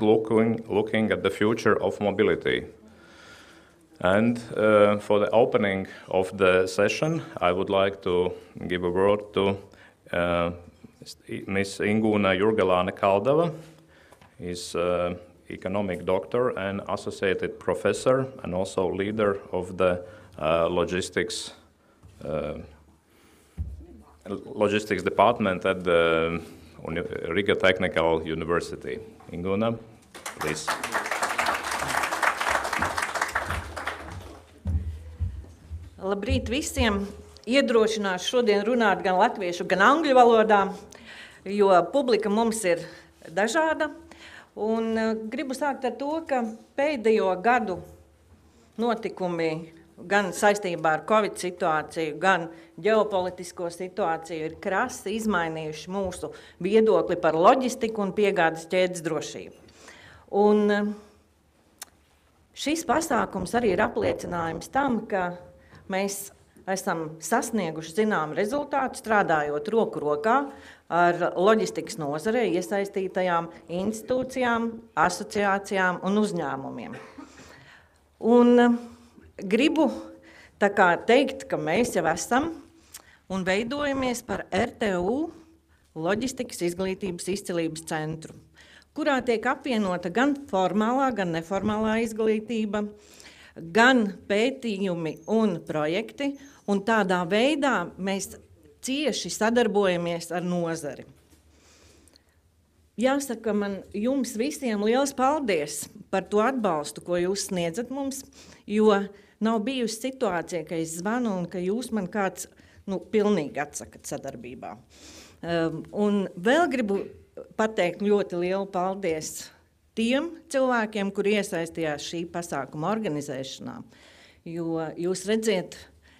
looking at the future of mobility. And for the opening of the session, I would like to give a word to Ms. Ingūna Jurgelāne-Kaldava. Is economic doctor and associated professor and also leader of the logistics department at the Riga Technical University. Ingūna, please. Labrīt visiem! Iedrošināšu šodien runāt gan latviešu, gan angļu valodā, jo publika mums ir dažāda. Un gribu sākt ar to, ka pēdējo gadu notikumi gan saistībā ar Covid situāciju, gan ģeopolitisko situāciju ir krasi izmainījuši mūsu viedokli par loģistiku un piegādes ķēdes drošību. Un šis pasākums arī ir apliecinājums tam, ka mēs esam sasnieguši zinām rezultātu, strādājot roku rokā ar loģistikas nozarē iesaistītajām institūcijām, asociācijām un uzņēmumiem. Un gribu tā kā teikt, ka mēs jau esam un veidojamies par RTU loģistikas izglītības izcilības centru, kurā tiek apvienota gan formālā, gan neformālā izglītība, gan pētījumi un projekti, un tādā veidā mēs cieši sadarbojamies ar nozari. Jāsaka man jums visiem liels paldies par to atbalstu, ko jūs sniedzat mums, jo nav bijusi situācija, ka es zvanu un ka jūs man kāds pilnīgi atsakat sadarbībā. Un vēl gribu pateikt ļoti lielu paldies tiem cilvēkiem, kuri iesaistījās šī pasākuma organizēšanā, jo jūs redziet,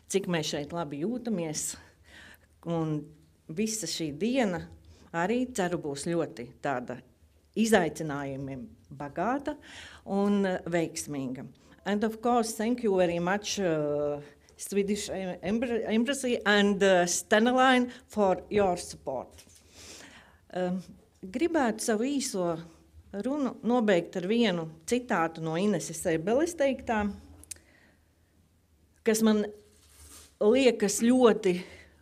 cik mēs šeit labi jūtamies, un visa šī diena arī ceru būs ļoti tāda izaicinājumiem bagāta un veiksmīga. And of course, thank you very much Swedish Embassy and Stena Line for your support. Gribētu savu īso runu nobeigt ar vienu citātu no Ineses Ebeles teiktā, kas man liekas ļoti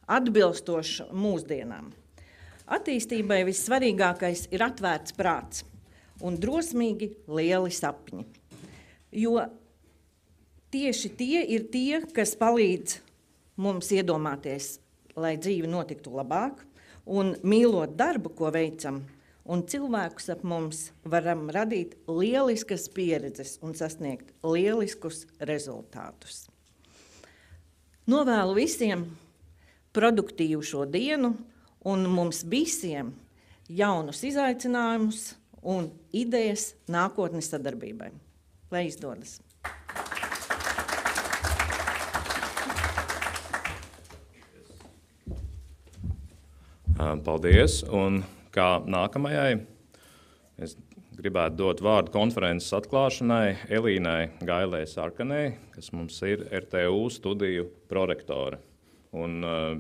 atbilstoši mūsdienām. Attīstībai vissvarīgākais ir atvērts prāts un drosmīgi lieli sapņi, jo tieši tie ir tie, kas palīdz mums iedomāties, lai dzīve notiktu labāk, un mīlot darbu, ko veicam, un cilvēkus ap mums varam radīt lieliskas pieredzes un sasniegt lieliskus rezultātus. Novēlu visiem produktīvu šo dienu un mums visiem jaunus izaicinājumus un idejas nākotnes sadarbībai. Lai izdodas! Paldies! Un kā nākamajai, es gribētu dot vārdu konferences atklāšanai Elīnai Gailei-Sarkanei, kas mums ir RTU studiju prorektore. Un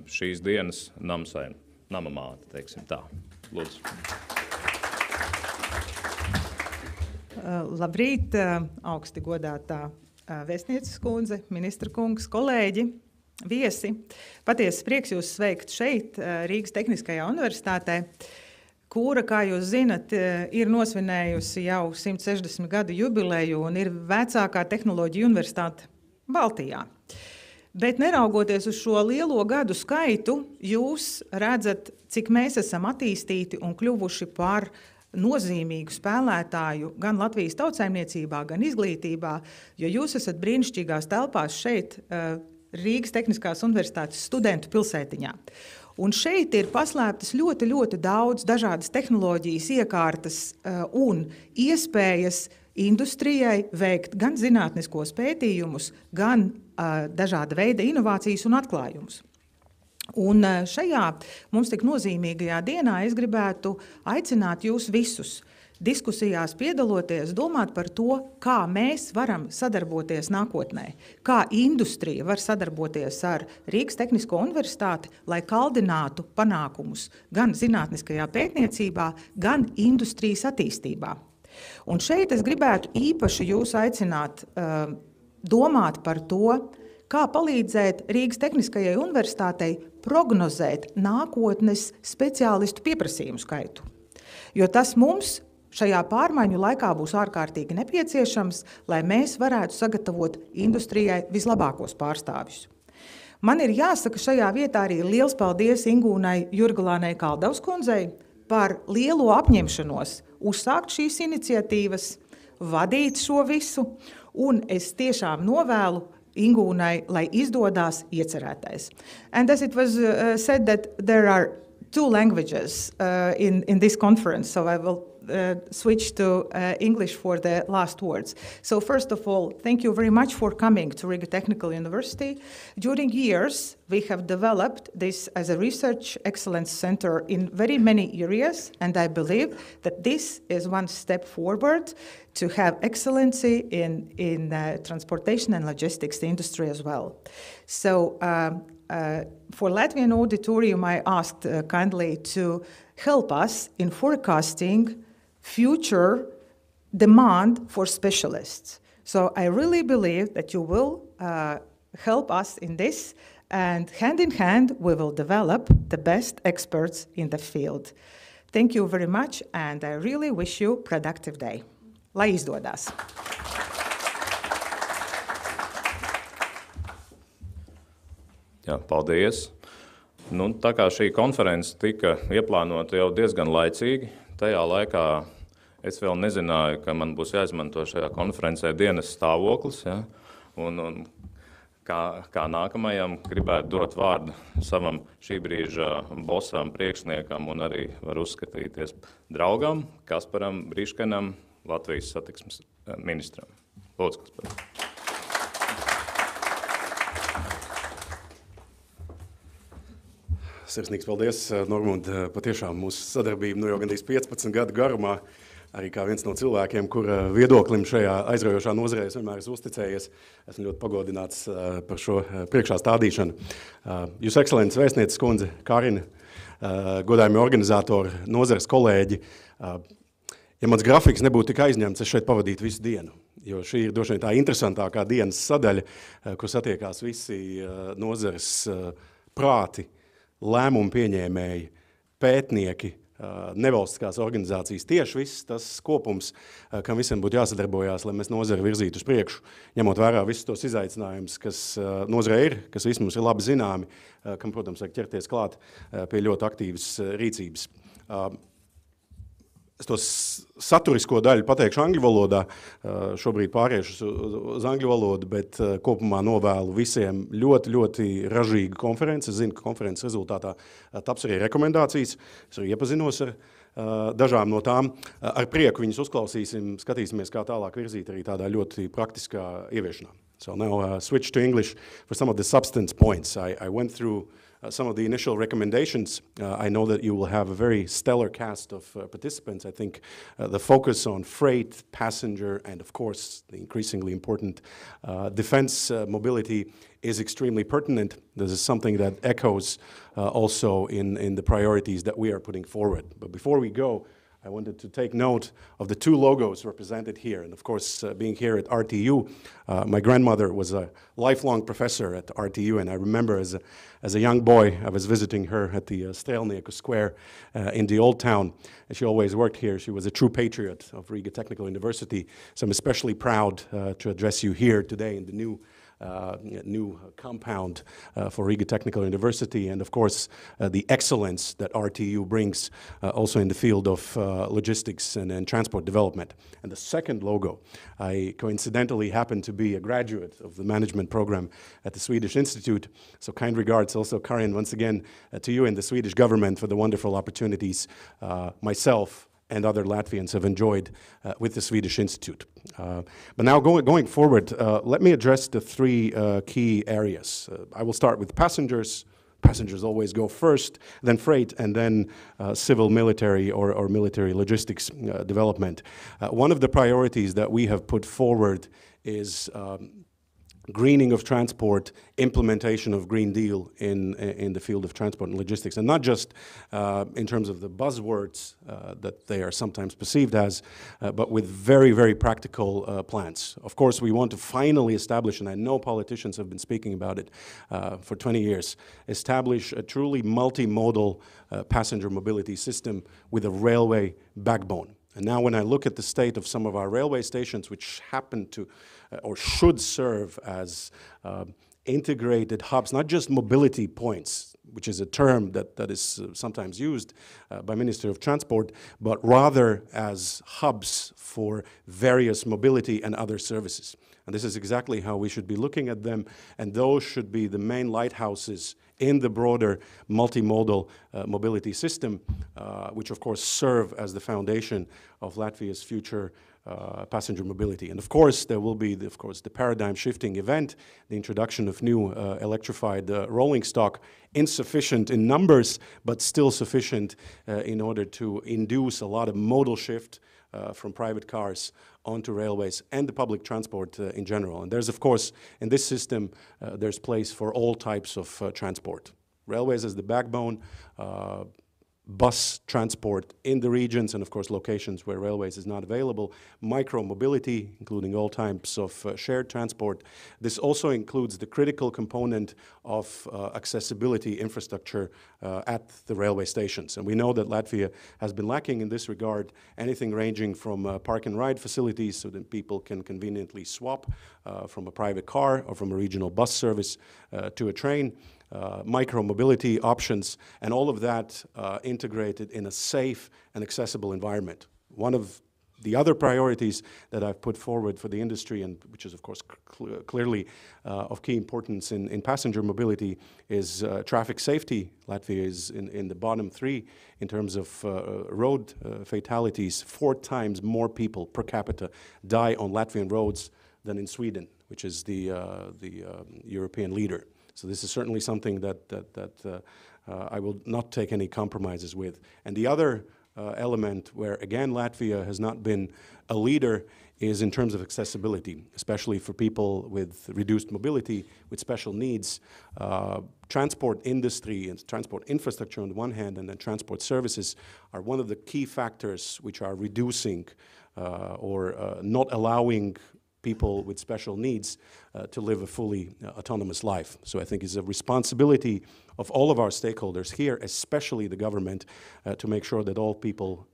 šīs dienas nama māte, teiksim tā. Lūdzu. Labrīt, augsti godātā vēstnieces kundze, ministra kungs, kolēģi, viesi. Patiesi prieks jūs sveikt šeit, Rīgas Tehniskajā universitātē, kura, kā jūs zinat, ir nosvinējusi jau 160 gadu jubileju un ir vecākā tehnoloģija universitāte Baltijā. Bet neraugoties uz šo lielo gadu skaitu, jūs redzat, cik mēs esam attīstīti un kļuvuši par nozīmīgu spēlētāju gan Latvijas tautsaimniecībā, gan izglītībā, jo jūs esat brīnišķīgās telpās šeit Rīgas Tehniskās universitātes studentu pilsētiņā. Un šeit ir paslēptas ļoti, ļoti daudz dažādas tehnoloģijas, iekārtas un iespējas industrijai veikt gan zinātniskos pētījumus, gan dažāda veida inovācijas un atklājumus. Un šajā mums tik nozīmīgajā dienā es gribētu aicināt jūs visus diskusijās piedaloties, domāt par to, kā mēs varam sadarboties nākotnē, kā industrija var sadarboties ar Rīgas Tehnisko universitāti, lai kaldinātu panākumus gan zinātniskajā pētniecībā, gan industrijas attīstībā. Un šeit es gribētu īpaši jūs aicināt domāt par to, kā palīdzēt Rīgas Tehniskajai universitātei prognozēt nākotnes speciālistu pieprasījumu skaitu. Jo tas mums šajā pārmaiņu laikā būs ārkārtīgi nepieciešams, lai mēs varētu sagatavot industrijai vislabākos pārstāvjus. Man ir jāsaka šajā vietā arī liels paldies Ingūnai Jurgulānei Kaldavskundzei par lielo apņemšanos uzsākt šīs iniciatīvas, vadīt šo visu, un es tiešām novēlu Ingūnai, lai izdodās iecerētais. And as it was said that there are 2 languages in this conference, so I will switch to English for the last words. So first of all, thank you very much for coming to Riga Technical University. During years, we have developed this as a research excellence center in very many areas, and I believe that this is one step forward to have excellency in transportation and logistics industry as well. So for Latvian auditorium, I asked kindly to help us in forecasting future demand for specialists. So I really believe that you will help us in this, and hand in hand, we will develop the best experts in the field. Thank you very much, and I really wish you a productive day. Lai izdodas! Jā, paldies. Nu, tā kā šī konference tika ieplānota jau diezgan laicīgi, tajā laikā es vēl nezināju, ka man būs jāizmanto šajā konferencē dienas stāvoklis. Ja? Un kā nākamajam gribētu dot vārdu savam šī brīža bosam, priekšniekam un arī var uzskatīties draugam Kasparam Briškanam, Latvijas satiksmes ministram. Lūdzu, Kaspar. Sirsnīgs paldies, Normund. Patiešām mūsu sadarbība nu jau gandrīz 15 gadu garumā, arī kā viens no cilvēkiem, kur viedoklim šajā aizraujošā nozarē es vienmēr esmu uzticējies. Esmu ļoti pagodināts par šo priekšā stādīšanu. Jūs ekscelences vēstnieces kundze, Karina, godājumi organizatori, nozares kolēģi. Ja mans grafiks nebūtu tik aizņemts, es šeit pavadītu visu dienu, jo šī ir droši vien tā interesantākā dienas sadaļa, kur satiekās visi nozares prāti, lēmumu pieņēmēji, pētnieki, nevalstiskās organizācijas, tieši viss tas kopums, kam visiem būtu jāsadarbojās, lai mēs nozari virzītu uz priekšu, ņemot vērā visus tos izaicinājumus, kas nozarē ir, kas visi mums ir labi zināmi, kam, protams, vajag ķerties klāt pie ļoti aktīvas rīcības. Es to saturisko daļu pateikšu angļu valodā, šobrīd pāriešu uz angļu valodu, bet kopumā novēlu visiem ļoti, ļoti ražīgu konferenci. Es zinu, ka konferences rezultātā taps arī rekomendācijas. Es arī iepazinos ar dažām no tām. Ar prieku viņus uzklausīsim, skatīsimies, kā tālāk virzīt arī tādā ļoti praktiskā ieviešanā. So now switch to English for some of the substance points. I went through some of the initial recommendations. I know that you will have a very stellar cast of participants. I think the focus on freight, passenger, and of course the increasingly important defense mobility is extremely pertinent. This is something that echoes also in the priorities that we are putting forward. But before we go, I wanted to take note of the 2 logos represented here. And of course, being here at RTU, my grandmother was a lifelong professor at RTU, and I remember as a young boy, I was visiting her at the Strelnieku Square in the Old Town. And she always worked here. She was a true patriot of Riga Technical University. So I'm especially proud to address you here today in the new compound for Riga Technical University, and of course the excellence that RTU brings also in the field of logistics and transport development. And the second logo, I coincidentally happen to be a graduate of the management program at the Swedish Institute, so kind regards also, Karin, once again to you and the Swedish government for the wonderful opportunities myself and other Latvians have enjoyed with the Swedish Institute. But now going forward, let me address the 3 key areas. I will start with passengers. Passengers always go first, then freight, and then civil military or military logistics development. One of the priorities that we have put forward is greening of transport, implementation of Green Deal in the field of transport and logistics. And not just in terms of the buzzwords that they are sometimes perceived as, but with very, very practical plans. Of course, we want to finally establish, and I know politicians have been speaking about it for 20 years, establish a truly multimodal passenger mobility system with a railway backbone. And now when I look at the state of some of our railway stations, which happen to or should serve as integrated hubs, not just mobility points, which is a term that is sometimes used by Ministry of Transport, but rather as hubs for various mobility and other services. And this is exactly how we should be looking at them, and those should be the main lighthouses in the broader multimodal mobility system, which of course serve as the foundation of Latvia's future passenger mobility. And of course, there will be, the paradigm-shifting event, the introduction of new electrified rolling stock, insufficient in numbers, but still sufficient in order to induce a lot of modal shift from private cars onto railways and the public transport in general. And there's, of course, in this system, there's place for all types of transport. Railways as the backbone, bus transport in the regions, and of course locations where railways is not available, micro-mobility, including all types of shared transport. This also includes the critical component of accessibility infrastructure at the railway stations. And we know that Latvia has been lacking in this regard, anything ranging from park and ride facilities so that people can conveniently swap from a private car or from a regional bus service to a train, micro-mobility options, and all of that integrated in a safe and accessible environment. One of the other priorities that I've put forward for the industry, and which is of course clearly of key importance in passenger mobility, is traffic safety. Latvia is in the bottom 3 in terms of road fatalities. 4 times more people per capita die on Latvian roads than in Sweden, which is the European leader. So this is certainly something that I will not take any compromises with. And the other element where, again, Latvia has not been a leader is in terms of accessibility, especially for people with reduced mobility, with special needs. Transport industry and transport infrastructure on the one hand, and then transport services are one of the key factors which are reducing or not allowing people with special needs to live a fully autonomous life. So I think it's a responsibility of all of our stakeholders here, especially the government, to make sure that all people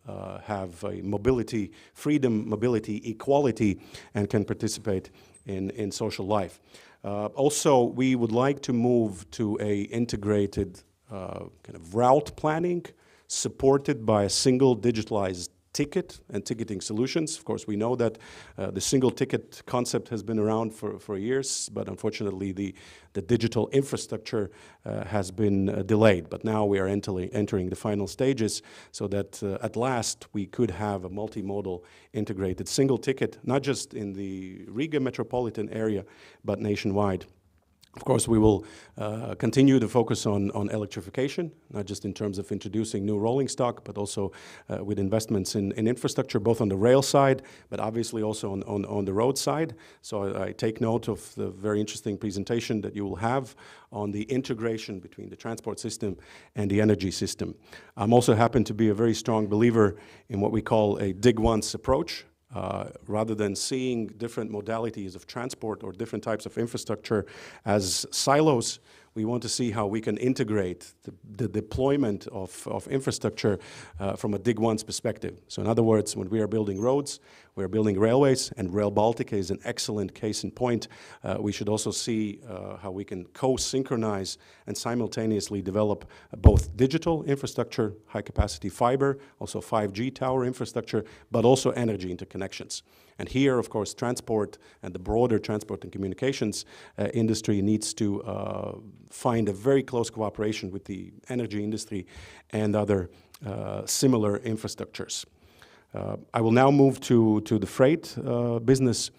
have a mobility, freedom, mobility, equality, and can participate in social life. Also, we would like to move to a integrated kind of route planning supported by a single digitalized ticket and ticketing solutions. Of course, we know that the single ticket concept has been around for years, but unfortunately the digital infrastructure has been delayed. But now we are entering the final stages so that at last we could have a multimodal integrated single ticket, not just in the Riga metropolitan area, but nationwide. Of course, we will continue to focus on electrification, not just in terms of introducing new rolling stock, but also with investments in infrastructure, both on the rail side, but obviously also on the road side. So I take note of the very interesting presentation that you will have on the integration between the transport system and the energy system. I'm also happen to be a very strong believer in what we call a dig once approach. Rather than seeing different modalities of transport or different types of infrastructure as silos, we want to see how we can integrate the deployment of infrastructure from a dig once perspective. So in other words, when we are building roads, we are building railways, and Rail Baltica is an excellent case in point. We should also see how we can co-synchronize and simultaneously develop both digital infrastructure, high-capacity fiber, also 5G tower infrastructure, but also energy interconnections. And here, of course, transport and the broader transport and communications industry needs to find a very close cooperation with the energy industry and other similar infrastructures. I will now move to the freight business.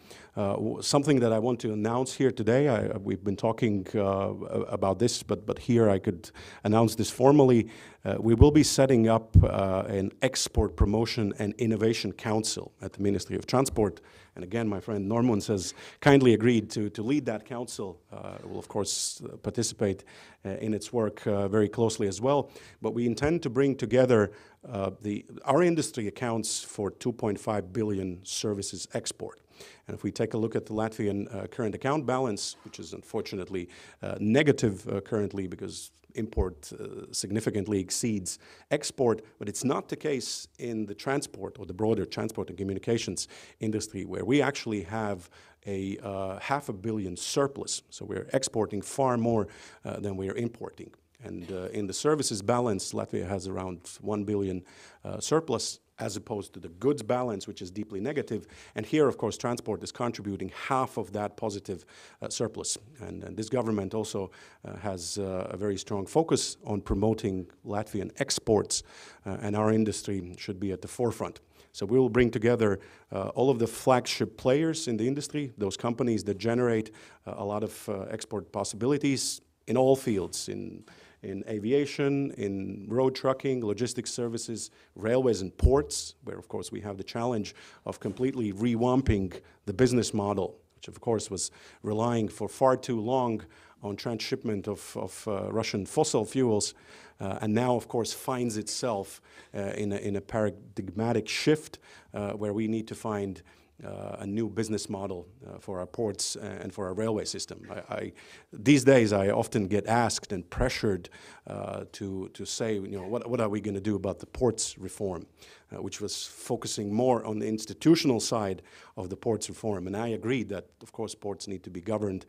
Something that I want to announce here today, we've been talking about this, but here I could announce this formally. We will be setting up an Export Promotion and Innovation Council at the Ministry of Transport. And again, my friend Normans has kindly agreed to lead that council. Will, of course, participate in its work very closely as well. But we intend to bring together our industry accounts for 2.5 billion services export. And if we take a look at the Latvian current account balance, which is unfortunately negative currently because import significantly exceeds export, but it's not the case in the transport or the broader transport and communications industry, where we actually have a $500 million surplus. So we're exporting far more than we are importing. And in the services balance, Latvia has around 1 billion surplus, as opposed to the goods balance, which is deeply negative. And here, of course, transport is contributing half of that positive surplus. And this government also has a very strong focus on promoting Latvian exports, and our industry should be at the forefront. So we will bring together all of the flagship players in the industry, those companies that generate a lot of export possibilities in all fields, in aviation, in road trucking, logistics services, railways and ports, where of course we have the challenge of completely revamping the business model, which of course was relying for far too long on transshipment of Russian fossil fuels, and now of course finds itself in a paradigmatic shift where we need to find a new business model for our ports and for our railway system. These days, I often get asked and pressured to say, what are we going to do about the ports reform, which was focusing more on the institutional side of the ports reform. And I agree that, of course, ports need to be governed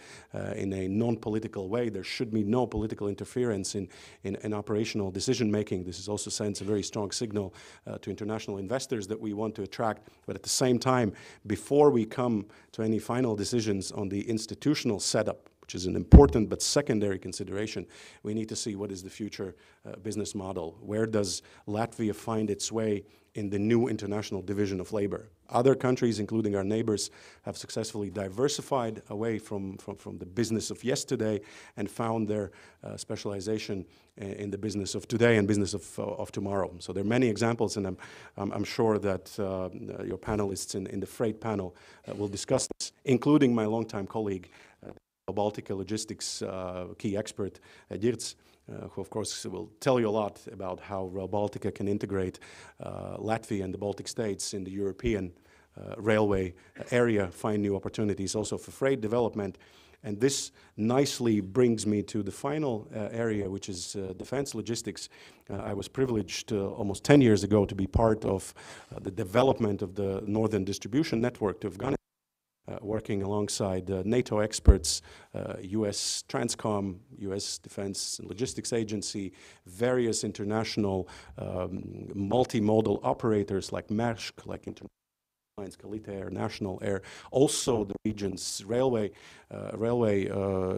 in a non-political way. There should be no political interference in operational decision-making. This also sends a very strong signal to international investors that we want to attract. But at the same time, before we come to any final decisions on the institutional setup, which is an important but secondary consideration, we need to see what is the future business model. Where does Latvia find its way in the new international division of labor? Other countries, including our neighbors, have successfully diversified away from the business of yesterday and found their specialization in the business of today and business of tomorrow. So there are many examples, and I'm sure that your panelists in the freight panel will discuss this, including my longtime colleague, Baltica Logistics key expert, Dirts, who of course will tell you a lot about how Rail Baltica can integrate Latvia and the Baltic states in the European railway area, find new opportunities also for freight development. And this nicely brings me to the final area, which is defense logistics. I was privileged almost 10 years ago to be part of the development of the Northern Distribution Network to Afghanistan. Working alongside NATO experts, U.S. Transcom, U.S. Defense and Logistics Agency, various international multimodal operators like Maersk, like International Airlines, Kalita Air, National Air, also the region's railway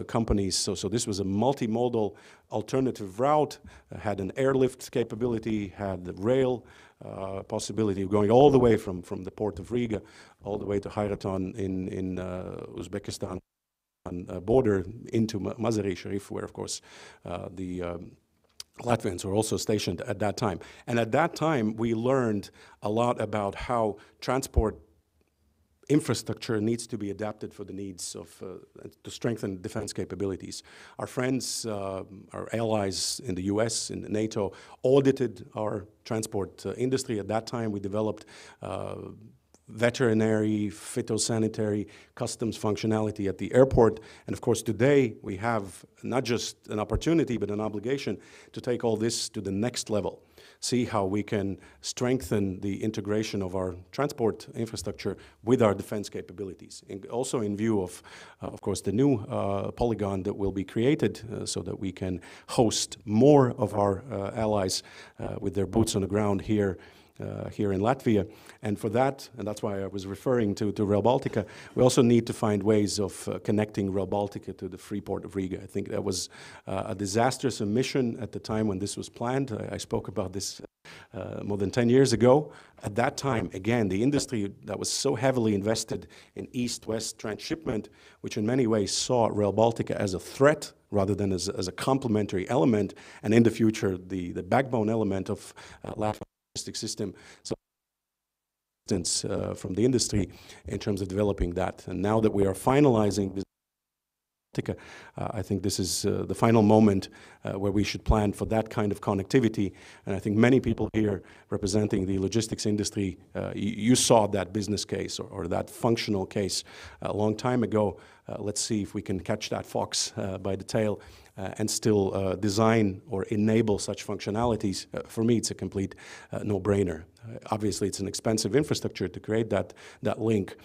companies. So this was a multimodal alternative route, had an airlift capability, had the rail possibility of going all the way from the port of Riga all the way to Hayraton in Uzbekistan border into Mazar-e Sharif, where of course the Latvians were also stationed at that time. And at that time we learned a lot about how transport infrastructure needs to be adapted for the needs of, to strengthen defense capabilities. Our friends, our allies in the US, in NATO, audited our transport industry. At that time, we developed veterinary, phytosanitary, customs functionality at the airport. And of course, today, we have not just an opportunity, but an obligation to take all this to the next level. See how we can strengthen the integration of our transport infrastructure with our defense capabilities. And also in view of course, the new polygon that will be created so that we can host more of our allies with their boots on the ground here in Latvia. And for that, and that's why I was referring to Rail Baltica, we also need to find ways of connecting Rail Baltica to the free port of Riga. I think that was a disastrous omission at the time when this was planned. I spoke about this more than 10 years ago. At that time, again, the industry that was so heavily invested in east-west transshipment, which in many ways saw Rail Baltica as a threat rather than as a complementary element, and in the future, the backbone element of Latvia's logistics system. So from the industry in terms of developing that. And now that we are finalizing this, I think this is the final moment where we should plan for that kind of connectivity. And I think many people here representing the logistics industry, you saw that business case or that functional case a long time ago. Let's see if we can catch that fox by the tail and still design or enable such functionalities. For me, it's a complete no-brainer. Obviously, it's an expensive infrastructure to create that link,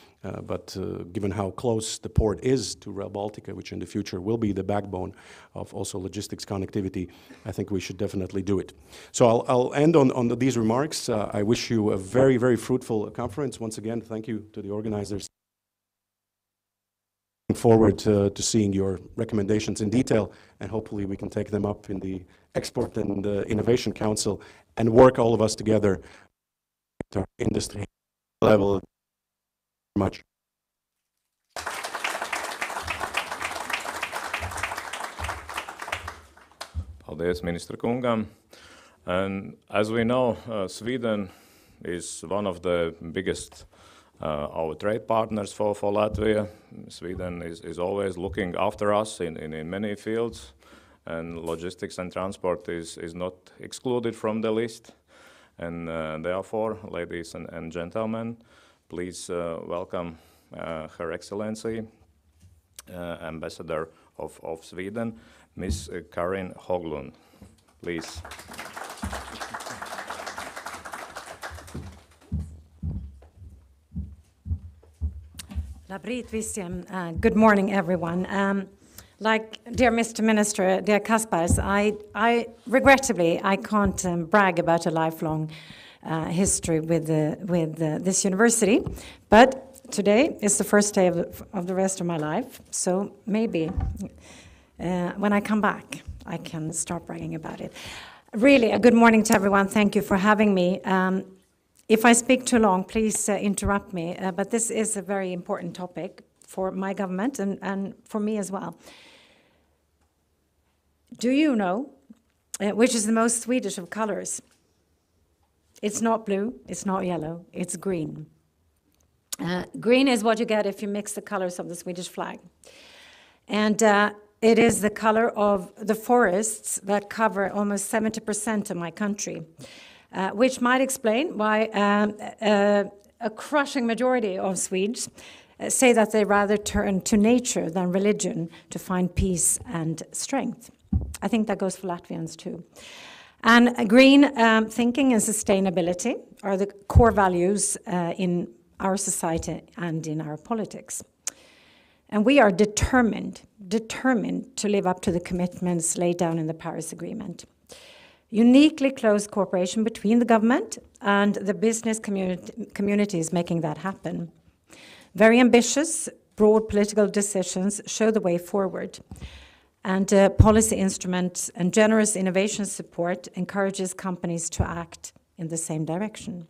but given how close the port is to Rail Baltica, which in the future will be the backbone of also logistics connectivity, I think we should definitely do it. So I'll end on these remarks. I wish you a very, very fruitful conference. Once again, thank you to the organizers. Looking forward to seeing your recommendations in detail, and hopefully we can take them up in the Export and Innovation Council and work all of us together at our industry level. Much. Paldies Ministra kungam. And as we know, Sweden is one of the biggest our trade partners for Latvia. Sweden is always looking after us in many fields, and logistics and transport is not excluded from the list. And therefore, ladies and gentlemen, please welcome Her Excellency, Ambassador of Sweden, Ms. Karin Höglund. Please. Labrīt visiem. Good morning, everyone. Like dear Mr. Minister, dear Kaspars, I regrettably I can't brag about a lifelong history with this university, but today is the first day of the rest of my life. So maybe when I come back, I can start bragging about it. Really, a good morning to everyone. Thank you for having me. If I speak too long, please interrupt me, but this is a very important topic for my government and for me as well. Do you know which is the most Swedish of colors? It's not blue, it's not yellow, it's green. Green is what you get if you mix the colors of the Swedish flag. And it is the color of the forests that cover almost 70% of my country. Which might explain why a crushing majority of Swedes say that they rather turn to nature than religion to find peace and strength. I think that goes for Latvians too. And green thinking and sustainability are the core values in our society and in our politics. And we are determined to live up to the commitments laid down in the Paris Agreement. Uniquely close cooperation between the government and the business communities making that happen. Very ambitious, broad political decisions show the way forward. And policy instruments and generous innovation support encourages companies to act in the same direction.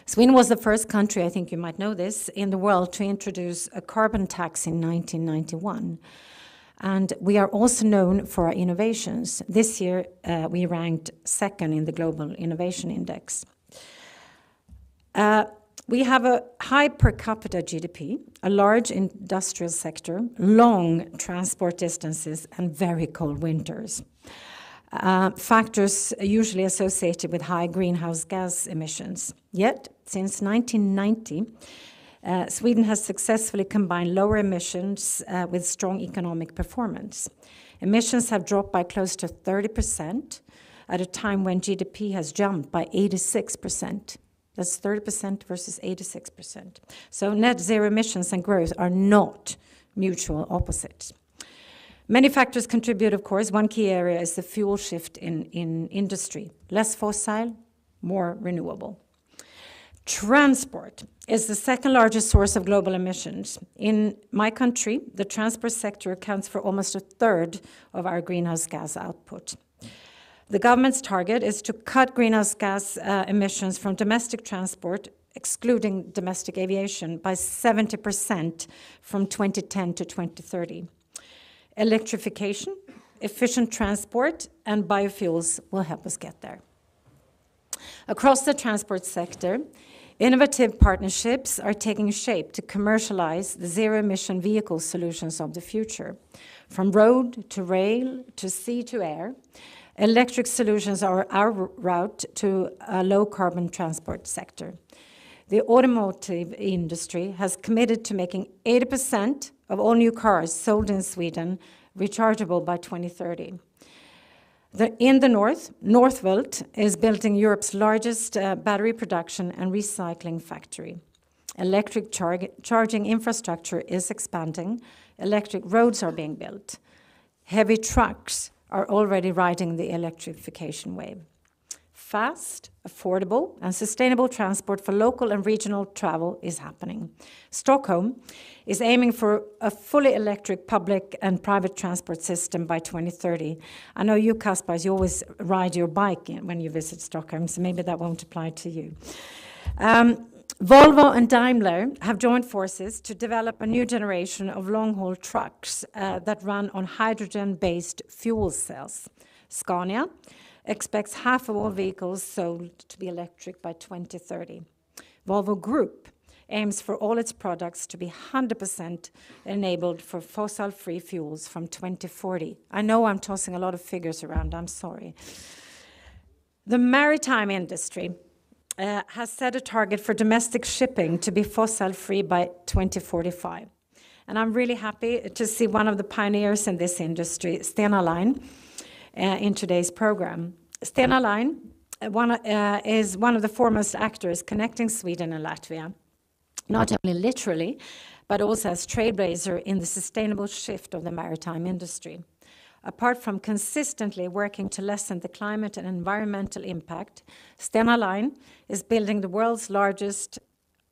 Sweden was the first country, I think you might know this, in the world to introduce a carbon tax in 1991. And we are also known for our innovations. This year, we ranked second in the Global Innovation Index. We have a high per capita GDP, a large industrial sector, long transport distances, and very cold winters. Factors usually associated with high greenhouse gas emissions. Yet, since 1990, Sweden has successfully combined lower emissions with strong economic performance. Emissions have dropped by close to 30% at a time when GDP has jumped by 86%. That's 30% versus 86%. So net zero emissions and growth are not mutual opposites. Many factors contribute, of course. One key area is the fuel shift in industry. Less fossil, more renewable. Transport is the second largest source of global emissions. In my country, the transport sector accounts for almost a third of our greenhouse gas output. The government's target is to cut greenhouse gas emissions from domestic transport, excluding domestic aviation, by 70% from 2010 to 2030. Electrification, efficient transport, and biofuels will help us get there. Across the transport sector, innovative partnerships are taking shape to commercialize the zero-emission vehicle solutions of the future. From road to rail to sea to air, electric solutions are our route to a low-carbon transport sector. The automotive industry has committed to making 80% of all new cars sold in Sweden rechargeable by 2030. In the north, Northvolt is building Europe's largest battery production and recycling factory. Electric charging infrastructure is expanding. Electric roads are being built. Heavy trucks are already riding the electrification wave. Fast, affordable, and sustainable transport for local and regional travel is happening. Stockholm is aiming for a fully electric public and private transport system by 2030. I know you, Kaspar, you always ride your bike when you visit Stockholm, so maybe that won't apply to you. Volvo and Daimler have joined forces to develop a new generation of long-haul trucks that run on hydrogen-based fuel cells. Scania expects half of all vehicles sold to be electric by 2030. Volvo Group aims for all its products to be 100% enabled for fossil-free fuels from 2040. I know I'm tossing a lot of figures around, I'm sorry. The maritime industry has set a target for domestic shipping to be fossil-free by 2045. And I'm really happy to see one of the pioneers in this industry, Stena Line, in today's program. Stena Line is one of the foremost actors connecting Sweden and Latvia, not only literally, but also as trailblazer in the sustainable shift of the maritime industry. Apart from consistently working to lessen the climate and environmental impact, Stena Line is building the world's largest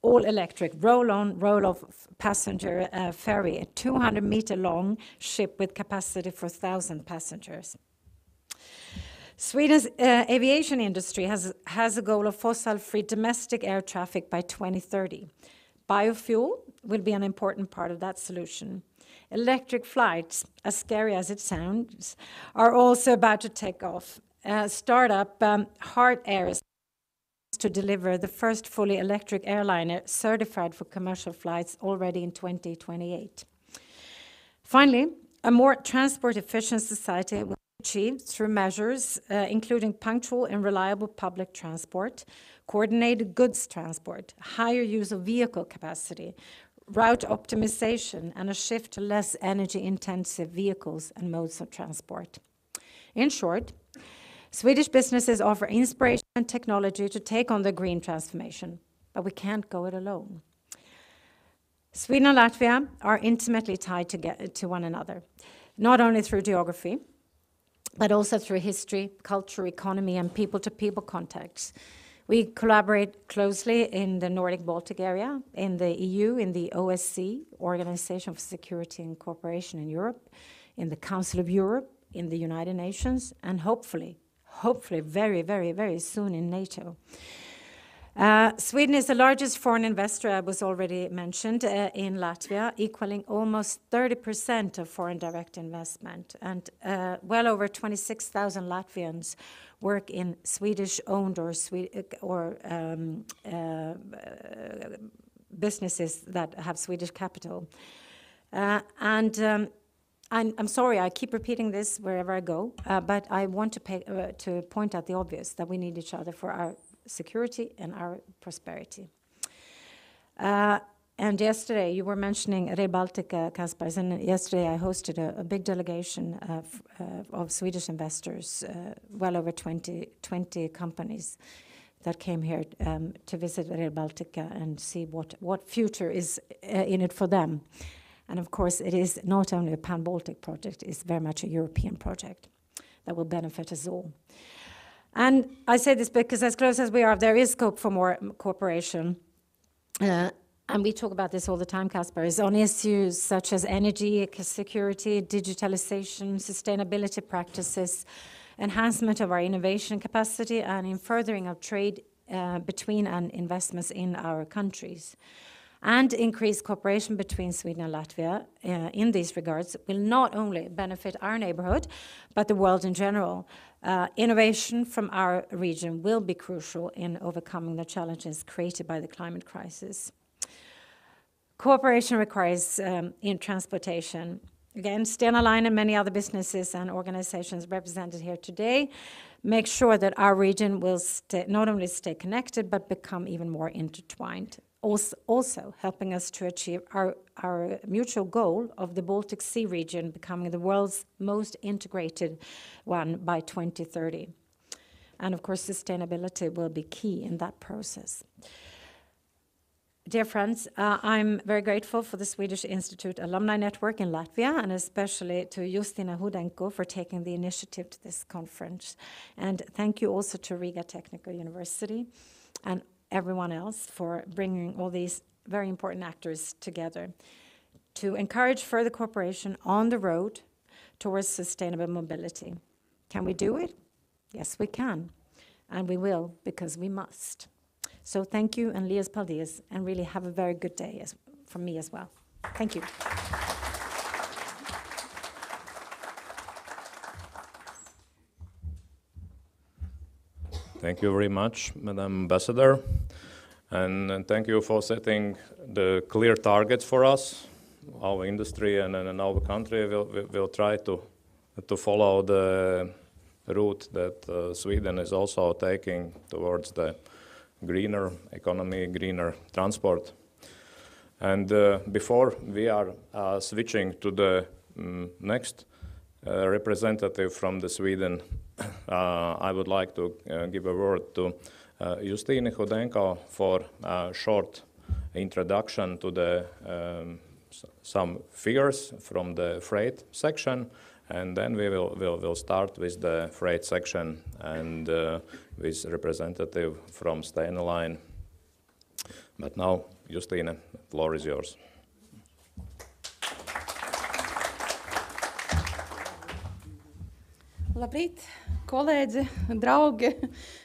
all-electric roll-on, roll-off passenger ferry, a 200-meter-long ship with capacity for 1,000 passengers. Sweden's aviation industry has a goal of fossil-free domestic air traffic by 2030. Biofuel will be an important part of that solution. Electric flights, as scary as it sounds, are also about to take off. Startup Heart Air is to deliver the first fully electric airliner certified for commercial flights already in 2028. Finally, a more transport-efficient society will be achieved through measures including punctual and reliable public transport, coordinated goods transport, higher use of vehicle capacity, route optimization, and a shift to less energy-intensive vehicles and modes of transport. In short, Swedish businesses offer inspiration and technology to take on the green transformation, but we can't go it alone. Sweden and Latvia are intimately tied to one another, not only through geography, but also through history, culture, economy, and people-to-people contacts. We collaborate closely in the Nordic-Baltic area, in the EU, in the OSCE, Organization for Security and Cooperation in Europe, in the Council of Europe, in the United Nations, and hopefully very, very, very soon in NATO. Sweden is the largest foreign investor, as was already mentioned, in Latvia, equaling almost 30% of foreign direct investment. And well over 26,000 Latvians work in Swedish-owned or businesses that have Swedish capital. I'm sorry, I keep repeating this wherever I go, but I want to point out the obvious, that we need each other for our security and our prosperity. And yesterday, you were mentioning Rail Baltica, Kaspar, and yesterday I hosted a big delegation of Swedish investors, well over 20 companies that came here to visit Rail Baltica and see what future is in it for them. And of course, it is not only a pan-Baltic project, it's very much a European project that will benefit us all. And I say this because as close as we are, there is scope for more cooperation. And we talk about this all the time, Kaspar, is on issues such as energy, security, digitalization, sustainability practices, enhancement of our innovation capacity, and in furthering of trade between and investments in our countries. And increased cooperation between Sweden and Latvia in these regards will not only benefit our neighborhood, but the world in general. Innovation from our region will be crucial in overcoming the challenges created by the climate crisis. Cooperation requires in transportation. Again, Stena Line and many other businesses and organizations represented here today make sure that our region will not only stay connected, but become even more intertwined. Also helping us to achieve our mutual goal of the Baltic Sea region becoming the world's most integrated one by 2030. And of course, sustainability will be key in that process. Dear friends, I'm very grateful for the Swedish Institute Alumni Network in Latvia, and especially to Justina Hudenko for taking the initiative to this conference. And thank you also to Riga Technical University and everyone else for bringing all these very important actors together to encourage further cooperation on the road towards sustainable mobility. Can we do it? Yes, we can. And we will, because we must. So thank you, and Lias Paldies, and really have a very good day from me as well. Thank you. Thank you very much, Madam Ambassador. And thank you for setting the clear targets for us. Our industry and our country will try to follow the route that Sweden is also taking towards the greener economy, greener transport. And before we are switching to the next representative from the Sweden, I would like to give a word to Justina Hudenko for a short introduction to the some figures from the freight section, and then we will start with the freight section and with representative from Stena Line. But now, Justina, the floor is yours. Labrīt, kolēģi, draugi.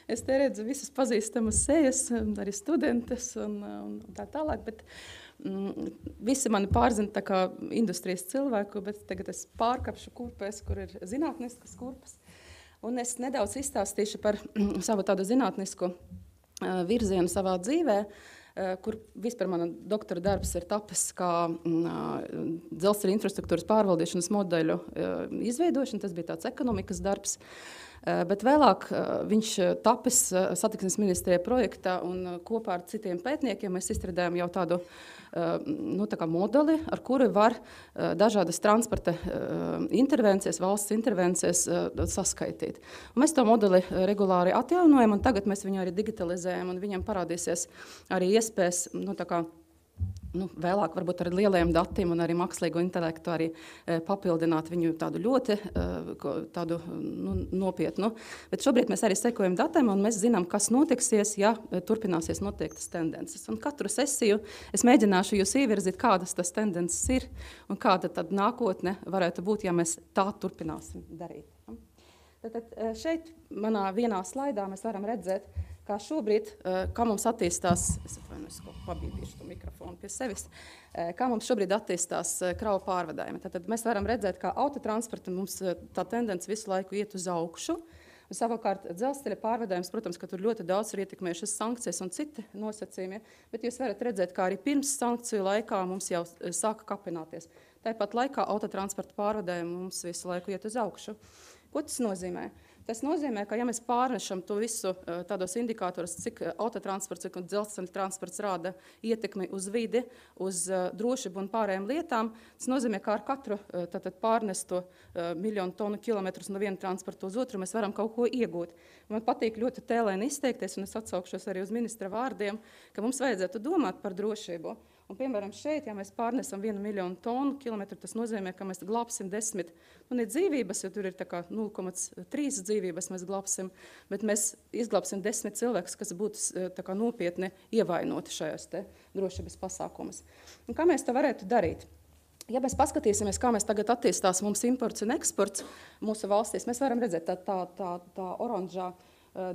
Es te redzu visas pazīstamas sejas, arī studentes un tā tālāk, bet visi mani pārzina tā kā industrijas cilvēku, bet tagad es pārkapšu kurpēs, kur ir zinātniskas kurpes. Un es nedaudz izstāstīšu par savu tādu zinātnisku virzienu savā dzīvē, kur vispār mana doktora darbs ir tapis kā dzelzceļa infrastruktūras pārvaldīšanas modeļu izveidošana. Tas bija tāds ekonomikas darbs. Bet vēlāk viņš tapis satiksmes ministrijā projektā un kopā ar citiem pētniekiem mēs izstrādājam jau tādu tā kā modeli, ar kuru var dažādas transporta intervencijas, valsts intervencijas saskaitīt. Un mēs to modeli regulāri atjaunojam, un tagad mēs viņu arī digitalizējam, un viņam parādīsies arī iespējas, vēlāk varbūt ar lielajiem datiem un arī mākslīgo intelektu arī papildināt viņu tādu ļoti tādu nopietnu. Bet šobrīd mēs arī sekojam datiem un mēs zinām, kas notiksies, ja turpināsies noteiktas tendences. Un katru sesiju es mēģināšu jūs ievirzīt, kādas tas tendences ir un kāda tad nākotne varētu būt, ja mēs tā turpināsim darīt. Tad šeit manā vienā slaidā mēs varam redzēt, kā šobrīd, kā mums attīstās, es atvainojos, ko pabīdīšu to mikrofonu pie sevis, kā mums šobrīd attīstās kravu pārvadājumi. Tad mēs varam redzēt, kā autotransporta mums tā tendence visu laiku iet uz augšu. Un savukārt dzelzceļa pārvadājums, protams, ka tur ļoti daudz ir ietekmējušas sankcijas un citi nosacījumi, bet jūs varat redzēt, kā arī pirms sankciju laikā mums jau sāka kapināties. Tāpat laikā autotransporta pārvadājumi mums visu laiku iet uz augšu. Ko tas nozīmē? Tas nozīmē, ka ja mēs pārnešam to visu tādos indikātoros, cik autotransports, cik dzelzceļa transports rāda ietekmi uz vidi, uz drošību un pārējām lietām, tas nozīmē, ka ar katru pārnesto miljonu tonu kilometrus no viena transporta uz otru mēs varam kaut ko iegūt. Man patīk ļoti tēlēni izteikties, un es atsaukšos arī uz ministra vārdiem, ka mums vajadzētu domāt par drošību. Un, piemēram, šeit, ja mēs pārnesam 1 miljonu tonu kilometru, tas nozīmē, ka mēs glābsim 10, ne dzīvības, jo tur ir tā kā 0,3 dzīvības mēs glābsim, bet mēs izglābsim 10 cilvēkus, kas būtu tā kā nopietni ievainoti šajās te drošības pasākumus. Un kā mēs to varētu darīt? Ja mēs paskatīsimies, kā mēs tagad attīstās mums imports un eksports mūsu valstīs, mēs varam redzēt, tā oranžā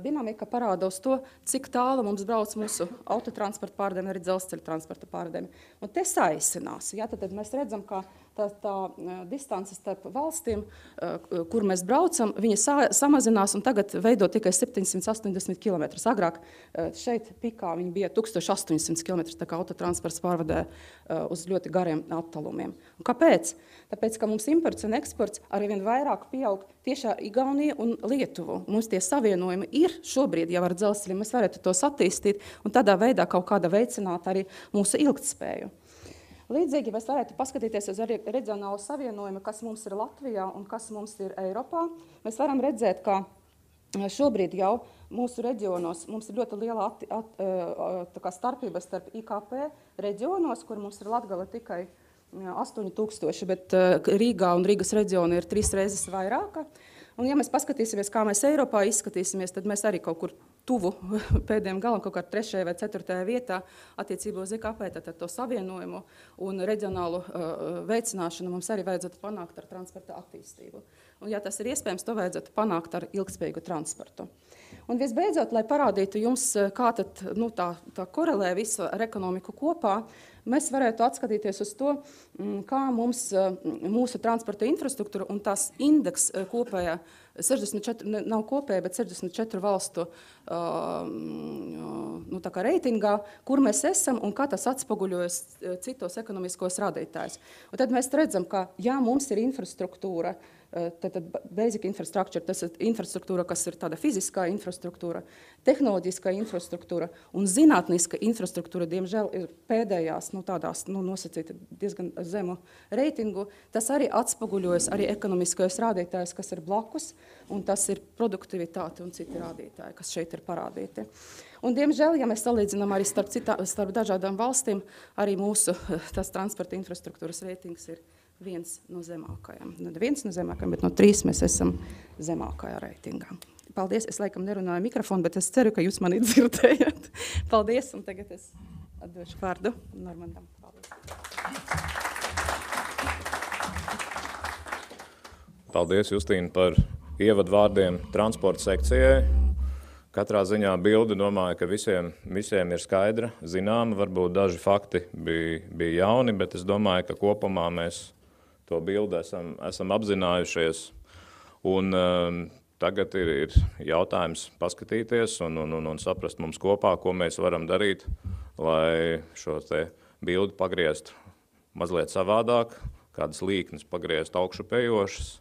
dinamika parāda uz to, cik tālu mums brauc mūsu autotransporta pārdevumi, arī dzelzceļa transporta pārdevumi. Un te saīsinās. Ja, tad mēs redzam, ka tā distance starp valstīm, kur mēs braucam, viņa samazinās un tagad veido tikai 780 km. Agrāk šeit pikā viņa bija 1800 km, tā kā autotransports pārvadē uz ļoti gariem attālumiem. Un kāpēc? Tāpēc, ka mums imports un eksports arvien vairāk pieaug tiešā Igaunija un Lietuvu. Mums tie savienojumi ir šobrīd jau ar dzelzceļiem, mēs varētu tos attīstīt un tādā veidā kaut kāda veicināt arī mūsu ilgtspēju. Līdzīgi mēs varētu paskatīties uz arī reģionālu savienojumu, kas mums ir Latvijā un kas mums ir Eiropā. Mēs varam redzēt, ka šobrīd jau mūsu reģionos mums ir ļoti liela starpība starp IKP reģionos, kur mums ir Latgale tikai 8000, bet Rīgā un Rīgas reģiona ir 3 reizes vairāka. Un ja mēs paskatīsimies, kā mēs Eiropā izskatīsimies, tad mēs arī kaut kur tuvu pēdējiem galam, kaut kā 3. vai 4. vietā attiecībā uz IKP, tad to savienojumu un reģionālu veicināšanu mums arī vajadzētu panākt ar transporta attīstību. Un ja tas ir iespējams, to vajadzētu panākt ar ilgspējīgu transportu. Un visbeidzot, lai parādītu jums, kā tad, tā korelē visu ar ekonomiku kopā, mēs varētu atskatīties uz to, kā mums mūsu transporta infrastruktūra un tās indeks kopējā 64, nav kopēja, bet 64 valstu tā kā reitingā, kur mēs esam un kā tas atspoguļojas citos ekonomiskos rādītājus. Un tad mēs redzam, ka ja mums ir infrastruktūra, tad basic infrastructure, tas ir infrastruktūra, kas ir tāda fiziskā infrastruktūra, tehnoloģiskā infrastruktūra un zinātniska infrastruktūra, diemžēl, ir pēdējās, tādās nosacīta diezgan zemu reitingu. Tas arī atspoguļojas arī ekonomiskajos rādītājus, kas ir blakus, un tas ir produktivitāte un citi rādītāji, kas šeit ir parādīti. Un, diemžēl, ja mēs salīdzinām arī starp dažādām valstīm, arī mūsu tas transporta infrastruktūras reitings ir viens no zemākajiem. Bet no 3 mēs esam zemākajā reitingā. Paldies, es laikam nerunāju mikrofonu, bet es ceru, ka jūs mani dzirdējat. Paldies, un tagad es atdošu vārdu Normandam. Paldies. Paldies, Justīna, par ievadvārdiem transporta sekcijai. Katrā ziņā bilde, domāju, ka visiem ir skaidra, zināma, varbūt daži fakti bija jauni, bet es domāju, ka kopumā mēs to bildi esam apzinājušies. Un tagad ir jautājums paskatīties un saprast mums kopā, ko mēs varam darīt, lai šo te bildi pagriezt mazliet savādāk, kādas līknes pagriezt augšupējošas.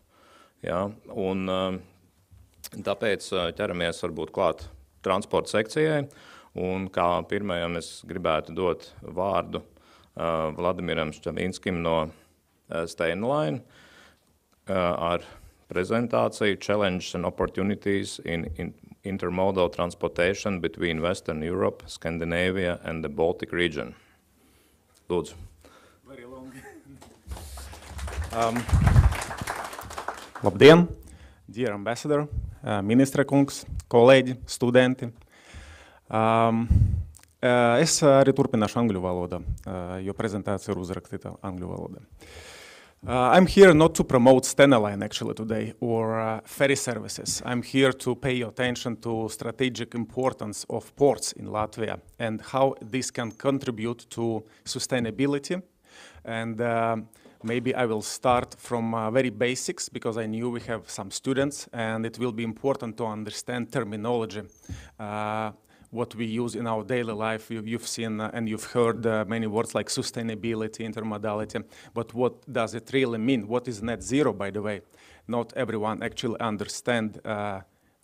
Ja? Un tāpēc ķeramies varbūt klāt transporta sekcijai. Un kā pirmajam es gribētu dot vārdu Vladimiram Šķavinskim no Steinline ar prezentāciju Challenges and Opportunities in Intermodal Transportation between Western Europe, Scandinavia and the Baltic region. Lūdzu. Very long. Labdien, dear ambassador, ministra kungs, kolēģi, studenti. Es arī turpināšu angļu valodā, jo prezentācija ir uzrakstīta angļu valodā. I'm here not to promote Stena-Line actually today or ferry services. I'm here to pay your attention to strategic importance of ports in Latvia and how this can contribute to sustainability. And maybe I will start from very basics because I knew we have some students and it will be important to understand terminology. What we use in our daily life, you've seen and you've heard many words like sustainability, intermodality, but what does it really mean? What is net zero, by the way? Not everyone actually understands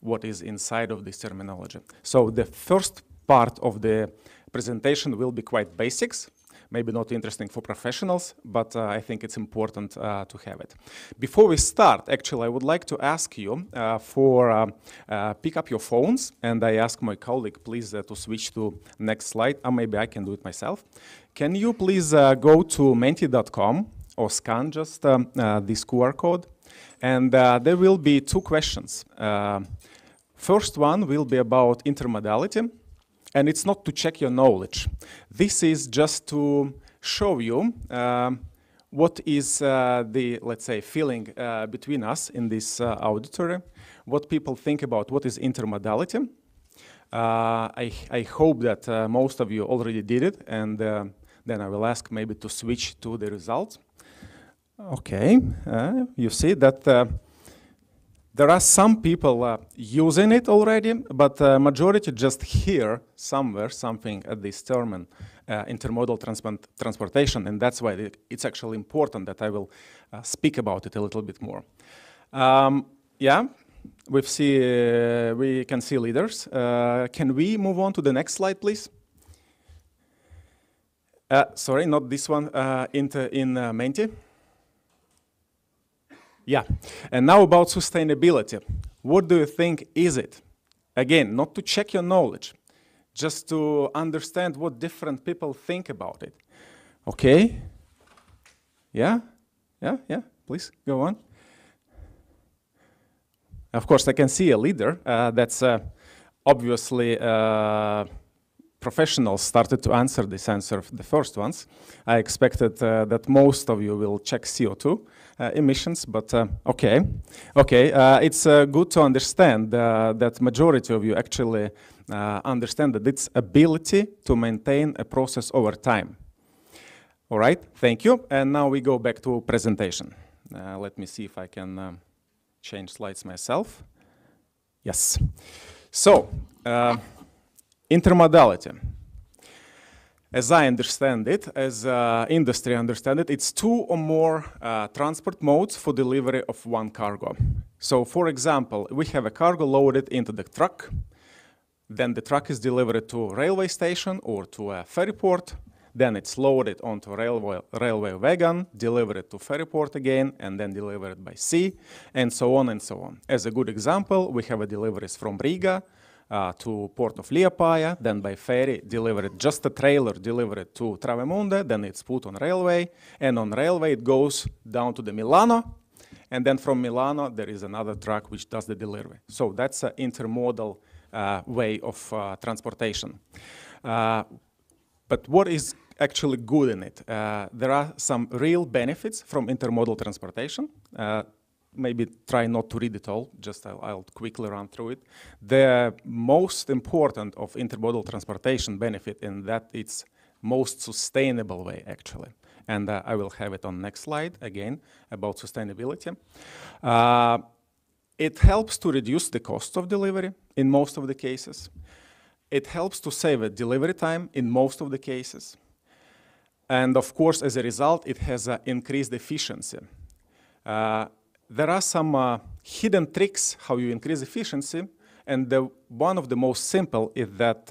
what is inside of this terminology. So the first part of the presentation will be quite basics, maybe not interesting for professionals, but I think it's important to have it. Before we start, actually, I would like to ask you pick up your phones, and I ask my colleague, please, to switch to next slide, or maybe I can do it myself. Can you please go to menti.com or scan just this QR code, and there will be 2 questions. First one will be about intermodality. And it's not to check your knowledge. This is just to show you what is the, let's say, feeling between us in this auditory, what people think about what is intermodality. I hope that most of you already did it, and then I will ask maybe to switch to the results. Okay, you see that there are some people using it already, but majority just hear somewhere something at this term, intermodal transportation, and that's why it's actually important that I will speak about it a little bit more. Yeah, we can see leaders. Can we move on to the next slide, please? Sorry, not this one, in Menti. Yeah, and now about sustainability. What do you think is it? Again, not to check your knowledge, just to understand what different people think about it. Okay? Yeah, please, go on. Of course, I can see a leader. That's obviously professionals started to answer this answer, the first ones. I expected that most of you will check CO2 emissions, but okay. It's good to understand that majority of you actually understand that it's ability to maintain a process over time. All right, thank you. And now we go back to presentation. Let me see if I can change slides myself. Yes. So, intermodality. As I understand it, as industry understand it, it's two or more transport modes for delivery of one cargo. So, for example, we have a cargo loaded into the truck, then the truck is delivered to a railway station or to a ferry port, then it's loaded onto a railway wagon, delivered to ferry port again, and then delivered by sea, and so on and so on. As a good example, we have a deliveries from Riga to port of Liepāja, then by ferry delivered, just a trailer delivered to Travemunde, then it's put on railway, and on railway it goes down to the Milano, and then from Milano there is another truck which does the delivery. So that's an intermodal way of transportation. But what is actually good in it? There are some real benefits from intermodal transportation. Maybe try not to read it all, just I'll quickly run through it. The most important of intermodal transportation benefit in that it's most sustainable way actually. And I will have it on next slide again about sustainability. It helps to reduce the cost of delivery in most of the cases. It helps to save a delivery time in most of the cases. And of course, as a result, it has increased efficiency. There are some hidden tricks how you increase efficiency, and one of the most simple is that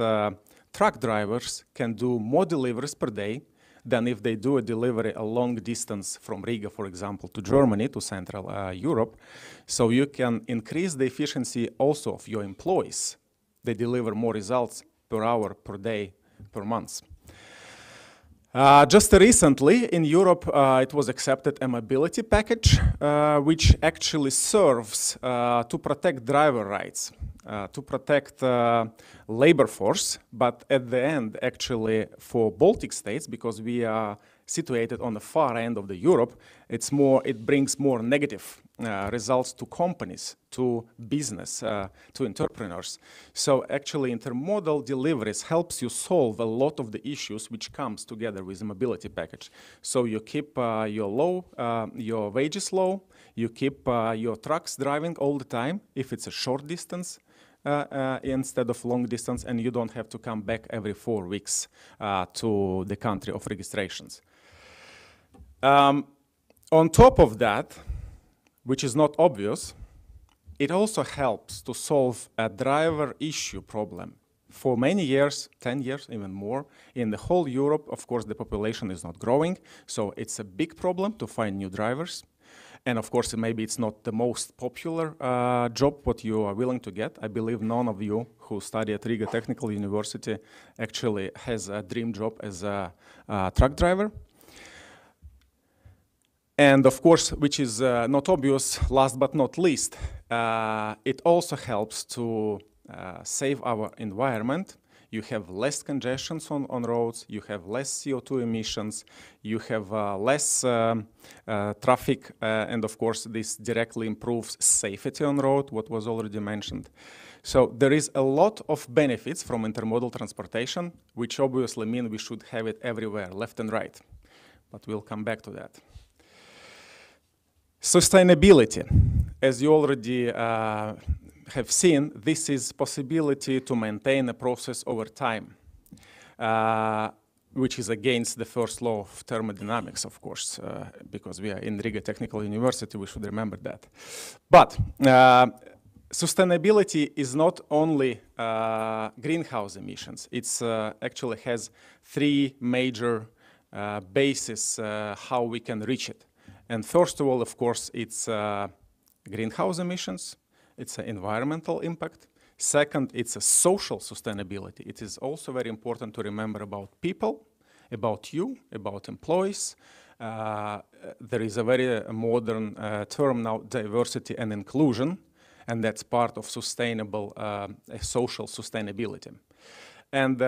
truck drivers can do more deliveries per day than if they do a delivery a long distance from Riga, for example, to Germany, to Central Europe. So you can increase the efficiency also of your employees. They deliver more results per hour, per day, per month. Just recently in Europe, it was accepted a mobility package, which actually serves to protect driver rights, to protect labor force, but at the end, actually for Baltic states, because we are situated on the far end of the Europe, it brings more negative results to companies, to business, to entrepreneurs. So actually intermodal deliveries helps you solve a lot of the issues which comes together with the mobility package. So you keep your wages low, you keep your trucks driving all the time if it's a short distance instead of long distance, and you don't have to come back every 4 weeks to the country of registrations. On top of that, which is not obvious, it also helps to solve a driver issue problem. For many years, 10 years, even more, in the whole Europe, of course, the population is not growing, so it's a big problem to find new drivers. And of course, maybe it's not the most popular job what you are willing to get. I believe none of you who study at Riga Technical University actually has a dream job as a truck driver. And of course, which is not obvious, last but not least, it also helps to save our environment. you have less congestions on roads, you have less CO2 emissions, you have less traffic, and of course this directly improves safety on road, what was already mentioned. So there is a lot of benefits from intermodal transportation, which obviously mean we should have it everywhere, left and right. But we'll come back to that. Sustainability. As you already have seen, this is possibility to maintain a process over time, which is against the first law of thermodynamics, of course, because we are in Riga Technical University, we should remember that. But sustainability is not only greenhouse emissions. It's actually has three major bases how we can reach it. And first of all, of course, it's greenhouse emissions. It's an environmental impact. Second, it's a social sustainability. It is also very important to remember about people, about you, about employees. There is a very modern term now, diversity and inclusion, and that's part of sustainable social sustainability. And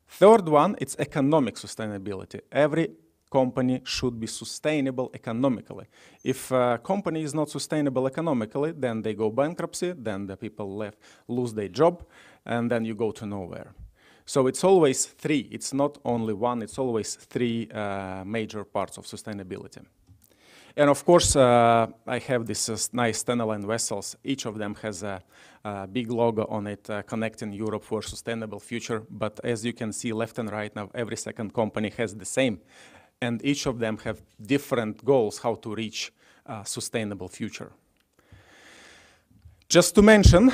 third one, it's economic sustainability. Every company should be sustainable economically. If a company is not sustainable economically, then they go bankruptcy, then the people lose their job, and then you go to nowhere. So it's always three. It's not only one, it's always three major parts of sustainability. And of course, I have these nice standalone vessels. Each of them has a big logo on it, connecting Europe for a sustainable future. But as you can see left and right now, every second company has the same. And each of them have different goals how to reach a sustainable future. Just to mention,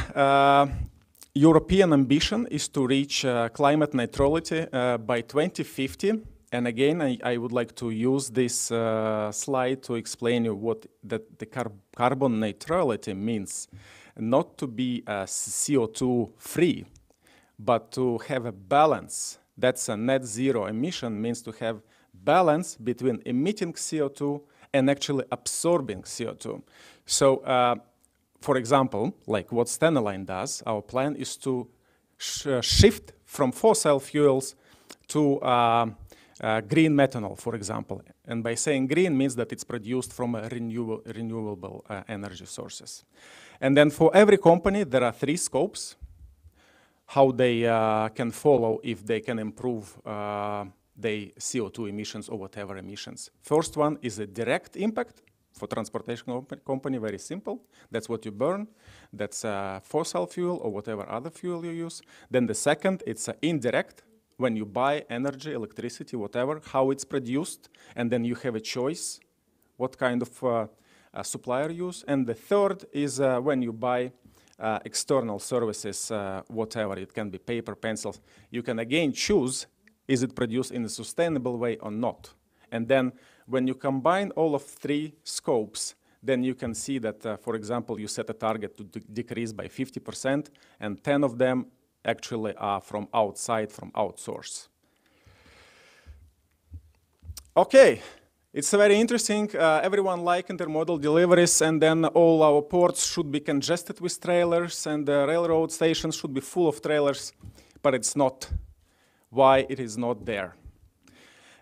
European ambition is to reach climate neutrality by 2050. And again, I would like to use this slide to explain you what the carbon neutrality means. Not to be CO2 free, but to have a balance. That's a net zero emission, means to have balance between emitting CO2 and actually absorbing CO2. So, for example, like what Stena does, our plan is to shift from fossil fuels to green methanol, for example. And by saying green means that it's produced from renewable energy sources. And then for every company, there are three scopes, how they can follow if they can improve their CO2 emissions or whatever emissions. First one is a direct impact. For transportation company, very simple. That's what you burn. That's fossil fuel or whatever other fuel you use. Then the second, it's indirect. When you buy energy, electricity, whatever, how it's produced, and then you have a choice what kind of supplier you use. And the third is when you buy external services, whatever, it can be paper, pencils, you can again choose, is it produced in a sustainable way or not? And then when you combine all of three scopes, then you can see that, for example, you set a target to decrease by 50%, and 10 of them actually are from outside, from outsource. Okay, it's very interesting. Everyone likes intermodal deliveries, and then all our ports should be congested with trailers, and the railroad stations should be full of trailers, but it's not. Why it is not there?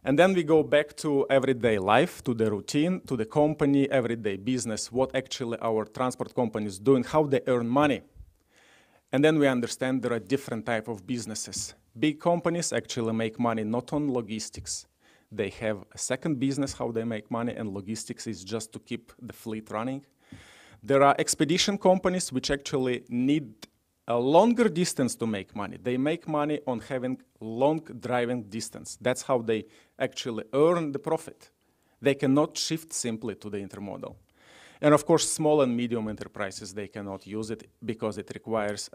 And then we go back to everyday life, to the routine, to the company, everyday business, what actually our transport companies do and how they earn money. And then we understand there are different types of businesses. Big companies actually make money not on logistics. They have a second business how they make money, and logistics is just to keep the fleet running. There are expedition companies which actually need a longer distance to make money. They make money on having long driving distance. That's how they actually earn the profit. They cannot shift simply to the intermodal. And of course, small and medium enterprises, they cannot use it because it requires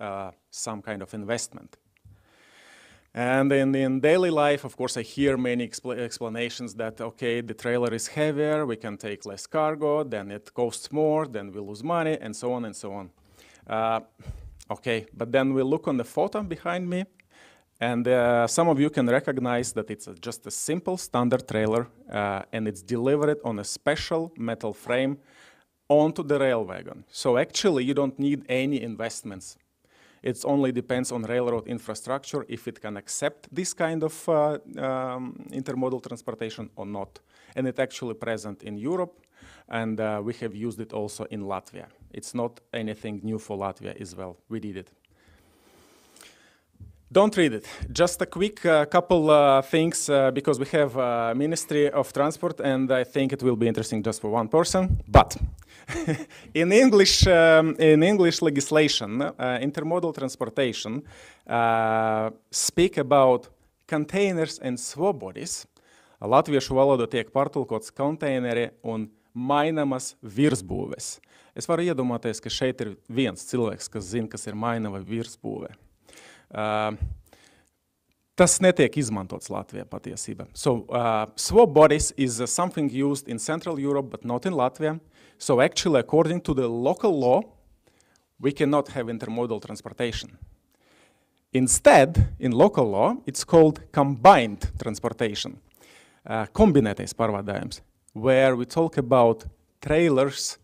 some kind of investment. And in daily life, of course, I hear many explanations that, okay, the trailer is heavier, we can take less cargo, then it costs more, then we lose money, and so on and so on. Okay, but then we look on the photo behind me, and some of you can recognize that it's just a simple standard trailer, and it's delivered on a special metal frame onto the rail wagon. So actually, you don't need any investments. It only depends on railroad infrastructure if it can accept this kind of intermodal transportation or not. And it's actually present in Europe, and we have used it also in Latvia. It's not anything new for Latvia as well. We did it. Don't read it. Just a quick couple things because we have Ministry of Transport, and I think it will be interesting just for one person. But in English legislation, intermodal transportation speak about containers and svobodies. Latviešu valodā tiek pārtulkots konteineri un mainamas virsbūves. Es varu iedomāties, ka šeit ir viens cilvēks, kas zina, kas ir mainama virsbūve. Tas netiek izmantots Latvijā patiesībā. So, svobodies is something used in Central Europe, but not in Latvia. So actually, according to the local law, we cannot have intermodal transportation. Instead, in local law, it's called combined transportation. Kombinētais pārvadājums, where we talk about trailers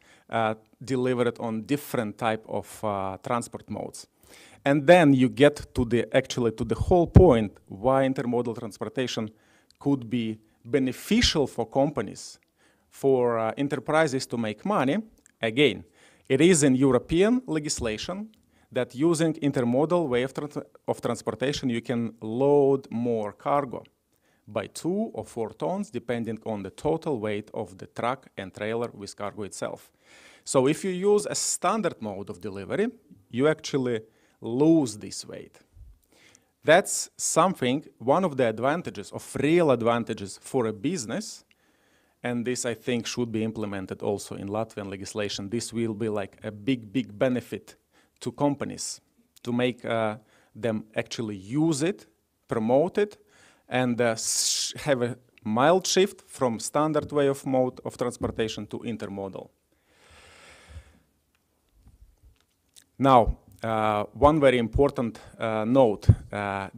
delivered on different type of transport modes. And then you get to the whole point why intermodal transportation could be beneficial for companies, for enterprises to make money. Again, it is in European legislation that using intermodal way of transportation, you can load more cargo by 2 or 4 tons, depending on the total weight of the truck and trailer with cargo itself. So if you use a standard mode of delivery, you actually lose this weight. That's something, one of the advantages, of real advantages for a business, and this I think should be implemented also in Latvian legislation. This will be like a big benefit to companies to make them actually use it, promote it, and have a mild shift from standard way of mode of transportation to intermodal. Now, one very important note,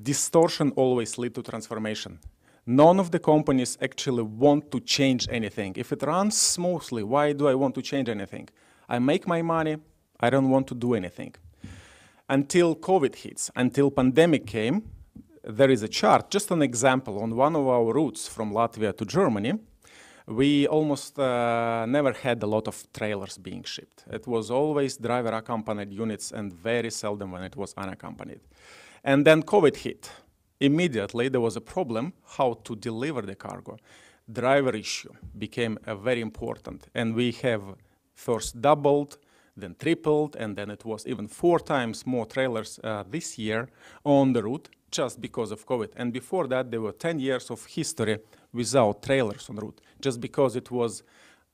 distortion always leads to transformation. None of the companies actually want to change anything. If it runs smoothly, why do I want to change anything? I make my money, I don't want to do anything. Until COVID hits, until pandemic came, there is a chart, just an example, on one of our routes from Latvia to Germany, we almost never had a lot of trailers being shipped. It was always driver-accompanied units and very seldom when it was unaccompanied. And then COVID hit. Immediately, there was a problem how to deliver the cargo. Driver issue became very important, and we have first doubled, then tripled, and then it was even 4 times more trailers this year on the route just because of COVID. And before that, there were 10 years of history without trailers on route, just because it was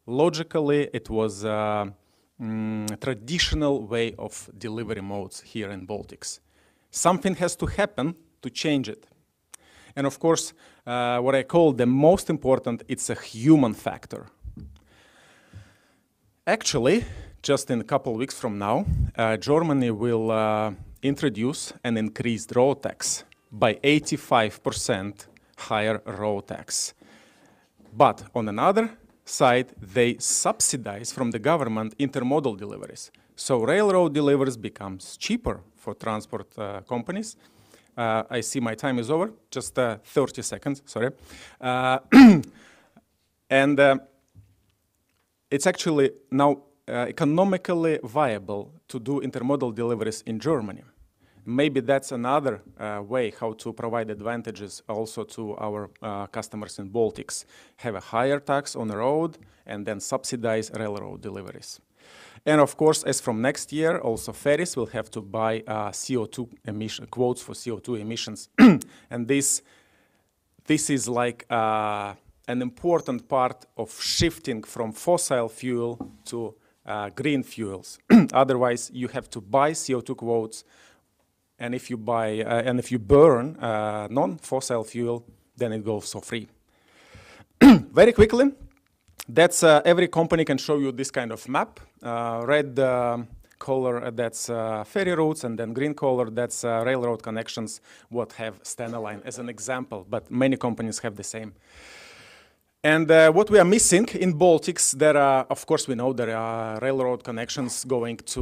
logically, it was traditional way of delivery modes here in Baltics. Something has to happen to change it. And of course, what I call the most important, it's a human factor. Actually, just in a couple of weeks from now, Germany will introduce an increased road tax by 85% higher road tax. But on another side, they subsidize from the government intermodal deliveries. So railroad deliveries becomes cheaper for transport companies. I see my time is over, just 30 seconds, sorry. And it's actually now economically viable to do intermodal deliveries in Germany. Maybe that's another way how to provide advantages also to our customers in Baltics. Have a higher tax on the road and then subsidize railroad deliveries. And of course, as from next year, also ferries will have to buy CO2 emission quotes for CO2 emissions. And this is like an important part of shifting from fossil fuel to green fuels. Otherwise, you have to buy CO2 quotes, and if you buy and if you burn non-fossil fuel, then it goes for free. Very quickly, that's every company can show you this kind of map. Red color, that's ferry routes, and then green color, that's railroad connections, what have Stena Line as an example, but many companies have the same. And what we are missing in Baltics, there are, of course, we know there are railroad connections going to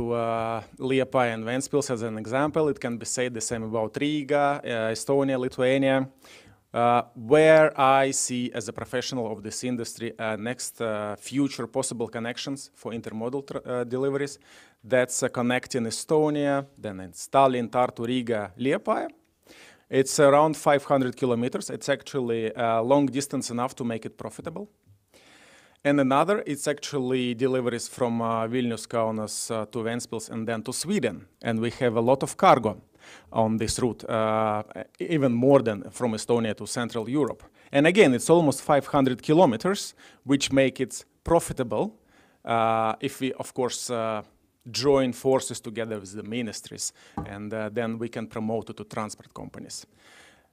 Liepāja and Ventspils as an example. It can be said the same about Riga, Estonia, Lithuania. Where I see as a professional of this industry next future possible connections for intermodal deliveries, that's connecting Estonia, then in Tallinn, Tartu, Riga, Liepāja. It's around 500 kilometers. It's actually long distance enough to make it profitable. And another, it's actually deliveries from Vilnius, Kaunas to Ventspils and then to Sweden. And we have a lot of cargo on this route, even more than from Estonia to Central Europe. And again, it's almost 500 kilometers, which make it profitable if we, of course, join forces together with the ministries, and then we can promote it to transport companies.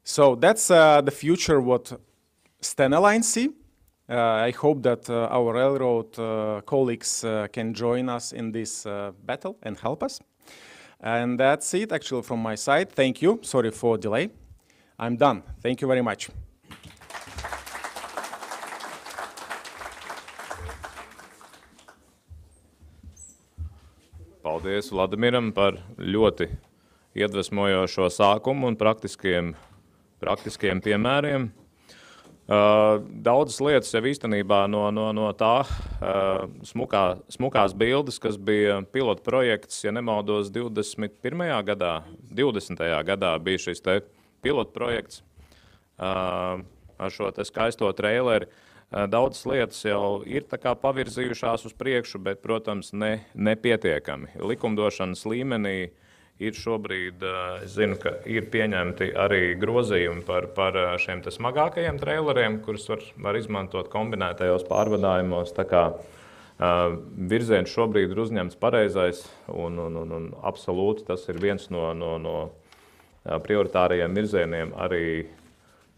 So that's the future what Stena Line see. I hope that our railroad colleagues can join us in this battle and help us. And that's it actually from my side. Thank you. Sorry for delay. I'm done. Thank you very much. Paldies Vladimiram par ļoti iedvesmojošo sākumu un praktiskiem piemēriem. Daudzas lietas jau īstenībā no tā smukās bildes, kas bija pilota projekts, ja nemaldos 20. gadā bija šis te pilota projekts ar šo te skaisto traileri. Daudzas lietas jau ir tā kā pavirzījušās uz priekšu, bet, protams, nepietiekami. Likumdošanas līmenī ir šobrīd, es zinu, ka ir pieņemti arī grozījumi par šiem te smagākajiem traileriem, kurus var izmantot kombinētajos pārvadājumos. Tā kā virziens šobrīd ir uzņemts pareizais un absolūti tas ir viens no prioritārajiem virzieniem arī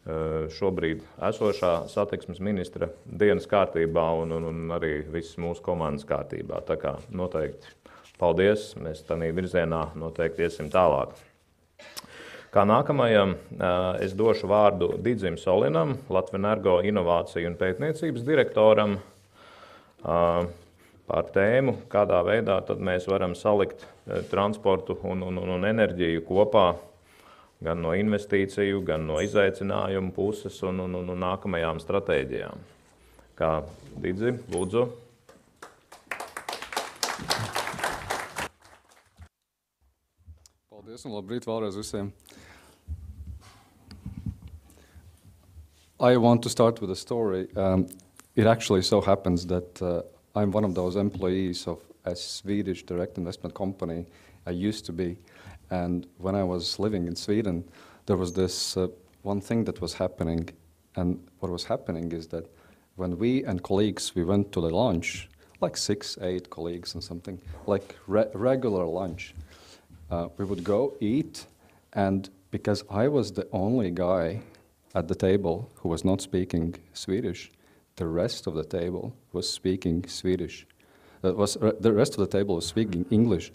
šobrīd esošā satiksmes ministra dienas kārtībā un arī visas mūsu komandas kārtībā. Tā kā noteikti paldies, mēs tādā virzienā noteikti iesim tālāk. Kā nākamajam es došu vārdu Didzim Solinam, Latvenergo inovāciju un pētniecības direktoram, par tēmu, kādā veidā tad mēs varam salikt transportu un enerģiju kopā, gan no investīciju, gan no izaicinājumu puses un nākamajām stratēģijām. Kā Didzi, lūdzu. Paldies un labrīt vēlreiz visiem. I want to start with a story. It actually so happens that I'm one of those employees of a Swedish direct investment company I used to be. And when I was living in Sweden, there was this one thing that was happening. And what was happening is that when we and colleagues, we went to the lunch, like 6, 8 colleagues and something, like regular lunch, we would go eat. And because I was the only guy at the table who was not speaking Swedish, the rest of the table was speaking Swedish. The rest of the table was speaking English,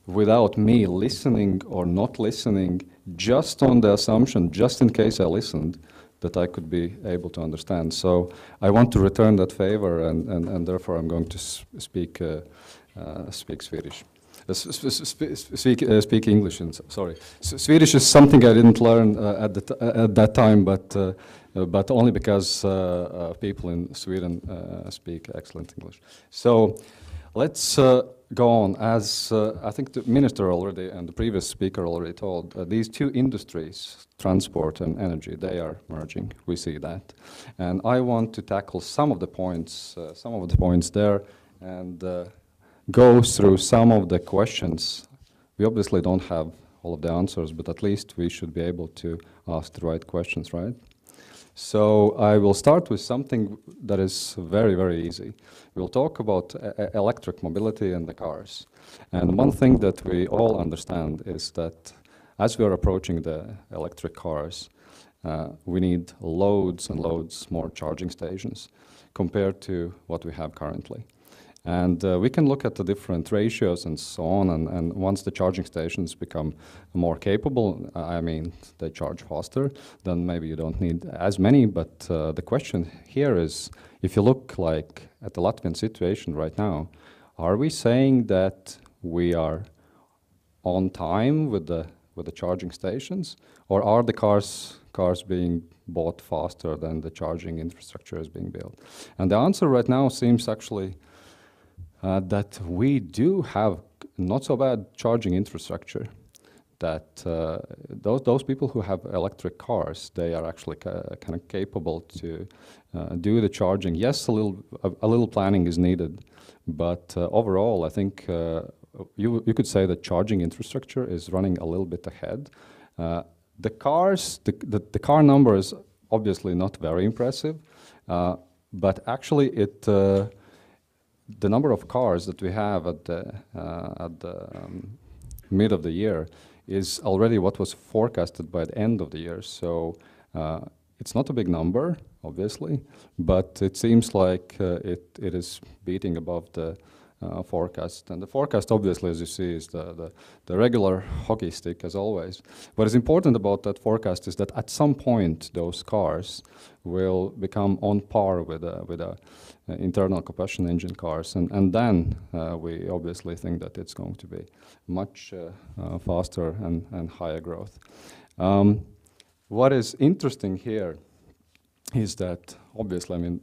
without me listening or not listening, just on the assumption, just in case I listened, that I could be able to understand. So I want to return that favor, and therefore I'm going to speak Swedish. Speak English. Sorry, Swedish is something I didn't learn at that time, but only because people in Sweden speak excellent English. So let's go on. As I think the minister already and the previous speaker already told, these two industries, transport and energy, they are merging. We see that, and I want to tackle some of the points there, and go through some of the questions. We obviously don't have all of the answers, but at least we should be able to ask the right questions, right? So I will start with something that is very, very easy. We'll talk about electric mobility and the cars. And one thing that we all understand is that as we are approaching the electric cars, we need loads and loads more charging stations compared to what we have currently. And we can look at the different ratios and so on, and once the charging stations become more capable, I mean, they charge faster, then maybe you don't need as many, but the question here is, if you look like at the Latvian situation right now, are we saying that we are on time with the charging stations, or are the cars being bought faster than the charging infrastructure is being built? And the answer right now seems actually that we do have not so bad charging infrastructure, that those people who have electric cars, they are actually kind of capable to do the charging. Yes, a little planning is needed, but overall, I think you could say that charging infrastructure is running a little bit ahead. The car number is obviously not very impressive, but actually the number of cars that we have at the mid of the year is already what was forecasted by the end of the year. So it's not a big number, obviously, but it seems like it is beating above the forecast. And the forecast, obviously, as you see, is the regular hockey stick, as always. What is important about that forecast is that at some point, those cars will become on par with internal combustion engine cars. And then we obviously think that it's going to be much faster and higher growth. What is interesting here is that, obviously, I mean,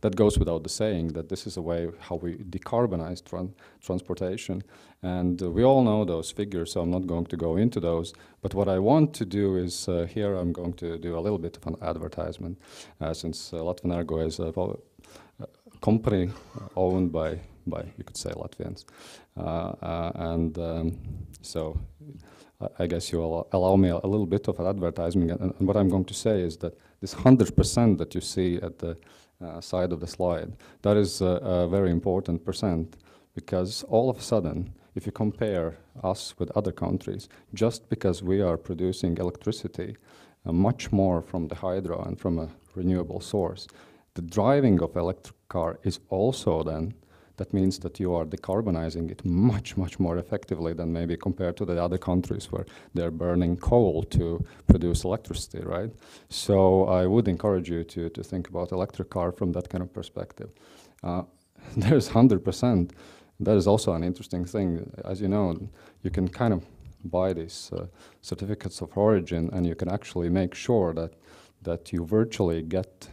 that goes without the saying, that this is a way how we decarbonize transportation. And we all know those figures, so I'm not going to go into those. But what I want to do is, here I'm going to do a little bit of an advertisement, since Latvenergo is a company owned by, you could say, Latvians. So I guess you will allow me a little bit of an advertising. And what I'm going to say is that this 100% that you see at the side of the slide, that is a very important percent, because all of a sudden, if you compare us with other countries, just because we are producing electricity much more from the hydro and from a renewable source, the driving of electric car is also then, that means that you are decarbonizing it much, much more effectively than maybe compared to the other countries where they're burning coal to produce electricity, right? So I would encourage you to think about electric car from that kind of perspective. There's 100%. That is also an interesting thing. As you know, you can kind of buy these certificates of origin, and you can actually make sure that you virtually get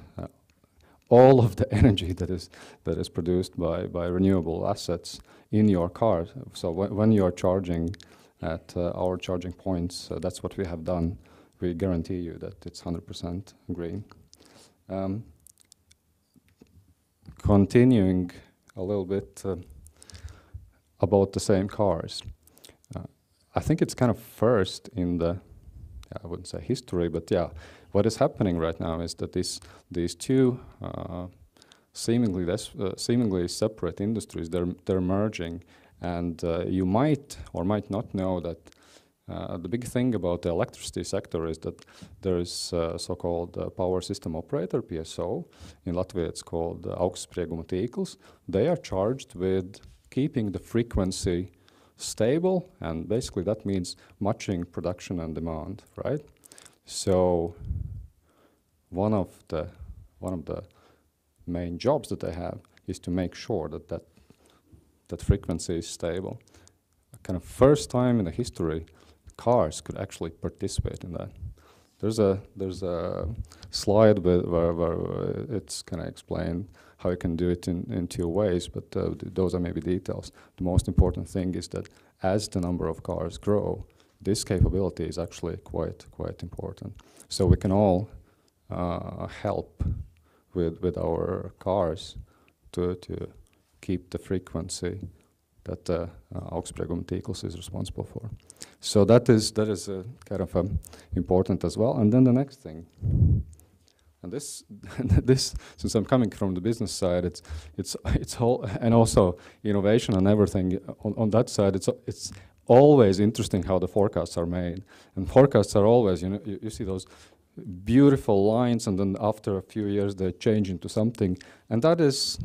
all of the energy that is produced by renewable assets in your car. So when you are charging at our charging points, that's what we have done. We guarantee you that it's 100% green. Continuing a little bit about the same cars. I think it's kind of first in the, I wouldn't say history, but yeah, what is happening right now is that these two seemingly separate industries, they're merging, and you might or might not know that the big thing about the electricity sector is that there is so-called power system operator, PSO. In Latvia, it's called augstsprieguma tīkls. They are charged with keeping the frequency stable, and basically that means matching production and demand, right? So one of the main jobs that they have is to make sure that frequency is stable. Kind of first time in the history, cars could actually participate in that. There's a slide where it's kind of explained how you can do it in two ways, but those are maybe details. The most important thing is that as the number of cars grow, this capability is actually quite important. So we can all help with our cars to keep the frequency that augstsprieguma tīkls is responsible for. So that is kind of important as well. And then the next thing, and this since I'm coming from the business side, it's whole, and also innovation and everything on that side. It's always interesting how the forecasts are made, and forecasts are always, you know, you see those beautiful lines, and then after a few years they change into something, and that is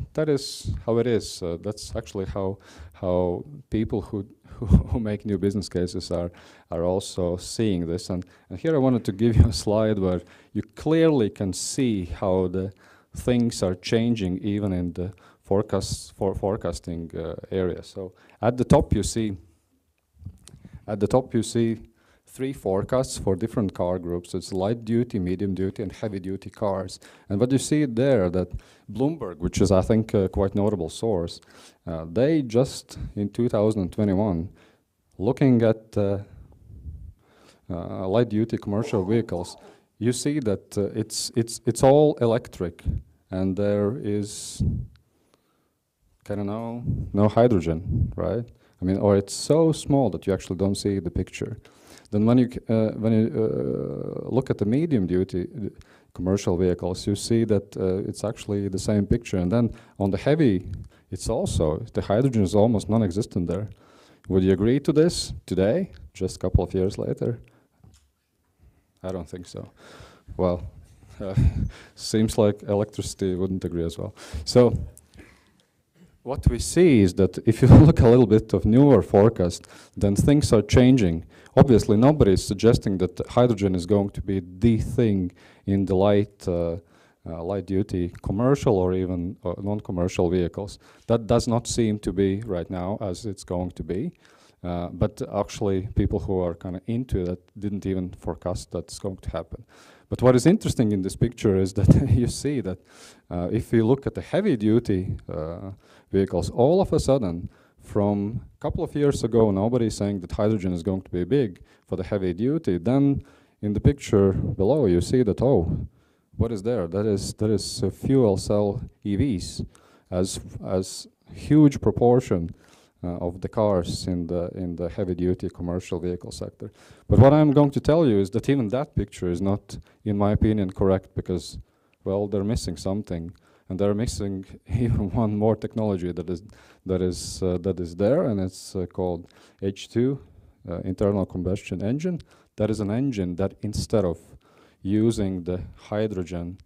how it is. That's actually how people who make new business cases are also seeing this. And here I wanted to give you a slide where you clearly can see how the things are changing even in the forecasting area. So at the top you see three forecasts for different car groups. It's light duty, medium duty, and heavy duty cars. And what you see there, that Bloomberg, which is I think a quite notable source, they just in 2021, looking at light duty commercial vehicles, you see that it's all electric, and there is kind of no hydrogen, right? I mean, or it's so small that you actually don't see the picture. Then when you look at the medium duty commercial vehicles, you see that it's actually the same picture. And then on the heavy, it's also, the hydrogen is almost non-existent there. Would you agree to this today, just a couple of years later? I don't think so. Well, seems like electricity wouldn't agree as well. So what we see is that if you look a little bit of newer forecast, then things are changing. Obviously, nobody is suggesting that hydrogen is going to be the thing in the light-duty commercial or even non-commercial vehicles. That does not seem to be right now as it's going to be. But actually, people who are kind of into that didn't even forecast that's going to happen. But what is interesting in this picture is that you see that if you look at the heavy-duty vehicles, all of a sudden, from a couple of years ago, nobody is saying that hydrogen is going to be big for the heavy duty. Then, in the picture below, you see that, oh, what is there? That is fuel cell EVs as huge proportion of the cars in the heavy duty commercial vehicle sector. But what I'm going to tell you is that even that picture is not, in my opinion, correct, because, well, they're missing something. And they're missing even one more technology that is there, and it's called H2, internal combustion engine. That is an engine that instead of using the hydrogen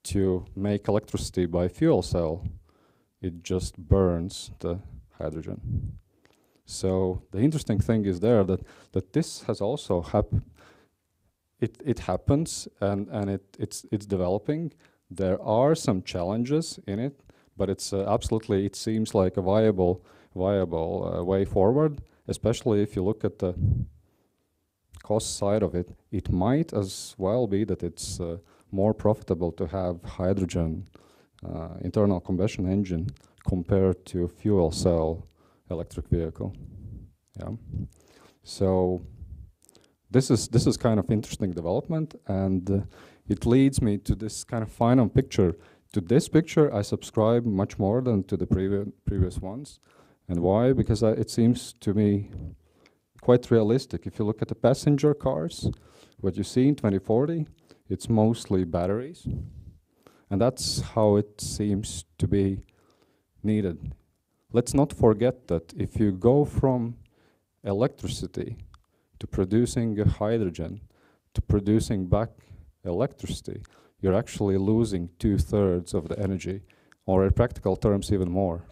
to make electricity by fuel cell, it just burns the hydrogen. So the interesting thing is there that this has also happened. It happens, and it's developing. There are some challenges in it, but it's absolutely, it seems like a viable way forward, especially if you look at the cost side of it. It might as well be that it's more profitable to have hydrogen internal combustion engine compared to fuel cell electric vehicle. Yeah. So this is kind of interesting development, and it leads me to this kind of final picture. To this picture, I subscribe much more than to the previous ones. And why? Because it seems to me quite realistic. If you look at the passenger cars, what you see in 2040, it's mostly batteries. And that's how it seems to be needed. Let's not forget that if you go from electricity to producing hydrogen to producing back electricity, you're actually losing 2/3 of the energy, or in practical terms even more.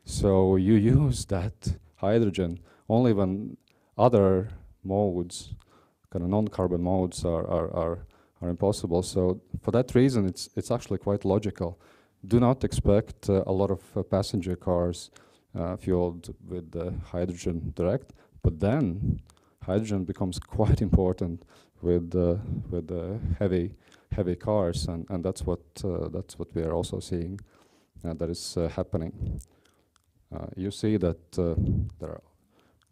So you use that hydrogen only when other modes, kind of non-carbon modes, are impossible. So for that reason, it's actually quite logical. Do not expect a lot of passenger cars fueled with hydrogen direct, but then hydrogen becomes quite important with the heavy cars, and that's what we are also seeing that is happening. You see that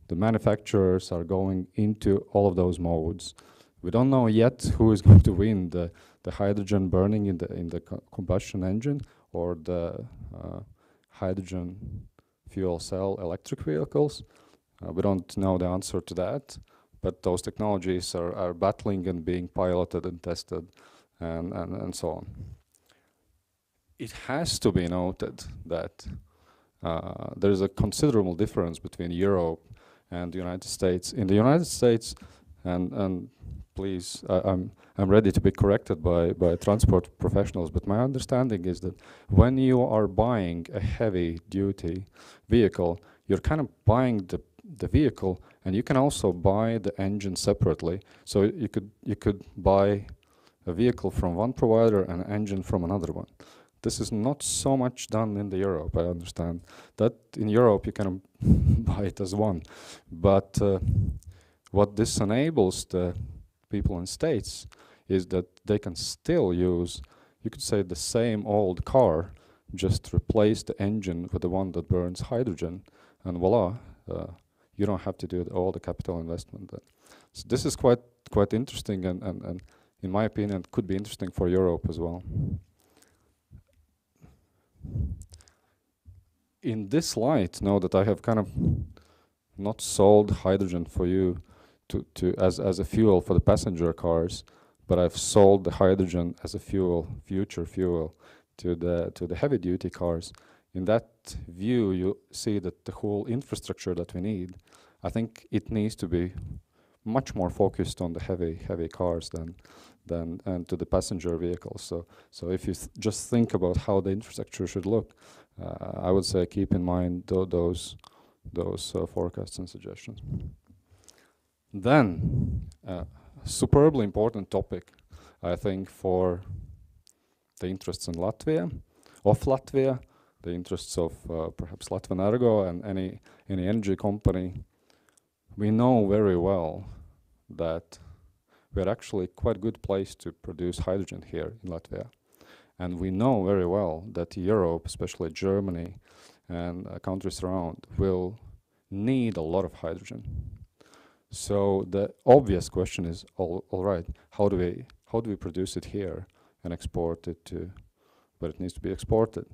the manufacturers are going into all of those modes. We don't know yet who is going to win, the hydrogen burning in the combustion engine or the hydrogen fuel cell electric vehicles. We don't know the answer to that, but those technologies are battling and being piloted and tested and so on. It has to be noted that there is a considerable difference between Europe and the United States. In the United States, and please, I'm ready to be corrected by transport professionals, but my understanding is that when you are buying a heavy-duty vehicle, you're kind of buying the vehicle, and you can also buy the engine separately. So you could buy a vehicle from one provider and an engine from another one. This is not so much done in Europe, I understand. That in Europe you can buy it as one. But what this enables the people in States is that they can still use, you could say, the same old car, just replace the engine with the one that burns hydrogen, and voila, you don't have to do all the capital investment. So this is quite interesting, and in my opinion, could be interesting for Europe as well. In this light, now that I have kind of not sold hydrogen for you as a fuel for the passenger cars, but I've sold the hydrogen as a future fuel to the heavy duty cars. In that view, you see that the whole infrastructure that we need, I think it needs to be much more focused on the heavy cars and to the passenger vehicles. So if you just think about how the infrastructure should look, I would say keep in mind those forecasts and suggestions. Then, superbly important topic, I think, for the interests in Latvia, the interests of perhaps Latvenergo and any energy company. We know very well that we're actually quite a good place to produce hydrogen here in Latvia. And we know very well that Europe, especially Germany and countries around, will need a lot of hydrogen. So the obvious question is, all right, how do we produce it here and export it to where it needs to be exported?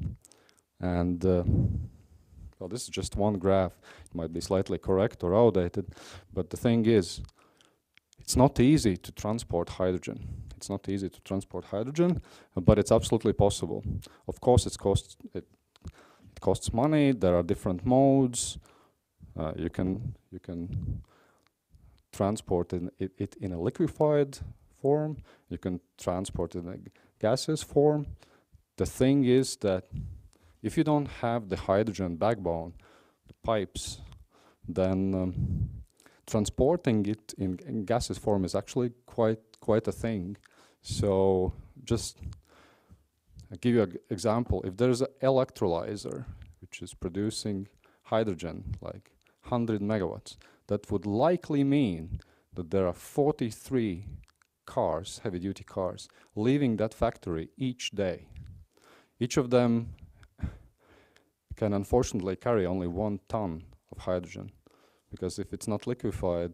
And well, this is just one graph. It might be slightly correct or outdated, but the thing is, it's not easy to transport hydrogen. It's not easy to transport hydrogen, but it's absolutely possible. Of course, it costs money. There are different modes. You can transport it in a liquefied form. You can transport it in a gaseous form. The thing is that if you don't have the hydrogen backbone, the pipes, then transporting it in gaseous form is actually quite a thing. So just I'll give you an example. If there's an electrolyzer which is producing hydrogen, like 100 megawatts, that would likely mean that there are 43 cars, heavy-duty cars, leaving that factory each day. Each of them can unfortunately carry only 1 ton of hydrogen, because if it's not liquefied,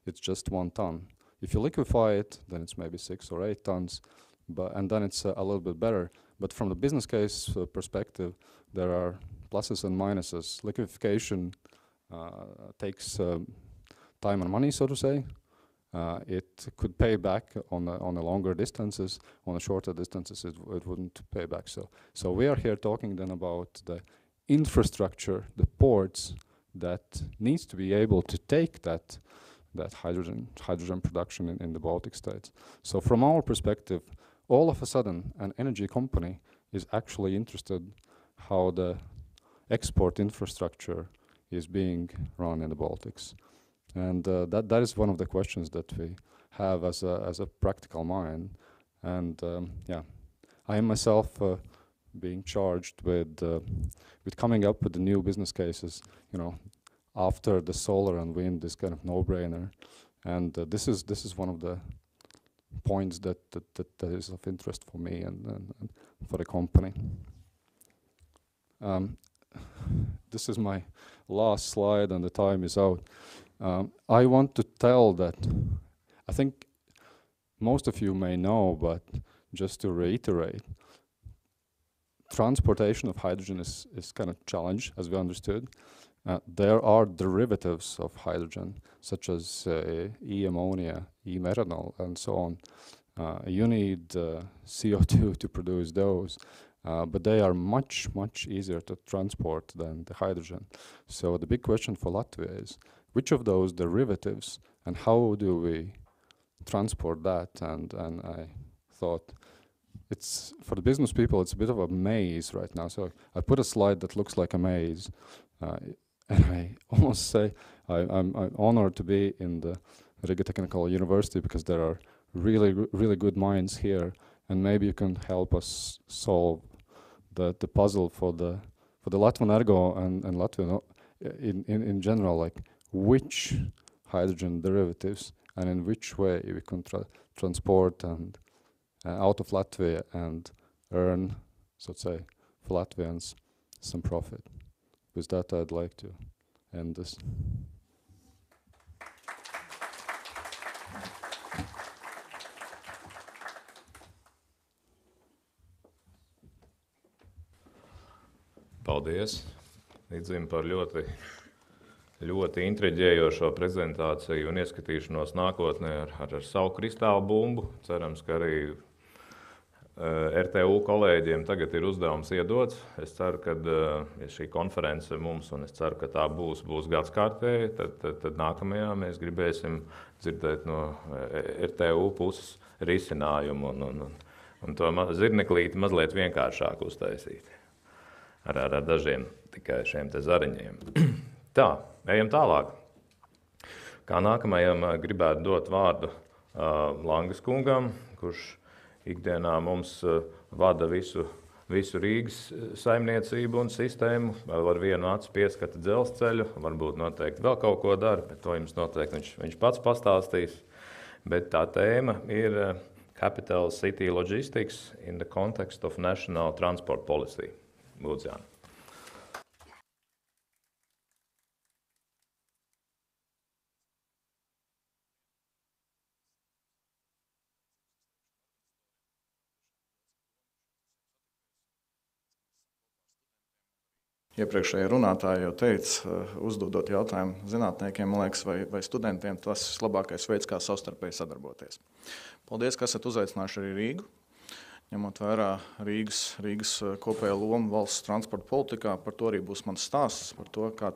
it's just 1 ton. If you liquefy it, then it's maybe 6 or 8 tons, and then it's a little bit better. But from the business case perspective, there are pluses and minuses. Liquefaction takes time and money, so to say. It could pay back on the longer distances. On the shorter distances, it wouldn't pay back. So we are here talking then about the infrastructure, the ports that needs to be able to take that hydrogen production in the Baltic states. So from our perspective, all of a sudden, an energy company is actually interested how the export infrastructure is being run in the Baltics. And that is one of the questions that we have as a practical mind. And yeah, I am myself being charged with coming up with the new business cases, after the solar and wind is kind of no-brainer. And this is one of the points that is of interest for me and for the company. This is my last slide, and the time is out. I want to tell that I think most of you may know, but just to reiterate, transportation of hydrogen is kind of challenge, as we understood. There are derivatives of hydrogen, such as e-ammonia, e-methanol, and so on. You need CO2 to produce those, but they are much, much easier to transport than the hydrogen. So the big question for Latvia is, which of those derivatives and how do we transport that, and I thought it's for the business people, it's a bit of a maze right now. So I put a slide that looks like a maze, and I almost say I'm honored to be in the Riga Technical University because there are really good minds here, and maybe you can help us solve the puzzle for the Latvian Ergo and Latvian in general, like which hydrogen derivatives and in which way we can transport and out of Latvia and earn, so to say, for Latvians some profit. With that, I'd like to end this. Paldies, Līdzim, par ļoti intriģējošo prezentāciju un ieskatīšanos nākotnē ar savu kristālu bumbu. Cerams, ka arī RTU kolēģiem tagad ir uzdevums iedots. Es ceru, ka šī konference mums, un es ceru, ka tā būs gadskārtēja, tad nākamajā mēs gribēsim dzirdēt no RTU puses risinājumu un to zirneklīti mazliet vienkāršāk uztaisīt. Ar dažiem tikai šiem te zariņiem. Tā, ejam tālāk. Kā nākamajam gribētu dot vārdu Langas kungam, kurš ikdienā mums vada visu Rīgas saimniecību un sistēmu, vēl ar vienu acu pieskata dzelzceļu, varbūt noteikti vēl kaut ko dara, bet to jums noteikti viņš pats pastāstīs. Bet tā tēma ir Capital City Logistics in the context of National Transport Policy. Lūdzu, Jāni. Iepriekšējie runātāji jau teica, uzdodot jautājumu zinātniekiem, man liekas, vai studentiem, tas ir labākais veids, kā savstarpēji sadarboties. Paldies, ka esat uzaicinājuši arī Rīgu. Ņemot vērā Rīgas kopējo lomu valsts transporta politikā, par to arī būs mans stāsts, par to, kā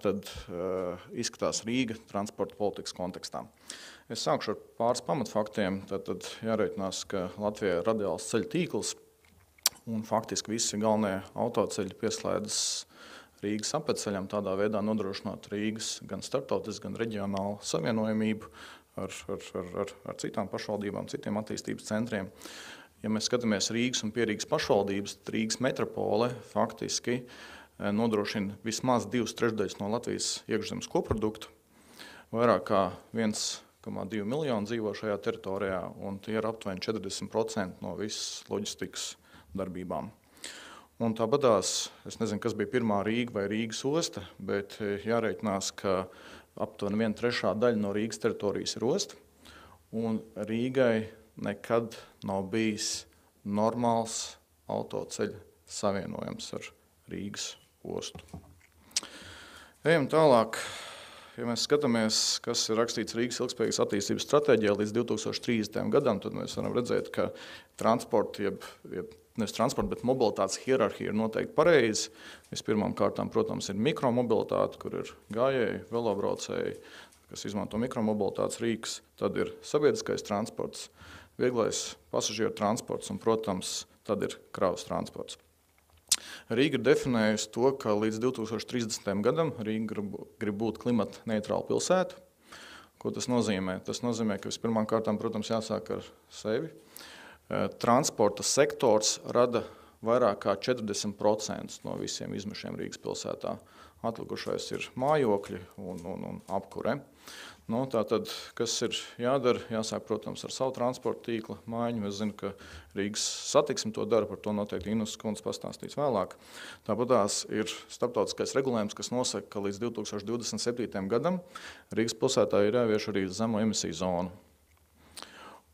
tad izskatās Rīga transporta politikas kontekstā. Es sākšu ar pāris pamatfaktiem. Tad jāreikinās, ka Latvijā ir radiāls ceļu tīkls, un faktiski visi galvenie autoceļi pieslēdzas Rīgas apceļam, tādā veidā nodrošinot Rīgas gan starptautisku, gan reģionālu savienojamību ar citām pašvaldībām, citiem attīstības centriem. Ja mēs skatāmies Rīgas un Pierīgas pašvaldības, tad Rīgas metropole faktiski nodrošina vismaz 2/3 no Latvijas iekšzemes koproduktu, vairāk kā 1,2 miljonu dzīvo šajā teritorijā, un tie ir aptuveni 40% no visas loģistikas darbībām. Un tāpatās, es nezinu, kas bija pirmā Rīga vai Rīgas osta, bet jāreikinās, ka aptuveni 1/3 daļa no Rīgas teritorijas ir osta, un Rīgai nekad nav bijis normāls autoceļa savienojums ar Rīgas ostu. Ejam tālāk. Ja mēs skatāmies, kas ir rakstīts Rīgas ilgspējīgas attīstības stratēģijā līdz 2030. gadam, tad mēs varam redzēt, ka transporta, nevis transporta, bet mobilitātes hierarhija ir noteikti pareizi. Vispirmām kārtām, protams, ir mikromobilitāte, kur ir gājēji, velobraucēji, kas izmanto mikromobilitātes rīks. Tad ir sabiedriskais transports, vieglais pasažieru transports un, protams, tad ir kravas transports. Rīga ir definējusi to, ka līdz 2030. gadam Rīga grib būt klimata neitrāla pilsēta. Ko tas nozīmē? Tas nozīmē, ka vispirmām kārtām, protams, jāsāk ar sevi. Transporta sektors rada vairāk kā 40% no visiem izmešiem Rīgas pilsētā. Atlikušais ir mājokļi un apkure. Tātad, kas ir jādara? Jāsāk, protams, ar savu transporta tīkla maiņu. Es zinu, ka Rīgas satiksme to dara, par to noteikti Inus kundze pastāstīs vēlāk. Tāpatās ir starptautiskais regulējums, kas nosaka, ka līdz 2027. gadam Rīgas pilsētā ir jāievieš arī zemo emisiju zonu.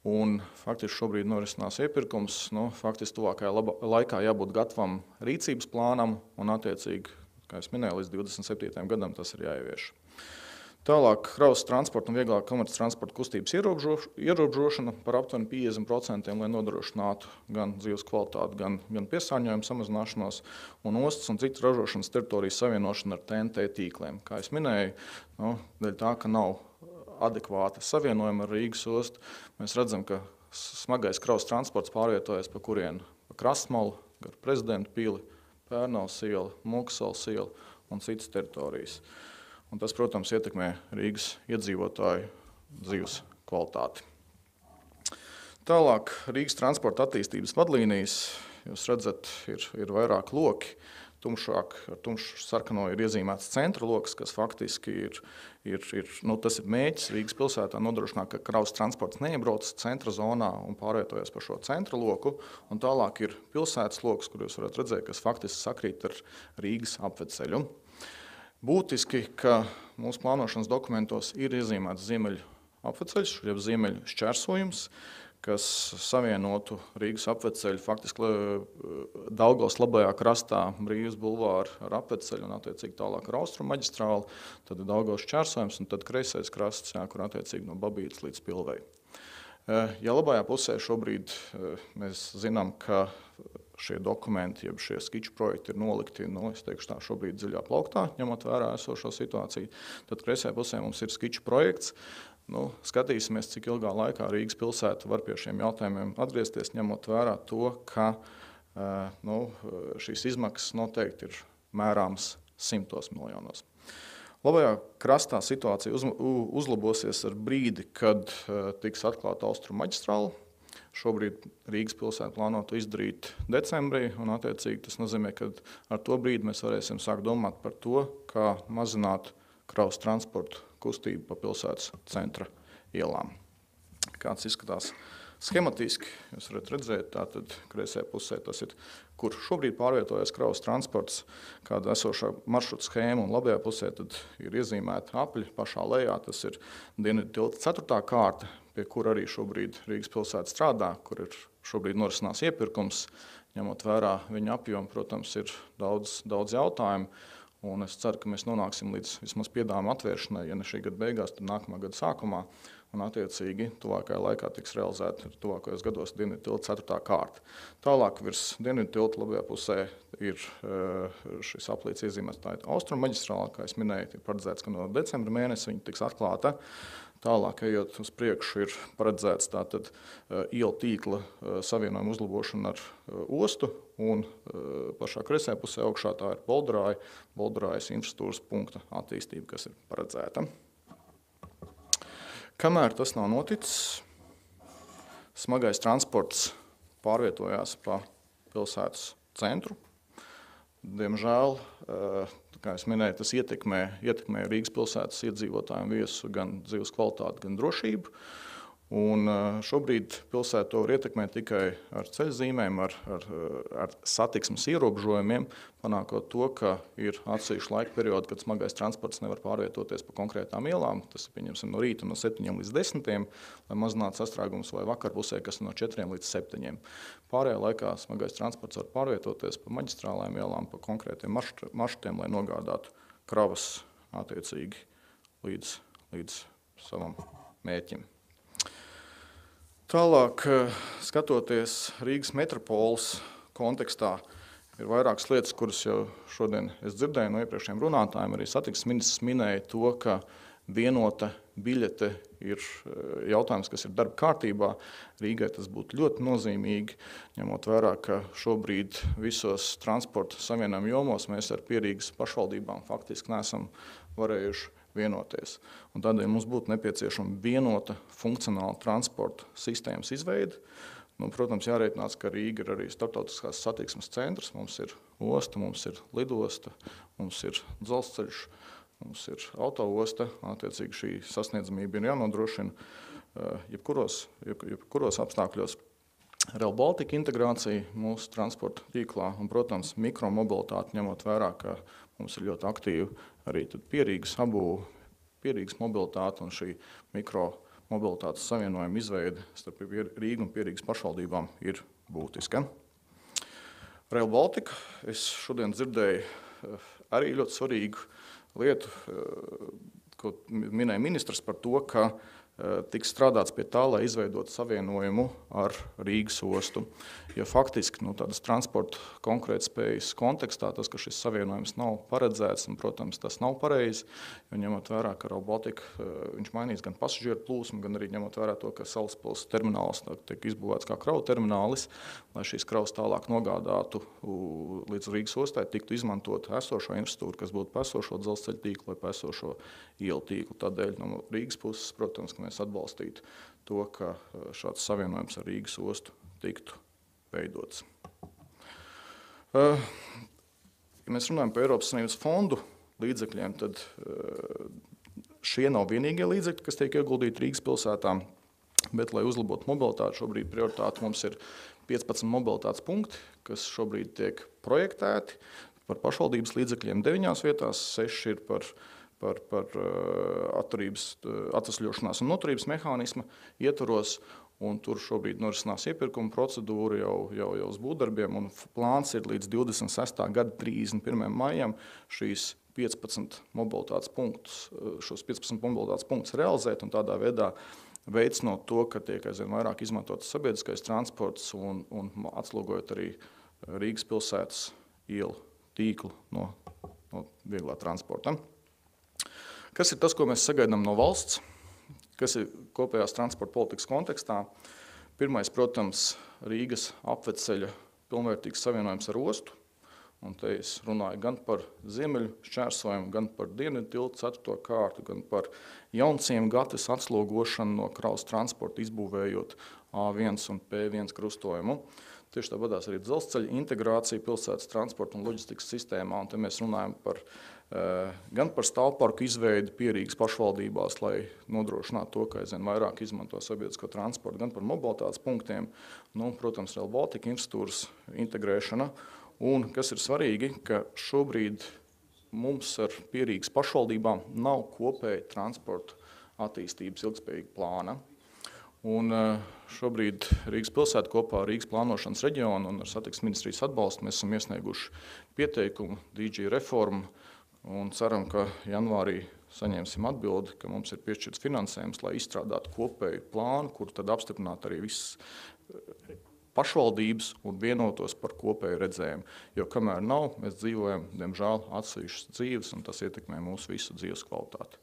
Un faktiski šobrīd norisinās iepirkums. Faktiski tuvākajā laikā jābūt gatavam rīcības plānam un attiecīgi, kā es minēju, līdz 27. gadam tas ir jāievieš. Tālāk kravas transporta un vieglāk komerces transporta kustības ierobežošana par aptuveni 50%, lai nodrošinātu gan dzīves kvalitāti, gan piesārņojumu samazināšanos, un ostas un citu ražošanas teritorijas savienošana ar TNT tīkliem. Kā es minēju, dēļ tā, ka nav adekvāti savienojumi ar Rīgas ostu. Mēs redzam, ka smagais kravas transports pārvietojas pa kurienu, pa Krastmalu, gar Prezidenta pili, Pērnavas ielu, Muksalas ielu un citas teritorijas. Un tas, protams, ietekmē Rīgas iedzīvotāju dzīves kvalitāti. Tālāk Rīgas transporta attīstības vadlīnijas, jūs redzat, ir vairāk loki. Tumšāk, ar tumšu sarkano ir iezīmēts centra loks, kas faktiski tas ir mēģis Rīgas pilsētā nodrošināt, ka kravas transports neiebrauc centra zonā un pārvietojas pa šo centra loku. Un tālāk ir pilsētas loks, kur jūs varat redzēt, kas faktiski sakrīt ar Rīgas apveceļu. Būtiski, ka mūsu plānošanas dokumentos ir iezīmēts ziemeļu apveceļš, jeb ziemeļu šķērsojums, kas savienotu Rīgas apveceļu faktiski Daugavas labajā krastā Brīvības bulvāru ar apveceļu un attiecīgi tālāk ar austrumu maģistrāli, tad ir Daugavas šķērsojums un tad kreisais krasts, kur attiecīgi no Babītes līdz Pilvei. Ja labajā pusē šobrīd mēs zinām, ka šie dokumenti, jeb šie skiču projekti ir nolikti, es teikšu tā, šobrīd dziļā plauktā, ņemot vērā esošo situāciju, tad kreisajā pusē mums ir skiču projekts. Skatīsimies, cik ilgā laikā Rīgas pilsēta var pie šiem jautājumiem atgriezties, ņemot vērā to, ka šīs izmaksas noteikti ir mērāmas 100 miljonos. Labajā krastā situācija uzlabosies ar brīdi, kad tiks atklāta austrumu maģistrāle. Šobrīd Rīgas pilsēta plāno to izdarīt decembrī, un attiecīgi tas nozīmē, ka ar to brīdi mēs varēsim sākt domāt par to, kā mazināt kravas transportu kustību pa pilsētas centra ielām. Kāds izskatās schematiski, jūs varat redzēt, tātad kreisajā pusē tas ir, kur šobrīd pārvietojas kravas transports, kāda esošā maršruta schēma, un labajā pusē tad ir iezīmēta apļi pašā lejā, tas ir Dienvidu tilta 4. kārta, pie kur arī šobrīd Rīgas pilsēta strādā, kur ir šobrīd norisinās iepirkums, ņemot vērā viņa apjomu, protams, ir daudz jautājumu. Un es ceru, ka mēs nonāksim līdz vismaz piedāvājuma atvēršanai, ja ne šī gada beigās, tad nākamā gada sākumā. Un attiecīgi tuvākajā laikā tiks realizēta tuvākajos gados Dienvidu tilta 4. kārta. Tālāk virs Dienvidu tilta labajā pusē ir šis aplīts iezīmēts, tā ir austrumu maģistrāle, kā es minēju, ir paredzēts, ka no decembra mēnesa viņa tiks atklāta. Tālāk, ejot uz priekšu, ir paredzēts tātad ielu tīkla savienojuma uzlabošana ar ostu, un pašā kreisajā pusē augšā tā ir Bolderājas infrastruktūras punkta attīstība, kas ir paredzēta. Kamēr tas nav noticis, smagais transports pārvietojās pa pilsētas centru. Diemžēl, kā es minēju, tas ietekmē Rīgas pilsētas iedzīvotājiem viesu gan dzīves kvalitāti, gan drošību. Un šobrīd pilsēta to var ietekmēt tikai ar ceļzīmēm, ar satiksmes ierobežojumiem, panākot to, ka ir atsevišķi laika periodi, kad smagais transports nevar pārvietoties pa konkrētām ielām. Tas ir, pieņemsim, no rīta no 7 līdz 10, lai mazinātu sastrēgumus, vai vakarpusē, kas no 4 līdz 7. Pārējā laikā smagais transports var pārvietoties pa maģistrālēm ielām, pa konkrētiem maršrutiem, lai nogādātu kravas attiecīgi līdz savam mērķim. Tālāk, skatoties Rīgas metropoles kontekstā, ir vairākas lietas, kuras jau šodien es dzirdēju no iepriekšējiem runātājiem. Arī satiksmes ministrs minēja to, ka vienota biļete ir jautājums, kas ir darba kārtībā. Rīgai tas būtu ļoti nozīmīgi, ņemot vērā, ka šobrīd visos transporta savienojumu jomos mēs ar Pierīgas pašvaldībām faktiski neesam varējuši vienoties. Un tādēļ mums būtu nepieciešama vienota funkcionāla transporta sistēmas izveide. Protams, jārēķinās, ka Rīga ir arī starptautiskās satiksmes centrs. Mums ir osta, mums ir lidosta, mums ir dzelzceļš, mums ir autoosta. Attiecīgi šī sasniedzamība ir jānodrošina jebkuros apstākļos. Rail Baltica integrācija mūsu transporta tīklā un, protams, mikromobilitāte, ņemot vērā, ka mums ir ļoti aktīva arī Pierīgas mobilitāte un šī mikromobilitātes savienojuma izveide starp Rīgu un Pierīgas pašvaldībām ir būtiska. Rail Baltica, es šodien dzirdēju arī ļoti svarīgu lietu, ko minēja ministrs par to, ka tiks strādāts pie tā, lai izveidotu savienojumu ar Rīgas ostu. Jo faktiski tādas transporta konkurētspējas kontekstā tas, ka šis savienojums nav paredzēts, un, protams, tas nav pareizi, jo ņemot vērā, ka Rail Baltica viņš mainīs gan pasažieru plūsmu, gan arī ņemot vērā to, ka Salaspils termināls tiek izbūvēts kā kravu terminālis, lai šīs kravas tālāk nogādātu līdz Rīgas ostai, tiktu izmantot esošo infrastruktūru, kas būtu esošo dzelzceļa tīklu vai esošo ielu tīklu. Tādēļ no Rīgas puses, protams, ka mēs atbalstītu to, ka šāds savienojums ar Rīgas ostu tiktu veidots. Ja mēs runājam par Eiropas Savienības fondu līdzekļiem, tad šie nav vienīgie līdzekļi, kas tiek ieguldīti Rīgas pilsētā, bet, lai uzlabotu mobilitāti, šobrīd prioritāte mums ir 15 mobilitātes punkti, kas šobrīd tiek projektēti par pašvaldības līdzekļiem 9 vietās, 6 ir par atvesļošanās un noturības mehānisma ietvaros, un tur šobrīd norisinās iepirkuma procedūra jau uz būvdarbiem, un plāns ir līdz 26. gada 31. maijam šos 15 mobilitātes punktus realizēt, un tādā veidā veicinot to, ka tiek aizvien vairāk izmantots sabiedriskais transports un atslogojot arī Rīgas pilsētas ielu tīklu no vieglā transporta. Kas ir tas, ko mēs sagaidām no valsts? Kas ir kopējās transporta politikas kontekstā? Pirmais, protams, Rīgas apvedceļa pilnvērtīgs savienojums ar ostu. Un te es runāju gan par ziemeļu šķērsojumu, gan par dienvidu tiltu 4. kārtu, gan par jaunciem gates atslogošanu no kravas transporta, izbūvējot A1 un P1 krustojumu. Tieši tāpatās arī dzelzceļa integrācija pilsētas transporta un loģistikas sistēmā. Un te mēs runājam gan par stāvparku izveidi pie Rīgas pašvaldībās, lai nodrošinātu to, ka aizvien vairāk izmanto sabiedrisko transportu, gan par mobilitātes punktiem, protams, Rail Baltica infrastruktūras integrēšana. Un, kas ir svarīgi, ka šobrīd mums ar pie Rīgas pašvaldībām nav kopēja transporta attīstības ilgspējīga plāna. Un šobrīd Rīgas pilsēta kopā ar Rīgas plānošanas reģionu un ar satiksmes ministrijas atbalstu mēs esam iesnieguši pieteikumu DG reformu un ceram, ka janvārī saņemsim atbildi, ka mums ir piešķirts finansējums, lai izstrādātu kopēju plānu, kur tad apstiprināt arī visas pašvaldības un vienotos par kopēju redzējumu. Jo kamēr nav, mēs dzīvojam, diemžēl, atsevišķas dzīves, un tas ietekmē mūsu visu dzīves kvalitāti.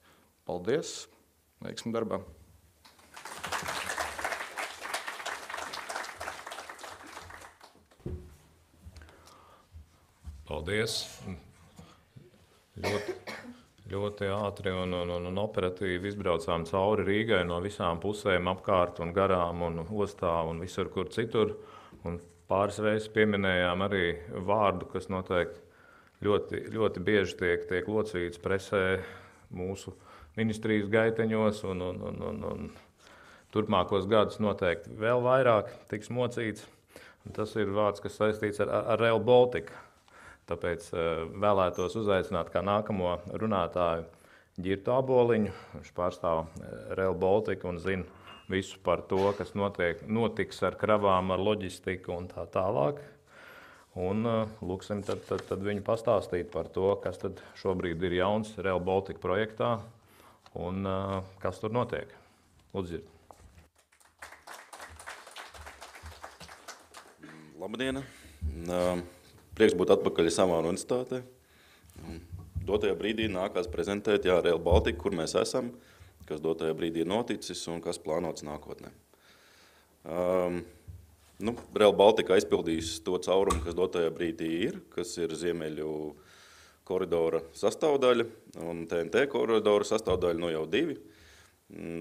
Paldies! Veiksmi darbā! Paldies! Ļoti ātri un operatīvi izbraucām cauri Rīgai no visām pusēm apkārt un garām un ostā un visur, kur citur. Un pāris reizes pieminējām arī vārdu, kas noteikti ļoti bieži tiek locīts presē mūsu ministrijas gaiteņos un turpmākos gadus noteikti vēl vairāk tiks mocīts. Un tas ir vārds, kas saistīts ar Rail Baltica. Tāpēc vēlētos uzaicināt kā nākamo runātāju Ģirtu Aboliņu. Viņš pārstāv Rail Baltica un zina visu par to, kas notiks ar kravām, ar loģistiku un tā tālāk. Un lūksim tad viņu pastāstīt par to, kas tad šobrīd ir jauns Rail Baltica projektā un kas tur notiek. Lūdzu, Ģirt. Labdien! Prieks būt atpakaļ savā universitātē. Dotajā brīdī nākās prezentēt Rail Baltica, kur mēs esam, kas dotajā brīdī ir noticis un kas plānots nākotnē. Rail Baltica aizpildīs to caurumu, kas dotajā brīdī ir, kas ir ziemeļu koridora sastāvdaļa un TNT koridora sastāvdaļa jau 2.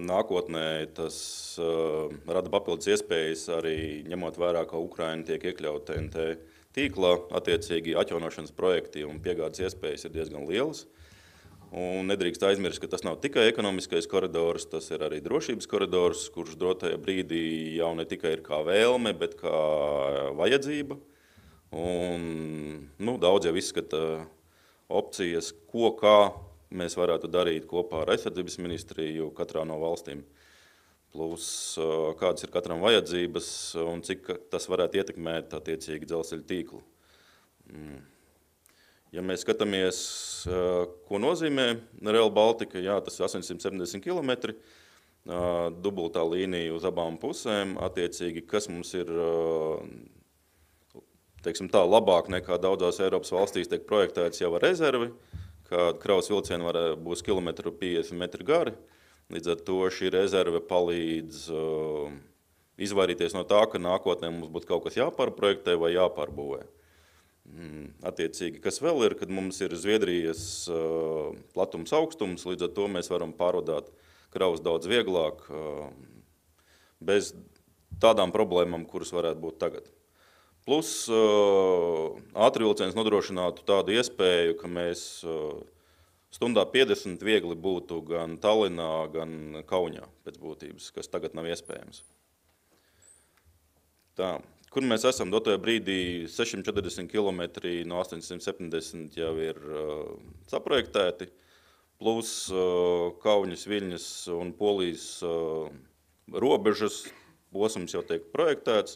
Nākotnē tas rada papildus iespējas arī ņemot vērā, ka Ukraina tiek iekļauta TNT tīklā, attiecīgi atjaunošanas projekti un piegādes iespējas ir diezgan lielas. Un nedrīkst aizmirst, ka tas nav tikai ekonomiskais koridors, tas ir arī drošības koridors, kurš dotajā brīdī jau ne tikai ir kā vēlme, bet kā vajadzība. Un daudz jau izskata opcijas, kā mēs varētu darīt kopā ar aizsardzības ministriju katrā no valstīm. Plus kādas ir katram vajadzības un cik tas varētu ietekmēt attiecīgi dzelzceļa tīklu. Ja mēs skatāmies, ko nozīmē Rail Baltica, tas ir 870 km, dubultā līnija uz abām pusēm, attiecīgi, kas mums ir teiksim tā, labāk nekā daudzās Eiropas valstīs tiek projektēts jau ar rezervi, kad kravas vilcieni būs 1,50 metri gari. Līdz ar to šī rezerve palīdz izvairīties no tā, ka nākotnē mums būtu kaut kas jāpārprojektē vai jāpārbūvē. Attiecīgi, kas vēl ir, kad mums ir Zviedrijas platums augstums, līdz ar to mēs varam pārvadāt kravas daudz vieglāk, bez tādām problēmām, kuras varētu būt tagad. Plus ātrvilciens nodrošinātu tādu iespēju, ka mēs stundā 50 viegli būtu gan Tallinā, gan Kaunijā pēc būtības, kas tagad nav iespējams. Tā. Kur mēs esam dotajā brīdī 640 km no 870 jau ir saprojektēti, plus Kauņas, Viļņas un Polijas robežas posms jau tiek projektēts,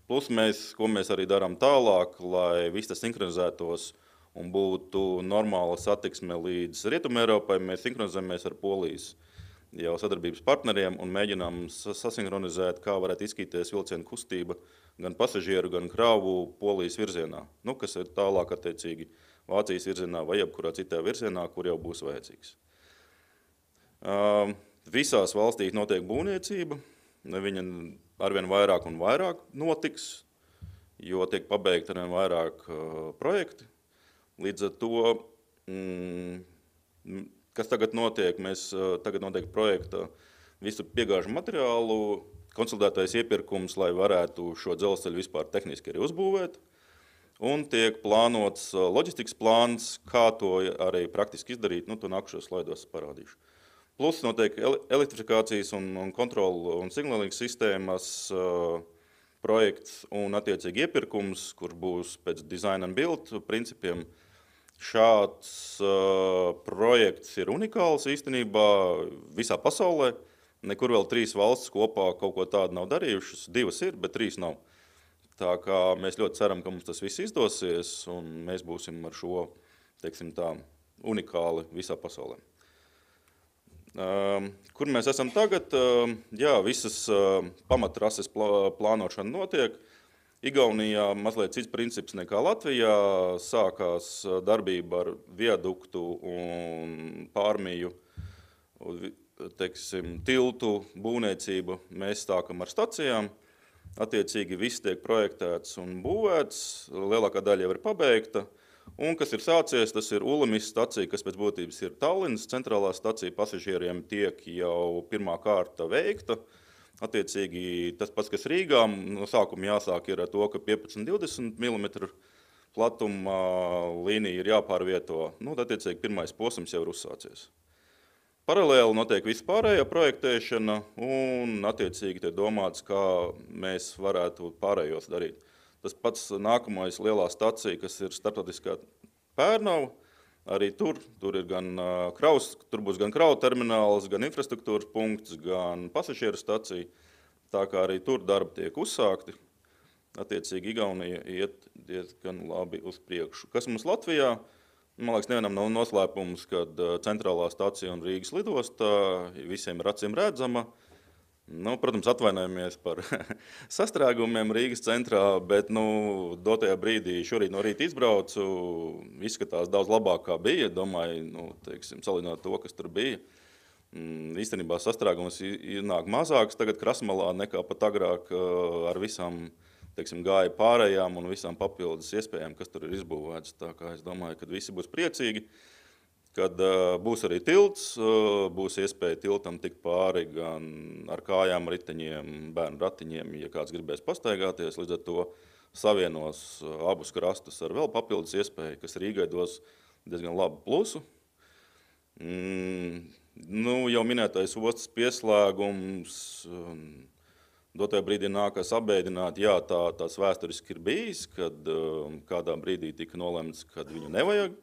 plus ko mēs arī darām tālāk, lai viss tas sinhronizētos un būtu normāla satiksme līdz Rietumeiropai, mēs sinhronizējamies ar Polijas jau sadarbības partneriem un mēģinām sasinhronizēt, kā varētu izskatīties vilcienu kustība gan pasažieru, gan kravu Polijas virzienā, kas ir tālāk attiecīgi Vācijas virzienā vai jebkurā citā virzienā, kur jau būs vajadzīgs. Visās valstīs notiek būvniecība, viņa arvien vairāk un vairāk notiks, jo tiek pabeigti arvien vairāk projekti. Līdz ar to, kas tagad notiek, mēs tagad notiek projekta visu piegāžu materiālu, konsolidētais iepirkums, lai varētu šo dzelzceļu vispār tehniski arī uzbūvēt. Un tiek plānots loģistikas plāns, kā to arī praktiski izdarīt, to nākušos slaidos parādīšu. Plus notiek elektrifikācijas un kontrolu un signālīgas sistēmas projekts un attiecīgi iepirkums, kur būs pēc design and build principiem. Šāds projekts ir unikāls īstenībā visā pasaulē. Nekur vēl 3 valstis kopā kaut ko tādu nav darījušas. 2 ir, bet 3 nav. Tā kā mēs ļoti ceram, ka mums tas viss izdosies un mēs būsim ar šo, teiksim tā, unikāli visā pasaulē. Kur mēs esam tagad? Jā, visas pamatrases plānošana notiek. Igaunijā mazliet cits princips nekā Latvijā. Sākās darbība ar viaduktu un pārmiju, teiksim, tiltu būvniecību. Mēs sākam ar stacijām. Attiecīgi viss tiek projektēts un būvēts. Lielākā daļa jau ir pabeigta. Un kas ir sācies, tas ir Ulemis stacija, kas pēc būtības ir Tallinas centrālā stacija. Pasažieriem tiek jau pirmā kārta veikta. Attiecīgi tas pats, kas Rīgā, no sākuma jāsāk ir ar to, ka 15-20 mm platuma līnija ir jāpārvieto. Attiecīgi pirmais posms jau ir uzsācies. Paralēli notiek vispārējā projektēšana un attiecīgi tiek domāts, kā mēs varētu pārējos darīt. Tas pats nākamais lielā stacija, kas ir starptautiskā Pērnava, arī tur ir gan tur būs gan kravu termināls, gan infrastruktūras punkts, gan pasažieru stacija. Tā kā arī tur darbi tiek uzsākti. Attiecīgi Igaunija iet diezgan labi uz priekšu. Kas mums Latvijā? Man liekas, nevienam nav noslēpums, kad centrālā stacija un Rīgas lidostā visiem ir acīm redzama. Protams, atvainojamies par sastrēgumiem Rīgas centrā, bet dotajā brīdī šorīt no rīta izbraucu, izskatās daudz labāk kā bija. Domāju, teiksim, salīdzinot to, kas tur bija. Īstenībā sastrēgums iznāk mazāks tagad Krasmalā nekā pat agrāk ar visām, teiksim, gāja pārējām un visām papildus iespējām, kas tur ir izbūvētas. Tā kā es domāju, ka visi būs priecīgi. Kad būs arī tilts, būs iespēja tiltam tikt pāri gan ar kājām, riteņiem, bērnu ratiņiem, ja kāds gribēs pastaigāties. Līdz ar to savienos abus krastus ar vēl papildus iespēju, kas Rīgai dos diezgan labu plusu. Jau minētais ostas pieslēgums, dotajā brīdī nākas apbēdināt, jā, tās vēsturiski ir bijis, kad kādā brīdī tika nolemts, kad viņu nevajag.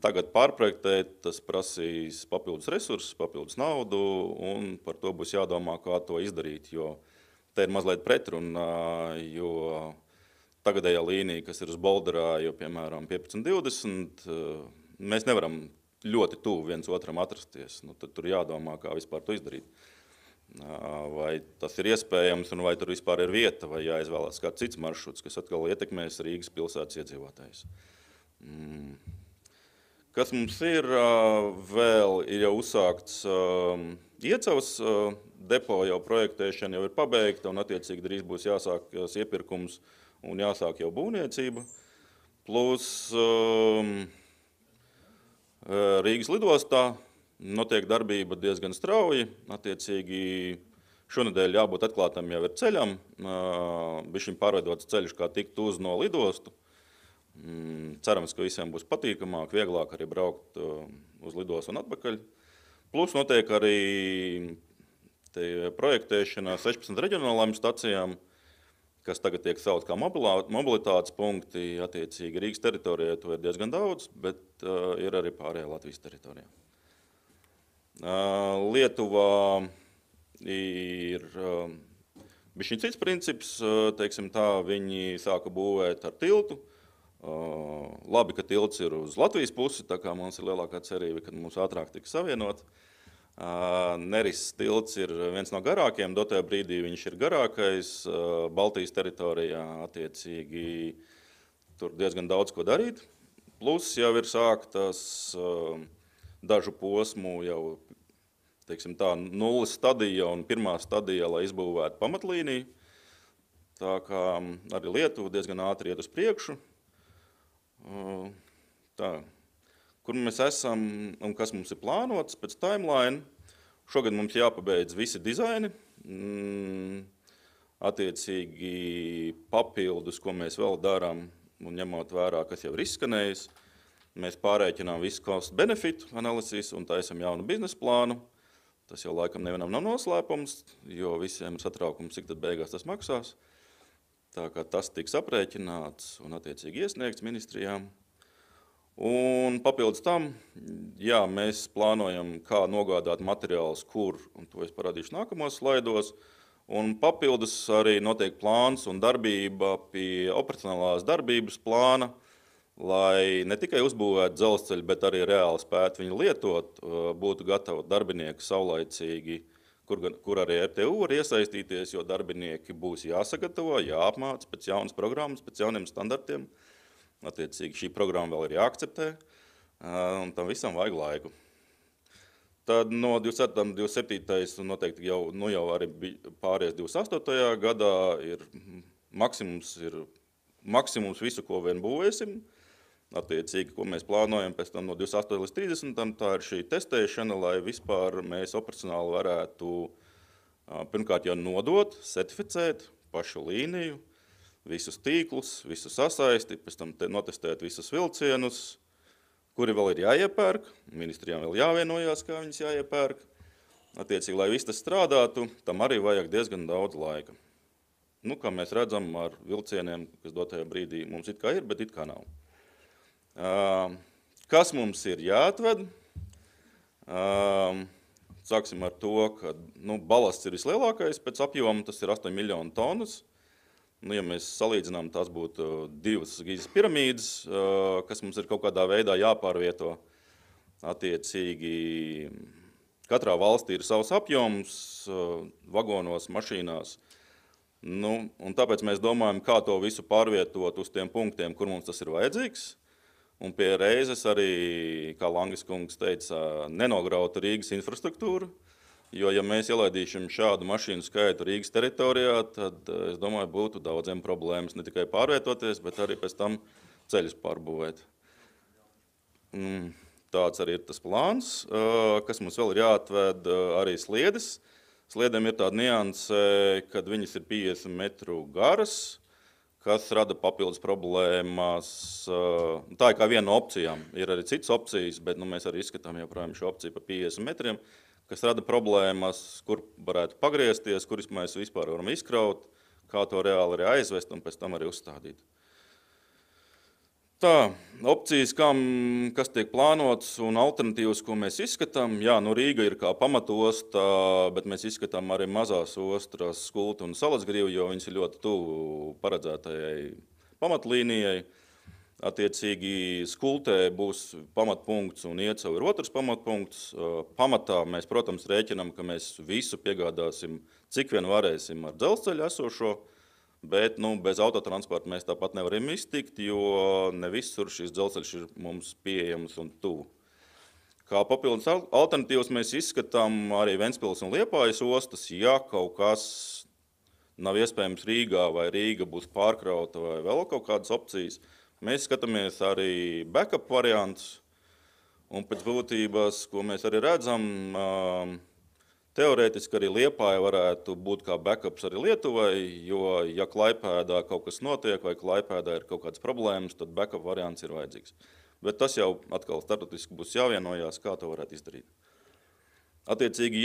Tagad pārprojektēt, tas prasīs papildus resursus, papildus naudu, un par to būs jādomā, kā to izdarīt, jo te ir mazliet pretruna, jo tagadējā līnija, kas ir uz Bolderā, jo, piemēram, 15-20, mēs nevaram ļoti tuvu viens otram atrasties. Nu, tad tur jādomā, kā vispār to izdarīt. Vai tas ir iespējams un vai tur vispār ir vieta, vai jāizvēlās kāds cits maršruts, kas atkal ietekmēs Rīgas pilsētas iedzīvotājus. Kas mums ir vēl, ir jau uzsākts Iecavas depo, jau projektēšana jau ir pabeigta un attiecīgi drīz būs jāsāk iepirkums un jāsāk jau būvniecība. Plus Rīgas lidostā notiek darbība diezgan strauji, attiecīgi šonedēļ jābūt atklātam jau ir ceļam, bišķiņ pārveidots ceļš, kā tikt uz no lidostu. Cerams, ka visiem būs patīkamāk, vieglāk arī braukt uz lidostu un atpakaļ. Plus notiek arī projektēšana 16 reģionālām stacijām, kas tagad tiek saukt kā mobilitātes punkti, attiecīgi Rīgas teritorijā to ir diezgan daudz, bet ir arī pārējā Latvijas teritorijā. Lietuvā ir bišķiņ cits princips, teiksim tā, viņi sāka būvēt ar tiltu. Labi, ka tilts ir uz Latvijas pusi, tā kā mums ir lielākā cerība, kad mums ātrāk tiks savienot. Neris tilts ir viens no garākiem, dotajā brīdī viņš ir garākais, Baltijas teritorijā attiecīgi tur diezgan daudz ko darīt. Plus jau ir sāktas dažu posmu jau, teiksim tā, nulles stadija un pirmā stadija, lai izbūvētu pamatlīniju. Tā kā arī Lietuva diezgan ātri iet uz priekšu. Tā. Kur mēs esam un kas mums ir plānots pēc timeline. Šogad mums jāpabeidz visi dizaini. Attiecīgi papildus, ko mēs vēl darām un ņemot vērā, kas jau ir izskanējis. Mēs pārēķinām visu cost benefit analīzes un taisam jaunu biznesa plānu. Tas jau laikam nevienam nav noslēpums, jo visiem ir satraukums, cik tad beigās tas maksās. Tā kā tas tiks aprēķināts un attiecīgi iesniegts ministrijām. Un papildus tam, jā, mēs plānojam, kā nogādāt materiālus, kur, un to es parādīšu nākamos slaidos. Un papildus arī notiek plāns un darbība pie operacionālās darbības plāna, lai ne tikai uzbūvētu dzelzceļu, bet arī reāli spētu viņu lietot, būtu gatavi darbinieki saulaicīgi, kur arī RTU var iesaistīties, jo darbinieki būs jāsagatavo, jāapmāca pēc jaunas programmas, pēc jauniem standartiem. Attiecīgi šī programma vēl ir jāakceptē, un tam visam vajag laiku. Tad no 27. 27. un noteikti jau arī pāries 28. gadā ir maksimums visu, ko vien būvēsim. Attiecīgi, ko mēs plānojam pēc tam no 28. līdz 30. Tā ir šī testēšana, lai vispār mēs operacionāli varētu pirmkārt jau nodot, certificēt pašu līniju, visus tīklus, visu sasaisti, pēc tam notestēt visus vilcienus, kuri vēl ir jāiepērk, ministrijām vēl jāvienojās, kā viņas jāiepērk. Attiecīgi, lai viss tas strādātu, tam arī vajag diezgan daudz laika. Nu, kā mēs redzam ar vilcieniem, kas dotajā brīdī mums it kā ir, bet it kā nav. Kas mums ir jāatved? Sāksim ar to, ka balasts ir vislielākais pēc apjoma, tas ir 8 miljonu tonnas. Ja mēs salīdzinām, tās būtu 2 Gīzes piramīdas, kas mums ir kaut kādā veidā jāpārvieto. Attiecīgi, katrā valstī ir savs apjoms, vagonos, mašīnās. Un tāpēc mēs domājam, kā to visu pārvietot uz tiem punktiem, kur mums tas ir vajadzīgs. Un pie reizes arī, kā Langis kungs teica, nenograuta Rīgas infrastruktūra, jo, ja mēs ielaidīšam šādu mašīnu skaitu Rīgas teritorijā, tad, es domāju, būtu daudziem problēmas ne tikai pārvietoties, bet arī pēc tam ceļus pārbūvēt. Tāds arī ir tas plāns, kas mums vēl ir jāatved arī sliedes. Sliedēm ir tāda nianse, kad viņas ir 50 metru garas, kas rada papildus problēmas. Tā ir kā viena no opcijām. Ir arī citas opcijas, bet mēs arī izskatām joprojām šo opciju pa 50 metriem, kas rada problēmas, kur varētu pagriezties, kur mēs vispār varam izkraut, kā to reāli arī aizvest un pēc tam arī uzstādīt. Tā, opcijas, kas tiek plānots un alternatīvas, ko mēs izskatām. Jā, Rīga ir kā pamatosta, bet mēs izskatām arī mazās ostras Skulti un Salasgrīvu, jo viņas ir ļoti tuvu paredzētajai pamatlīnijai. Attiecīgi skultē būs pamatpunkts un Iecau ir otrs pamatpunkts. Pamatā mēs, protams, rēķinam, ka mēs visu piegādāsim, cik vien varēsim ar dzelzceļu esošo, bet bez autotransporta mēs tāpat nevaram iztikt, jo ne visur šis dzelzceļš ir mums pieejams un tuvu. Kā papildus alternatīvas mēs izskatām arī Ventspils un Liepājas ostas, ja kaut kas nav iespējams Rīgā vai Rīga būs pārkrauta vai vēl kaut kādas opcijas. Mēs skatāmies arī backup variants, un pēc būtības, ko mēs arī redzam, teorētiski arī Liepāja varētu būt kā backups arī Lietuvai, jo, ja Klaipēdā kaut kas notiek vai Klaipēdā ir kaut kādas problēmas, tad backup variants ir vajadzīgs. Bet tas jau atkal starptautiski būs jāvienojās, kā to varētu izdarīt. Attiecīgi,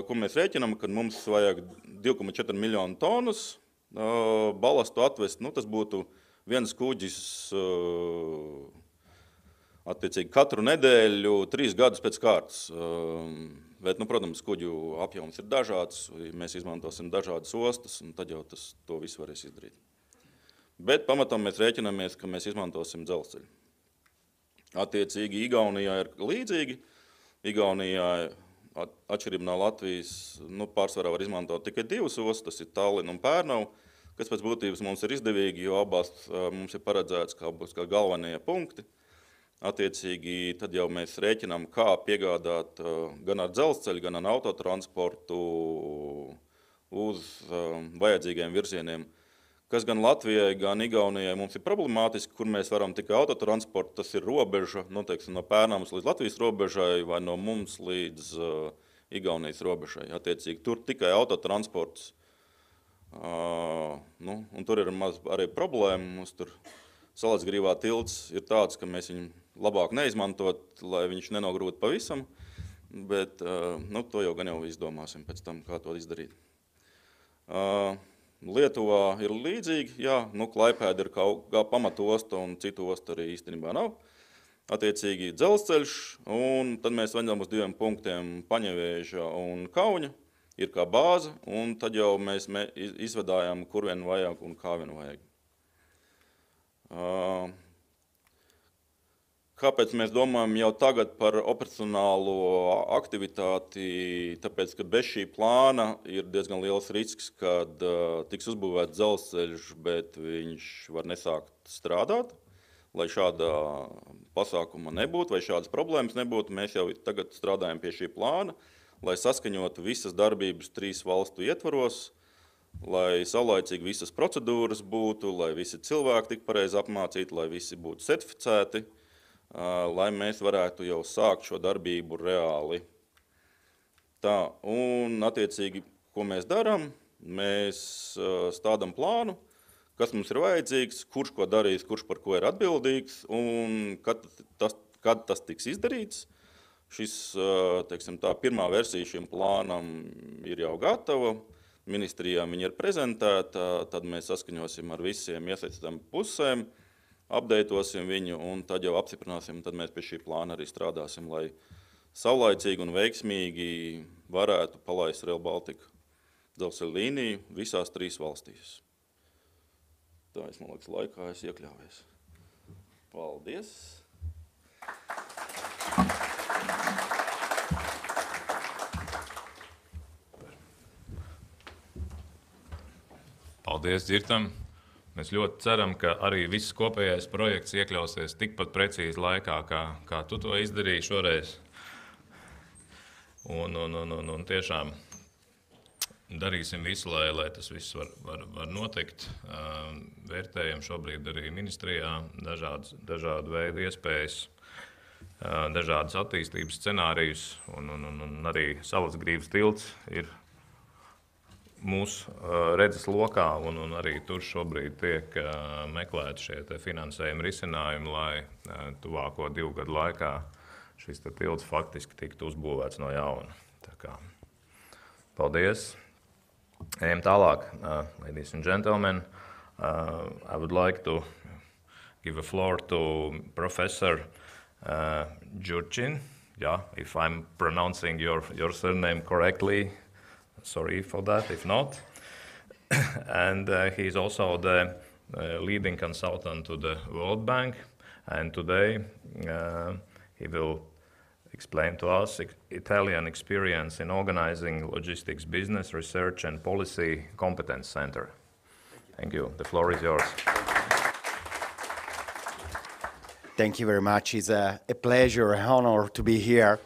ko mēs rēķinām, kad mums vajag 2,4 miljonu tonnas balastu atvest, tas būtu viens kuģis attiecīgi katru nedēļu 3 gadus pēc kārtas. Bet, protams, kuģu apjoms ir dažāds, mēs izmantosim dažādas ostas, un tad jau to visu varēs izdarīt. Bet pamatām mēs rēķinamies, ka mēs izmantosim dzelzceļu. Attiecīgi, Igaunijā ir līdzīgi. Igaunijā, atšķirībā no Latvijas, pārsvarā var izmantot tikai 2 ostas, tas ir Tallinn un Pērnava, kas pēc būtības mums ir izdevīgi, jo abās mums ir paredzēts kā galvenie punkti. Attiecīgi, tad jau mēs rēķinām, kā piegādāt gan ar dzelzceļu, gan ar autotransportu uz vajadzīgiem virzieniem, kas gan Latvijai, gan Igaunijai mums ir problemātiski, kur mēs varam tikai autotransportu, tas ir robeža, teiksim, no Pērnavas līdz Latvijas robežai vai no mums līdz Igaunijas robežai. Attiecīgi, tur tikai autotransports. Un tur ir maz arī problēma. Mums tur Salacgrīvā tilts ir tāds, ka mēs viņu labāk neizmantot, lai viņš nenogrūtu pavisam, bet to jau gan jau izdomāsim pēc tam, kā to izdarīt. Lietuvā ir līdzīgi, Klaipēda ir kā pamatosta un citu ostu arī īstenībā nav. Attiecīgi dzelzceļš, un tad mēs vaņām uz 2 punktiem Paņevēža un Kauņa. Ir kā bāze, un tad jau mēs izvedājām, kur vien vajag un kā vien vajag. Kāpēc mēs domājam jau tagad par operacionālo aktivitāti? Tāpēc, ka bez šī plāna ir diezgan liels risks, kad tiks uzbūvēts dzelzceļš, bet viņš var nesākt strādāt. Lai šāda pasākuma nebūtu vai šādas problēmas nebūtu, mēs jau tagad strādājam pie šī plāna, lai saskaņotu visas darbības 3 valstu ietvaros, lai saulaicīgi visas procedūras būtu, lai visi cilvēki tik pareizi apmācīti, lai visi būtu certificēti, lai mēs varētu jau sākt šo darbību reāli. Tā, un attiecīgi, ko mēs darām, mēs stādam plānu, kas mums ir vajadzīgs, kurš ko darīs, kurš par ko ir atbildīgs un kad tas tiks izdarīts. Teiksim, tā pirmā versija šim plānam ir jau gatava, ministrijām viņa ir prezentēta, tad mēs saskaņosim ar visiem iesaistītām pusēm, updateosim viņu un tad jau apstiprināsim, tad mēs pie šī plāna arī strādāsim, lai saulaicīgi un veiksmīgi varētu palaist Rail Baltica dzelzceļa līniju visās 3 valstīs. Tā, man liekas, laikā es iekļāvies. Paldies! Paldies, Dzirtam. Mēs ļoti ceram, ka arī viss kopējais projekts iekļausies tikpat precīzi laikā, kā tu to izdarīji šoreiz. Un tiešām darīsim visu, lai tas viss var notikt. Vērtējam šobrīd arī ministrijā dažādu veidu iespējas, dažādas attīstības scenārijus, un arī Salacgrīvas tilts ir mūsu redzes lokā, un arī tur šobrīd tiek meklēti šie finansējuma risinājumi, lai tuvāko 2 gadu laikā šis tilts faktiski tiktu uzbūvēts no jauna. Tā kā, paldies! Ejam tālāk, ladies and gentlemen. I would like to give a floor to Professor Jurchin. Yeah, if I'm pronouncing your surname correctly. Sorry for that, if not. And he's also the leading consultant to the World Bank, and today he will explain to us Italian experience in organizing logistics business, research and policy competence center. Thank you. The floor is yours. Thank you very much. It's a pleasure, an honor to be here.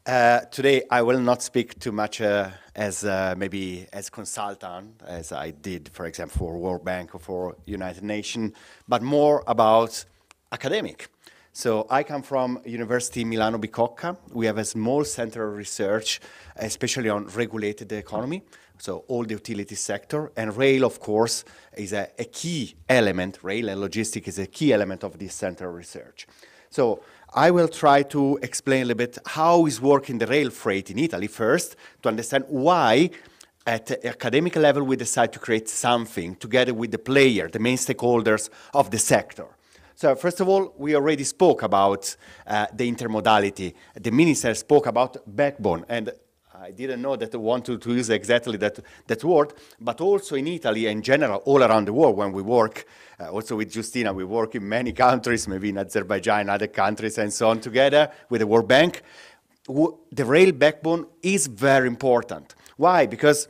Today I will not speak too much maybe as consultant, as I did, for example, for World Bank or for United Nations, but more about academic. So I come from University Milano Bicocca. We have a small center of research, especially on regulated economy, so all the utility sector. And rail, of course, is a key element. Rail and logistics is a key element of this center of research. So I will try to explain a little bit how is working the rail freight in Italy first, to understand why at the academic level we decide to create something together with the player, the main stakeholders of the sector. So first of all, we already spoke about the intermodality. The minister spoke about backbone, and I didn't know that I wanted to use exactly that word, but also in Italy in general, all around the world when we work, also with Justina, we work in many countries, maybe in Azerbaijan, other countries and so on, together with the World Bank. The rail backbone is very important. Why? Because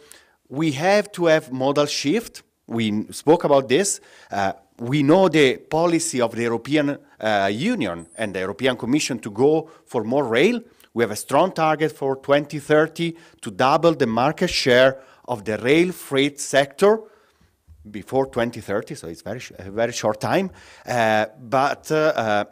we have to have modal shift. We spoke about this. We know the policy of the European Union and the European Commission to go for more rail. We have a strong target for 2030 to double the market share of the rail freight sector before 2030, so it's a very short time, but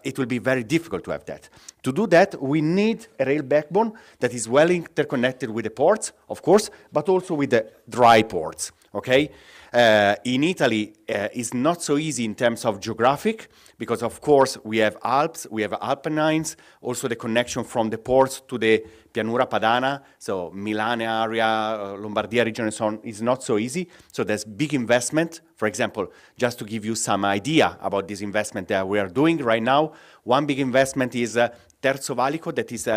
it will be very difficult to have that. To do that, we need a rail backbone that is well interconnected with the ports, of course, but also with the dry ports, okay? In Italy, it's not so easy in terms of geographic, because of course we have Alps, we have Apennines, also the connection from the ports to the Pianura Padana, so Milan area, Lombardia region and so on, is not so easy. So there's big investment. For example, just to give you some idea about this investment that we are doing right now, one big investment is Terzo Valico, that is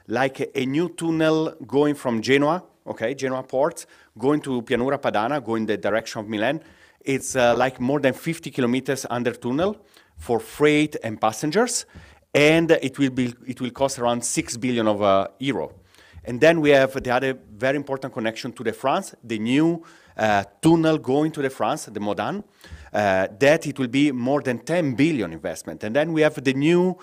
like a new tunnel going from Genoa, okay, Genoa port, going to Pianura Padana, going the direction of Milan. It's like more than 50 kilometers under tunnel for freight and passengers, and it will cost around 6 billion of euro. And then we have the other very important connection to the France, the new tunnel going to the France, the Modane, that it will be more than 10 billion investment. And then we have the new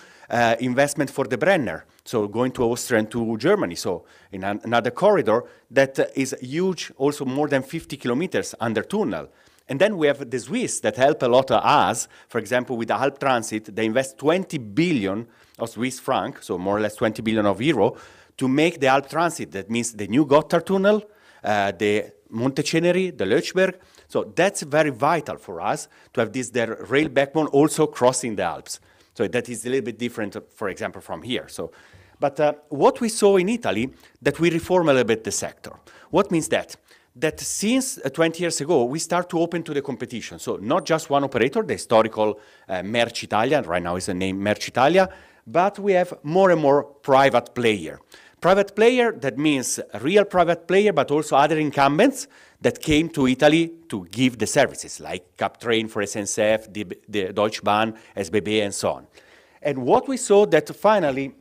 investment for the Brenner, so going to Austria and to Germany, so in another corridor that is huge, also more than 50 kilometers under tunnel. And then we have the Swiss that help a lot of us. For example, with the Alp Transit, they invest 20 billion of Swiss franc, so more or less 20 billion of euro, to make the Alp Transit. That means the new Gotthard tunnel, the Monteceneri, the Lötschberg. So that's very vital for us to have this rail backbone also crossing the Alps. So that is a little bit different, for example, from here. So, but what we saw in Italy, that we reform a little bit the sector. What means that? That since 20 years ago, we start to open to the competition. So not just one operator, the historical Merci Italia, right now is the name Merci Italia, but we have more and more private player. Private player, that means a real private player, but also other incumbents that came to Italy to give the services, like Captrain for SNCF, the Deutsche Bahn, SBB, and so on. And what we saw that finally,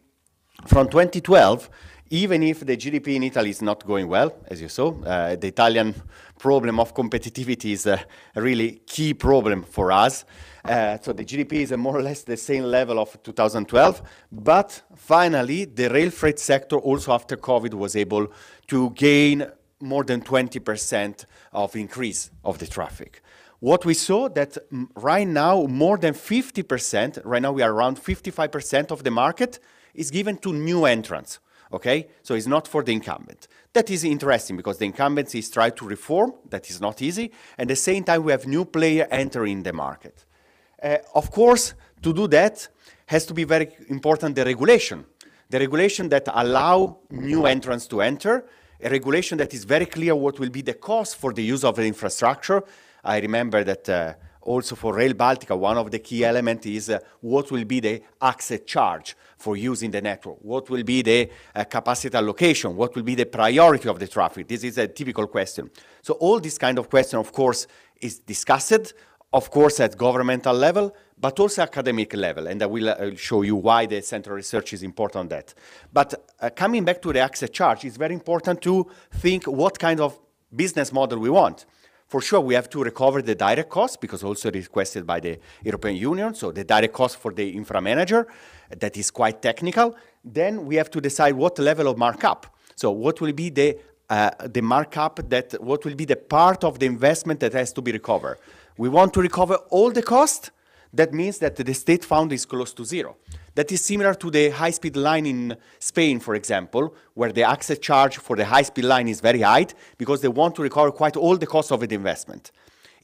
from 2012, even if the GDP in Italy is not going well, as you saw, the Italian problem of competitivity is a really key problem for us. So the GDP is more or less the same level of 2012, but finally the rail freight sector also after COVID was able to gain more than 20% of increase of the traffic. What we saw that right now more than 50%, right now we are around 55% of the market is given to new entrants. Okay, so it's not for the incumbent. That is interesting because the incumbents is try to reform, that is not easy, and at the same time we have new player entering the market. Of course, to do that has to be very important the regulation that allow new entrants to enter, a regulation that is very clear what will be the cost for the use of the infrastructure. I remember that also for Rail Baltica, one of the key elements is what will be the access charge for using the network, what will be the capacity allocation, what will be the priority of the traffic. This is a typical question. So all this kind of question, of course, is discussed of course, at governmental level, but also academic level. And I will show you why the central research is important on that. But coming back to the access charge, it's very important to think what kind of business model we want. For sure, we have to recover the direct cost, because also requested by the European Union, so the direct cost for the infra manager, that is quite technical. Then we have to decide what level of markup. So what will be the markup, what will be the part of the investment that has to be recovered. We want to recover all the cost. That means that the state fund is close to zero. That is similar to the high-speed line in Spain, for example, where the access charge for the high-speed line is very high because they want to recover quite all the cost of the investment.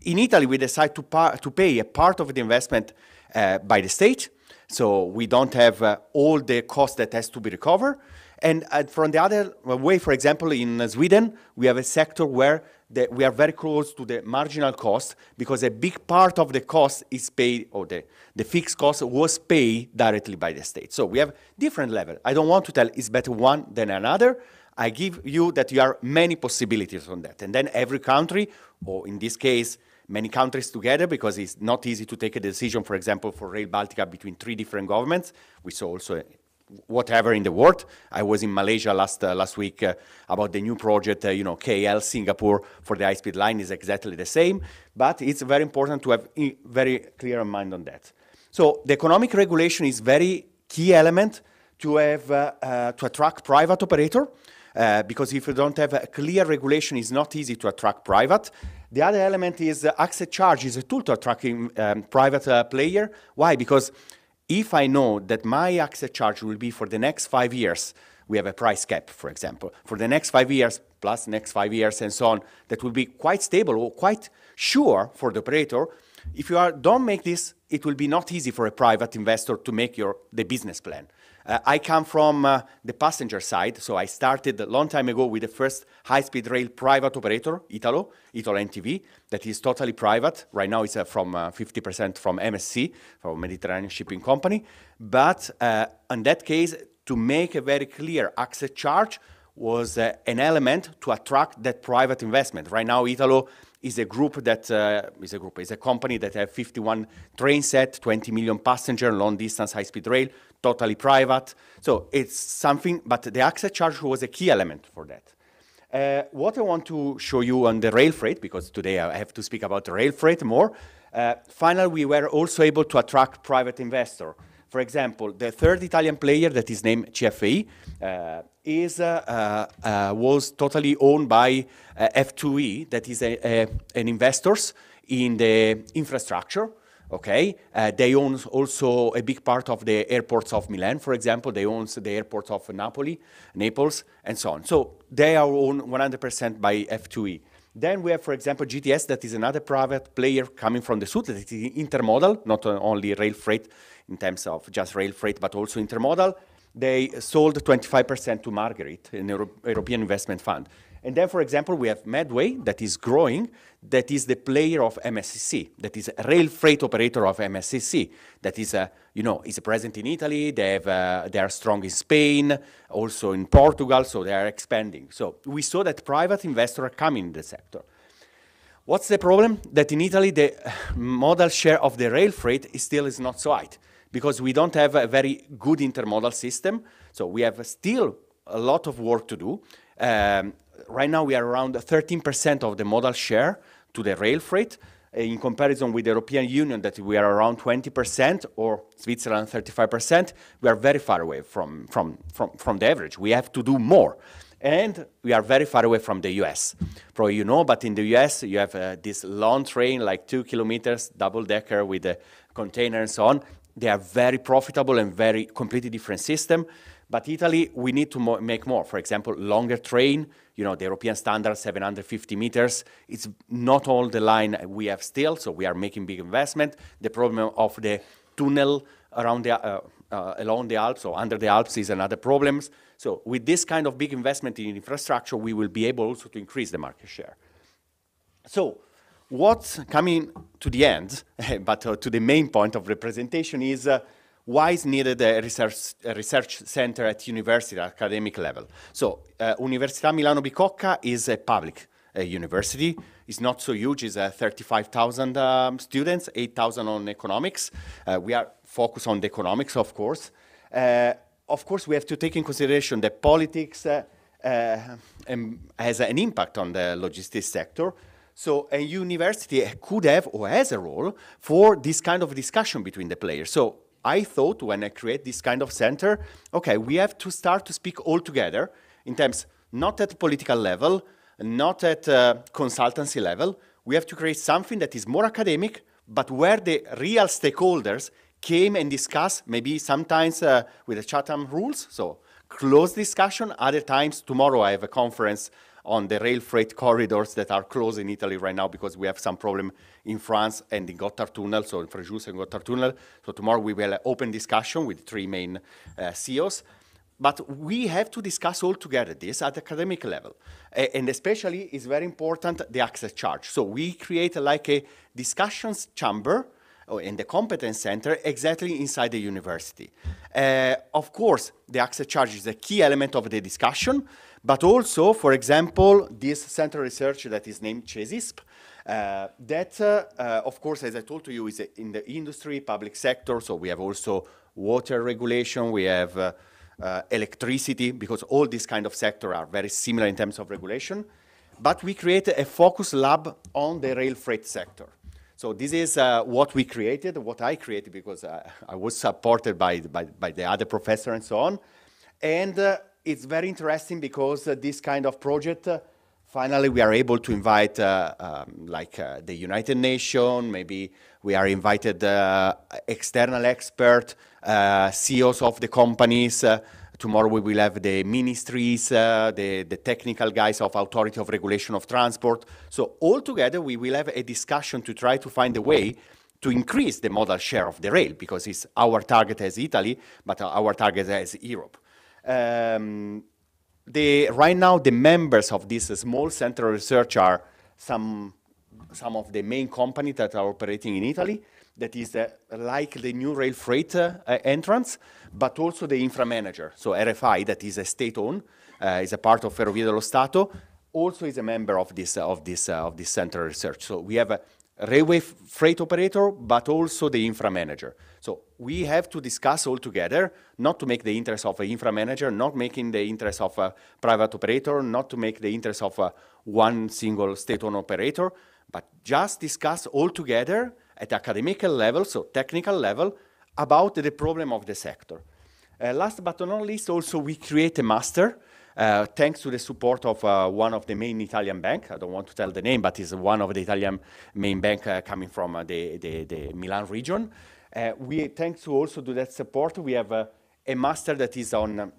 In Italy, we decide to pay a part of the investment by the state, so we don't have all the cost that has to be recovered. And from the other way, for example, in Sweden, we have a sector where we are very close to the marginal cost, because a big part of the cost is paid, or the fixed cost was paid directly by the state. So we have different levels. I don't want to tell it's better one than another. I give you that there are many possibilities on that. And then every country, or in this case, many countries together, because it's not easy to take a decision, for example, for Rail Baltica between 3 different governments. We saw also whatever in the world. I was in Malaysia last week about the new project, KL Singapore for the high-speed line is exactly the same, but it's very important to have very clear mind on that. So the economic regulation is very key element to have to attract private operator, because if you don't have a clear regulation, it's not easy to attract private. The other element is access charge is a tool to attracting private player. Why? Because if I know that my access charge will be for the next 5 years, we have a price cap, for example, for the next 5 years, plus next 5 years and so on, that will be quite stable or quite sure for the operator. If you don't make this, it will be not easy for a private investor to make the business plan. I come from the passenger side, so I started a long time ago with the first high-speed rail private operator, Italo NTV, that is totally private. Right now it's from 50% from MSC, from Mediterranean Shipping Company. But in that case, to make a very clear access charge was an element to attract that private investment. Right now, Italo is a group that is a company that have 51 train set, 20 million passenger, long distance high-speed rail, totally private. So it's something, but the access charge was a key element for that. What I want to show you on the rail freight, because today I have to speak about the rail freight more. Finally, we were also able to attract private investor. For example, the third Italian player that is named CFE was totally owned by F2E, that is an investors in the infrastructure. Okay, they own also a big part of the airports of Milan, for example. They own the airports of Naples, and so on. So they are owned 100% by F2E. Then we have, for example, GTS, that is another private player coming from the south, that is intermodal, not only rail freight in terms of just rail freight, but also intermodal. They sold 25% to Marguerite, an European investment fund. And then, for example, we have Medway, that is growing, that is the player of MSCC, that is a rail freight operator of MSCC, that is, is present in Italy, they are strong in Spain, also in Portugal, so they are expanding. So we saw that private investors are coming in the sector. What's the problem? That in Italy, the modal share of the rail freight is not so high, because we don't have a very good intermodal system, so we have still a lot of work to do. Right now, we are around 13% of the modal share to the rail freight, in comparison with the European Union, that we are around 20%, or Switzerland 35%. We are very far away from the average. We have to do more. And we are very far away from the US. Probably you know, but in the US, you have this long train, like 2 kilometers, double-decker with a container and so on. They are very profitable and very completely different system. But Italy, we need to make more. For example, longer train, the European standard, 750 meters. It's not all the line we have still, so we are making big investment. The problem of the tunnel around along the Alps or under the Alps is another problem. So with this kind of big investment in infrastructure, we will be able also to increase the market share. So what's coming to the end, but to the main point of the presentation is why is needed a research center at university, academic level? So Università Milano Bicocca is a public university. is not so huge. It's 35,000 students, 8,000 on economics. We are focused on the economics, of course. Of course, we have to take in consideration that politics has an impact on the logistics sector. So a university could have or has a role for this kind of discussion between the players. So I thought when I create this kind of center, okay, we have to start to speak all together in terms, not at political level, not at consultancy level. We have to create something that is more academic, but where the real stakeholders came and discuss, maybe sometimes with the Chatham rules, so closed discussion. Other times, tomorrow I have a conference on the rail freight corridors that are closed in Italy right now because we have some problem in France and in Gotthard Tunnel, so in Frejus and Gotthard Tunnel. So tomorrow we will have open discussion with 3 main CEOs. But we have to discuss all together this at the academic level. And especially it's very important the access charge. So we create like a discussions chamber in the competence center exactly inside the university. Of course, the access charge is a key element of the discussion, but also, for example, this center research that is named CESISP, of course, as I told to you, is in the industry, public sector, so we have also water regulation, we have electricity, because all these kind of sectors are very similar in terms of regulation, but we create a focus lab on the rail freight sector. So this is what we created, what I created, because I was supported by the other professor and so on. And it's very interesting because this kind of project, finally we are able to invite the United Nations, maybe we are invited external expert, CEOs of the companies. Tomorrow we will have the ministries, the technical guys of Authority of Regulation of Transport. So all together we will have a discussion to try to find a way to increase the modal share of the rail, because it's our target as Italy, but our target as Europe. Right now the members of this small center of research are some of the main companies that are operating in Italy. That is like the new rail freight entrance, but also the infra manager. So RFI, that is a state-owned, is a part of Ferrovie dello Stato, also is a member of this center of research. So we have a railway freight operator, but also the infra manager. So we have to discuss all together, not to make the interest of an infra manager, not making the interest of a private operator, not to make the interest of one single state-owned operator, but just discuss all together at academic level, so technical level, about the problem of the sector. Last but not least, also we create a master, thanks to the support of one of the main Italian banks. I don't want to tell the name, but it's one of the Italian main bank coming from the Milan region. Thanks to also to that support, we have a master that is on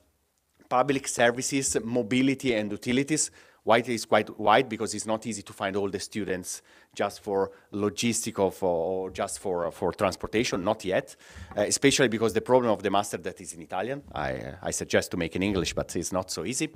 public services, mobility and utilities. Why it is quite wide? Because it's not easy to find all the students just for logistic or just for transportation, not yet, especially because the problem of the master that is in Italian, I suggest to make in English, but it's not so easy.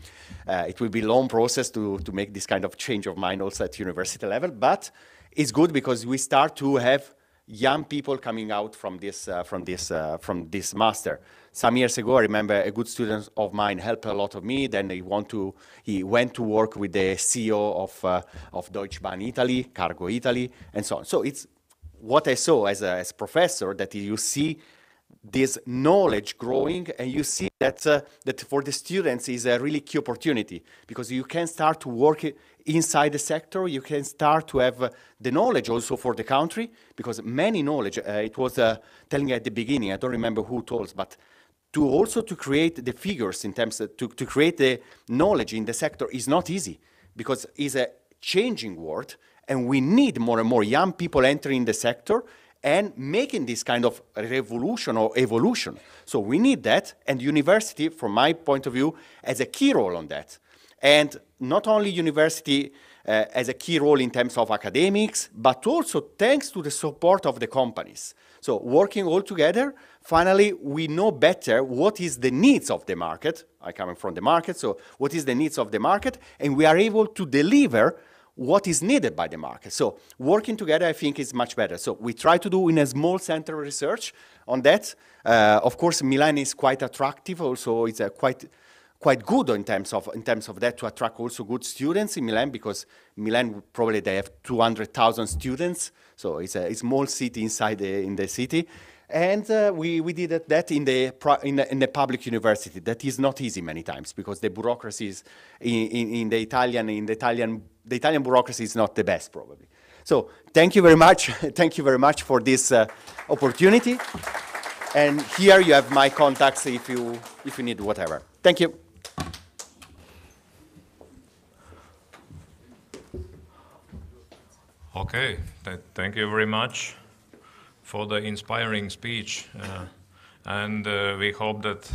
It will be a long process to make this kind of change of mind also at university level, but it's good because we start to have young people coming out from this master. Some years ago, I remember a good student of mine helped a lot of me. Then he went to work with the CEO of Deutsche Bahn Italy, Cargo Italy, and so on. So it's what I saw as a professor, that you see this knowledge growing, and you see that that for the students is a really key opportunity, because you can start to work inside the sector, you can start to have the knowledge also for the country, because many knowledge, it was telling at the beginning, I don't remember who told, but to create the figures in terms of, to create the knowledge in the sector is not easy, because it's a changing world, and we need more and more young people entering the sector and making this kind of revolution or evolution. So we need that, and university, from my point of view, has a key role on that. And not only university has a key role in terms of academics, but also thanks to the support of the companies. So working all together, finally, we know better what is the needs of the market. I come from the market, so what is the needs of the market, and we are able to deliver what is needed by the market. So working together, I think, is much better. So we try to do in a small center research on that. Of course, Milan is quite attractive. Also, it's a quite quite good in terms of that to attract also good students in Milan, because Milan probably they have 200,000 students, so it's a small city inside in the city. And we did that in the public university. That is not easy many times, because the bureaucracies in the Italian bureaucracy is not the best probably. So thank you very much. Thank you very much for this opportunity. And here you have my contacts if you need whatever. Thank you. Okay, thank you very much for the inspiring speech, and we hope that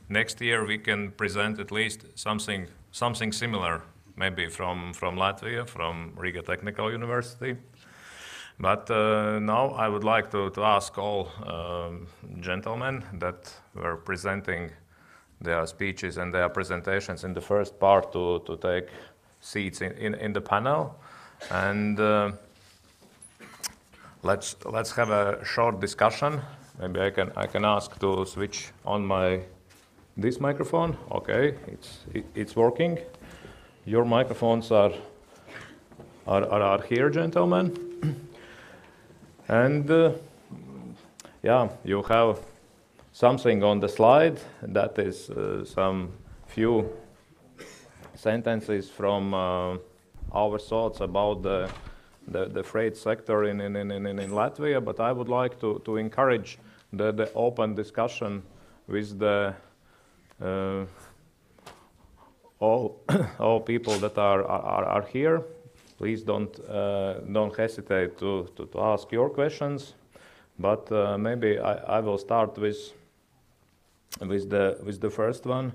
next year we can present at least something similar, maybe from Latvia, from Riga Technical University. But now I would like to ask all gentlemen that were presenting their speeches and their presentations in the first part to take seats in the panel, and let's have a short discussion. Maybe I can ask to switch on this microphone. Okay, it's working. Your microphones are here, gentlemen. And yeah, you have something on the slide that is some few sentences from our thoughts about the freight sector in Latvia, but I would like to encourage the open discussion with the all people that are here. Please don't hesitate to ask your questions, but maybe I will start with the first one.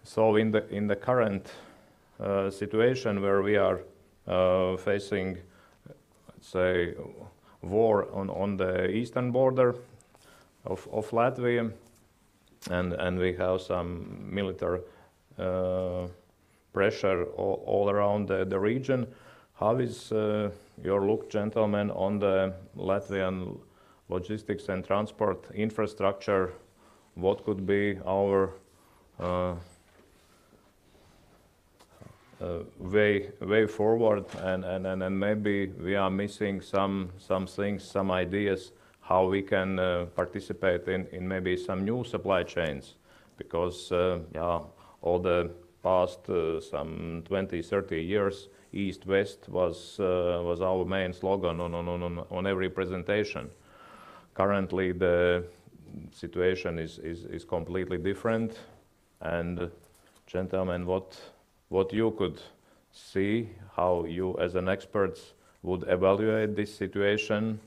So in the current situation where we are facing, let's say, war on the eastern border of Latvia, and we have some military pressure all around the region. How is your look, gentlemen, on the Latvian logistics and transport infrastructure? What could be our way forward, and maybe we are missing some things, some ideas how we can participate in maybe some new supply chains, because yeah, all the past some 20-30 years, East-West was our main slogan on every presentation. Currently, the situation is completely different, and gentlemen, what you could see, how you as an experts would evaluate this situation?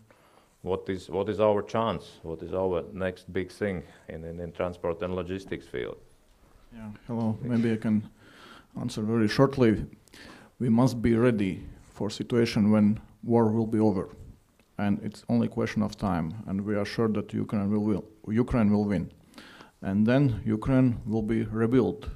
What is our chance? What is our next big thing in transport and logistics field? Yeah, hello. Maybe I can answer very shortly. We must be ready for a situation when war will be over, and it's only a question of time. And we are sure that Ukraine will win, and then Ukraine will be rebuilt.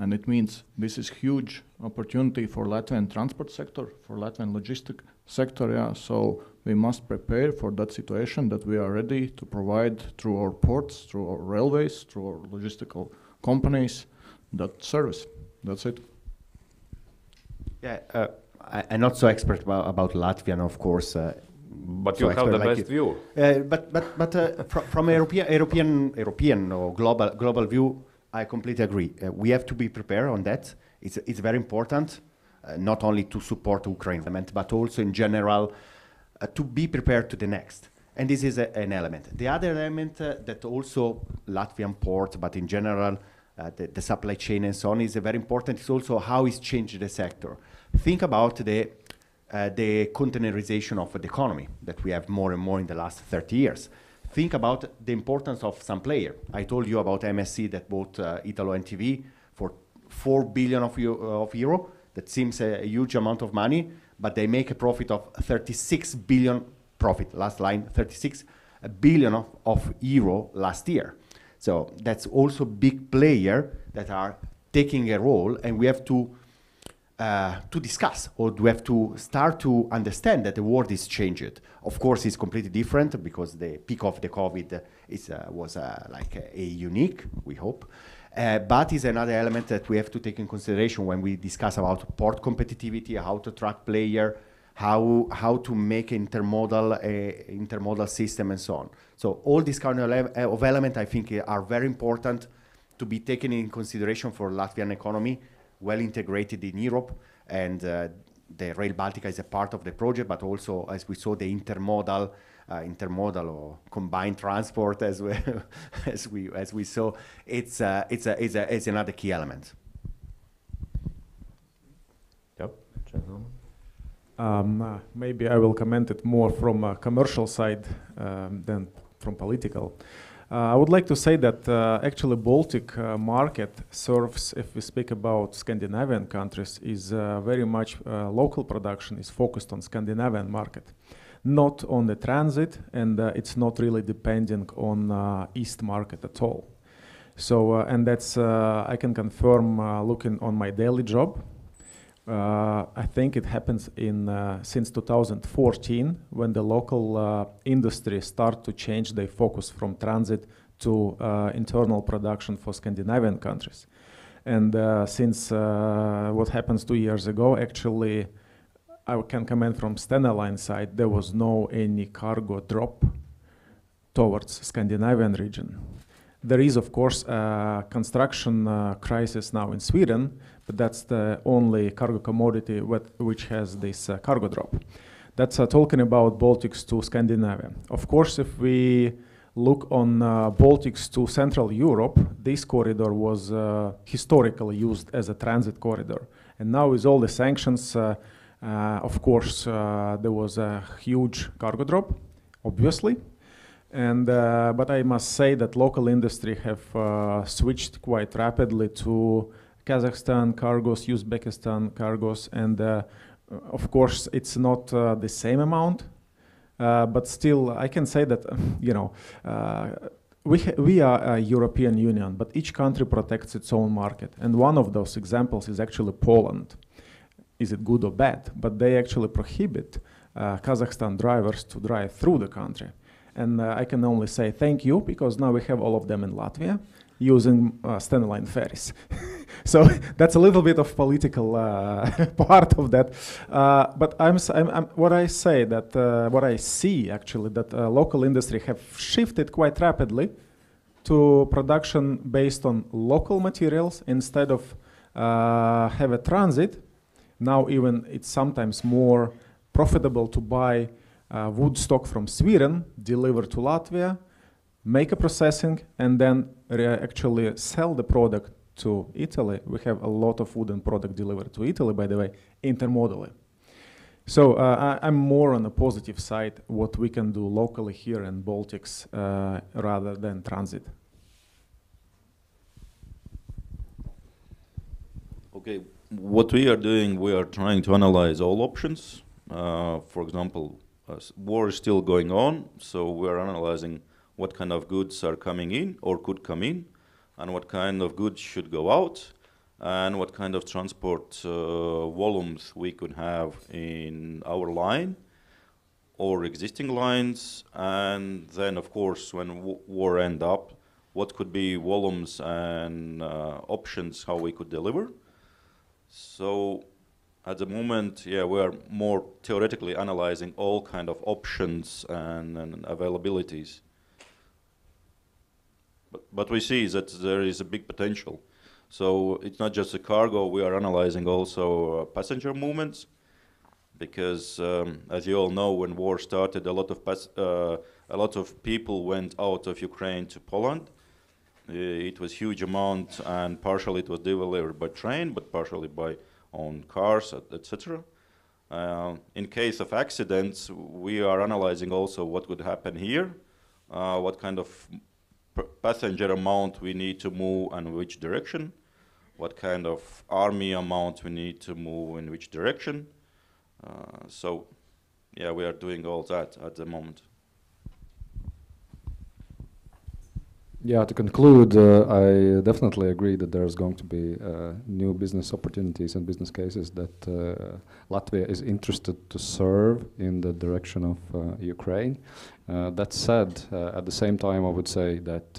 And it means this is huge opportunity for Latvian transport sector, for Latvian logistic sector. Yeah, so we must prepare for that situation, that we are ready to provide through our ports, through our railways, through our logistical companies, that service. That's it. Yeah, I'm not so expert about Latvian, of course. But you have the best view. But from European or global view, I completely agree. We have to be prepared on that. It's very important, not only to support Ukraine, but also in general to be prepared to the next. And this is an element. The other element that also Latvian port, but in general the supply chain and so on, is very important. It's also how it's changed the sector. Think about the containerization of the economy that we have more and more in the last 30 years. Think about the importance of some player. I told you about MSC that bought Italo NTV for 4 billion of euro. That seems a huge amount of money, but they make a profit of 36 billion profit. Last line, 36 billion of euro last year. So that's also big player that are taking a role, and we have to to discuss, or do we have to start to understand that the world is changed? Of course, it's completely different because the peak of the COVID was like a unique, we hope. But it's another element that we have to take in consideration when we discuss about port competitivity, how to attract player, how to make intermodal system and so on. So all these kind of elements, I think, are very important to be taken in consideration for Latvian economy, well integrated in Europe, and the Rail Baltica is a part of the project, but also, as we saw, the intermodal or combined transport, as we saw, it's another key element. Yep. Maybe I will comment it more from a commercial side than from political. I would like to say that actually Baltic market serves, if we speak about Scandinavian countries, is very much local production is focused on Scandinavian market, not on the transit, and it's not really depending on East market at all. So, and that's, I can confirm looking on my daily job. I think it happens since 2014 when the local industry start to change their focus from transit to internal production for Scandinavian countries. And since what happens 2 years ago, actually, I can comment from Stena Line side, there was no any cargo drop towards Scandinavian region. There is, of course, a construction crisis now in Sweden, but that's the only cargo commodity which has this cargo drop. That's talking about Baltics to Scandinavia. Of course, if we look on Baltics to Central Europe, this corridor was historically used as a transit corridor. And now with all the sanctions, of course, there was a huge cargo drop, obviously. And, but I must say that local industry have switched quite rapidly to Kazakhstan cargos, Uzbekistan cargos, and of course it's not the same amount, but still I can say that, you know, we are a European Union, but each country protects its own market. And one of those examples is actually Poland. Is it good or bad? But they actually prohibit Kazakhstan drivers to drive through the country. And I can only say thank you, because now we have all of them in Latvia using Stena Line ferries. So that's a little bit of political part of that. But what I say that what I see actually that local industry have shifted quite rapidly to production based on local materials instead of have a transit. Now even it's sometimes more profitable to buy wood stock from Sweden, deliver to Latvia, make a processing, and then actually sell the product to Italy. We have a lot of wooden product delivered to Italy, by the way, intermodally. So I'm more on the positive side, what we can do locally here in Baltics rather than transit. Okay, what we are doing, we are trying to analyze all options. For example, war is still going on, so we are analyzing what kind of goods are coming in or could come in, and what kind of goods should go out, and what kind of transport volumes we could have in our line or existing lines, and then of course when war end up, what could be volumes and options how we could deliver. So at the moment, yeah, we are more theoretically analyzing all kind of options and availabilities. But we see that there is a big potential. So it's not just the cargo, we are analyzing also passenger movements, because as you all know, when war started, a lot of people went out of Ukraine to Poland. It was huge amount, and partially it was delivered by train, but partially by own cars, etc. In case of accidents, we are analyzing also what would happen here, what kind of passenger amount we need to move and which direction, what kind of army amount we need to move in which direction. So, yeah, we are doing all that at the moment. Yeah, to conclude, I definitely agree that there's going to be new business opportunities and business cases that Latvia is interested to serve in the direction of Ukraine. That said, at the same time, I would say that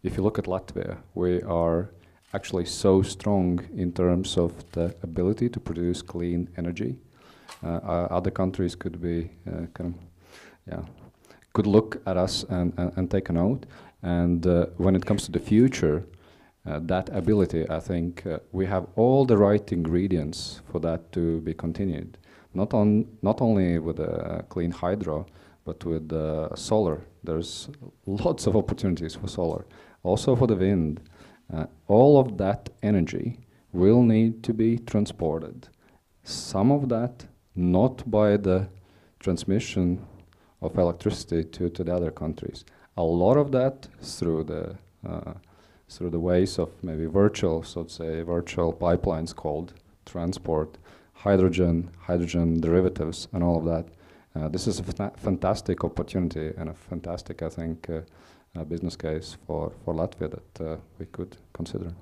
if you look at Latvia, we are actually so strong in terms of the ability to produce clean energy. Other countries could be could look at us and take a note. And when it comes to the future, that ability, I think we have all the right ingredients for that to be continued. Not only with clean hydro, but with solar. There's lots of opportunities for solar. Also for the wind. All of that energy will need to be transported. Some of that not by the transmission of electricity to the other countries. A lot of that through the ways of maybe virtual pipelines called transport, hydrogen derivatives, and all of that. This is a fantastic opportunity and a fantastic, I think, business case for Latvia that we could consider.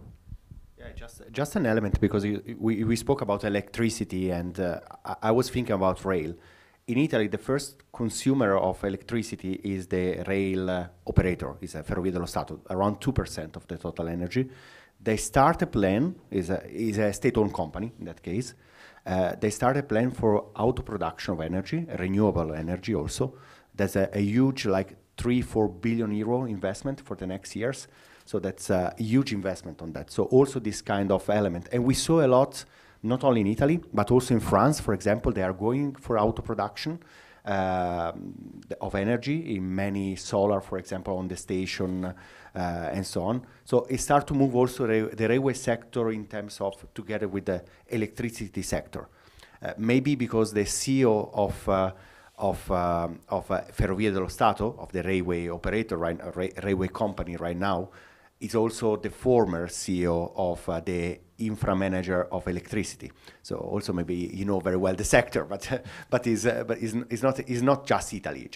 Yeah, just an element, because we spoke about electricity, and I was thinking about rail. In Italy, the first consumer of electricity is the rail operator, is Ferrovie dello Stato, around 2% of the total energy. They start a plan, is a state-owned company in that case. They start a plan for auto production of energy, renewable energy also. There's a huge, like 3-4 billion euro investment for the next years. So that's a huge investment on that. So also this kind of element. And we saw a lot, not only in Italy, but also in France, for example, they are going for auto production of energy in many solar, for example, on the station and so on. So it starts to move also the railway sector in terms of together with the electricity sector. Maybe because the CEO of Ferrovie dello Stato, of the railway operator, railway company right now, is also the former CEO of the infra manager of electricity. So also maybe you know very well the sector, but is not just Italy.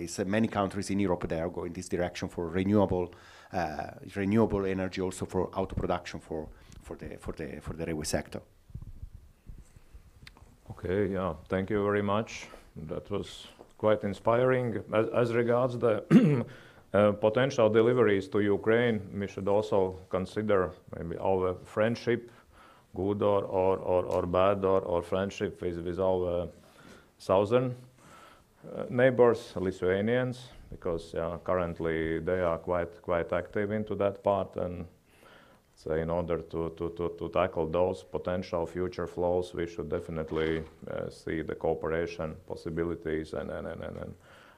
It's many countries in Europe that are going this direction for renewable energy, also for auto production for the railway sector. Okay, yeah, thank you very much. That was quite inspiring. As regards the potential deliveries to Ukraine, we should also consider maybe our friendship, good or bad, or friendship with our southern neighbors, Lithuanians, because currently they are quite active into that part, and so in order to tackle those potential future flows, we should definitely see the cooperation possibilities and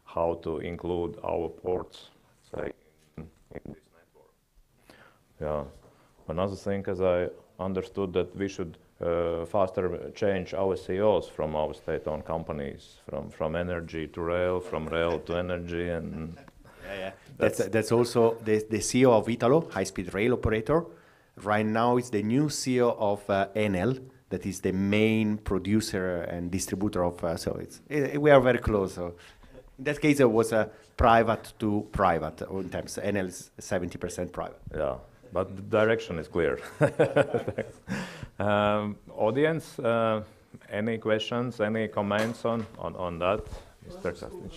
how to include our ports, say, in this network. Yeah. Another thing, as I understood, that we should faster change our CEOs from our state-owned companies, from energy to rail, from rail to energy, and that's also the CEO of Italo, high-speed rail operator. Right now, it's the new CEO of Enel, that is the main producer and distributor of. We are very close. So in that case, it was a private to private. In terms, Enel is 70% private. Yeah, but the direction is clear. Audience, any questions, any comments on that, Mr. Kasnic?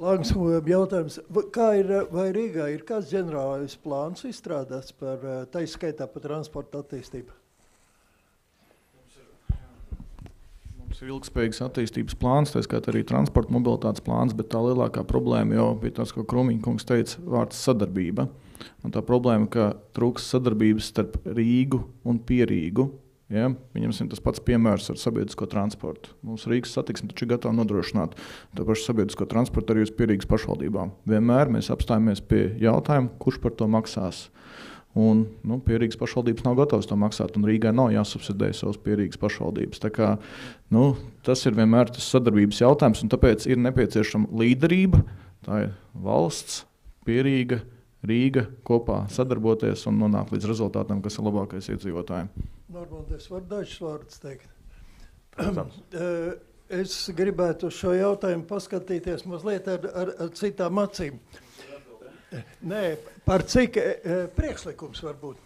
Lāgsmojam jautājums, vai Rīgā ir kāds ģenerālais plāns izstrādāts par taiskaitā par transporta attīstību? Mums ir ilgspējīgs attīstības plāns, tā skaitā arī transporta mobilitātes plāns, bet tā lielākā problēma jau bija tas, ko Krūmiņkungs teica, vārds sadarbība. Un tā problēma, ka trūks sadarbības starp Rīgu un Pierīgu. Ja? Viņam tas pats piemērs ar sabiedrisko transportu. Mūsu Rīgas satiksme taču ir gatava nodrošināt to pašu sabiedrisko transportu arī uz Pierīgas pašvaldībām. Vienmēr mēs apstājamies pie jautājuma, kurš par to maksās. Un Pierīgas pašvaldības nav gatavas to maksāt, un Rīgai nav jāsubsidē savas Pierīgas pašvaldības. Tā kā, tas ir vienmēr tas sadarbības jautājums, un tāpēc ir nepieciešama līderība. Tā ir valsts, Pierīga, Rīga kopā sadarboties un nonākt līdz rezultātam, kas ir labākais iedzīvotājiem. Normāli, es varu dažus vārdus teikt. Es gribētu uz šo jautājumu paskatīties mazliet ar citām acīm. Nē, par cik priekšlikums varbūt.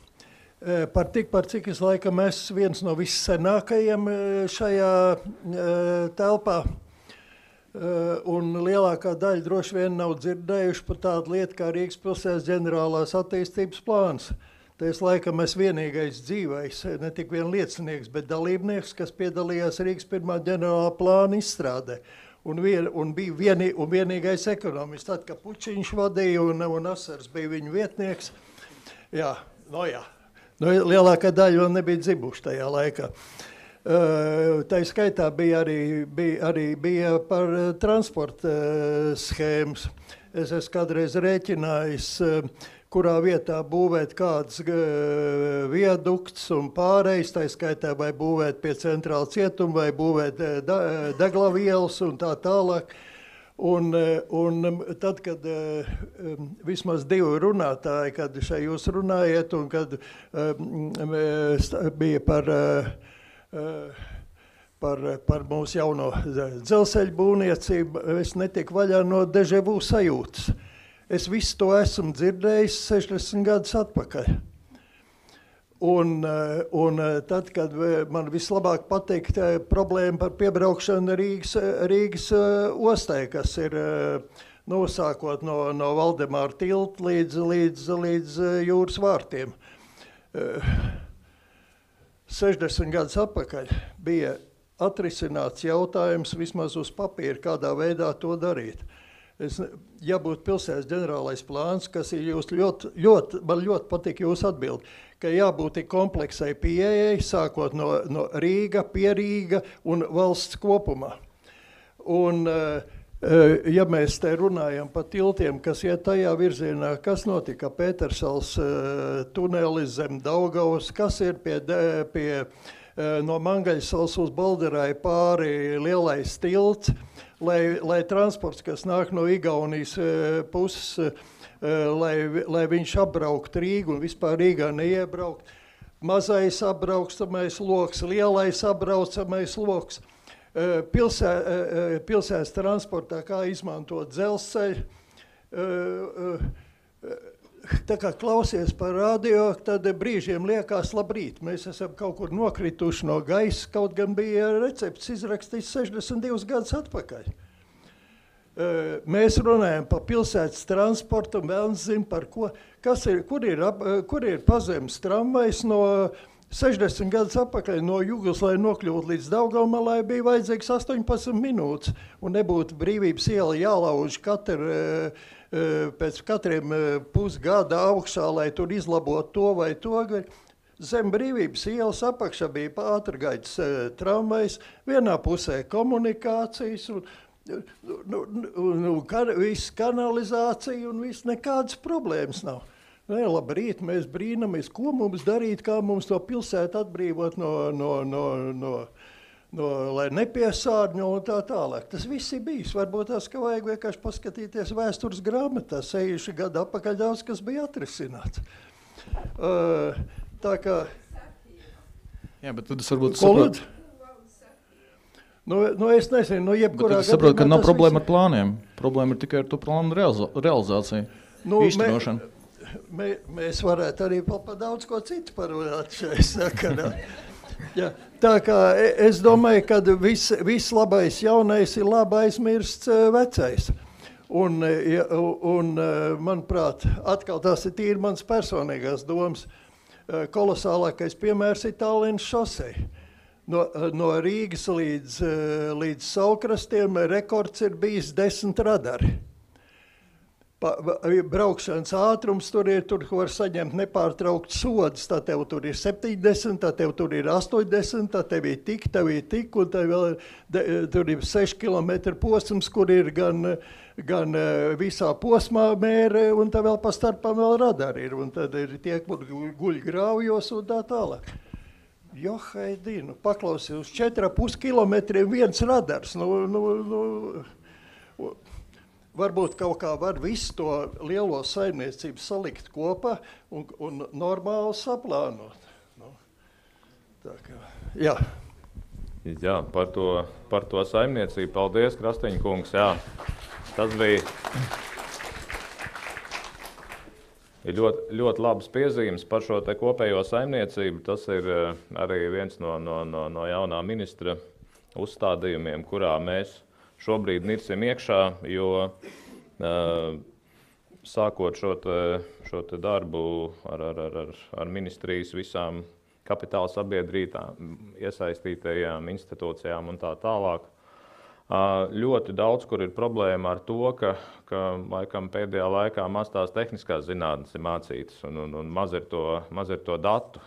Par cik es laikam esmu viens no vissenākajiem šajā telpā, un lielākā daļa droši vien nav dzirdējuši par tādu lietu kā Rīgas pilsētas ģenerālās attīstības plāns. Es laikam esmu vienīgais dzīvais, ne tik vien liecinieks, bet dalībnieks, kas piedalījās Rīgas pirmā ģenerālā plāna izstrādē. Un bija vienīgais ekonomists, tad, kad Pučiņš vadīja un Asars bija viņu vietnieks. Jā. Lielākā daļa vēl nebija dzibuši tajā laikā. Tā skaitā bija arī par transporta schēmas. Es esmu kādreiz rēķinājis, kurā vietā būvēt kāds viadukts un pārējais, tā skaitā vai būvēt pie centrāla cietuma, vai būvēt deglavielas un tā tālāk. Un tad, kad vismaz divi runātāji, kad šeit jūs runājiet, un kad bija par mūsu jauno dzelzceļa būvniecību, es netiku vaļā no deja vu sajūtas. Es visu to esmu dzirdējis 60 gadus atpakaļ. Un tad, kad man vislabāk patīk problēma par piebraukšanu Rīgas ostai, kas ir sākot no Valdemāra tilta līdz jūras vārtiem. 60 gadus atpakaļ bija atrisināts jautājums vismaz uz papīra, kādā veidā to darīt. Ja būtu pilsētas ģenerālais plāns, kas ir man ļoti patīk jūsu atbildi, ka jābūt kompleksai pieejai, sākot no Rīga, pie Rīga un valsts kopumā. Un, ja mēs te runājam par tiltiem, kas iet tajā virzienā, kas notika Pētersals tunelis zem Daugavas, kas ir no Mangaļsals uz Balderai pāri lielais tilts, lai transports, kas nāk no Igaunijas puses, lai viņš apbraukt Rīgu un vispār Rīgā neiebraukt. Mazais apbraukstamais loks, lielais apbraucamais loks. Pilsētas transportā, kā izmantot dzelzceļu. Tā kā klausies par radio, tad brīžiem liekas labrīt. Mēs esam kaut kur nokrituši no gaisa, kaut gan bija recepts izrakstīts 62 gadus atpakaļ. Mēs runājam par pilsētas transportu un vēl zin par ko. Kur ir pazemes tramvajs no 60 gadus atpakaļ no Juglas, lai nokļūtu līdz Daugavmalai, bija vajadzīgs 18 minūtes un nebūtu Brīvības iela jālauž pēc katriem pusgada augšā, lai tur izlabotu to vai to. Zem Brīvības ielas apakšā bija ātrgaitas tramvajs, vienā pusē komunikācijas un viss kanalizācija un viss nekādas problēmas nav. Labrīt, mēs brīnamies, ko mums darīt, kā mums to pilsētu atbrīvot lai nepiesārņo un tā tālāk. Tas viss ir bijis. Varbūt tas, ka vajag vienkārši paskatīties vēstures grāmatā. 60 gadu atpakaļ daudz, kas bija atrisināts. Tā kā... Jā, bet tad es varbūt saprotu. Es nezinu, jebkurā gadījumā... saprotu, ka nav problēma ar plāniem. Problēma ir tikai ar to plānu realizāciju, īstenošanu. Mēs varētu arī par daudz ko citu parunāt šajā sakarā. Ja, tā kā es domāju, ka viss labais jaunais ir labi aizmirsts vecais. Un manuprāt, atkal tas ir tīri mans personīgās domas. Kolosālākais piemērs ir Tallinas šosei. No Rīgas līdz Saukrastiem rekords ir bijis 10 radari. Braukšanas ātrums tur var saņemt nepārtraukt sodus, tā tev tur ir 70, tā tev tur ir 80, tā tev ir tik, un tā vēl tur ir 6 km posms, kur ir gan visā posmā mēre, un tā vēl pa starpām vēl radari ir, un tad ir tie, kur guļ graujos un tā tālāk. Johaidī, paklausies, uz 4,5 kilometriem viens radars, varbūt kaut kā var visu to lielo saimniecību salikt kopā un normāli saplānot. Tā kā, jā. Jā, par to saimniecību. Paldies, Krasteņa kungs. Jā, tas bija ļoti labas piezīmes par šo te kopējo saimniecību. Tas ir arī viens no jaunā ministra uzstādījumiem, kurā mēs šobrīd nirsim iekšā, jo sākot šo te darbu ar ministrijas visām kapitāla sabiedrītām, iesaistītajām institūcijām un tā tālāk. Ļoti daudz, kur ir problēma ar to, ka laikam pēdējā laikā maz tās tehniskās zinātnes ir mācītas un maz ir to datu.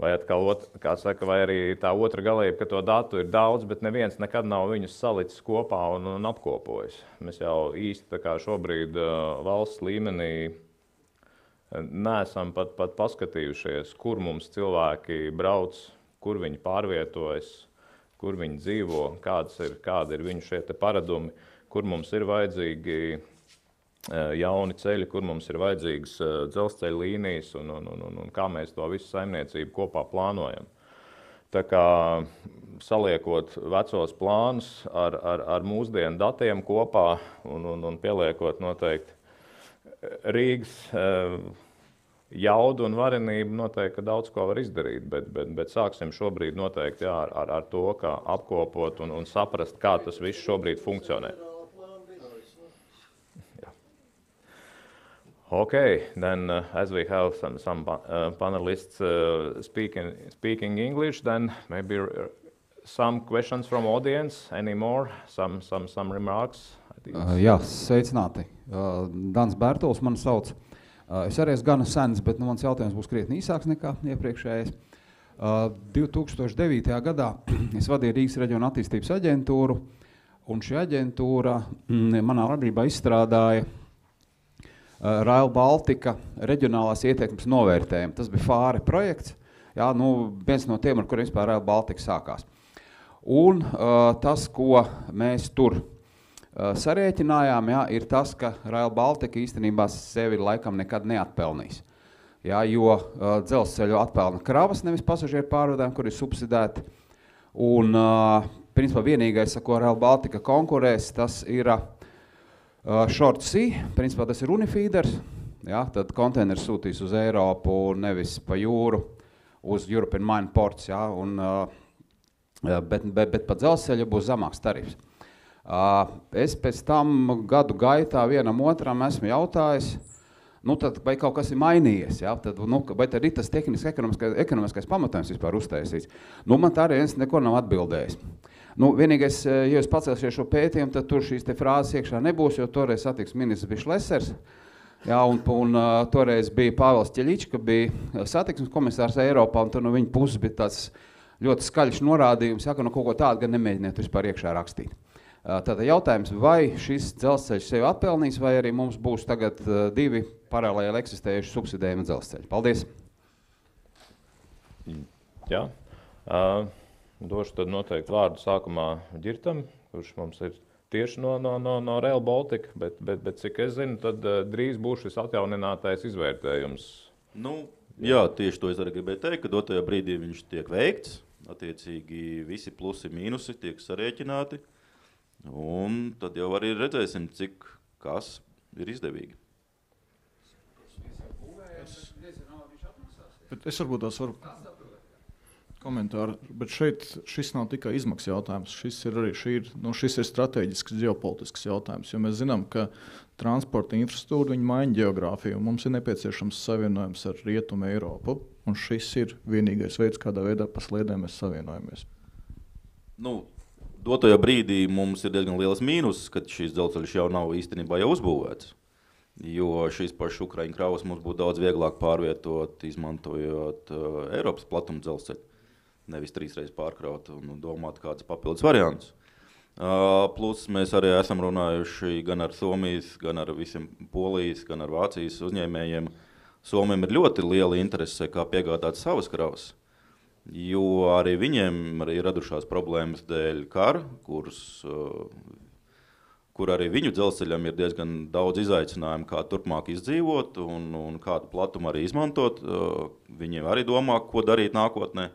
Vai atkal, kā saka, vai arī tā otra galība, ka to datu ir daudz, bet neviens nekad nav viņus salicis kopā un apkopojis. Mēs jau īsti tā kā šobrīd valsts līmenī neesam pat paskatījušies, kur mums cilvēki brauc, kur viņi pārvietojas, kur viņi dzīvo, kādi ir viņu šie te paradumi, kur mums ir vajadzīgi jauni ceļi, kur mums ir vajadzīgas dzelzceļa līnijas un kā mēs to visu saimniecību kopā plānojam. Tā kā saliekot vecos plānus ar mūsdienu datiem kopā un pieliekot noteikti Rīgas jaudu un varenību, noteikti, ka daudz ko var izdarīt, bet sāksim šobrīd noteikti ar to, kā apkopot un saprast, kā tas viss šobrīd funkcionē. Okay, then as we have some panelists speaking English, then maybe some questions from audience. Any more? Some remarks? Jā, sveicināti. Dans Bērtols man sauc. Es arī esmu gana sens, bet mans jautājums būs krietni īsāks nekā iepriekšējais. 2009. gadā es vadīju Rīgas reģiona attīstības aģentūru, un šī aģentūra manā vadībā izstrādāja Rail Baltica reģionālās ietekmes novērtējumu. Tas bija FARE projekts, viens no tiem, ar kuriem vispār Rail Baltica sākās. Un tas, ko mēs tur sarēķinājām, ir tas, ka Rail Baltica īstenībā sevi laikam nekad neatpelnīs. Jo dzelzceļu atpelna kravas, nevis pasažieru pārvadājumi, kur ir subsidēti. Un principā vienīgais, ar ko Rail Baltica konkurēs, tas ir Short Sea, principā tas ir unifeeders, tad konteiners sūtīs uz Eiropu, nevis pa jūru, uz European Mine Ports, bet pa dzelzceļu būs zemāks tarifs. Es pēc tam gadu gaitā vienam otram esmu jautājis, tad vai kaut kas ir mainījies, vai tad ir tas ekonomiskais pamatojums vispār uztaisīts. Man tā arī neko nav atbildējis. Vienīgais, ja jūs pacelsies šo pētījumu, tad tur šīs te frāzes iekšā nebūs, jo toreiz satiks ministrs bija Šlesers, un toreiz bija Pāvils Ķeļičs, ka bija satiksmes komisārs Eiropā, un tur no viņa puses bija tāds ļoti skaļš norādījums, ka kaut ko tādu gan nemēģiniet vispār iekšā rakstīt. Tātad jautājums, vai šis dzelzceļš sevi atpelnīs, vai arī mums būs tagad divi paralēli eksistējuši subsidējumi dzelzceļi. Paldies! Jā. Došu tad noteikti vārdu sākumā Ģirtam, kurš mums ir tieši no Rail Baltica, bet cik es zinu, tad drīz būs šis atjauninātais izvērtējums. Jā, tieši to es arī gribēju teikt, ka dotajā brīdī viņš tiek veikts, attiecīgi visi plusi mīnusi tiek sarēķināti, un tad jau arī redzēsim, cik kas ir izdevīgi. Bet es varbūt tās varu komentāru, bet šis nav tikai izmaksu jautājums, šis ir strateģisks ģeopolitisks jautājums, jo mēs zinām, ka transporta infrastruktūra viņa maina ģeogrāfiju, un mums ir nepieciešams savienojums ar Rietumu Eiropu, un šis ir vienīgais veids, kādā veidā pa sliedēm mēs savienojamies. Dotajā brīdī mums ir diezgan liels mīnus, kad šīs dzelzceļš jau nav īstenībā jau uzbūvēts, jo šīs pašas Ukraiņu kravas mums būtu daudz vieglāk pārvietot, izmantojot Eiropas platuma dzelzceļu. Nevis 3 reizes pārkraut un domāt kādas papildus variantus. Plus mēs arī esam runājuši gan ar Somijas, gan ar visiem Polijas, gan ar Vācijas uzņēmējiem. Somiem ir ļoti liela interese, kā piegādāt savas kravas, jo arī viņiem arī radušās problēmas dēļ kara, kur arī viņu dzelzceļam ir diezgan daudz izaicinājumu, kā turpmāk izdzīvot un kādu platumu arī izmantot. Viņiem arī domā, ko darīt nākotnē.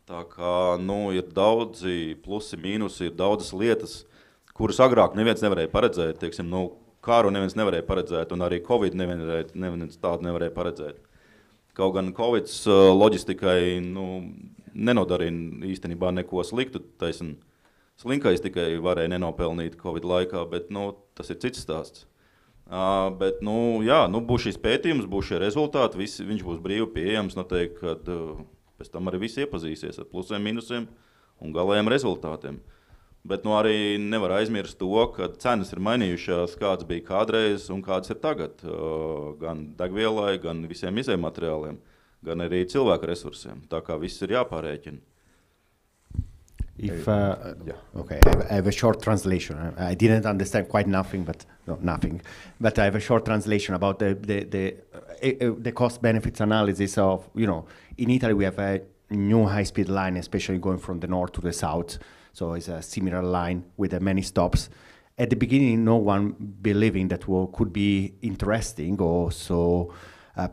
Tā kā, ir daudzi plusi, mīnusi, ir daudzas lietas, kuras agrāk neviens nevarēja paredzēt, teiksim, kāru neviens nevarēja paredzēt, un arī Covid neviens tādu nevarēja paredzēt. Kaut gan Covids loģistikai, nenodarīja īstenībā neko sliktu, taisn slinkais tikai varēja nenopelnīt Covid laikā, bet, tas ir cits stāsts. Bet, būs šīs pētījums, būs šie rezultāti, viņš būs brīvi pieejams, noteikti, kad pēc tam arī visi iepazīsies ar plusiem, minusiem un galējiem rezultātiem. Bet arī nevar aizmirst to, ka cenas ir mainījušās, kāds bija kādreiz un kāds ir tagad. Gan degvielai, gan visiem izējmateriāliem, gan arī cilvēku resursiem. Tā kā viss ir jāpārēķina. Okay, I have a short translation. I didn't understand quite nothing, but But I have a short translation about the cost benefits analysis of, in Italy we have a new high-speed line, especially going from the north to the south. So it's a similar line with many stops. At the beginning, no one believing that could be interesting or so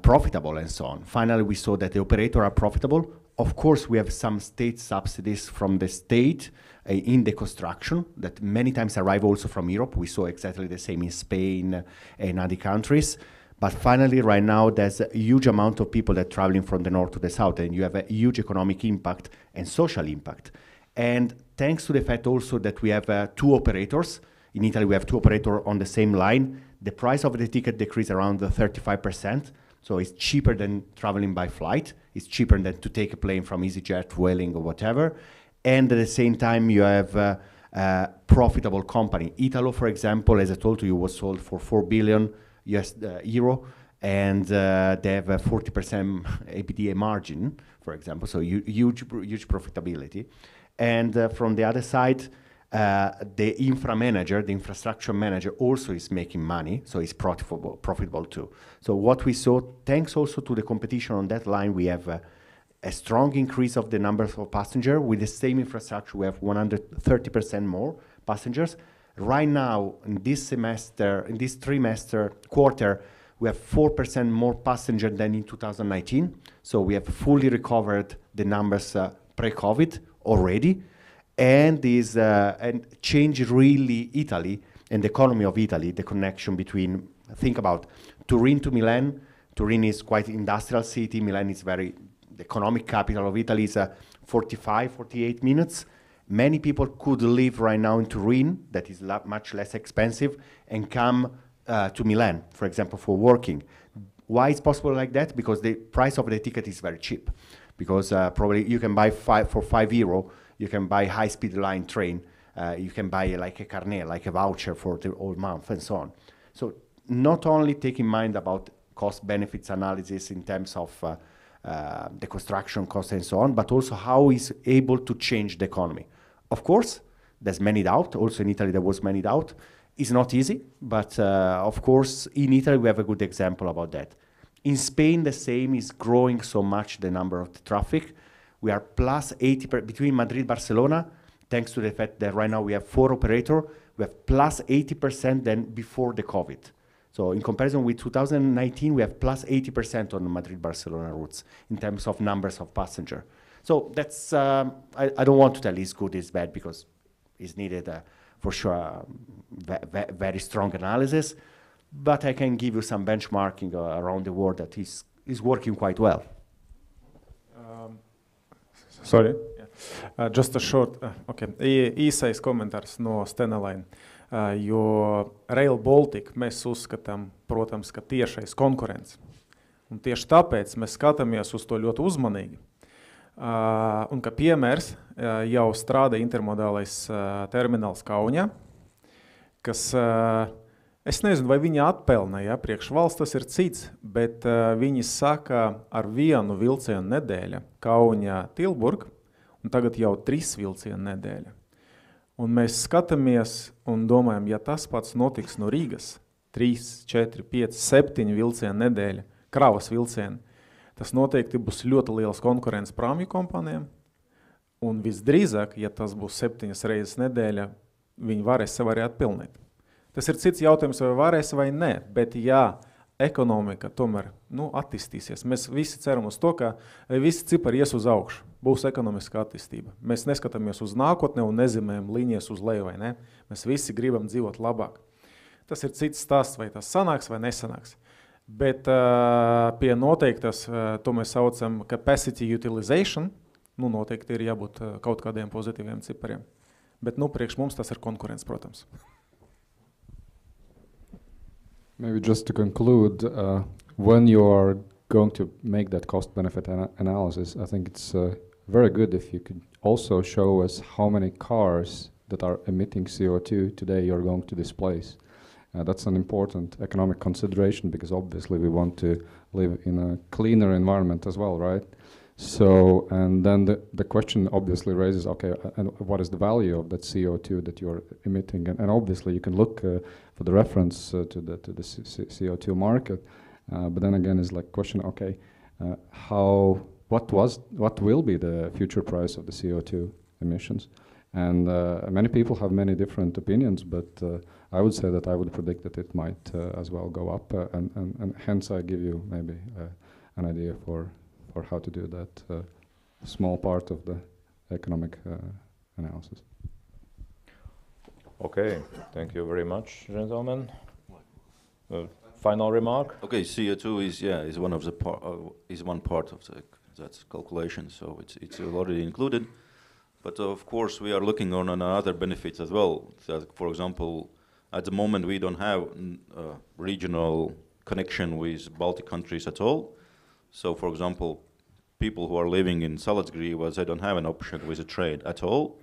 profitable and so on. Finally, we saw that the operators are profitable. Of course, we have some state subsidies from the state in the construction that many times arrive also from Europe. We saw exactly the same in Spain and other countries. But finally, right now, there's a huge amount of people that are traveling from the north to the south, and you have a huge economic impact and social impact. And thanks to the fact also that we have two operators, in Italy we have two operators on the same line, the price of the ticket decreased around 35%. So it's cheaper than traveling by flight. It's cheaper than to take a plane from EasyJet, Vueling, or whatever. And at the same time, you have a profitable company. Italo, for example, as I told you, was sold for 4 billion euro, and they have a 40% EBITDA margin, for example, so huge profitability. And from the other side, the infra manager, the infrastructure manager also is making money, so it's profitable too. So what we saw, thanks also to the competition on that line, we have a strong increase of the numbers of passengers. With the same infrastructure, we have 130% more passengers. Right now, in this semester, in this quarter, we have 4% more passengers than in 2019. So we have fully recovered the numbers pre-COVID already. And this changed really Italy and the economy of Italy, the connection between, think about Turin to Milan. Turin is quite industrial city. Milan is the economic capital of Italy is 45, 48 minutes. Many people could live right now in Turin, that is much less expensive, and come to Milan, for example, for working. Why is possible like that? Because the price of the ticket is very cheap. Because probably you can buy for €5, you can buy high-speed line train, you can buy like a carnet, like a voucher for the whole month, and so on. So not only take in mind about cost-benefits analysis in terms of the construction costs and so on, but also how it's able to change the economy. Of course, there's many doubt. Also in Italy, there was many doubt. It's not easy, but of course, in Italy, we have a good example about that. In Spain, the same is growing so much, the number of the traffic. We are plus 80% between Madrid and Barcelona, thanks to the fact that right now we have 4 operators. We have plus 80% than before the COVID. So in comparison with 2019, we have plus 80% on the Madrid-Barcelona routes in terms of numbers of passengers. So that's, I don't want to tell it's good, it's bad, because it's needed for sure very strong analysis. But I can give you some benchmarking around the world that is working quite well. Sorry. Yeah. Just a short, īsais komentārs no Stenelaina. Jo Rail Baltica mēs uzskatām, protams, ka tiešais konkurence. Un tieši tāpēc mēs skatāmies uz to ļoti uzmanīgi. Un ka piemērs jau strādā intermodālais termināls Kaunijā, kas, es nezinu, vai viņi atpelna, ja, priekš valsts tas ir cits, bet viņi saka ar vienu vilcienu nedēļa Kaunijā Tilburg, un tagad jau 3 vilcienu nedēļa. Un mēs skatāmies un domājam, ja tas pats notiks no Rīgas, 3, 4, 5, 7 vilcienu nedēļa, kravas vilcieni, tas noteikti būs ļoti liels konkurence prāmju kompānijām, un visdrīzāk, ja tas būs 7 reizes nedēļa, viņi varēs sev arī atpilnīt. Tas ir cits jautājums, vai varēs vai ne, bet ja ekonomika tomēr attīstīsies. Mēs visi ceram uz to, ka visi cipari ies uz augšu, būs ekonomiska attīstība. Mēs neskatāmies uz nākotni un nezīmējam līnijas uz leju, vai ne? Mēs visi gribam dzīvot labāk. Tas ir cits stāsts, vai tas sanāks vai nesanāks. Bet pie noteiktas, to mēs saucam capacity utilization, noteikti ir jābūt kaut kādiem pozitīviem cipariem. Bet priekš mums tas ir konkurence, protams. Maybe just to conclude, when you are going to make that cost-benefit analysis, I think it's very good if you could also show us how many cars that are emitting CO2 today you're going to displace. That's an important economic consideration because obviously we want to live in a cleaner environment as well, right? So, and then the question obviously raises, okay, and what is the value of that CO2 that you're emitting? And obviously you can look for the reference to the CO2 market, but then again is like question, okay, what will be the future price of the CO2 emissions? And many people have many different opinions, but I would say that I would predict that it might as well go up, and hence I give you maybe an idea for how to do that small part of the economic analysis. Okay, thank you very much, gentlemen. Final remark? Okay, CO2 is one of the is one part of that calculation, so it's already included. But of course, we are looking on other benefits as well. So, for example, at the moment we don't have regional connection with Baltic countries at all. So, for example, people who are living in Salacgrīva, well, they don't have an option with a trade at all.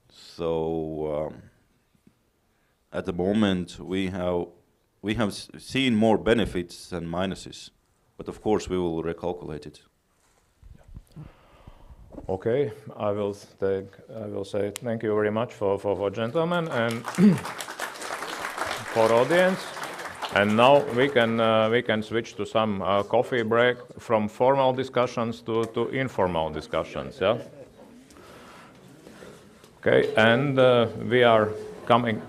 So, at the moment, we have seen more benefits than minuses, but of course, we will recalculate it. Okay, I will say thank you very much for gentlemen and for audience. And now we can switch to some coffee break from formal discussions to informal discussions. Yeah. Okay, and we are coming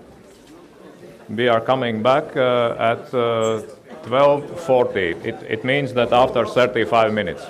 back at 12:40. It means that after 35 minutes.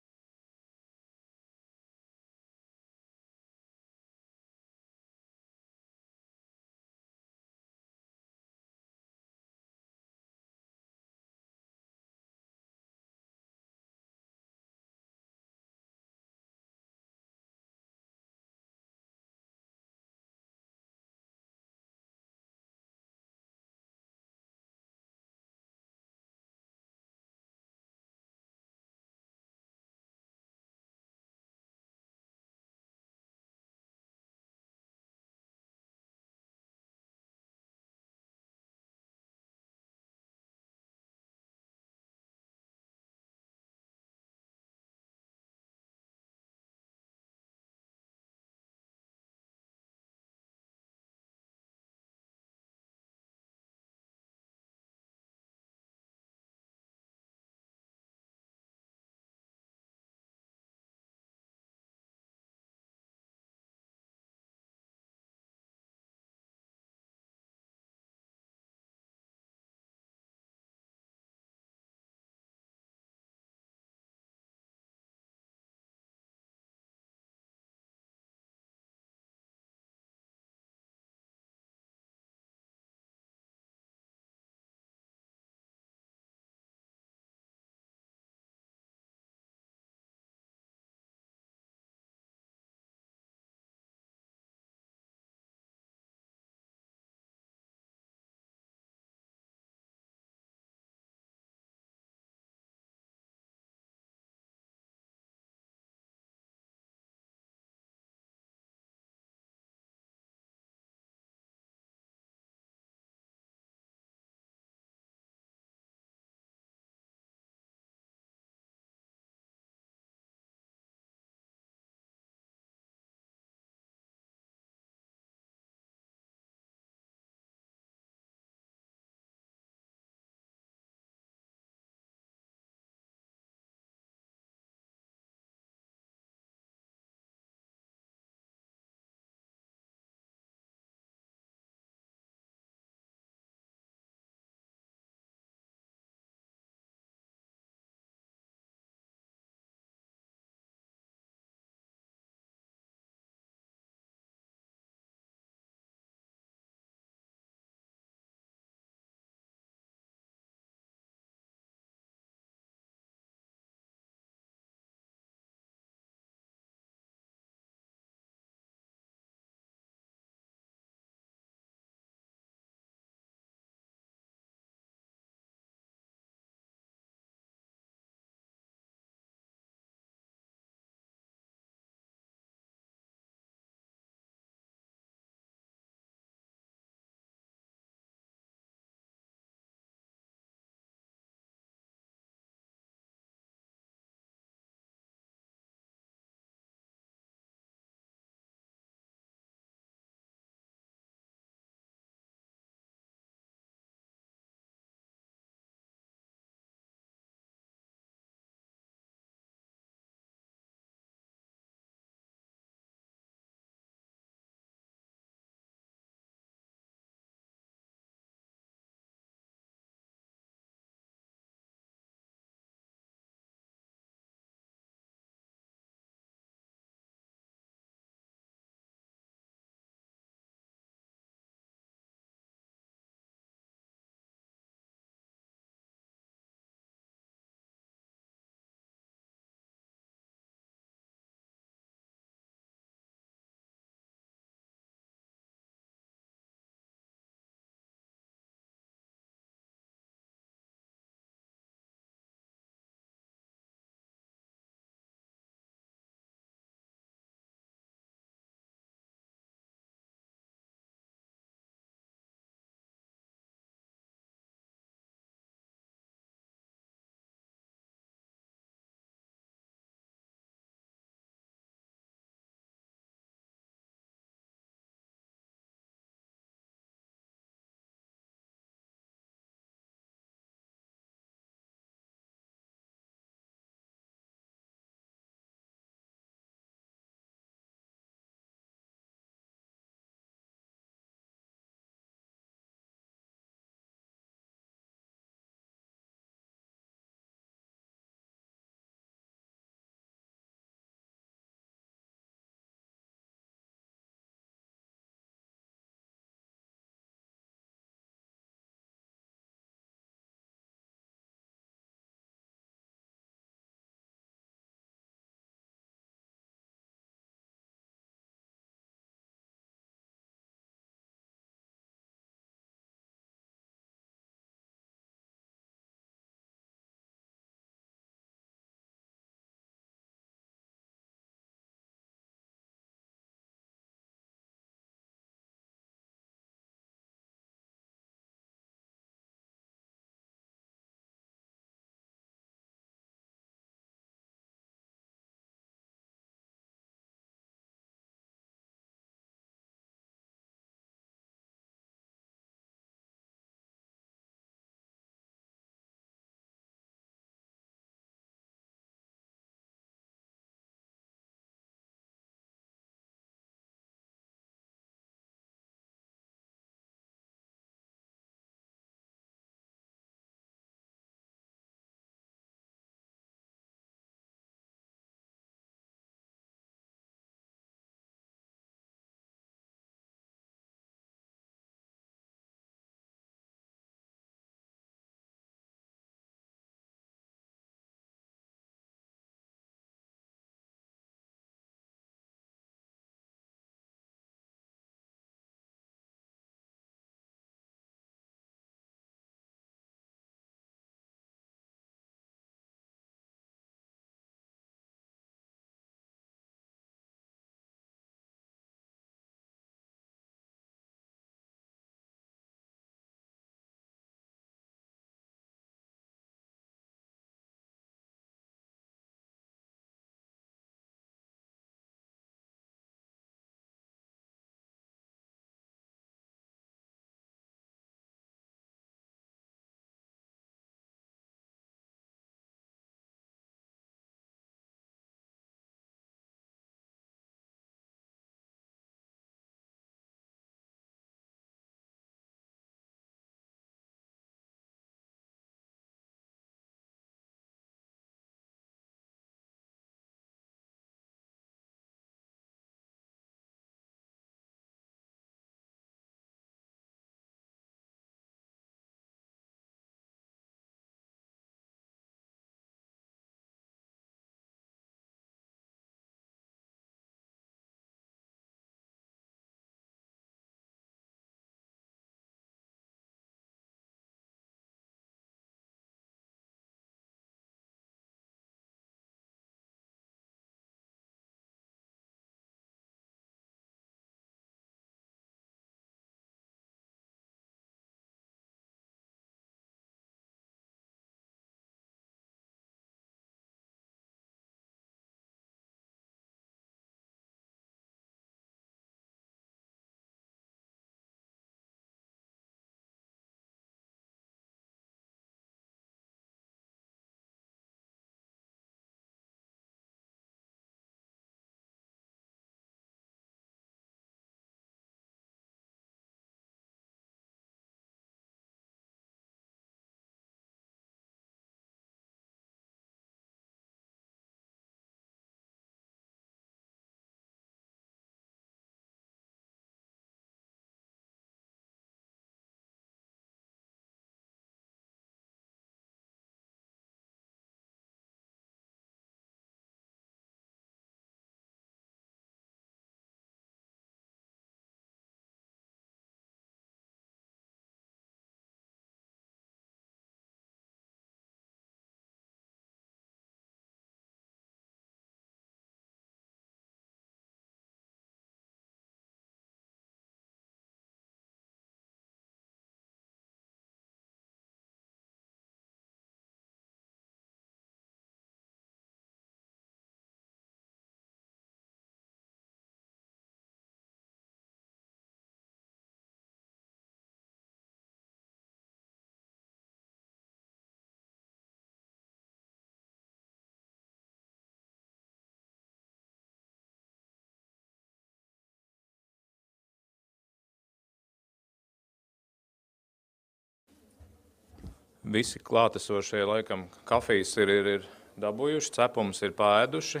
Visi klātesošie laikam kafijas ir dabūjuši, cepums ir pāēduši,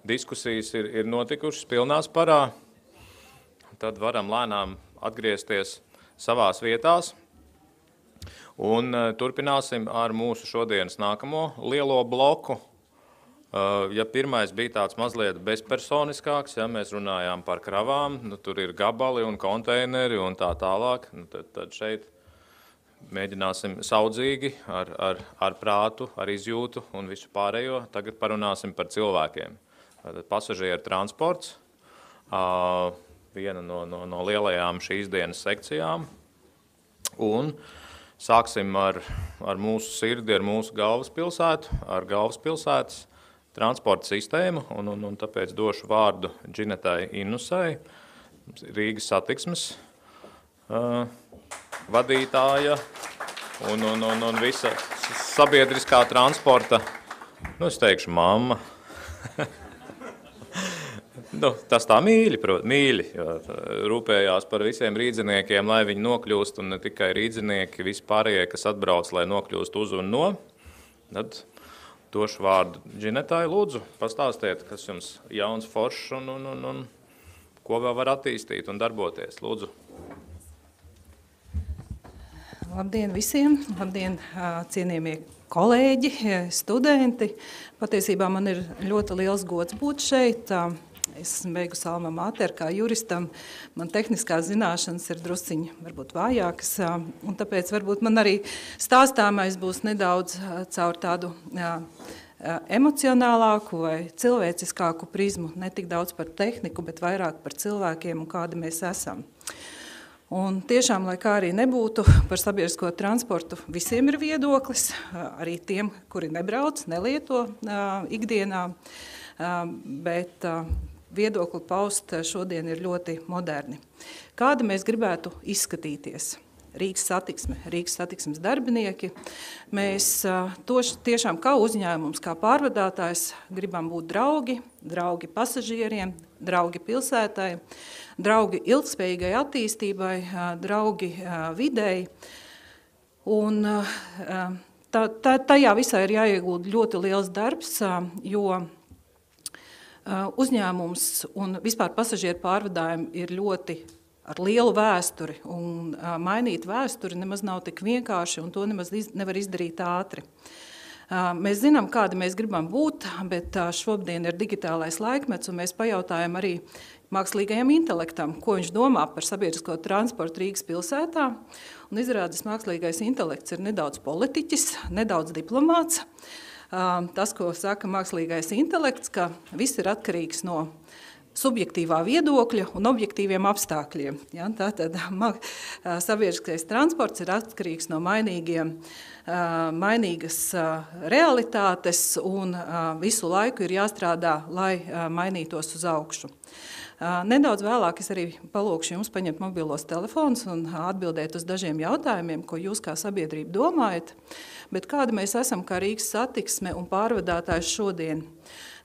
diskusijas ir notikušas pilnās parā. Tad varam lēnām atgriezties savās vietās un turpināsim ar mūsu šodienas nākamo lielo bloku. Ja pirmais bija tāds mazliet bezpersoniskāks, ja mēs runājām par kravām, tur ir gabali un konteineri un tā tālāk, tad šeit mēģināsim saudzīgi ar prātu, ar izjūtu un visu pārējo. Tagad parunāsim par cilvēkiem. Pasažieru transports, viena no lielajām šīs dienas sekcijām. Un sāksim ar mūsu sirdi, ar mūsu galvaspilsētu, ar galvaspilsētas transporta sistēmu. Un tāpēc došu vārdu Džinetai Innusai, Rīgas satiksmes vadītāja un visa sabiedriskā transporta, es teikšu, mamma. Tas tā mīļi, jo rūpējās par visiem rīdziniekiem, lai viņi nokļūst, un ne tikai rīdzinieki, vispārējie, kas atbrauc, lai nokļūst uz un no. Tad došu vārdu Džinetai, lūdzu, pastāstiet, kas jums jauns foršs un ko vēl var attīstīt un darboties, lūdzu. Labdien visiem, labdien cienījamie kolēģi, studenti. Patiesībā man ir ļoti liels gods būt šeit. Es esmu beigusi alma mater kā juristam. Man tehniskās zināšanas ir drusciņi varbūt vājākas, un tāpēc varbūt man arī stāstāmais būs nedaudz caur tādu emocionālāku vai cilvēciskāku prizmu. Ne tik daudz par tehniku, bet vairāk par cilvēkiem un kādi mēs esam. Un tiešām, lai kā arī nebūtu, par sabiedrisko transportu visiem ir viedoklis, arī tiem, kuri nebrauc, nelieto ikdienā, bet viedokli paust šodien ir ļoti moderni. Kādi mēs gribētu izskatīties? Rīgas satiksmes darbinieki. Mēs tiešām kā uzņēmums, kā pārvadātājs gribam būt draugi pasažieriem, draugi pilsētai, draugi ilgspējīgai attīstībai, draugi videi. Un tajā visā ir jāiegūt ļoti liels darbs, jo uzņēmums un vispār pasažieru pārvadājumi ir ļoti ar lielu vēsturi, un mainīt vēsturi nemaz nav tik vienkārši, un to nemaz nevar izdarīt ātri. Mēs zinām, kādi mēs gribam būt, bet šodien ir digitālais laikmets, un mēs pajautājam arī mākslīgajam intelektam, ko viņš domā par sabiedrisko transportu Rīgas pilsētā. Un izrādās, mākslīgais intelekts ir nedaudz politiķis, nedaudz diplomāts. Tas, ko saka mākslīgais intelekts, ka viss ir atkarīgs no subjektīvā viedokļa un objektīviem apstākļiem. Ja, tātad sabiedriskais transports ir atkarīgs no mainīgas realitātes un visu laiku ir jāstrādā, lai mainītos uz augšu. Nedaudz vēlāk es arī palūkšu jums paņemt mobilos telefonus un atbildēt uz dažiem jautājumiem, ko jūs kā sabiedrība domājat, bet kāda mēs esam kā Rīgas satiksme un pārvadātājs šodien.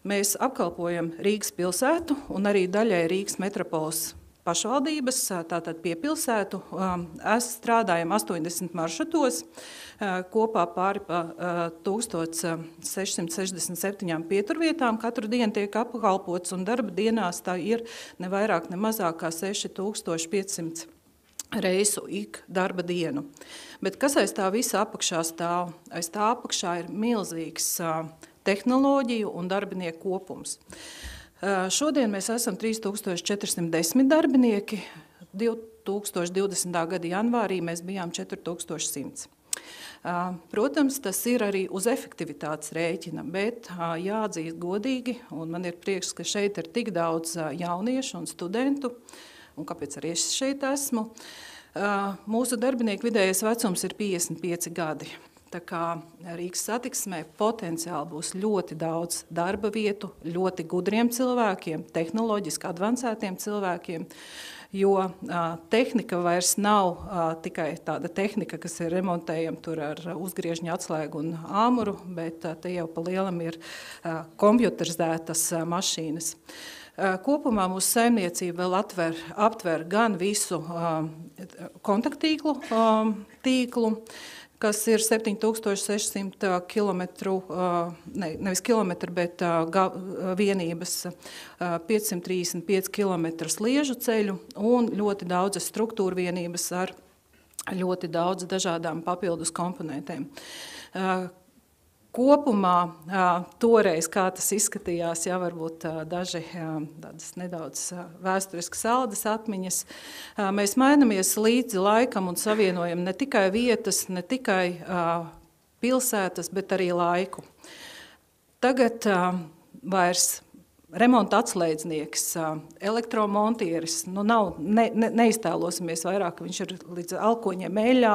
Mēs apkalpojam Rīgas pilsētu un arī daļai Rīgas metropoles pašvaldības, tātad piepilsētu. Strādājam 80 maršrutos, kopā pāri pa 1667 pieturvietām. Katru dienu tiek apkalpots un darba dienās tā ir ne vairāk, ne mazāk kā 6500 reisu ik darba dienu. Bet kas aiz tā visa apakšā stāv? Aiz tā apakšā ir milzīgs tehnoloģiju un darbinieku kopums. Šodien mēs esam 3410 darbinieki, 2020. Gada janvārī mēs bijām 4100. Protams, tas ir arī uz efektivitātes rēķina, bet jāatzīst godīgi, un man ir prieks, ka šeit ir tik daudz jauniešu un studentu, un kāpēc arī es šeit esmu. Mūsu darbinieku vidējais vecums ir 55 gadi. Tā kā Rīgas satiksmē potenciāli būs ļoti daudz darba vietu, ļoti gudriem cilvēkiem, tehnoloģiski advancētiem cilvēkiem, jo tehnika vairs nav tikai tāda tehnika, kas ir remontējama tur ar uzgriežņu atslēgu un āmuru, bet te jau pa lielam ir kompjuterizētas mašīnas. Kopumā mūsu saimniecība vēl aptver gan visu kontaktīklu tīklu, kas ir 7600 kilometru, nevis kilometru, bet vienības, 535 kilometru sliežu ceļu un ļoti daudzas struktūra vienības ar ļoti daudz dažādām papildus komponentēm. Kopumā toreiz, kā tas izskatījās, varbūt daži tādas nedaudz vēsturiskas saldas atmiņas, mēs mainamies līdzi laikam un savienojam ne tikai vietas, ne tikai pilsētas, bet arī laiku. Tagad vairs remonta atslēdznieks, elektromontieris, neiztēlosimies vairāk, viņš ir līdz alkoņiem eļā,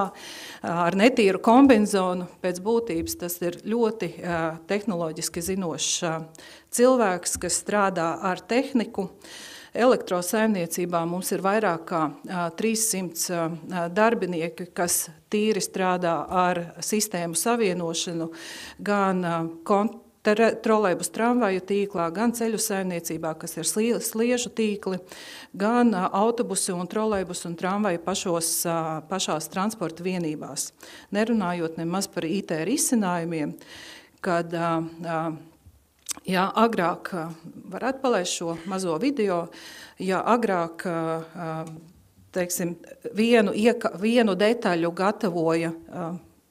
ar netīru kombinzonu, pēc būtības tas ir ļoti tehnoloģiski zinošs cilvēks, kas strādā ar tehniku. Elektrosaimniecībā mums ir vairāk kā 300 darbinieki, kas tīri strādā ar sistēmu savienošanu, gan trolejbus tramvaju tīklā, gan ceļu saimniecībā, kas ir sliežu tīkli, gan autobusi un trolejbus un tramvaju pašās transporta vienībās. Nerunājot nemaz par IT risinājumiem, kad agrāk varētu palaist šo mazo video, agrāk teiksim, vienu detaļu gatavoja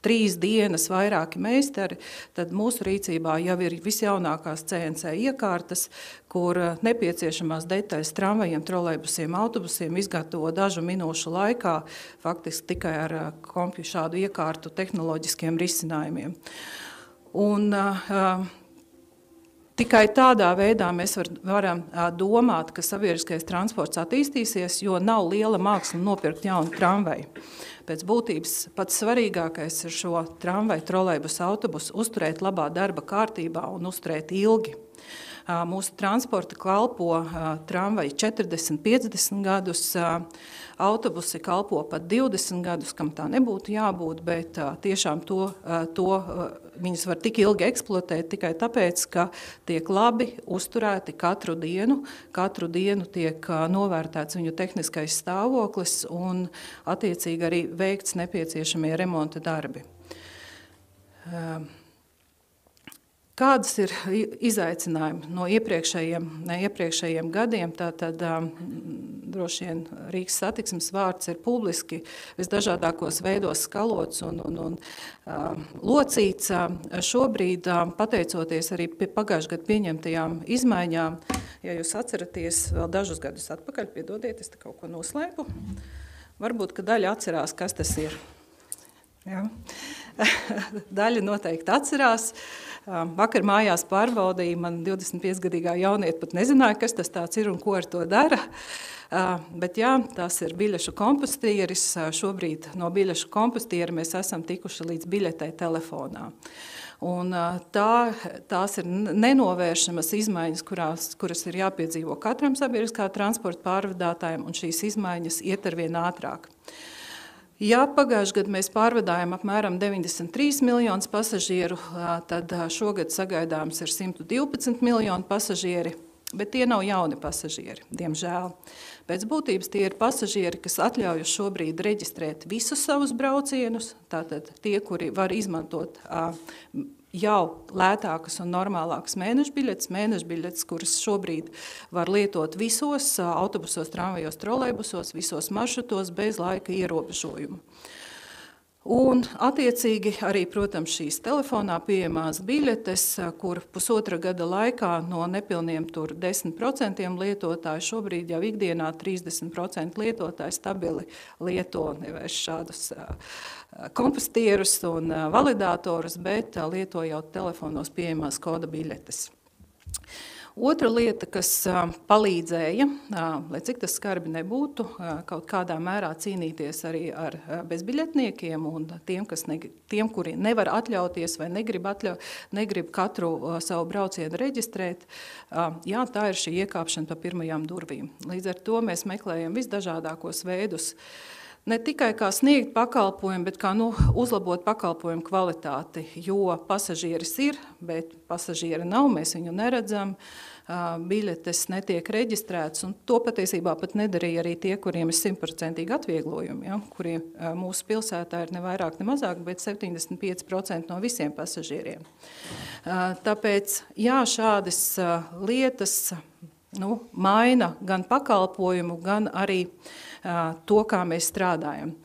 3 dienas vairāki meistari, tad mūsu rīcībā jau ir visjaunākās CNC iekārtas, kur nepieciešamās detaļas tramvajiem, trolejbusiem, autobusiem izgatavo dažu minūšu laikā, faktiski tikai ar šādu iekārtu tehnoloģiskiem risinājumiem. Un tikai tādā veidā mēs varam domāt, ka sabiedriskais transports attīstīsies, jo nav liela māksla nopirkt jaunu tramvaju. Pēc būtības pats svarīgākais ir šo tramvaju, trolejbusu, autobusu uzturēt labā darba kārtībā un uzturēt ilgi. Mūsu transporta kalpo tramvaji 40-50 gadus, autobusi kalpo pat 20 gadus, kam tā nebūtu jābūt, bet tiešām to viņas var tik ilgi eksploatēt tikai tāpēc, ka tiek labi uzturēti katru dienu tiek novērtēts viņu tehniskais stāvoklis un attiecīgi arī veikts nepieciešamie remonta darbi. Kādas ir izaicinājumi no iepriekšējiem gadiem? Tātad droši vien Rīgas satiksmes vārds ir publiski visdažādākos veidos skalots un locīts. Šobrīd, pateicoties arī pagājušajā gadu pieņemtajām izmaiņām, ja jūs atceraties vēl dažus gadus atpakaļ, piedodiet, es te kaut ko noslēpu, varbūt, ka daļa atcerās, kas tas ir. Ja. Daļa noteikti atcerās. Vakar mājās pārbaudīja, man 25-gadīgā jaunieta pat nezināja, kas tas tāds ir un ko ar to dara. Bet jā, tās ir biļešu kompostieris. Šobrīd no biļešu kompostiera mēs esam tikuši līdz biļetei telefonā. Un tās ir nenovēršamas izmaiņas, kuras ir jāpiedzīvo katram sabiedriskā transporta pārvadātājiem, un šīs izmaiņas iet arvien ātrāk. Ja pagājušajā gadā mēs pārvadājam apmēram 93 miljonus pasažieru, tad šogad sagaidāms ir 112 miljoni pasažieri, bet tie nav jauni pasažieri, diemžēl. Pēc būtības tie ir pasažieri, kas atļaujas šobrīd reģistrēt visus savus braucienus, tātad tie, kuri var izmantot jau lētākas un normālākas mēnešbiļetes, kuras šobrīd var lietot visos autobusos, tramvajos, trolejbusos, visos maršrutos bez laika ierobežojumu. Un attiecīgi arī, protams, šīs telefonā pieejamās biļetes, kur pusotra gada laikā no nepilniem 10% lietotāju šobrīd jau ikdienā 30% lietotāju stabili lieto nevis šādus kompostierus un validatorus, bet lieto jau telefonos pieejamās koda biļetes. Otra lieta, kas palīdzēja, lai cik tas skarbi nebūtu, kaut kādā mērā cīnīties arī ar bezbiļetniekiem un tiem, kuri nevar atļauties vai negrib katru savu braucienu reģistrēt, jā, tā ir šī iekāpšana pa pirmajām durvīm. Līdz ar to mēs meklējam visdažādākos veidus, ne tikai kā sniegt pakalpojumu, bet kā uzlabot pakalpojumu kvalitāti, jo pasažieris ir, bet pasažieri nav, mēs viņu neredzam, biļetes netiek reģistrētas, un to patiesībā pat nedarīja arī tie, kuriem ir 100% atvieglojumi, ja, kuriem mūsu pilsētā ir ne vairāk, ne mazāk, bet 75% no visiem pasažieriem. Tāpēc, jā, šādas lietas maina gan pakalpojumu, gan arī to, kā mēs strādājam.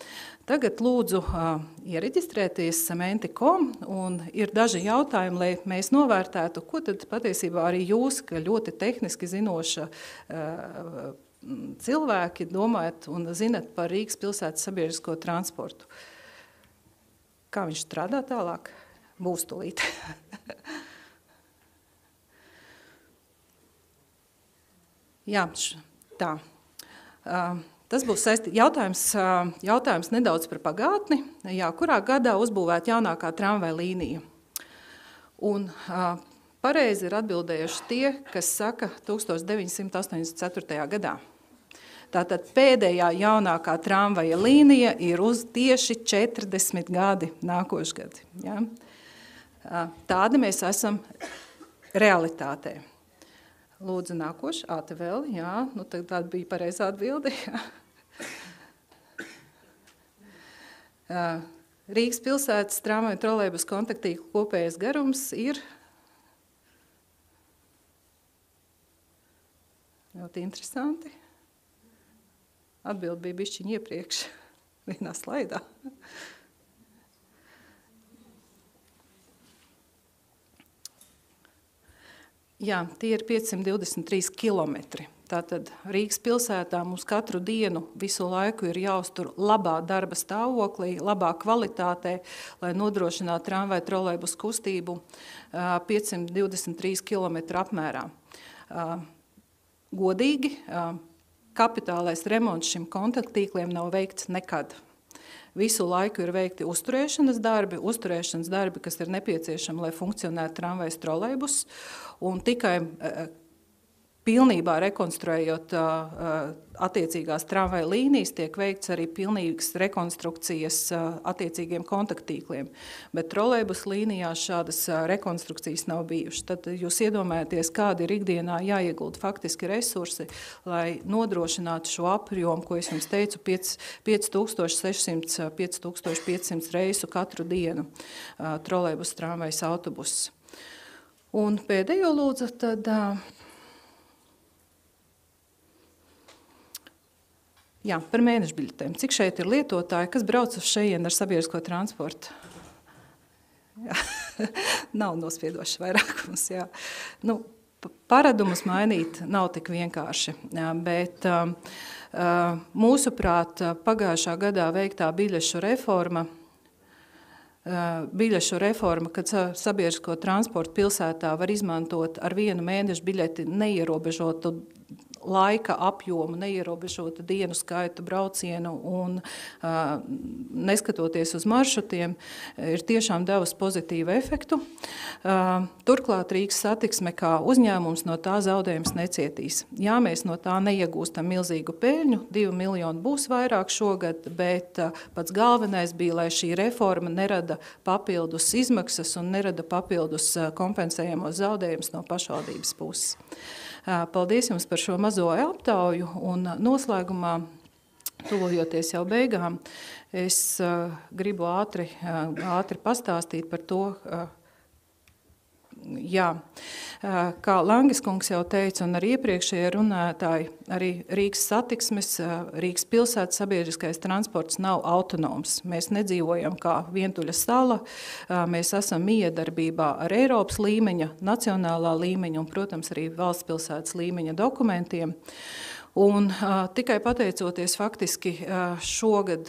Tagad lūdzu iereģistrēties Menti.com, un ir daži jautājumi, lai mēs novērtētu, ko tad patiesībā arī jūs, ka ļoti tehniski zinoša cilvēki, domājat un zinat par Rīgas pilsētas sabiedrisko transportu. Kā viņš strādā tālāk? Būs tūlīt. Jā, tā. Tas būs jautājums nedaudz par pagātni, kurā gadā uzbūvēta jaunākā tramvaja līnija. Un pareizi ir atbildējuši tie, kas saka 1984. gadā. Tātad pēdējā jaunākā tramvaja līnija ir uz tieši 40 gadi nākošgadi. Ja? Tādi mēs esam realitātē. Lūdzu, nākoši, ATV, jā, tāda bija pareizā atbilde. Rīgas pilsētas tramvaju trolejbusu kontakttīklu kopējais garums ir ļoti interesanti. Atbilde bija bišķiņ iepriekš vienā slaidā. Jā, tie ir 523 kilometri. Tātad Rīgas pilsētā mums katru dienu visu laiku ir jāuztur labā darba stāvoklī, labā kvalitātē, lai nodrošinātu tramvaju trolejbusu kustību 523 kilometru apmērā. Godīgi, kapitālais remonts šim kontakttīkliem nav veikts nekad. Visu laiku ir veikti uzturēšanas darbi, kas ir nepieciešami, lai funkcionētu tramvajs trolejbus, un tikai pilnībā rekonstruējot attiecīgās tramvaja līnijas, tiek veikts arī pilnīgas rekonstrukcijas attiecīgiem kontakttīkliem. Bet trolejbus līnijās šādas rekonstrukcijas nav bijušas. Tad jūs iedomājaties, kādi ir ikdienā jāiegulda faktiski resursi, lai nodrošinātu šo apjomu, ko es jums teicu, 5600, 5500 reisu katru dienu trolejbus, tramvajs, autobus. Un pēdējo lūdzu, tad... Jā, par mēnešu biļetēm. Cik šeit ir lietotāji, kas brauc uz šejienu ar sabiedrisko transportu? Jā. Nav nospiedošs vairākums. Jā. Paradumus mainīt nav tik vienkārši, bet mūsuprāt pagājušā gadā veiktā biļešu reforma, kad sabiedrisko transportu pilsētā var izmantot ar vienu mēnešu biļeti neierobežotu laika apjomu, neierobežotu dienu skaitu braucienu un neskatoties uz maršrutiem, ir tiešām devusi pozitīvu efektu. Turklāt Rīgas satiksme kā uzņēmums no tā zaudējums necietīs. Jā, mēs no tā neiegūstam milzīgu peļņu, 2 miljoni būs vairāk šogad, bet pats galvenais bija, lai šī reforma nerada papildus izmaksas un nerada papildus kompensējamos zaudējumus no pašvaldības puses. Paldies jums par šo mazo aptauju, un noslēgumā, tuvojoties jau beigām, es gribu ātri pastāstīt par to, jā, kā Langis kungs jau teica, un arī iepriekšējie runātāji, arī Rīgas satiksmes, Rīgas pilsētas sabiedriskais transports nav autonoms. Mēs nedzīvojam kā vientuļa sala, mēs esam miedarbībā ar Eiropas līmeņa, nacionālā līmeņa un, protams, arī valsts pilsētas līmeņa dokumentiem. Un tikai pateicoties faktiski šogad,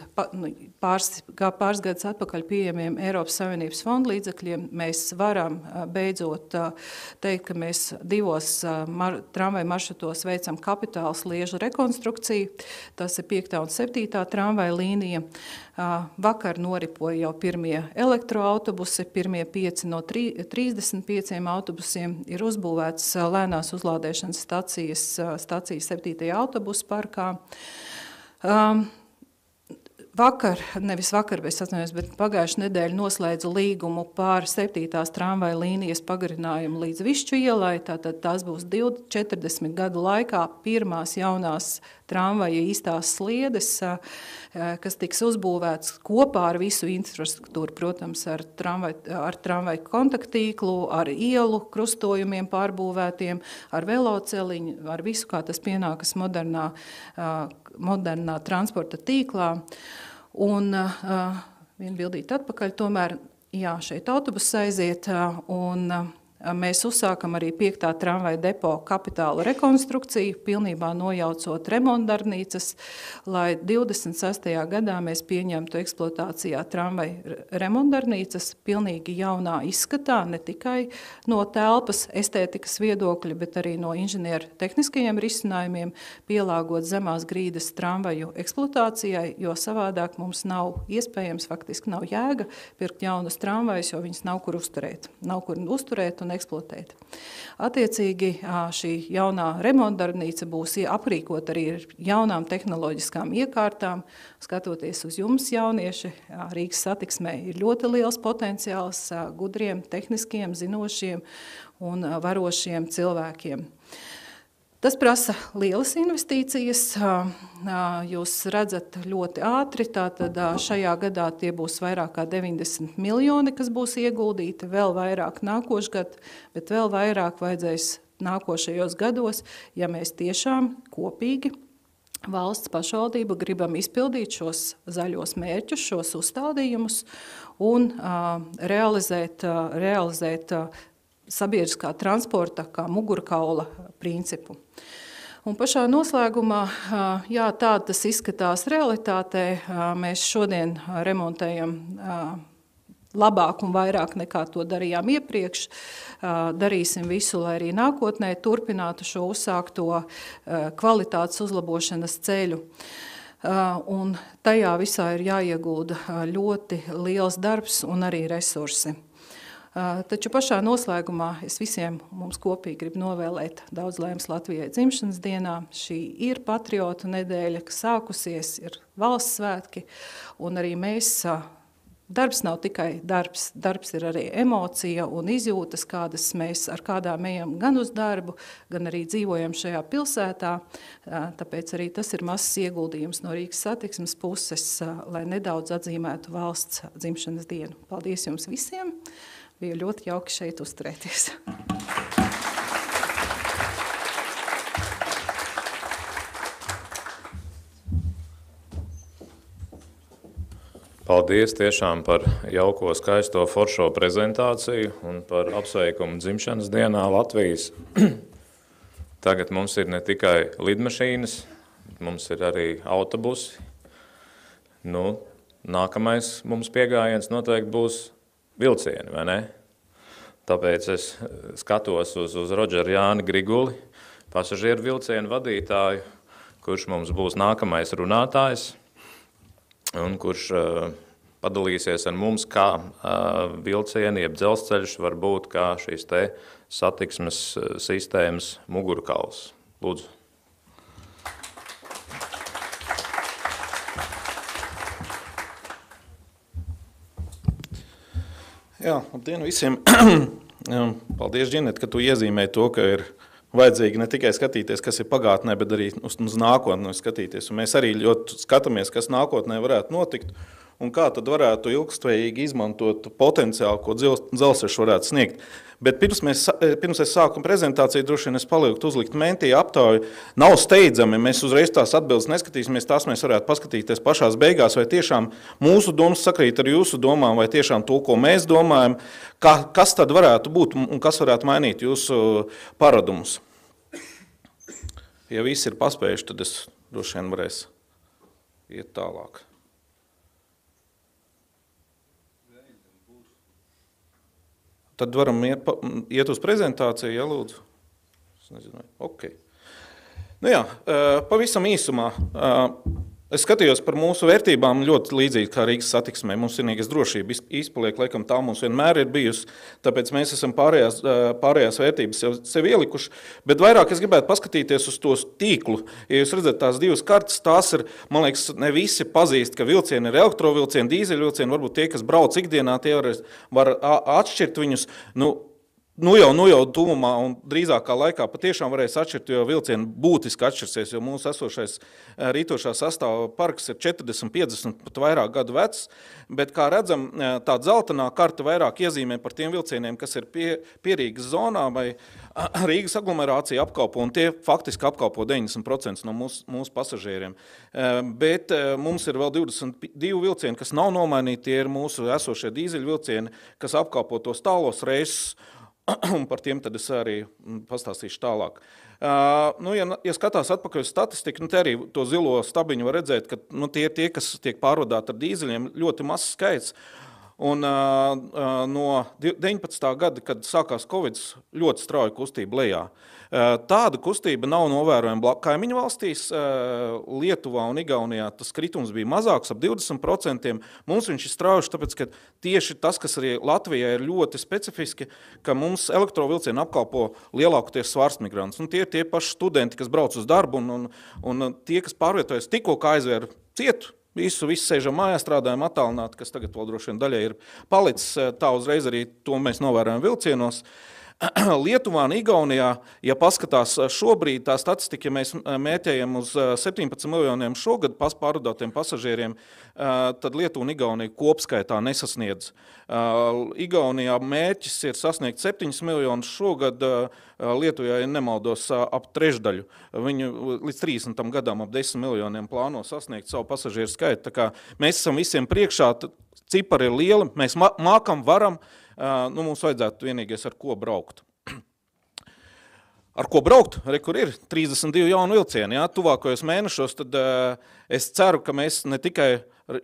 pāris gadus atpakaļ pieejamiem Eiropas Savienības fonda līdzekļiem, mēs varam beidzot teikt, ka mēs 2 tramvaju maršrutos veicam kapitāla sliežu rekonstrukciju. Tas ir 5. un 7. tramvaju līnija. Vakar noripoja jau pirmie elektroautobusi, pirmie 5 no 35 autobusiem ir uzbūvētas lēnās uzlādēšanas stacijas 7. autobusu parkā. nevis vakar, bet pagājušajā nedēļā noslēdzu līgumu pār 7. tramvaja līnijas pagarinājumu līdz Višķu ielai. Tātad tās būs 40 gadu laikā pirmās jaunās tramvaja īstās sliedes, kas tiks uzbūvēts kopā ar visu infrastruktūru, protams, ar tramvaju kontaktīklu, ar ielu krustojumiem pārbūvētiem, ar veloceliņu, ar visu, kā tas pienākas modernā transporta tīklā. Un vienu bildīt atpakaļ, tomēr, jā, šeit autobuss aiziet, un mēs uzsākam arī 5. tramvaja depo kapitāla rekonstrukciju, pilnībā nojaucot remontdarbnīcas, lai 26. gadā mēs pieņemtu eksploatācijā tramvaja remontdarbnīcas pilnīgi jaunā izskatā, ne tikai no telpas estētikas viedokļa, bet arī no inženieru tehniskajiem risinājumiem, pielāgot zemās grīdas tramvaju eksploatācijai, jo savādāk mums nav iespējams, faktiski nav jēga pirkt jaunas tramvajas, jo viņas nav kur uzturēt un eksploatēt. Attiecīgi šī jaunā remontdarbnīca būs aprīkot arī ar jaunām tehnoloģiskām iekārtām. Skatoties uz jums, jaunieši, Rīgas satiksmē ir ļoti liels potenciāls gudriem, tehniskiem, zinošiem un varošiem cilvēkiem. Tas prasa lielas investīcijas, jūs redzat ļoti ātri, tātad šajā gadā tie būs vairāk kā 90 miljoni, kas būs ieguldīti, vēl vairāk nākošgad, bet vēl vairāk vajadzēs nākošajos gados, ja mēs tiešām kopīgi valsts pašvaldība gribam izpildīt šos zaļos mērķus, šos uzstādījumus un realizēt sabiedriskā transporta kā mugurkaula principu. Un pašā noslēgumā, jā, tā tas izskatās realitātē, mēs šodien remontējam labāk un vairāk nekā to darījām iepriekš. Darīsim visu, lai arī nākotnē turpinātu šo uzsākto kvalitātes uzlabošanas ceļu. Un tajā visā ir jāiegulda ļoti liels darbs un arī resursi. Taču pašā noslēgumā es visiem mums kopīgi gribu novēlēt daudz laimes Latvijai dzimšanas dienā. Šī ir patriotu nedēļa, kas sākusies, ir valsts svētki, un arī mēs, darbs nav tikai darbs, darbs ir arī emocija un izjūtas, ar kādām ejam gan uz darbu, gan arī dzīvojam šajā pilsētā. Tāpēc arī tas ir mazs ieguldījums no Rīgas satiksmes puses, lai nedaudz atzīmētu valsts dzimšanas dienu. Paldies jums visiem! Bija ļoti jauki šeit uzturēties. Paldies tiešām par jauko, skaisto, foršo prezentāciju un par apsveikumu dzimšanas dienā Latvijas. Tagad mums ir ne tikai lidmašīnas, mums ir arī autobusi. Nākamais mums piegājiens noteikti būs vilcieni, vai ne? Tāpēc es skatos uz Rodžeru Jāni Griguli, pasažieru vilcienu vadītāju, kurš mums būs nākamais runātājs un kurš padalīsies ar mums, kā vilcieni, jeb dzelzceļš var būt kā šīs te satiksmes sistēmas mugurkauls. Lūdzu. Jā, labdien visiem. Paldies, Džinēt, ka tu iezīmēji to, ka ir vajadzīgi ne tikai skatīties, kas ir pagātnē, bet arī uz nākotnē skatīties. Un mēs arī ļoti skatāmies, kas nākotnē varētu notikt un kā tad varētu ilgstveigi izmantot potenciālu, ko dzelzceļš varētu sniegt. Bet pirms es sāku prezentāciju, droši vien es palieku uzlikt mentī aptauju. Nav steidzami, mēs uzreiz tās atbildes neskatīsimies, tās mēs varētu paskatīties pašās beigās, vai tiešām mūsu domas sakrīt ar jūsu domām, vai tiešām to, ko mēs domājam, kas tad varētu būt un kas varētu mainīt jūsu paradumus. Ja visi ir paspējuši, tad es droši vien varēs iet tālāk. Tad varam iet uz prezentāciju, ja lūdzu? Es nezinu, ok. Pavisam īsumā. Es skatījos par mūsu vērtībām ļoti līdzīgi kā Rīgas satiksmē. Mums vienīgais drošība izpaliek, laikam tā mums vienmēr ir bijusi, tāpēc mēs esam pārējās vērtības jau sev ielikuši. Bet vairāk es gribētu paskatīties uz to tīklu. Ja jūs redzat tās divas kartas, tās ir, man liekas, ne visi pazīst, ka vilcieni ir elektrovilcieni, dīzeļvilcieni, varbūt tie, kas brauc ikdienā, tie var atšķirt viņus. Nu jau tuvumā un drīzākā laikā patiešām varēs atšķirt, jo vilcieni būtiski atšķirsies, jo mūsu esošais rītošā sastāva parks ir 40, 50, pat vairāk gadu vecs, bet, kā redzam, tā dzeltenā karta vairāk iezīmē par tiem vilcieniem, kas ir pie Rīgas zonā vai Rīgas aglomerācija apkalpo, un tie faktiski apkalpo 90% no mūsu pasažieriem. Bet mums ir vēl 22 vilcieni, kas nav nomainīti, tie ir mūsu esošie dīzeļu vilcieni, kas apkalpo tos tālos reisus, un par tiem tad es arī pastāstīšu tālāk. Ja skatās atpakaļ uz statistiku, te arī to zilo stabiņu var redzēt, ka tie ir tie, kas tiek pārvadāti ar dīzeļiem, ļoti mazs skaits. Un no 19. gada, kad sākās Covid, ļoti strauja kustība lejā. Tāda kustība nav novērojama kaimiņu valstīs. Lietuvā un Igaunijā tas kritums bija mazāks, ap 20%. Mums viņš ir straujuši, tāpēc, ka tieši tas, kas arī Latvijā ir ļoti specifiski, ka mums elektrovilcieni apkalpo lielākoties svārsmigrants. Tie ir tie paši studenti, kas brauc uz darbu, un tie, kas pārvietojas tikko kā aizvēr cietu, Visu sēžam mājā, strādājam attālināti, kas tagad vēl droši vien daļai ir palicis. Tā uzreiz arī to mēs novērojam vilcienos. Lietuvā un Igaunijā, ja paskatās šobrīd tā statistika, ja mēs mētējam uz 17 miljoniem šogad pārvadātiem pasažieriem, tad Lietuva un Igaunija kopskaitā nesasniedz. Igaunijā mērķis ir sasniegt 7 miljonus šogad, Lietuvā, ja nemaldos, ap trešdaļu. Viņu līdz 30. gadam ap 10 miljoniem plāno sasniegt savu pasažieru skaitu. Tā kā mēs esam visiem priekšā, cipari ir lieli, mēs mākam, varam, mums vajadzētu vienīgais ar ko braukt. Ar ko braukt? Kur ir 32 jaunu vilcieni, tuvākajos mēnešos, tad es ceru, ka mēs ne tikai,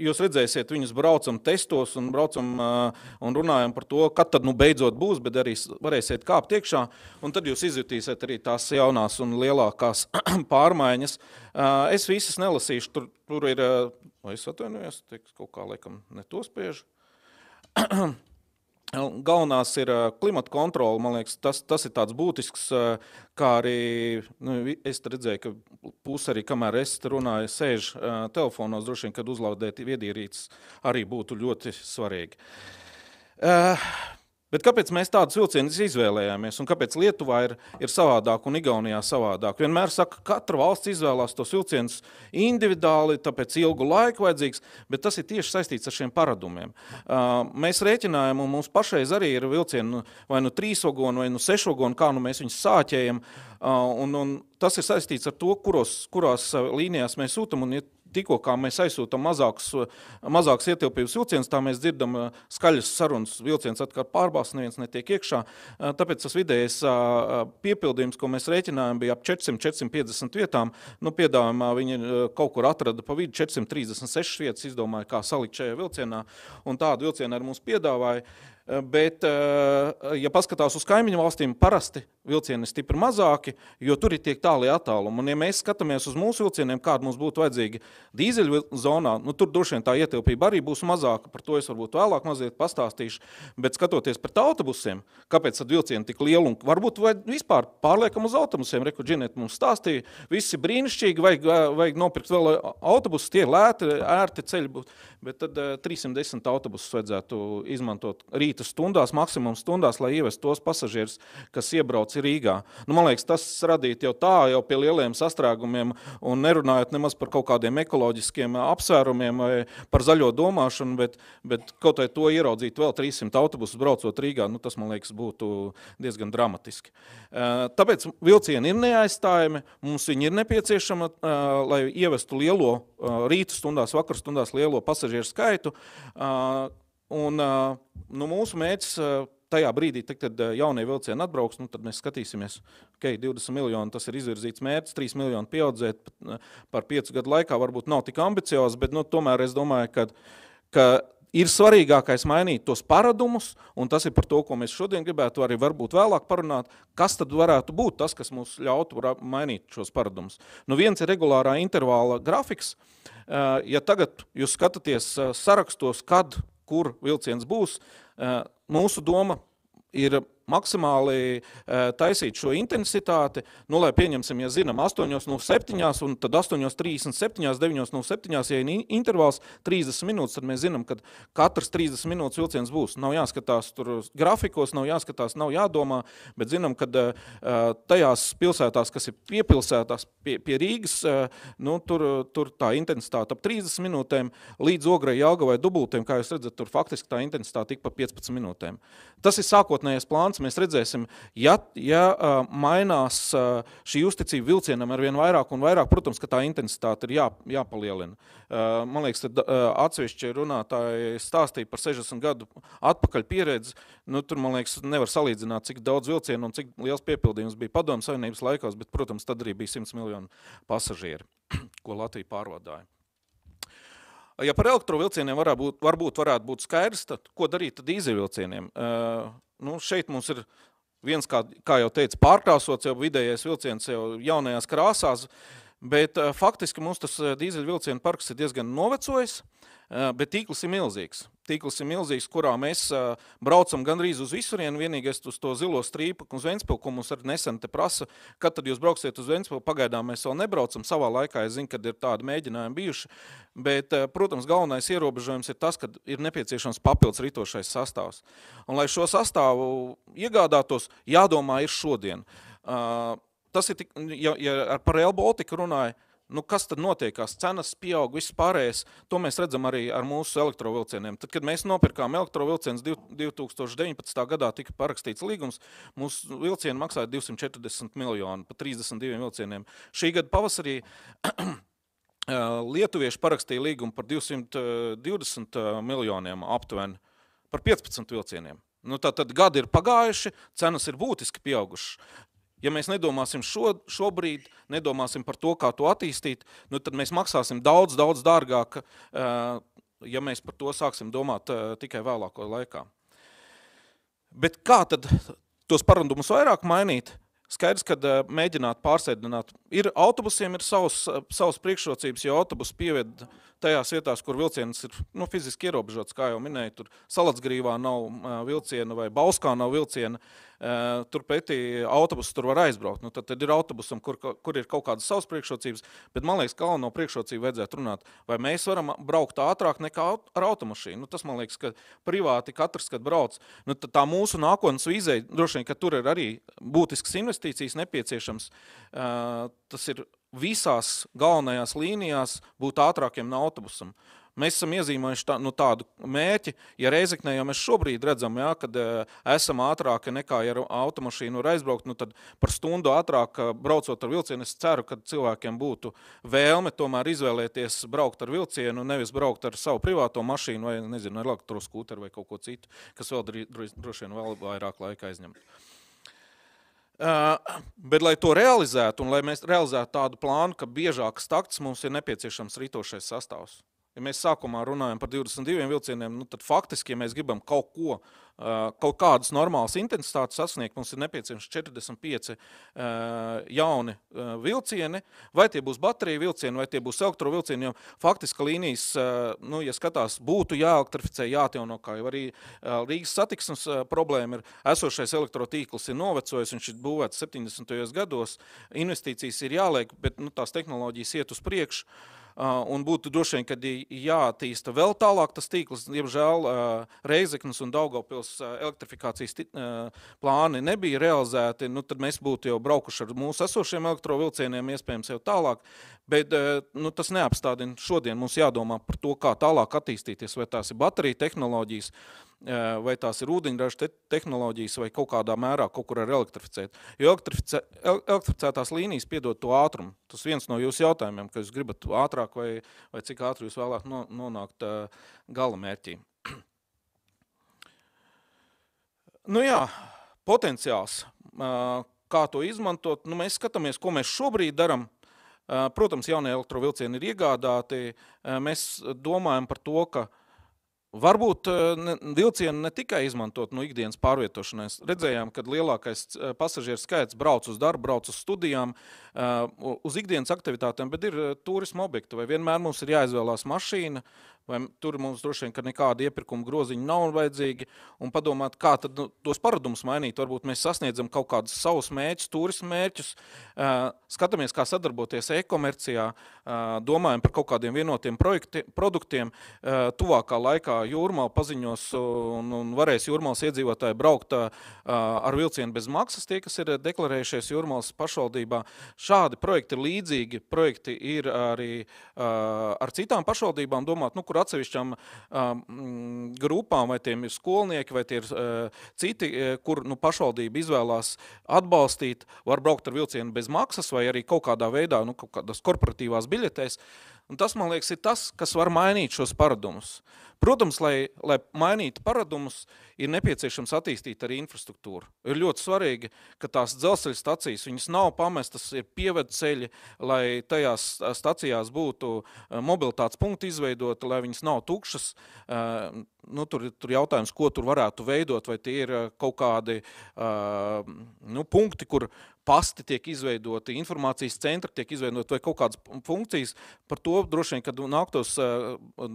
jūs redzēsiet, viņus braucam testos un braucam un runājam par to, kad tad beidzot būs, bet arī varēsiet kāpt iekšā, un tad jūs izjutīsiet arī tās jaunās un lielākās pārmaiņas. Es visas nelasīšu, tur ir, vai es atvainojos, kaut kā laikam ne to spiežu. Galvenās ir klimata kontrola, man liekas, tas ir tāds būtisks, kā arī, es redzēju, ka puse arī, kamēr es runāju, sēž telefonos, droši vien, kad uzlaudēt viedierīces, arī būtu ļoti svarīgi. Bet kāpēc mēs tādus vilcienus izvēlējāmies un kāpēc Lietuvā ir savādāk un Igaunijā savādāk? Vienmēr saka, ka katra valsts izvēlās tos vilcienus individuāli, tāpēc ilgu laiku vajadzīgs, bet tas ir tieši saistīts ar šiem paradumiem. Mēs rēķinājam, un mums pašreiz arī ir vilcieni vai 3 vagonu vai 6 vagonu, kā mēs viņus sāķējam, un tas ir saistīts ar to, kurās līnijās mēs sūtam, un tikko kā mēs aizsūtam mazāks ietilpības vilciens, tā mēs dzirdam skaļas sarunas, vilciens atkal pārbās, neviens netiek iekšā. Tāpēc tas vidējais piepildījums, ko mēs rēķinājām, bija ap 400-450 vietām. Piedāvājumā viņi kaut kur atrada pa vidu 436 vietas, izdomāja, kā salikt šajā vilcienā, un tādu vilcienu arī mums piedāvāja. Bet, ja paskatās uz kaimiņu valstīm, parasti vilcieni ir stipri mazāki, jo tur ir tiek tāli attālumi. Un ja mēs skatāmies uz mūsu vilcieniem, kāda mums būtu vajadzīga dīzeļu zonā, tur droši vien tā ietilpība arī būs mazāka, par to es varbūt vēlāk mazliet pastāstīšu, bet skatoties pret autobusiem, kāpēc tad vilcieni tik lieli un varbūt vispār pārliekam uz autobusiem, kur Džineta mums stāstīja, visi brīnišķīgi, vajag nopirkt vēl autobusus, tie lēti, ērti ceļi, bet tad 310 autobusus vajadzētu izmantot rīta stundās, maksimum stundās, lai ievestu tos pasažierus, kas iebrauc Rīgā. Man liekas, tas radīt jau pie lieliem sastrēgumiem un nerunājot nemaz par kaut kādiem ekoloģiskiem apsvērumiem vai par zaļo domāšanu, bet kaut vai to ieraudzīt vēl 300 autobusus braucot Rīgā, tas, man liekas, būtu diezgan dramatiski. Tāpēc vilcieni ir neaizstājami, mums viņi ir nepieciešama, lai ievestu lielo rīta stundās, vakar stundās lielo pasažieru skaitu, un mūsu mērķis tajā brīdī, kad jaunie vilcieni atbrauks, tad mēs skatīsimies, 20 miljoni, tas ir izvirzīts mērķis, 3 miljoni pieaudzēt par 5 gadu laikā varbūt nav tik ambiciozs, bet tomēr es domāju, ka Ir svarīgākais mainīt tos paradumus, un tas ir par to, ko mēs šodien gribētu arī varbūt vēlāk parunāt, kas tad varētu būt tas, kas mums ļautu mainīt šos paradumus. Nu, viens ir regulārā intervāla grafiks. Ja tagad jūs skatāties sarakstos, kad, kur vilciens būs, mūsu doma ir maksimāli taisīt šo intensitāti, nu, lai pieņemsim, ja zinām 8:07, un tad 8:37, 9:07, ja ir intervāls 30 minūtes, tad mēs zinām, ka katrs 30 minūtes vilciens būs. Nav jāskatās tur grafikos, nav jāskatās, nav jādomā, bet zinām, ka tajās pilsētās, kas ir piepilsētās pie Rīgas, nu, tur tā intensitāte ap 30 minūtēm līdz Ograi, Jelgavai, Dubultiem, kā jūs redzat, tur faktiski tā intensitāte tik pa 15 minūtēm. Tas ir sākotnējais plāns. Mēs redzēsim, ja mainās šī uzticība vilcienam ar vien vairāk un vairāk, protams, ka tā intensitāte ir jāpalielina. Man liekas, tad atsevišķi runātāji stāstīja par 60 gadu atpakaļ pieredzi. Nu, tur, man liekas, nevar salīdzināt, cik daudz vilcienu un cik liels piepildījums bija Padomju Savienības laikos, bet, protams, tad arī bija 100 miljonu pasažieri, ko Latvija pārvadāja. Ja par elektrovilcieniem varbūt varētu būt skaidrs, tad ko darīt tad dīzeļvilcieniem? Nu, šeit mums ir viens, kā jau teica, pārkrāsots jau vidējais vilciens jau jaunajās krāsās, bet faktiski mums tas dīzeļvilcienu parks ir diezgan novecojis, bet tīkls ir milzīgs. Tīkls ir milzīgs, kurā mēs braucam gandrīz uz visurienu, vienīgais uz to zilo strīpu uz Ventspilu, ko mums arī nesen te prasa, kad tad jūs brauksiet uz Ventspilu, pagaidām mēs vēl nebraucam, savā laikā es zinu, kad ir tādi mēģinājumi bijuši, bet, protams, galvenais ierobežojums ir tas, ka ir nepieciešams papildus ritošais sastāvs. Un, lai šo sastāvu iegādātos, jādomā ir šodien. Tas ir, ja par Rail Balticu runāja, nu, kas tad notiekās? Cenas pieaug, viss pārējais. To mēs redzam arī ar mūsu elektrovilcieniem. Tad, kad mēs nopirkām elektrovilcienus 2019. gadā tika parakstīts līgums, mūsu vilcieni maksāja 240 miljoni pa 32 vilcieniem. Šī gada pavasarī lietuvieši parakstīja līgumu par 220 miljoniem aptuveni par 15 vilcieniem. Nu, tad gadi ir pagājuši, cenas ir būtiski pieaugušas. Ja mēs nedomāsim šobrīd, nedomāsim par to, kā to attīstīt, nu tad mēs maksāsim daudz dārgāk, ja mēs par to sāksim domāt tikai vēlāko laikā. Bet kā tad tos paradumus vairāk mainīt? Skaidrs, kad mēģināt pārsēdināt. Autobusiem ir savas priekšrocības, jo autobus pieved tajās vietās, kur vilciens ir fiziski ierobežots, kā jau minēju, tur Salatsgrīvā nav vilciena vai Bauskā nav vilciena, tur pretī autobusu tur var aizbraukt. Nu, tad ir autobusam, kur ir kaut kādas savas priekšrocības, bet man liekas, galveno priekšrocību vajadzētu runāt, vai mēs varam braukt ātrāk nekā ar automašīnu. Nu, tas man liekas, ka privāti katrs, kad brauc, nu, tā mūsu nākotnes vīzē, droši vien, ka tur ir arī būtisks investīcijas nepieciešams. Tas ir visās galvenajās līnijās būt ātrākiem no autobusam. Mēs esam iezīmējuši tādu mērķi, ja Reizeknē jau mēs šobrīd redzam, kad esam ātrāki nekā, ja automašīnu var aizbraukt, nu tad par stundu ātrāk braucot ar vilcienu, es ceru, ka cilvēkiem būtu vēlme tomēr izvēlēties braukt ar vilcienu, nevis braukt ar savu privāto mašīnu vai, nezinu, ar elektroskūteru vai kaut ko citu, kas vēl droši vien vēl vairāk laika aizņemt. Bet, lai to realizētu un lai mēs realizētu tādu plānu, ka biežākas takts mums ir nepieciešams rītošais sastāvs. Ja mēs sākumā runājam par 22 vilcieniem, nu tad faktiski, ja mēs gribam kaut kādas normālas intensitātes sasniegt, mums ir nepieciešams 45 jauni vilcieni, vai tie būs bateriju vilcieni, vai tie būs elektrovilcieni, jo faktiski līnijas, ja skatās, būtu jāelektrificē, jāatjauno, kā jau arī Rīgas satiksmes problēma ir, esošais elektrotīkls ir novecojis, viņš ir būvēts 70. gados, investīcijas ir jāliek, bet tās tehnoloģijas iet uz priekšu, un būtu droši vien, kad jātīsta vēl tālāk tas tīkls, diemžēl Reizeknas un Daugavpils elektrifikācijas plāni nebija realizēti, nu tad mēs būtu jau braukuši ar mūsu esošiem elektrovilcieniem, iespējams jau tālāk, bet tas neapstādina šodien, mums jādomā par to, kā tālāk attīstīties, vai tās ir bateriju tehnoloģijas, vai tās ir ūdeņraža tehnoloģijas, vai kaut kādā mērā kaut kur ar elektrificēt. Jo elektrificētās līnijas piedod to ātrumu. Tas viens no jūsu jautājumiem, ka jūs gribat ātrāk vai cik ātri jūs vēlāk nonākt gala mērķī. Nu jā, potenciāls, kā to izmantot, mēs skatāmies, ko mēs šobrīd daram. Protams, jaunie elektrovilcieni ir iegādāti. Mēs domājam par to, ka Varbūt vilcienu ne tikai izmantot ikdienas pārvietošanai. Redzējām, kad lielākais pasažieru skaits brauc uz darbu, brauc uz studijām, uz ikdienas aktivitātēm, bet ir turisma objekti, vai vienmēr mums ir jāizvēlās mašīna, vai tur mums droši vien, ka nekāda iepirkuma groziņa nav vajadzīgi, un padomāt, kā tad tos paradumus mainīt. Varbūt mēs sasniedzam kaut kādus savus mērķus, turismu mērķus, skatāmies, kā sadarboties e-komercijā, domājam par kaut kādiem vienotiem produktiem. Tuvākā laikā Jūrmala paziņos un varēs Jūrmalas iedzīvotāji braukt ar vilcienu bez maksas, tie, kas ir deklarējušies Jūrmalas pašvaldībā. Šādi projekti ir līdzīgi, projekti ir arī ar citām pašvaldībām, domāt, kur atsevišķām grupām, vai tiem ir skolnieki, vai tie ir citi, kur pašvaldība izvēlās atbalstīt, var braukt ar vilcienu bez maksas, vai arī kaut kādā veidā, kaut kādās korporatīvās biļetēs. Un tas, man liekas, ir tas, kas var mainīt šos paradumus. Protams, lai mainītu paradumus, ir nepieciešams attīstīt arī infrastruktūru. Ir ļoti svarīgi, ka tās dzelzceļa stacijas, viņas nav pamestas, ir pieved ceļi, lai tajās stacijās būtu mobilitātes punkti izveidoti, lai viņas nav tukšas. Tur jautājums, ko tur varētu veidot, vai tie ir kaut kādi punkti, kur pasti tiek izveidoti, informācijas centri tiek izveidoti vai kaut kādas funkcijas. Par to droši vien, kad nāktos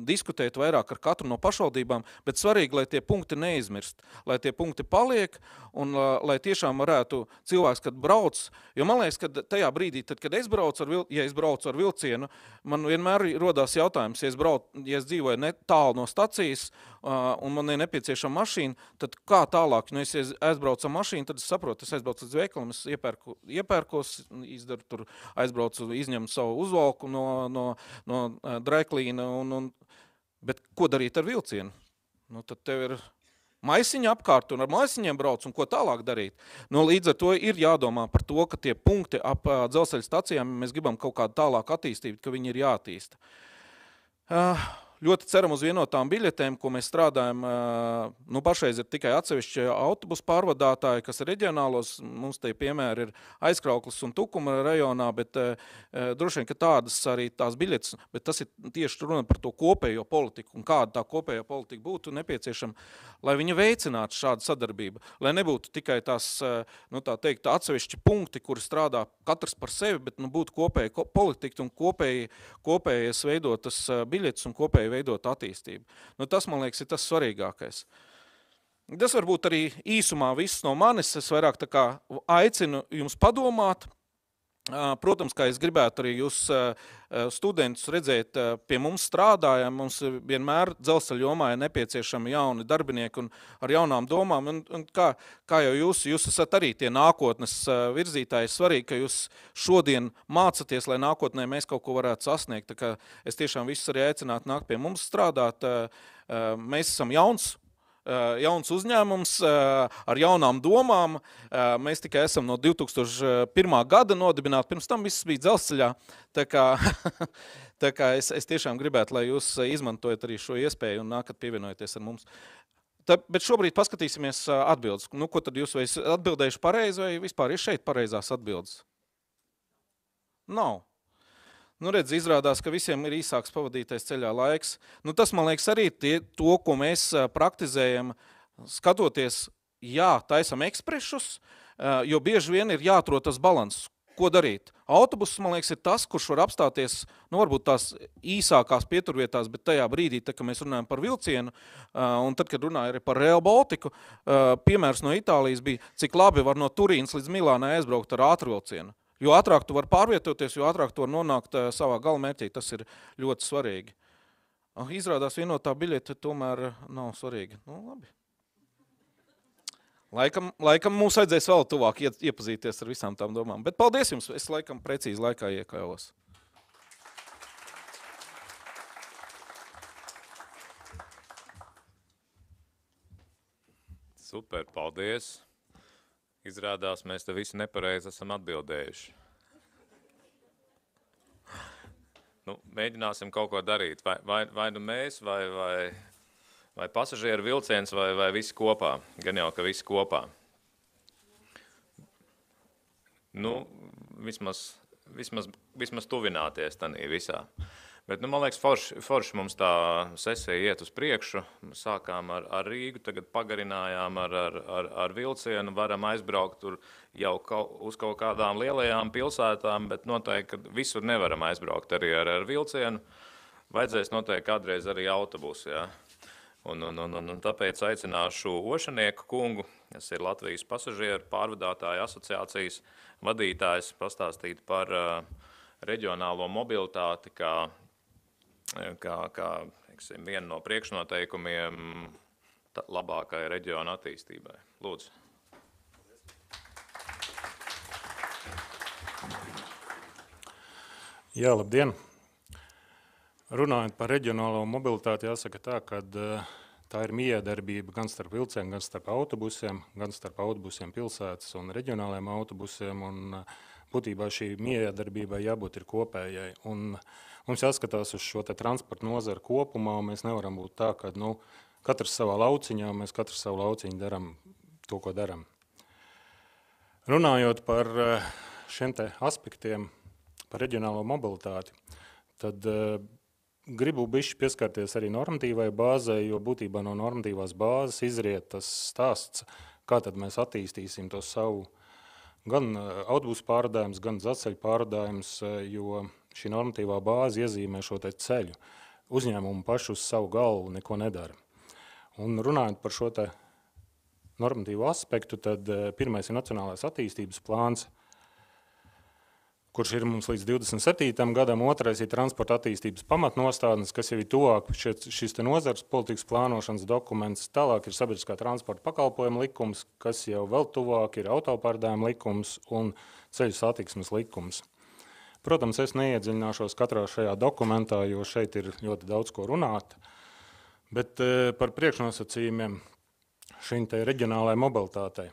diskutēt vairāk ar katru no pašvaldībām, bet svarīgi, lai tie punkti neizmirst, lai tie punkti paliek un lai tiešām varētu cilvēks, kad brauc, jo man liekas, ka tajā brīdī, tad, kad es braucu ar vilcienu, man vienmēr rodās jautājums, ja es dzīvoju netālu no stacijas un man ir nepieciešama mašīna, tad kā tālāk? Ja es aizbraucu ar mašīnu, tad es saprotu, es aizbraucu līdz veikalam, es iepērkos, izdaru tur, aizbraucu, izņemu savu uzvalku no draiklīna, bet ko darīt ar vilcienu? Tad tev ir maisiņa apkārt un ar maisiņiem brauc un ko tālāk darīt. Līdz ar to ir jādomā par to, ka tie punkti ap dzelzceļa stacijām, mēs gribam kaut kādu tālāku attīstību, ka viņi ir jātīsta. Ļoti ceram uz vienotām biļetēm, ko mēs strādājam. Pašreiz ir tikai atsevišķi autobusu pārvadātāji, kas ir reģionālos. Mums te piemēri ir Aizkrauklis un Tukuma rajonā, bet droši vien, ka tādas arī tās biļetes, bet tas ir tieši runa par to kopējo politiku un kāda tā kopējā politika būtu nepieciešama, lai viņa veicinātu šādu sadarbību, lai nebūtu tikai tās, tā teikt, atsevišķi punkti, kuri strādā katrs par sevi, bet būtu kopēja politika un kopējas veidotas biļetes un kopēja veidot attīstību. Tas, man liekas, ir tas svarīgākais. Tas varbūt arī īsumā viss no manis. Es vairāk tā kā aicinu jums padomāt. Protams, kā es gribētu arī jūs studentus redzēt pie mums strādājam. Mums vienmēr dzelzceļa jomā ir nepieciešami jauni darbinieki un ar jaunām domām. Un kā jau jūs esat arī tie nākotnes virzītāji, svarīgi, ka jūs šodien mācaties, lai nākotnē mēs kaut ko varētu sasniegt. Tā kā es tiešām visus arī aicinātu nākt pie mums strādāt. Mēs esam jauns uzņēmums ar jaunām domām. Mēs tikai esam no 2001. gada nodibināti, pirms tam viss bija dzelzceļā. Tā kā es tiešām gribētu, lai jūs izmantojat arī šo iespēju un nākat pievienojoties ar mums. Bet šobrīd paskatīsimies atbildes. Ko tad jūs vai atbildējuši pareizi vai vispār ir šeit pareizās atbildes? Nav. Redz, izrādās, ka visiem ir īsāks pavadītais ceļā laiks. Tas, man liekas, arī to, ko mēs praktizējam, skatoties, taisam eksprešus, jo bieži vien ir jāatrod tas balans. Ko darīt? Autobuss, man liekas, ir tas, kurš var apstāties, varbūt tās īsākās pieturvietās, bet tajā brīdī, kad mēs runājam par vilcienu, un tad, kad runāja arī par Rail Baltiku, piemērs no Itālijas bija, cik labi var no Turīnas līdz Milānai aizbraukt ar ātrvilcienu. Jo ātrāk tu vari pārvietoties, jo ātrāk tu vari nonākt savā galamērķī. Tas ir ļoti svarīgi. Izrādās vienotā biļete tomēr nav svarīga. Labi. Laikam mums vajadzēs vēl tuvāk iepazīties ar visām tām domām. Bet paldies jums, es laikam precīzi laikā iekājos. Super, paldies. Izrādās, mēs te visi nepareizi esam atbildējuši. Mēģināsim kaut ko darīt. Vai mēs, vai pasažieru vilciens, vai visi kopā. Gan jau, ka visi kopā. Vismaz tuvināties tanī visā. Bet, man liekas, forši mums tā sesija iet uz priekšu. Sākām ar Rīgu, tagad pagarinājām ar vilcienu, varam aizbraukt tur jau uz kaut kādām lielajām pilsētām, bet noteikti, ka visur nevaram aizbraukt arī ar vilcienu. Vajadzēs noteikti kādreiz arī autobusu, jā. Un tāpēc aicināšu Ošanieku kungu, kas ir Latvijas pasažieru pārvadātāju asociācijas vadītājs, pastāstīt par reģionālo mobilitāti, kā teiksim, viena no priekšnoteikumiem labākai reģiona attīstībai. Lūdzu. Jā, labdien! Runājot par reģionālo mobilitāti, jāsaka tā, ka tā ir miedarbība gan starp vilcieniem, gan starp autobusiem pilsētas un reģionāliem autobusiem, un būtībā šī miedarbībai jābūt ir kopējai. Un mums jāskatās uz šo transporta nozaru kopumā, un mēs nevaram būt tā, ka katrs savā lauciņā, mēs katrs savu lauciņu daram to, ko daram. Runājot par šiem te aspektiem, par reģionālo mobilitāti, tad gribu bišķi pieskarties arī normatīvai bāzei, jo būtībā no normatīvās bāzes izriet tas stāsts, kā tad mēs attīstīsim to savu gan autobusu pārvadājums, gan dzelzceļa pārvadājums, jo šī normatīvā bāze iezīmē šo te ceļu. Uzņēmumu pašu uz savu galvu neko nedara. Un runājot par šo te normatīvu aspektu, tad pirmais ir nacionālais attīstības plāns, kurš ir mums līdz 27. gadam, otrais ir transporta attīstības pamatnostādnes, kas jau ir tuvāk šis te nozars politikas plānošanas dokuments, tālāk ir sabiedriskā transporta pakalpojuma likums, kas jau vēl tuvāk ir autopārdājuma likums un ceļu satiksmes likums. Protams, es neiedziļināšos katrā šajā dokumentā, jo šeit ir ļoti daudz ko runāt, bet par priekšnosacījumiem šīm te reģionālajai mobilitātei.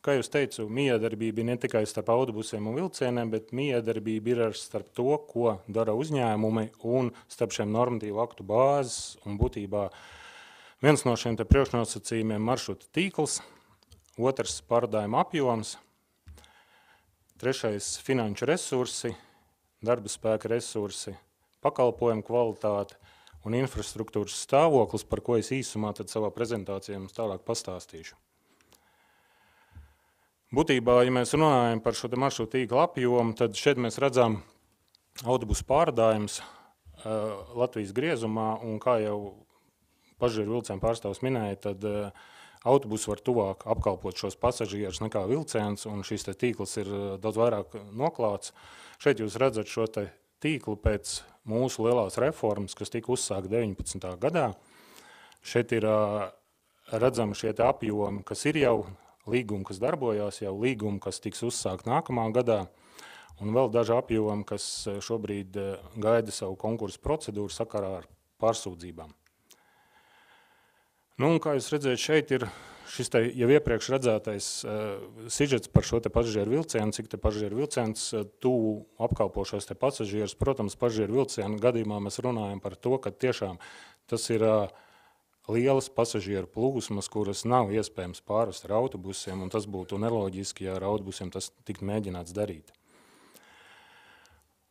Kā jūs teicu, miedarbība ir ne tikai starp autobusiem un vilcieniem, bet miedarbība ir arī starp to, ko dara uzņēmumi un starp šiem normatīvu aktu bāzes. Un būtībā viens no šiem te priekšnosacījumiem maršruta tīkls, otrs pārvadājuma apjoms, trešais finanšu resursi, darba spēka resursi, pakalpojumu kvalitāte un infrastruktūras stāvoklis, par ko es īsumā tad savā prezentācijā jums tālāk pastāstīšu. Būtībā, ja mēs runājam par šo maršrutu tīkla apjomu, tad šeit mēs redzam autobusu pārvadājums Latvijas griezumā, un kā jau pasažieru vilcienu pārstāvs minēja, tad autobus var tuvāk apkalpot šos pasažierus nekā vilciens, un šis tīkls ir daudz vairāk noklāts. Šeit jūs redzat šo tīklu pēc mūsu lielās reformas, kas tika uzsākta 19. gadā. Šeit ir redzami šie apjomi, kas ir jau līgumi, kas darbojās, jau līgumi, kas tiks uzsākt nākamā gadā, un vēl daži apjomi, kas šobrīd gaida savu konkursu procedūru sakarā ar pārsūdzībām. Nu, un kā jūs redzēt, šeit ir šis jau iepriekš redzētais sižets par šo pasažieru vilcienu, cik pasažieru vilciens tuvu apkalpošos pasažierus. Protams, pasažieru vilcienu gadījumā mēs runājam par to, ka tiešām tas ir lielas pasažieru plūsmas, kuras nav iespējams pārvest ar autobusiem, un tas būtu neloģiski, ja ar autobusiem tas tiktu mēģināts darīt.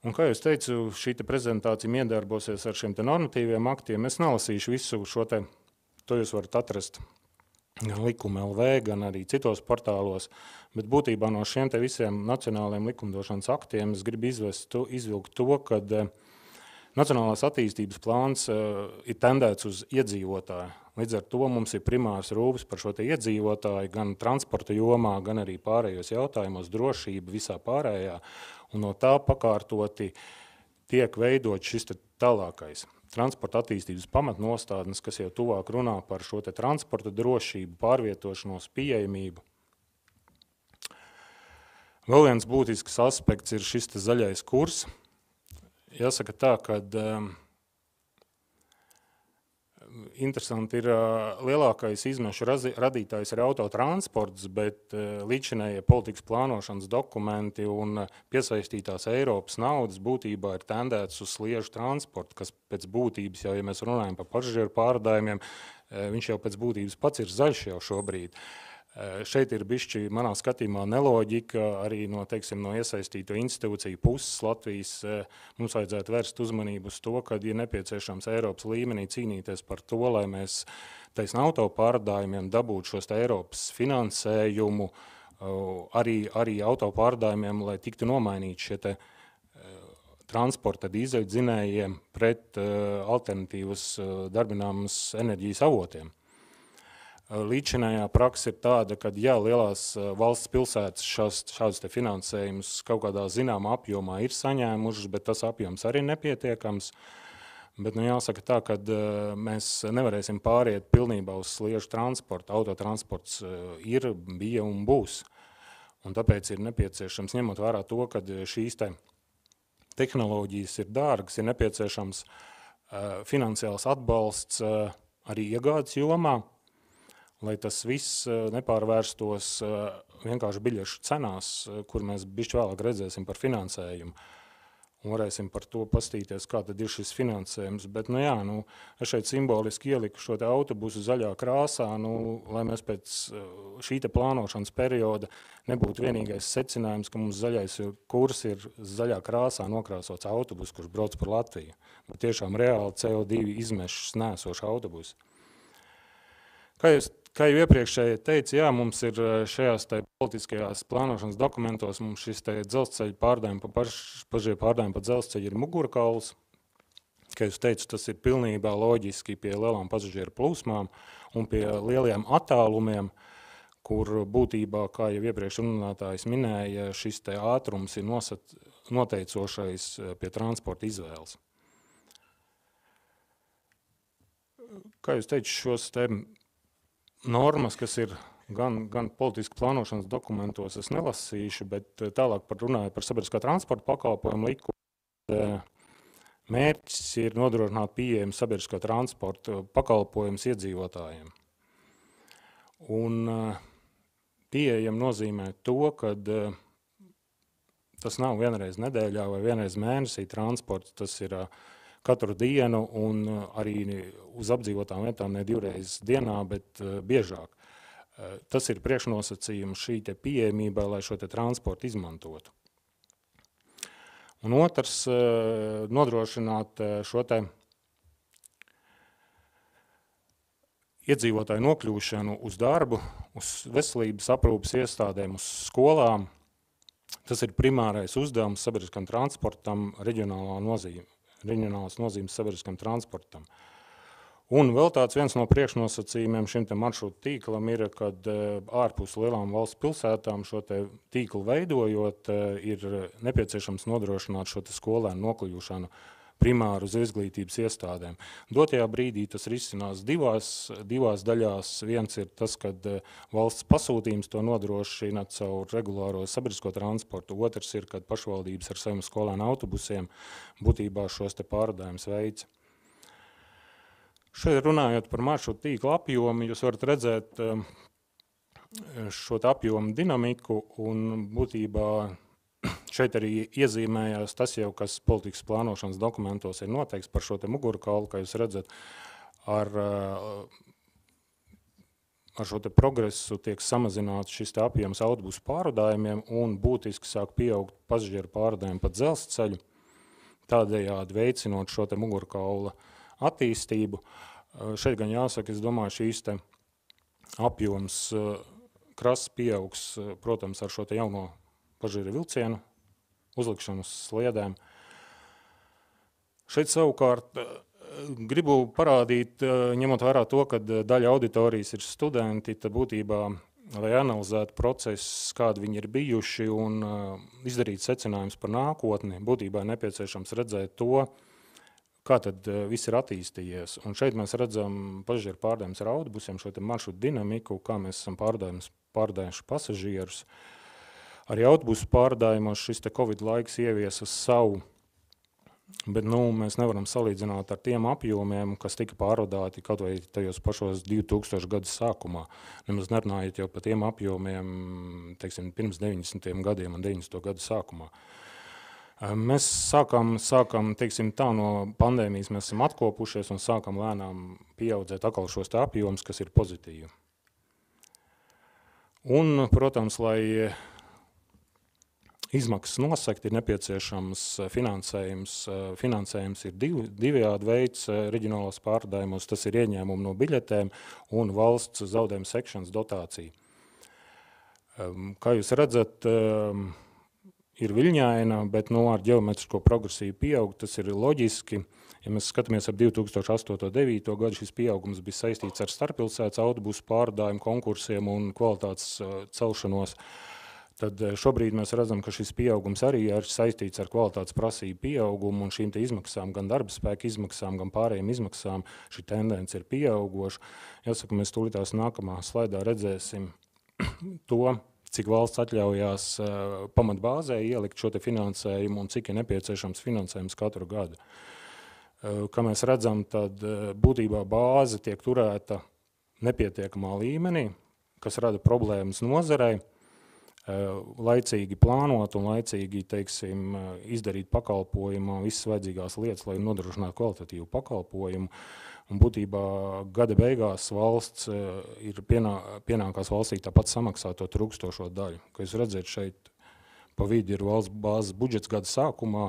Un, kā jūs teicu, šī prezentācija iedarbosies ar šiem normatīviem aktiem. Es nelasīšu visu šo to jūs varat atrast gan likuma LV, gan arī citos portālos, bet būtībā no šiem visiem nacionālajiem likumdošanas aktiem es gribu izvilkt to, kad Nacionālās attīstības plāns ir tendēts uz iedzīvotāju. Līdz ar to mums ir primārs rūpes par šo iedzīvotāju gan transporta jomā, gan arī pārējos jautājumos, drošība visā pārējā. Un no tā pakārtoti tiek veidot šis tālākais transporta attīstības pamatnostādnes, kas jau tuvāk runā par šo transporta drošību, pārvietošanos, pieejamību. Vēl viens būtisks aspekts ir šis zaļais kurs. Jāsaka tā, ka interesanti ir lielākais izmešu radītājs ir autotransports, bet līdzinējie politikas plānošanas dokumenti un piesaistītās Eiropas naudas būtībā ir tendēts uz sliežu transportu, kas pēc būtības jau, ja mēs runājam par pasažieru pārvadājumiem, viņš jau pēc būtības pats ir zaļš jau šobrīd. Šeit ir bišķi manā skatījumā neloģika arī no, teiksim, no iesaistīto institūciju puses Latvijas. Mums vajadzētu vērst uzmanību uz to, ka ir nepieciešams Eiropas līmenī cīnīties par to, lai mēs taisn autopārdājumiem dabūtu šos Eiropas finansējumu, arī autopārdājumiem, lai tiktu nomainīti šie te transporta dīzeļdzinējiem pret alternatīvas darbināmas enerģijas avotiem. Līdzinājā praksa ir tāda, ka, ja lielās valsts pilsētas šādus te finansējumus kaut kādā zināmā apjomā ir saņēmušas, bet tas apjoms arī nepietiekams. Bet jāsaka tā, ka mēs nevarēsim pāriet pilnībā uz sliežu transportu. Autotransports ir, bija un būs. Un tāpēc ir nepieciešams, ņemot vērā to, ka šīs te tehnoloģijas ir dārgas, ir nepieciešams finansiāls atbalsts arī iegādes jomā, lai tas viss nepārvērstos vienkārši biļešu cenās, kur mēs bišķi vēlāk redzēsim par finansējumu. Un varēsim par to pastīties, kā tad ir šis finansējums. Bet, es šeit simboliski ieliku šo te autobusu zaļā krāsā, lai mēs pēc šī te plānošanas perioda nebūtu vienīgais secinājums, ka mums zaļais kurs ir zaļā krāsā nokrāsots autobus, kurš brauc par Latviju. Bet tiešām reāli CO2 izmešus nesoši autobusi. Kā jau iepriekšēji teica, mums ir šajās politiskajās plānošanas dokumentos, mums šis dzelzceļa pārdājumi pa dzelzceļu ir mugurkauls. Kā jūs teicu, tas ir pilnībā loģiski pie lielām pasažieru plūsmām un pie lieliem attālumiem, kur būtībā, kā jau iepriekš runātājs minēja, šis ātrums ir noteicošais pie transporta izvēles. Kā jūs teicu, šos normas, kas ir gan politiski plānošanas dokumentos, es nelasīšu, bet tālāk runāju par sabiedriskā transporta pakalpojumu likumu. Mērķis ir nodrošināt pieejamu sabiedriskā transporta pakalpojumus iedzīvotājiem. Un pieejam nozīmē to, ka tas nav vienreiz nedēļā vai vienreiz mēnesī transports, tas ir katru dienu un arī uz apdzīvotām vietām ne divreiz dienā, bet biežāk. Tas ir priekšnosacījums šī te pieejamībai, lai šo te transportu izmantotu. Un otrs, nodrošināt šo te iedzīvotāju nokļūšanu uz darbu, uz veselības aprūpes iestādēm, uz skolām. Tas ir primārais uzdevums sabiedriskam transportam, reģionālās nozīmes sabiedriskam transportam. Un vēl tāds viens no priekšnosacījumiem šim te maršrutu tīklam ir, kad ārpus lielām valsts pilsētām šo te tīklu veidojot, ir nepieciešams nodrošināt šo te skolēnu nokļūšanu primāru uz izglītības iestādēm. Dotajā brīdī tas risinās divās daļās. Viens ir tas, kad valsts pasūtījums to nodrošina caur regulāro sabiedrisko transportu. Otrs ir, kad pašvaldības ar saviem skolēnu autobusiem būtībā šos te pārvadājumus veids. Šeit runājot par maršrutu tīkla apjomu, jūs varat redzēt šo apjomu dinamiku un būtībā šeit arī iezīmējās tas jau, kas politikas plānošanas dokumentos ir noteikts par šo te mugurkaulu, kā jūs redzat, ar šo te progresu tiek samazināts šis te apjoms autobusu pārvadājumiem un būtiski sāk pieaugt pasažieru pārvadājumi pa dzelzceļu, tādējādi veicinot šo te mugurkaula attīstību. Šeit gan jāsaka, es domāju, šīs te apjoms krasts pieaugs, protams, ar šo te jauno pasažieru vilcienu uzlikšanu uz sliedēm. Šeit savukārt gribu parādīt, ņemot vērā to, ka daļa auditorijas ir studenti, tad būtībā, lai analizētu procesus, kādi viņi ir bijuši un izdarīt secinājumus par nākotni, būtībā nepieciešams redzēt to, kā tad viss ir attīstījies. Un šeit mēs redzam pasažieru pārvadājumus ar autobusiem, šo te maršrutu dinamiku, kā mēs esam pārvadājuši pasažierus. Arī autobusu pārvadājumos šis te Covid laiks ieviesa savu, bet mēs nevaram salīdzināt ar tiem apjomiem, kas tika pārvadāti kaut vai tajos pašos 2000 gadu sākumā. Nemaz nerunājot jau par tiem apjomiem, teiksim, pirms 90. gadiem un 90. gadu sākumā. Mēs sākam, teiksim, tā no pandēmijas mēs esam atkopušies un sākam lēnām pieaudzēt atkal šos te apjomus, kas ir pozitīvi. Un, protams, lai izmaksas nosakt, ir nepieciešams finansējums. Finansējums ir divējādi veids reģionālos pārvadājumos. Tas ir ieņēmumi no biļetēm un valsts zaudējumu sekšanas dotācija. Kā jūs redzat, ir viļņaina, bet ar ģeometrisko progresiju pieaug. Tas ir loģiski. Ja mēs skatāmies ap 2008.–2009. Gadu, šis pieaugums bija saistīts ar starppilsētas autobusu pārvadājumu konkursiem un kvalitātes celšanos. Tad šobrīd mēs redzam, ka šis pieaugums arī ir saistīts ar kvalitātes prasību pieaugumu un šīm te izmaksām, gan darba spēka izmaksām, gan pārējiem izmaksām. Šī tendence ir pieaugoša. Jāsaka, mēs tūlītās nākamā slaidā redzēsim to, cik valsts atļaujās pamatbāzē ielikt šo te finansējumu un cik ir nepieciešams finansējums katru gadu. Kā mēs redzam, tad būtībā bāze tiek turēta nepietiekamā līmenī, kas rada problēmas nozarei. Laicīgi plānot un laicīgi, teiksim, izdarīt pakalpojumu, visas vajadzīgās lietas, lai nodrošinātu kvalitatīvu pakalpojumu. Un būtībā gada beigās valsts ir pienākās valstī tāpat samaksāt to trūkstošo daļu. Kā jūs redzat, šeit pa vidu ir valsts bāzes budžets gada sākumā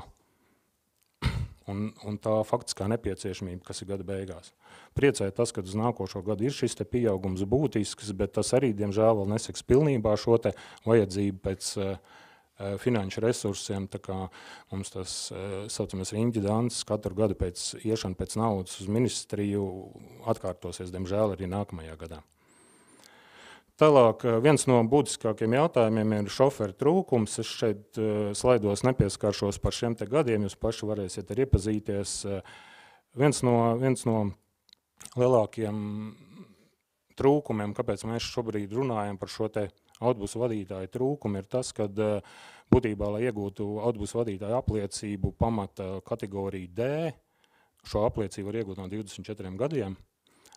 un tā faktiskā nepieciešamība, kas ir gada beigās. Priecē tas, ka uz nākošo gadu ir šis te pieaugums būtisks, bet tas arī, diemžēl, vēl neseks pilnībā šo te vajadzību pēc finanšu resursiem, tā kā mums tas saucamies riņķi dances katru gadu pēc iešana pēc naudas uz ministriju atkārtosies, diemžēl, arī nākamajā gadā. Tālāk, viens no būtiskākiem jautājumiem ir šoferu trūkums. Es šeit slaidos nepieskaršos par šiem te gadiem, jūs paši varēsiet arī iepazīties. Viens no lielākiem trūkumiem, kāpēc mēs šobrīd runājam par šo te autobusu vadītāju trūkumu, ir tas, ka būtībā, lai iegūtu autobusu vadītāju apliecību pamata kategoriju D, šo apliecību var iegūt no 24 gadiem.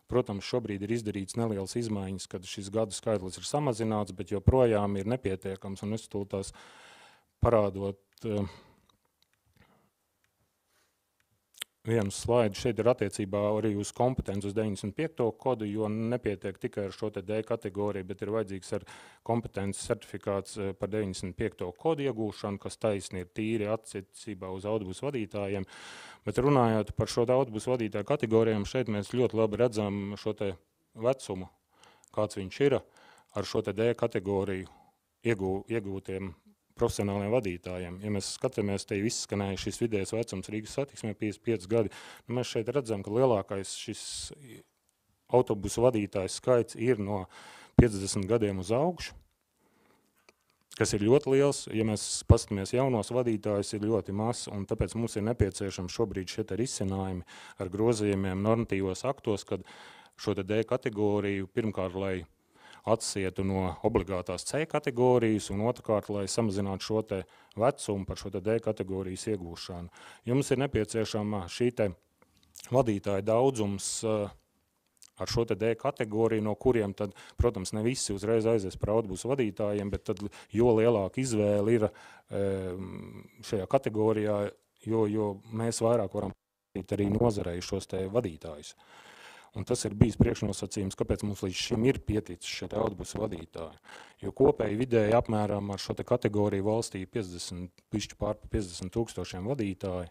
Protams, šobrīd ir izdarīts nelielas izmaiņas, kad šis gadu skaitlis ir samazināts, bet joprojām ir nepietiekams, un es tās parādot vienu slaidu. Šeit ir attiecībā arī uz kompetenci uz 95. kodu, jo nepietiek tikai ar šo te D kategoriju, bet ir vajadzīgs ar kompetences certifikāts par 95. kodu iegūšanu, kas taisni ir tīri attiecībā uz autobusu vadītājiem. Bet runājot par šo autobusu vadītāju kategorijām, šeit mēs ļoti labi redzam šo te vecumu, kāds viņš ir ar šo te D kategoriju iegūtiem profesionāliem vadītājiem. Ja mēs skatāmies, te izskanēja šis vidējais vecums Rīgas satiksmē 55 gadi, mēs šeit redzam, ka lielākais šis autobusu vadītājs skaits ir no 50 gadiem uz augšu, kas ir ļoti liels. Ja mēs paskatāmies jaunos vadītājus, ir ļoti maz, un tāpēc mums ir nepieciešams šobrīd šie risinājumi ar grozījumiem normatīvos aktos, kad šo te D kategoriju pirmkārt, lai atsietu no obligātās C kategorijas un otrkārt, lai samazinātu šo te vecumu par šo te D kategorijas iegūšanu. Jums ir nepieciešama šī te vadītāja daudzums ar šo te D kategoriju, no kuriem tad, protams, ne visi uzreiz aizies par autobusu vadītājiem, bet tad jo lielāka izvēle ir šajā kategorijā, jo mēs vairāk varam arī nozarei šos te vadītājus. Un tas ir bijis priekšnosacījums, kāpēc mums līdz šim ir pieticis šie autobusu vadītāji. Jo kopēji vidēji apmēram ar šo te kategoriju valstī 50 tūkstošiem vadītāji.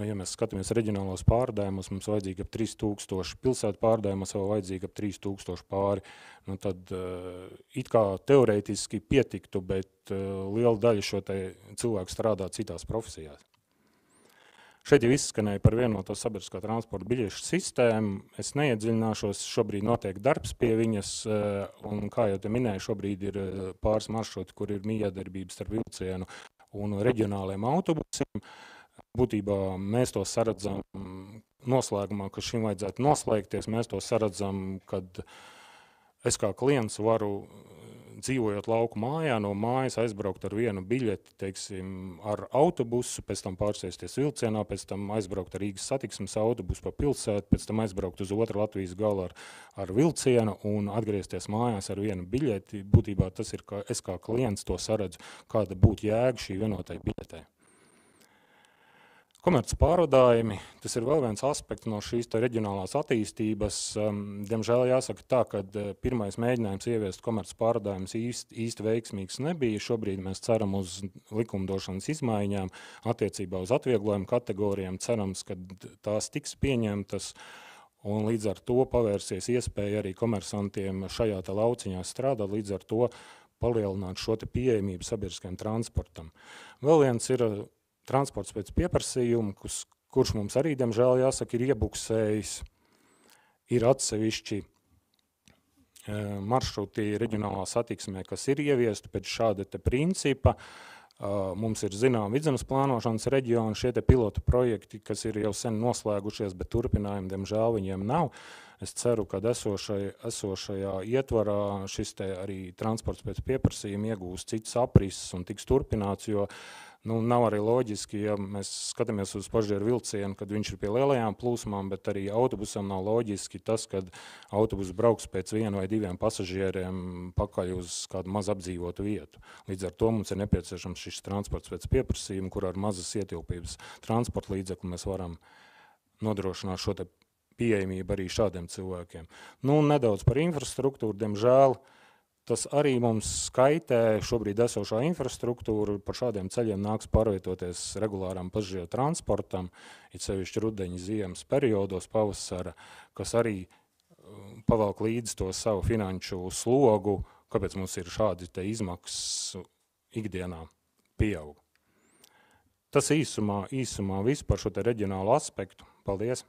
Ja mēs skatāmies reģionālos pārvadājumus, mums vajadzīgi ap 3000, pilsētu pārvadājumos vēl vajadzīgi ap 3000 pāri. Tad it kā teorētiski pietiktu, bet liela daļa šo te cilvēku strādā citās profesijās. Šeit jau izskanēja par vienoto sabiedriskā transporta biļešu sistēmu. Es neiedziļināšos, šobrīd notiek darbs pie viņas, un kā jau te minēju, šobrīd ir pāris maršruti, kur ir miedarbības starp vilcienu un reģionāliem autobusiem. Būtībā mēs to saredzam noslēgumā, ka šim vajadzētu noslēgties. Mēs to saredzam, kad es kā klients varu, dzīvojot lauku mājā, no mājas aizbraukt ar vienu biļeti, teiksim, ar autobusu, pēc tam pārsēsties vilcienā, pēc tam aizbraukt ar Rīgas satiksmes autobusu pa pilsētu, pēc tam aizbraukt uz otru Latvijas galu ar vilcienu un atgriezties mājās ar vienu biļeti. Būtībā tas ir, ka es kā klients to saredzu, kāda būtu jēga šī vienotai biļetē. Komerces pārvadājumi, tas ir vēl viens aspekts no šīs reģionālās attīstības. Diemžēl jāsaka tā, ka pirmais mēģinājums ieviest komerces pārvadājumus īsti veiksmīgs nebija. Šobrīd mēs ceram uz likumdošanas izmaiņām attiecībā uz atvieglojumu kategorijām. Cerams, ka tās tiks pieņemtas un līdz ar to pavērsies iespēja arī komersantiem šajā lauciņā strādāt, līdz ar to palielināt šo pieejamību sabiedriskajam transportam. Vēl viens ir transports pēc pieprasījuma, kurš mums arī, diemžēl, jāsaka, ir iebuksējis, ir atsevišķi maršruti reģionālā satiksmē, kas ir ieviesti pēc šāda principa. Mums ir zinām vidzemes plānošanas reģioni, šie pilota projekti, kas ir jau sen noslēgušies, bet turpinājumi, diemžēl, viņiem nav. Es ceru, ka esošajā ietvarā šis arī transports pēc pieprasījuma iegūs cits aprises un tiks turpināts, jo nav arī loģiski, ja mēs skatāmies uz pasažieru vilcienu, kad viņš ir pie lielajām plūsmām, bet arī autobusam nav loģiski tas, kad autobus brauks pēc 1 vai 2 pasažieriem pakaļ uz kādu maz apdzīvotu vietu. Līdz ar to mums ir nepieciešams šis transports pēc pieprasījuma, kur ar mazas ietilpības transporta līdzekli mēs varam nodrošināt šo pieejamību arī šādiem cilvēkiem. Nedaudz par infrastruktūru, diemžēl, tas arī mums skaitē šobrīd esošā infrastruktūra. Par šādiem ceļiem nāks pārvietoties regulāram pasažieru transportam, it sevišķi rudeņa ziemas periodos, pavasara, kas arī pavelk līdz to savu finanšu slogu, kāpēc mums ir šādi izmaksas ikdienā pieaug. Tas īsumā viss par šo reģionālo aspektu. Paldies!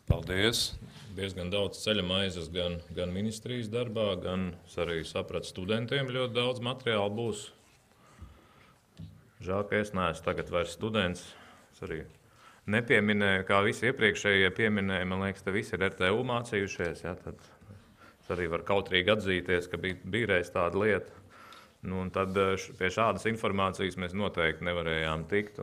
Paldies! Diezgan daudz ceļa maizes gan ministrijas darbā, gan arī sapratu studentiem ļoti daudz materiālu būs. Žēl, ka es neesmu tagad vairs students. Es arī nepieminēju, kā visi iepriekšējie pieminēja, man liekas, te visi ir RTU mācījušies. Ja, tad es arī varu kautrīgi atzīties, ka bija reiz tāda lieta. Un tad pie šādas informācijas mēs noteikti nevarējām tikt.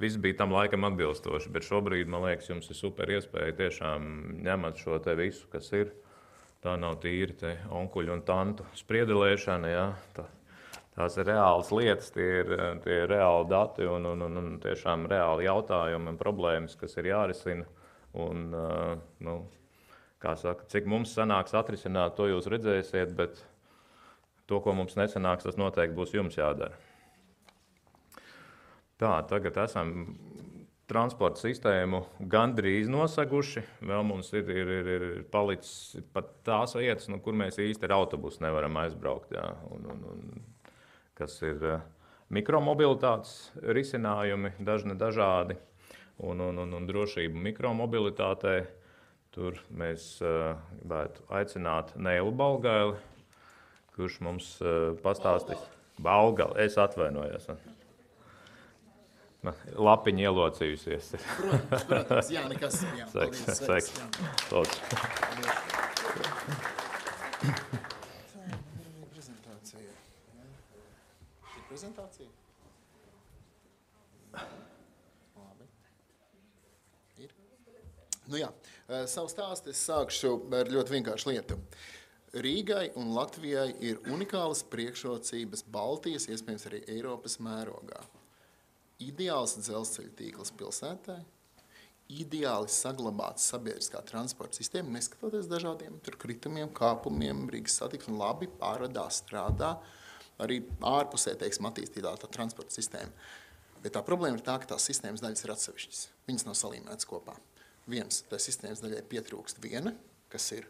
Viss bija tam laikam atbilstoši, bet šobrīd, man liekas, jums ir super iespēja tiešām ņemt šo visu, kas ir. Tā nav tīri onkuļu un tantu spriedelēšana, ja. Tās ir reālas lietas, tie ir reāli dati un tiešām reāli jautājumi un problēmas, kas ir jārisina. Un, kā saka, cik mums sanāks atrisināt, to jūs redzēsiet, bet to, ko mums nesanāks, tas noteikti būs jums jādara. Tā, tagad esam transporta sistēmu gandrīz nosaguši. Vēl mums ir palicis pat tās vietas, kur mēs īsti ar autobusu nevaram aizbraukt. Jā. Kas ir mikromobilitātes risinājumi, dažādi, un drošība mikromobilitātē. Tur mēs gribētu aicināt Neilu Balgaili, kurš mums pastāstīs. Balgali, es atvainojos. Lapiņa ielocījusies. Protams, jā, nekas. Jā, seks. Prezentācija. Ir prezentācija? Labi. Ir? Jā, savu stāstu es sākšu ar ļoti vienkāršu lietu. Rīgai un Latvijai ir unikālas priekšrocības Baltijas, iespējams arī Eiropas mērogā. Ideāls dzelzceļa tīkls pilsētai, ideāli saglabāts sabiedriskā transporta sistēma, neskatoties dažādiem kritumiem, kāpumiem, Rīgas satiksme labi pārvadā, strādā, arī ārpusē, attīstītā tā transporta sistēma. Bet tā problēma ir tā, ka tās sistēmas daļas ir atsevišķas. Viņas nav salīmētas kopā. Tā sistēmas daļai pietrūkst viena, kas ir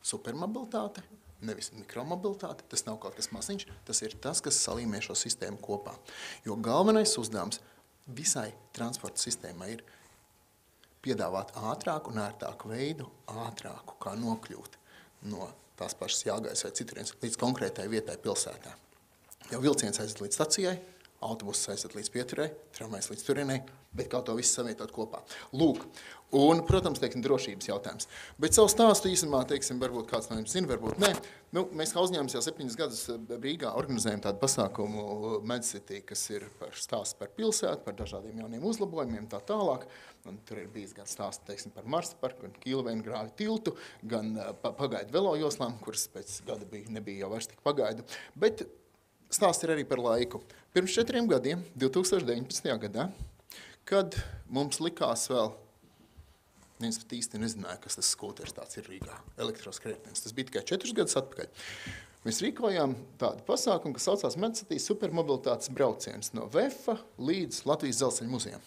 supermobilitāte, nevis mikromobilitāte, tas nav kaut kas maziņš, tas ir tas, kas salīmē šo sistēmu kopā. Jo galvenais uzdevums visai transporta sistēmai ir piedāvāt ātrāku un ērtāku veidu, ātrāku, kā nokļūt no tās pašas Jāgais vai citurienes līdz konkrētai vietai pilsētā. Jo vilciens aiziet līdz stacijai, autobusus aizved līdz pieturē, tramvajs līdz turienei, bet kā to visu savietot kopā. Lūk, un, protams, teiksim, drošības jautājums. Bet savu stāstu īsumā, teiksim, varbūt kāds no jums zina, varbūt nē. Nu, mēs kā uzņēmums jau 7 gadus Rīgā organizējam tādu pasākumu MedCity, kas ir par stāstu par pilsētu, par dažādiem jauniem uzlabojumiem, tā tālāk. Un tur ir bijis gan stāsti, teiksim, par Marsa parku, gan Kīlveina grāvi tiltu, gan pagaidu velojoslām, kuras pēc gada nebija jau vairs tik pagaidu. Bet stāsts ir arī par laiku. Pirms 4 gadiem, 2019. gadā, kad mums likās vēl, viens pat īsti nezināja, kas tas skūters tāds ir Rīgā, elektroskrietnes. Tas bija tikai 4 gadus atpakaļ. Mēs rīkojām tādu pasākumu, kas saucās MedCity supermobilitātes brauciens no VEFA līdz Latvijas dzelzceļa muzejam.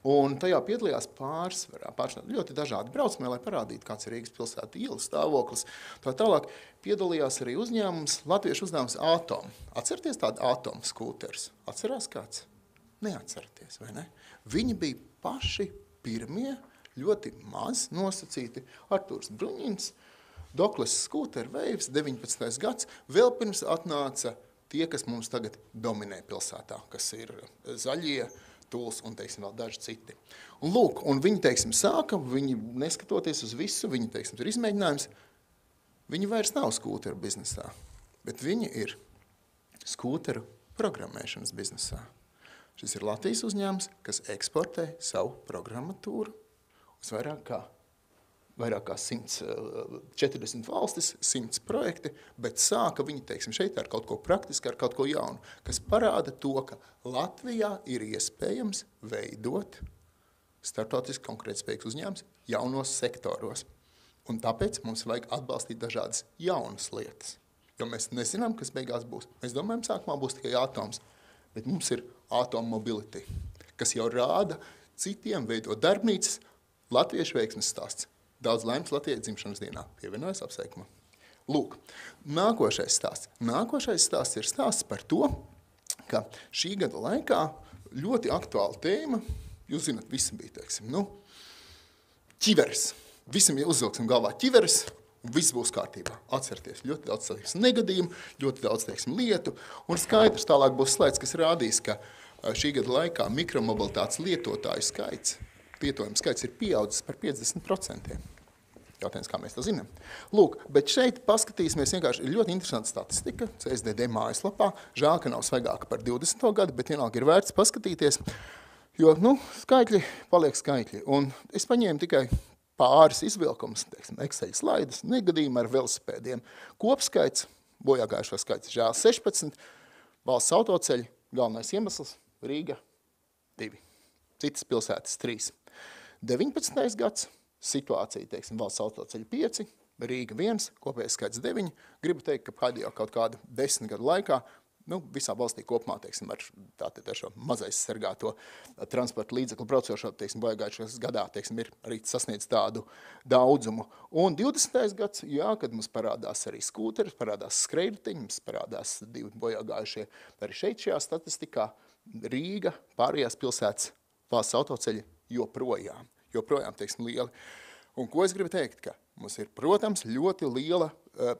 Un tajā piedalījās pārsvarā ļoti dažādi braucamie, lai parādītu, kāds ir Rīgas pilsēta ielas stāvoklis. Tā tālāk piedalījās arī uzņēmums, latviešu uzņēmums Atom. Atcerieties tādu Atom skūters? Atcerās kāds? Neatceraties, vai ne? Viņi bija paši pirmie, ļoti maz nosacīti. Artūrs Bruņins, Dokles skūter Waves, 19. gads, vēl pirms atnāca tie, kas mums tagad dominē pilsētā, kas ir zaļie, Tools un, teiksim, vēl daži citi. Un lūk, un viņi, teiksim, sāka, viņi neskatoties uz visu, viņi, teiksim, tur izmēģinājums, viņi vairs nav skūteru biznesā, bet viņi ir skūteru programmēšanas biznesā. Šis ir Latvijas uzņēmums, kas eksportē savu programmatūru uz vairāk kā 140 valstis, 100 projekti, bet sāka viņi, teiksim, šeit ar kaut ko praktiski, ar kaut ko jaunu, kas parāda to, ka Latvijā ir iespējams veidot starptautiski konkurētspējīgus uzņēmumus jaunos sektoros. Un tāpēc mums vajag atbalstīt dažādas jaunas lietas, jo mēs nezinām, kas beigās būs. Mēs domājam, sākumā būs tikai atoms, bet mums ir Atom Mobility, kas jau rāda citiem veidot darbnīcas latviešu veiksmes stāsts. Daudz laimes Latvijai dzimšanas dienā. Pievienojas apsveikumā. Lūk, nākošais stāsts. Nākošais stāsts ir stāsts par to, ka šī gada laikā ļoti aktuāla tēma, jūs zināt, visi bija, teiksim, ķiveres. Visam jau uzvilksim galvā ķiveres, un viss būs kārtībā. Atcerieties, ļoti daudz, teiksim, negadījumu, ļoti daudz, teiksim, lietu, un skaidrs tālāk būs slaids, kas rādīs, ka šī gada laikā mikromobilitātes lietotāju skaits, lietojuma skaits ir pieaudzis par 50%. Jautājums, kā mēs to zinām. Lūk, bet šeit paskatīsimies vienkārši ļoti interesanta statistika CSDD mājaslapā. Žēl, ka nav svaigāka par 20. gadu, bet vienalga ir vērts paskatīties, jo, skaitļi paliek skaitļi. Un es paņēmu tikai pāris izvilkumus, teiksim, Excel slaidus, negadījumi ar velosipēdiem. Kopskaits, bojāgājušo skaits, žēl 16, valsts autoceļi, galvenais iemesls, Rīga 2, citas pilsētas 3. 19. gads, situācija, teiksim, valsts autoceļi 5, Rīga 1, kopējais skaits 9. Gribu teikt, ka pēdējā kaut kādu 10 gadu laikā, visā valstī kopumā, teiksim, ar šo mazais sargāto transporta līdzeklu braucošo, teiksim, bojāgājušos gadā, teiksim, ir arī sasniedz tādu daudzumu. Un 20. gads, kad mums parādās arī skūteri, parādās skrejriteņi, mums parādās 2 bojāgājušie. Arī šeit šajā statistikā Rīga, pārējās pilsētas, valsts autoceļi joprojām, teiksim, lieli. Un ko es gribu teikt, ka mums ir, protams, ļoti liela,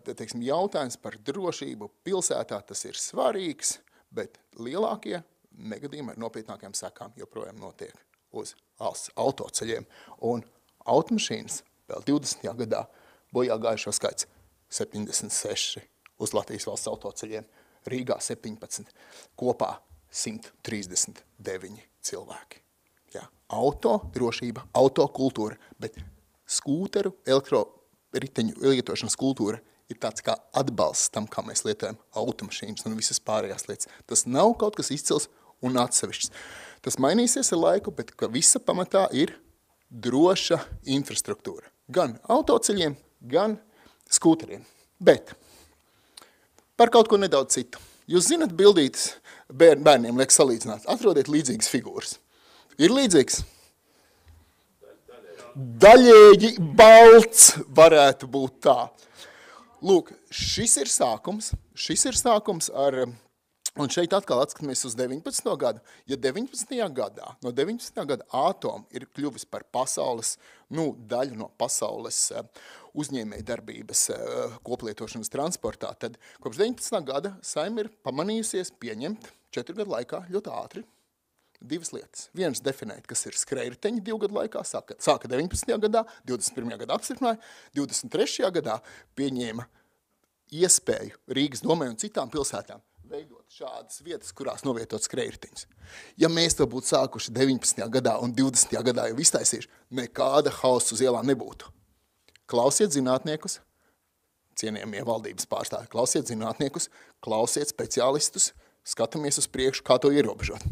teiksim, jautājums par drošību pilsētā, tas ir svarīgs, bet lielākie negadījumi ar nopietnākajām sekām joprojām notiek uz autoceļiem. Un automašīnas vēl 20. gadā bojāgājušo skaits 76 uz Latvijas valsts autoceļiem, Rīgā 17, kopā 139 cilvēki. Auto drošība, auto kultūra, bet skūteru, elektroriteņu lietošanas kultūra ir tāds kā atbalsts tam, kā mēs lietojam automašīnas un visas pārējās lietas. Tas nav kaut kas izcils un atsevišķs. Tas mainīsies ar laiku, bet ka visa pamatā ir droša infrastruktūra. Gan autoceļiem, gan skūteriem. Bet par kaut ko nedaudz citu. Jūs zinat bildītas bērniem, liek salīdzināt. Atrodiet līdzīgas figūras. Ir līdzīgs? Daļēji balts varētu būt tā. Lūk, šis ir sākums ar Un šeit atkal atskatāmies uz 19. gadu. Ja 19. gadā, no 19. gada ātoma ir kļuvis par pasaules, daļu no pasaules uzņēmēja darbības koplietošanas transportā, tad kopš 19. gada Saeima ir pamanījusies pieņemt 4 gadu laikā ļoti ātri 2 lietas. Viens definēt, kas ir skrējriteņi 2 gadu laikā, sāka 19. gadā, 21. gadā apstiprināja, 23. gadā pieņēma iespēju Rīgas domai un citām pilsētām veidot šādas vietas, kurās novietot skrējriteņus. Ja mēs to būtu sākuši 19. gadā un 20. gadā jau iztaisījuši, nekāda hausa uz ielām nebūtu. Klausiet zinātniekus, cienījamie valdības pārstāvji, klausiet zinātniekus, klausiet speciālistus, skatāmies uz priekšu, kā to ierobežot.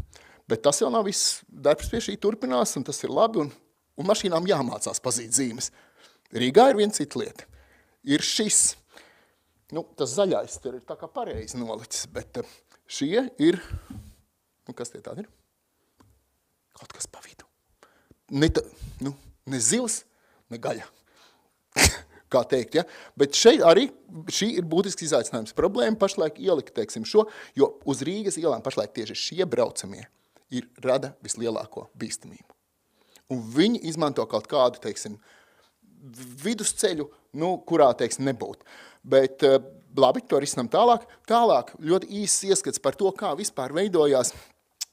Bet tas jau nav viss. Darbs pie šī turpinās, un tas ir labi, un mašīnām jāmācās pazīt zīmes. Rīgā ir viena cita lieta. Ir šis, tas zaļais, tur ir tā kā pareizi nolicis, bet šie ir, kas tie tādi ir? Kaut kas pa vidu. Ne zils, ne gaļa. Kā teikt, ja? Bet šeit arī šī ir būtisks izaicinājums. Problēma pašlaik ielikt, teiksim, šo, jo uz Rīgas ielām pašlaik tieši šie braucamie rada vislielāko bīstamību. Un viņi izmanto kaut kādu, teiksim, vidusceļu, kurā, teiksim, nebūtu. Bet labi, to risinām tālāk. Tālāk ļoti īsts ieskats par to, kā vispār veidojās.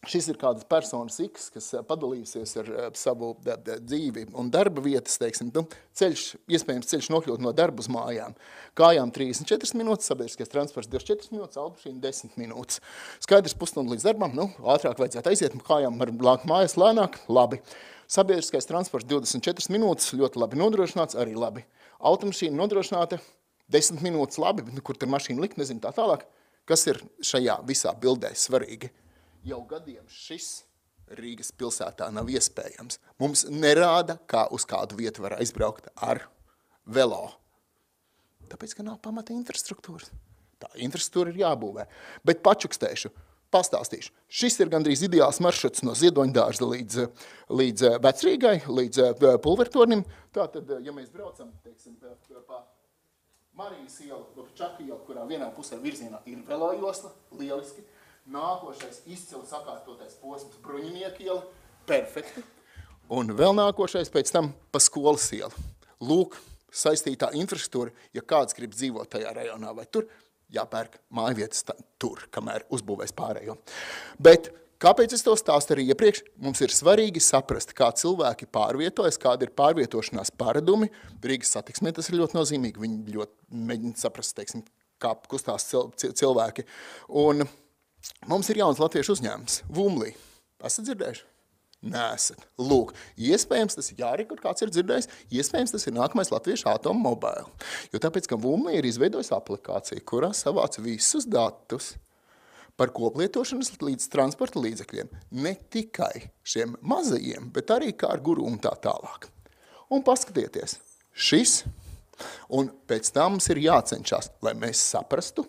Šis ir kādas personas X, kas padalījusies ar savu dzīvi un darba vietas, teiksim, iespējams ceļš nokļūt no darba uz mājām. Kājām 34 minūtes, sabiedriskais transports 24 minūtes, automašīna 10 minūtes. Skaidrs pusstundu līdz darbam, ātrāk vajadzētu aiziet, kājām var lākt mājas lēnāk, labi. Sabiedriskais transports 24 minūtes, ļoti labi nodrošināts, arī labi. Automašīna nodrošināta 10 minūtes, labi, bet kur tur mašīna likt, nezinu tā tālāk. Kas ir šajā visā bildē svarīgi? Jau gadiem šis Rīgas pilsētā nav iespējams. Mums nerāda, kā uz kādu vietu var aizbraukt ar velo. Tāpēc, ka nav pamata infrastruktūras. Tā infrastruktūra ir jābūvē. Bet pačukstēšu, pastāstīšu. Šis ir gandrīz ideāls maršruts no Ziedoņdārza līdz Vecrīgai, līdz Pulvertornim. Tātad, ja mēs braucam, teiksim, pa Marijas ielu, Čaka ielu, kurā vienā pusē virzienā ir velojosla, lieliski. Nākošais izcili sakārtotais posms Bruņinieka iela, perfekti. Un vēl nākošais pēc tam pa skolas ielu. Lūk, saistītā infrastruktūra, ja kāds grib dzīvot tajā rajonā vai tur, jāpērk mājvietas tur, kamēr uzbūvēs pārējo. Bet kāpēc es to stāstu arī iepriekš? Mums ir svarīgi saprast, kā cilvēki pārvietojas, kāda ir pārvietošanās paradumi. Rīgas satiksmē tas ir ļoti nozīmīgi. Viņi ļoti mēģina saprast, teiksim, kā kustās cilvēki. Un mums ir jauns latviešu uzņēmums, Vumlī. Esat dzirdējuši? Nesat. Lūk, iespējams tas ir Jāri, kur kāds ir dzirdējis, iespējams tas ir nākamais latviešu atommobile. Jo tāpēc, ka Vumlī ir izveidojis aplikāciju, kurā savāc visus datus par koplietošanas līdz transporta līdzekļiem. Ne tikai šiem mazajiem, bet arī kā ar guru un tā tālāk. Un paskatieties, šis, un pēc tam mums ir jācenšas, lai mēs saprastu,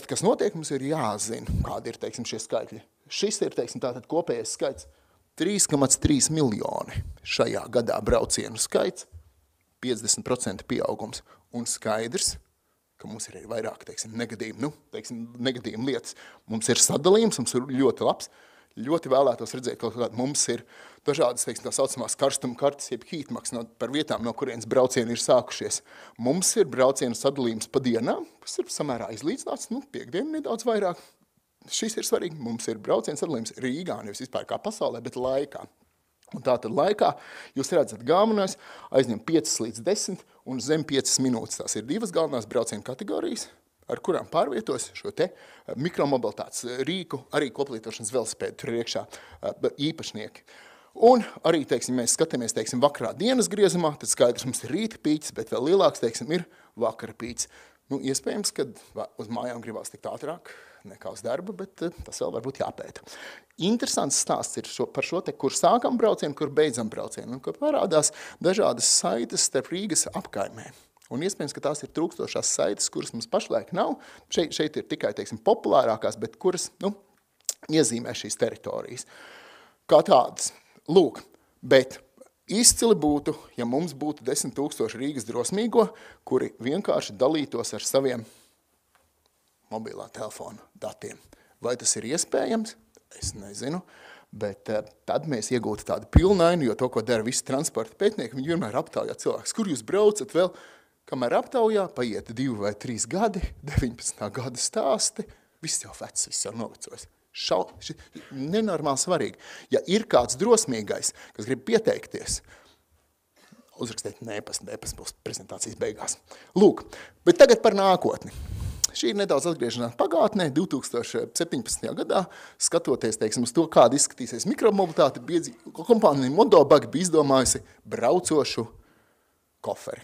kas notiek, mums ir jāzina, kādi ir, teiksim, šie skaitļi. Šis ir, teiksim, tātad kopējais skaits 3,3 miljoni šajā gadā braucienu skaits, 50% pieaugums. Un skaidrs, ka mums ir arī vairāk, teiksim, negadījumi lietas. Mums ir sadalījums, mums ir ļoti labs. Ļoti vēlētos redzēt, kaut kādā mums ir dažādas, teiksim, tā saucamās karstuma kartes, jeb heatmaps par vietām, no kurienes braucieni ir sākušies. Mums ir braucienu sadalījums pa dienām, kas ir samērā izlīdzināts, piekdienu nedaudz vairāk. Šis ir svarīgi, mums ir braucienu sadalījums Rīgā, nevis vispār kā pasaulē, bet laikā. Un tātad laikā jūs redzat galvenais, aizņem 5 līdz 10 un zem 5 minūtes. Tās ir 2 galvenās braucienu kategorijas, ar kurām pārvietojas šo te mikromobilitātes rīku, arī koplietošanas velosipēdu, tur ir iekšā īpašnieki. Un arī, teiksim, mēs skatāmies, teiksim, vakarā dienas griezumā, tad skaidrs mums ir rīta pīķis, bet vēl lielāks, teiksim, ir vakara pīķis. Iespējams, kad uz mājām gribās tikt ātrāk nekā uz darbu, bet tas vēl varbūt jāpēta. Interesants stāsts ir par šo te, kur sākam braucienu, kur beidzam braucienu, un kur parādās dažādas saites starp Rīgas apkaimēm. Un iespējams, ka tās ir trūkstošās saites, kuras mums pašlaik nav. Šeit ir tikai, teiksim, populārākās, bet kuras, iezīmē šīs teritorijas. Kā tādas. Lūk, bet izcili būtu, ja mums būtu 10 000 Rīgas drosmīgo, kuri vienkārši dalītos ar saviem mobilā telefona datiem. Vai tas ir iespējams? Es nezinu. Bet tad mēs iegūtu tādu pilnainu, jo to, ko dara visi transporta pētnieki, viņi vienmēr aptaujā cilvēks. Kur jūs braucat vēl? Kamēr aptaujā, paiet 2 vai 3 gadi, 19. gada stāsti, viss jau vecs, viss jau novecojis. Nenormāli svarīgi. Ja ir kāds drosmīgais, kas grib pieteikties, uzrakstīt e-pastu būs prezentācijas beigās. Lūk, bet tagad par nākotni. Šī ir nedaudz atgriešanās pagātnē, 2017. gadā, skatoties, teiksim, uz to, kāda izskatīsies mikromobilitāte, kompānija Modobag bija izdomājusi braucošu koferi.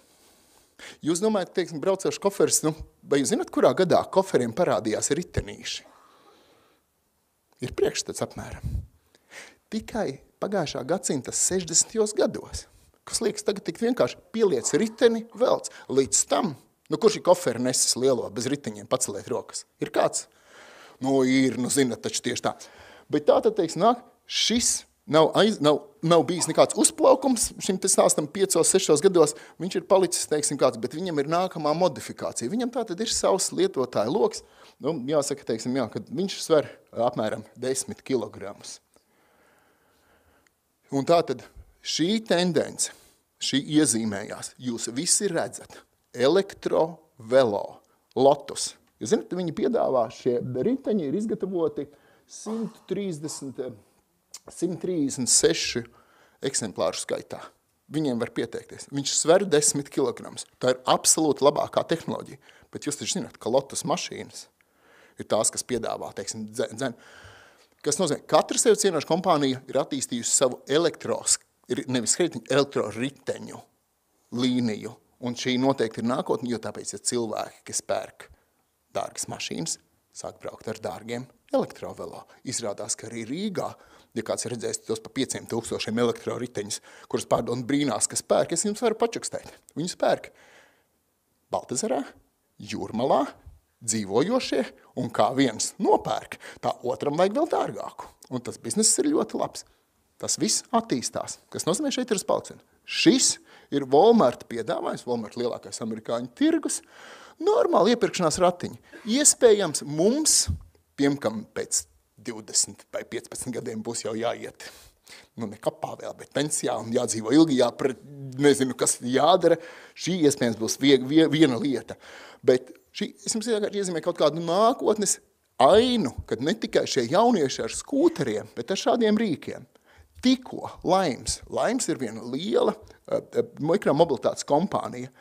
Jūs domājat, teiksim, braucošu koferis, vai jūs zināt, kurā gadā koferiem parādījās ritenīši? Ir priekšstats apmēram. Tikai pagājušā gadsimta 60. gados, kas liekas tagad tik vienkārši pieliec riteni, velc. Līdz tam, kurš ir koferi nesis lielo bez riteņiem, paceliet rokas? Ir kāds? Ir, zinat, taču tieši tā. Bet tā tad, teiksim, šis nav bijis nekāds uzplaukums šim te stāstam 5-6 gados, viņš ir palicis, teiksim, kāds, bet viņam ir nākamā modifikācija. Viņam tā tad ir savs lietotāju loks, jāsaka, teiksim, kad viņš sver apmēram 10 kilogramus. Un tā tad šī tendence, šī iezīmējās, jūs visi redzat, elektrovelo, Lotus. Jūs zināt, viņi piedāvā šie riteņi ir izgatavoti 136 eksemplāru skaitā. Viņiem var pieteikties. Viņš sver 10 kilogramus. Tā ir absolūti labākā tehnoloģija. Bet jūs taču zināt, ka Lotus mašīnas ir tās, kas piedāvā, teiksim, dzenu. Kas nozīmē, katra sevi cienoša kompānija ir attīstījusi savu elektroriteņu līniju. Un šī noteikti ir nākotne, jo tāpēc ir cilvēki, kas pērk dārgas mašīnas, sāk braukt ar dārgiem elektrovelo. Izrādās, ka arī Rīgā, ja kāds ir redzējis tos pa 5000 elektroriteņus, kurus pārdod brīnās, kas pērk, es jums varu pačukstēt. Viņus pērk Baltazarā, Jūrmalā, dzīvojošie, un kā viens nopērk, tā otram vajag vēl dārgāku. Un tas bizness ir ļoti labs. Tas viss attīstās. Kas nozīmē, šeit ir uz palcienu. Šis ir Walmart piedāvājums, Walmart lielākais amerikāņu tirgus, normāli iepirkšanās ratiņi. Iespējams, mums, tiem, kam pēc 20 vai 15 gadiem būs jau jāiet, ne kapā vēl, bet pensijā un jādzīvo ilgi, nezinu, kas jādara, šī iespējams būs viena lieta. Bet es jums iezīmēju kaut kādu nākotnes ainu, kad ne tikai šie jaunieši ar skūteriem, bet ar šādiem rīkiem. Tikko Laims ir viena liela mikromobilitātes kompānija.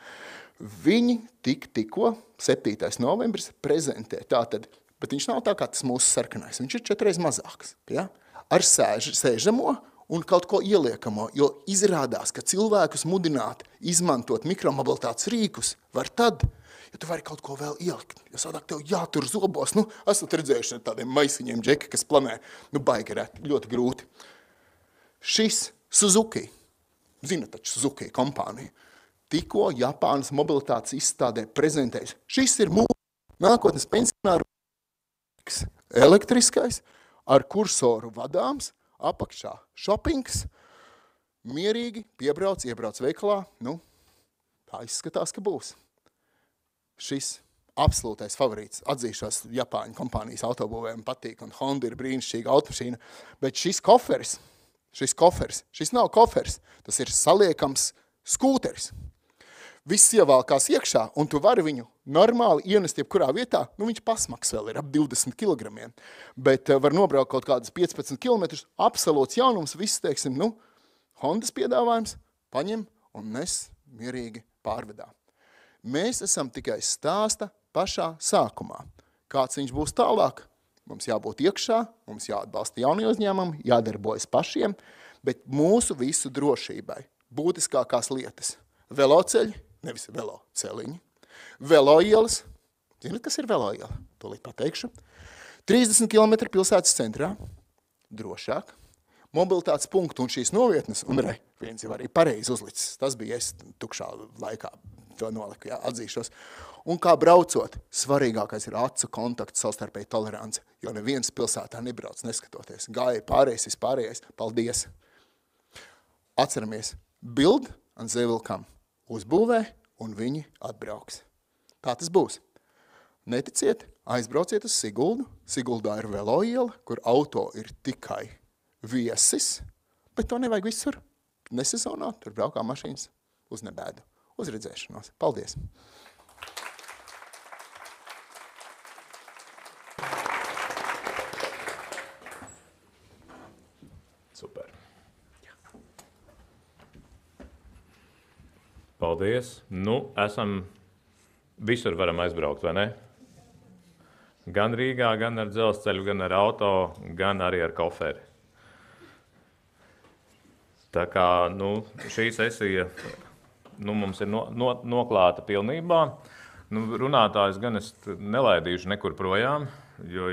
Viņi tikko 7. novembris prezentē tātad, bet viņš nav tā kā tas mūsu sarkanais, viņš ir 4 mazāks, ja? Ar sēžamo un kaut ko ieliekamo, jo izrādās, ka cilvēkus mudināt izmantot mikromobilitātes rīkus var tad, ja tu vari kaut ko vēl ielikt, jo savādāk tev jātur zobos, esat redzējuši tādiem maisiņiem džeki, kas planē, baigi reti, ļoti grūti. Šis Suzuki, zina taču Suzuki kompānija, tikko Japānas mobilitātes izstādē prezentējis. Šis ir mūsu nākotnes pensionāru elektriskais, ar kursoru vadāms, apakšā šopings, mierīgi iebrauc veikalā, tā izskatās, ka būs. Šis absolūtais favorīts, atzīšos Japāņu kompānijas autobūvēm patīk, un Honda ir brīnišķīga automašīna, bet šis nav koferis, tas ir saliekams skūteris. Viss ievalkās iekšā, un tu vari viņu normāli ienest jebkurā vietā, viņš pasmaks vēl ir ap 20 kilogramiem, bet var nobraukt kaut kādas 15 kilometrus, absolūts jaunums, viss, teiksim, Hondas piedāvājums, paņem un nes mierīgi pārvedā. Mēs esam tikai stāsta pašā sākumā. Kāds viņš būs tālāk? Mums jābūt iekšā, mums jāatbalsta jaunie uzņēmumi, jādarbojas pašiem, bet mūsu visu drošībai būtiskākās lietas. Veloceļi, nevis veloceliņi. Veloielas, zināt, kas ir veloiela? Tūlīt pateikšu. 30 km pilsētas centrā, drošāk. Mobilitātes punktu un šīs novietnes, un viens jau arī pareizi uzlicis. Tas bija es tukšā laikā to noliku, atzīšos. Un kā braucot, svarīgākais ir acu kontakts, savstarpēji tolerance, jo neviens pilsētā nebrauc neskatoties. Gāja pārējais, vispārējais, paldies. Atceramies, build and they will come. Uzbūvē un viņi atbrauks. Tā tas būs. Neticiet, aizbrauciet uz Siguldu. Siguldā ir velo iela, kur auto ir tikai viesis, bet to nevajag visur. Nesezonā tur braukā mašīnas uz nebēdu. Uz redzēšanos. Paldies! Super. Paldies. Nu, visur varam aizbraukt, vai ne? Gan Rīgā, gan ar dzelzceļu, gan ar auto, gan arī ar koferi. Tā kā, šī sesija, mums ir noklāta pilnībā. Runātājs gan es nelaidīšu nekur projām, jo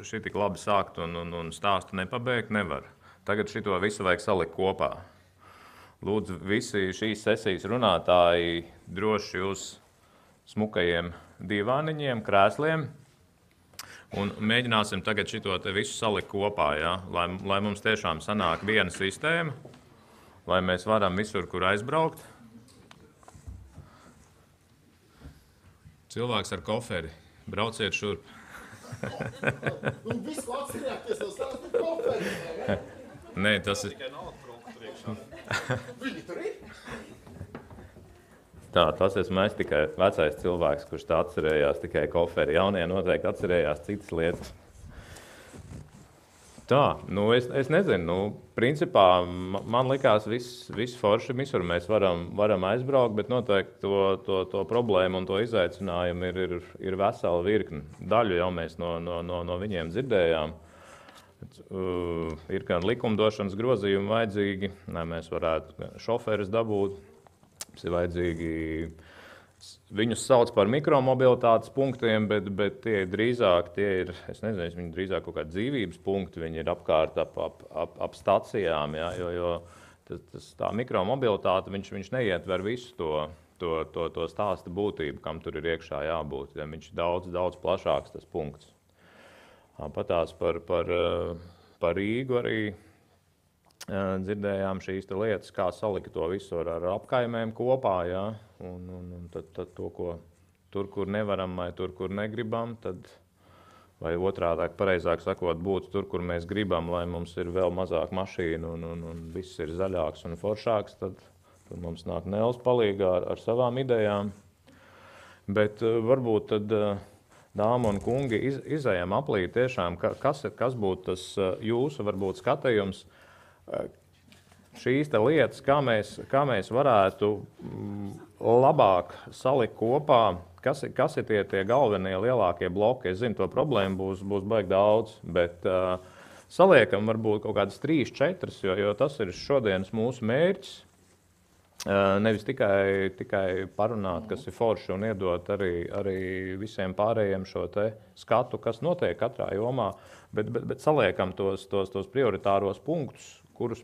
šī tik labi sākt un stāstu nepabeigt nevar. Tagad šito visu vajag salikt kopā. Lūdzu, visi šīs sesijas runātāji droši uz smukajiem divāniņiem, krēsliem. Un mēģināsim tagad šito te visu salikt kopā, ja? Lai mums tiešām sanāk viena sistēma, lai mēs varam visur, kur aizbraukt. Cilvēks ar koferi, brauciet šurp. Un visu atcerēties no stāstu koferi. Nē, tas ir... Viņi tur ir? Tā, tas esmu es tikai vecais cilvēks, kurš tā atcerējās tikai koferi. Jaunie noteikti atcerējās citas lietas. Tā, es nezinu, principā man likās viss forši, visur mēs varam aizbraukt, bet noteikti to problēmu un to izaicinājumu ir vesela virkni. Daļu jau mēs no viņiem dzirdējām. Ir gan likumdošanas grozījumi vajadzīgi, lai mēs varētu šoferus dabūt. Ir vajadzīgi, viņus sauc par mikromobilitātes punktiem, bet tie ir, es nezinu, viņi drīzāk kaut kādi dzīvības punkti, viņi ir apkārt ap stacijām, ja, jo tā mikromobilitāte, viņš neietver visu to stāsta būtību, kam tur ir iekšā jābūt, ja, viņš ir daudz plašāks tas punkts. Patās par Rīgu arī dzirdējām šīs lietas, kā salikt to visu ar apkaimēm kopā, ja? Un tad to, ko tur, kur nevaram, vai tur, kur negribam, tad, vai otrādāk, pareizāk sakot, būtu tur, kur mēs gribam, lai mums ir vēl mazāk mašīnu un viss ir zaļāks un foršāks, tad mums nāk Nels palīgā ar savām idejām. Bet varbūt tad... Dāma un kungi, izējām aplīt tiešām, kas būtu tas jūsu varbūt skatījums, šīs te lietas, kā mēs varētu labāk salikt kopā, kas ir tie galvenie lielākie bloki. Es zinu, to problēmu būs baigi daudz, bet saliekam varbūt kaut kādas 3-4, jo tas ir šodienas mūsu mērķis. Nevis tikai parunāt, kas ir forši, un iedot arī visiem pārējiem šo te skatu, kas notiek katrā jomā, bet saliekam tos prioritāros punktus, kurus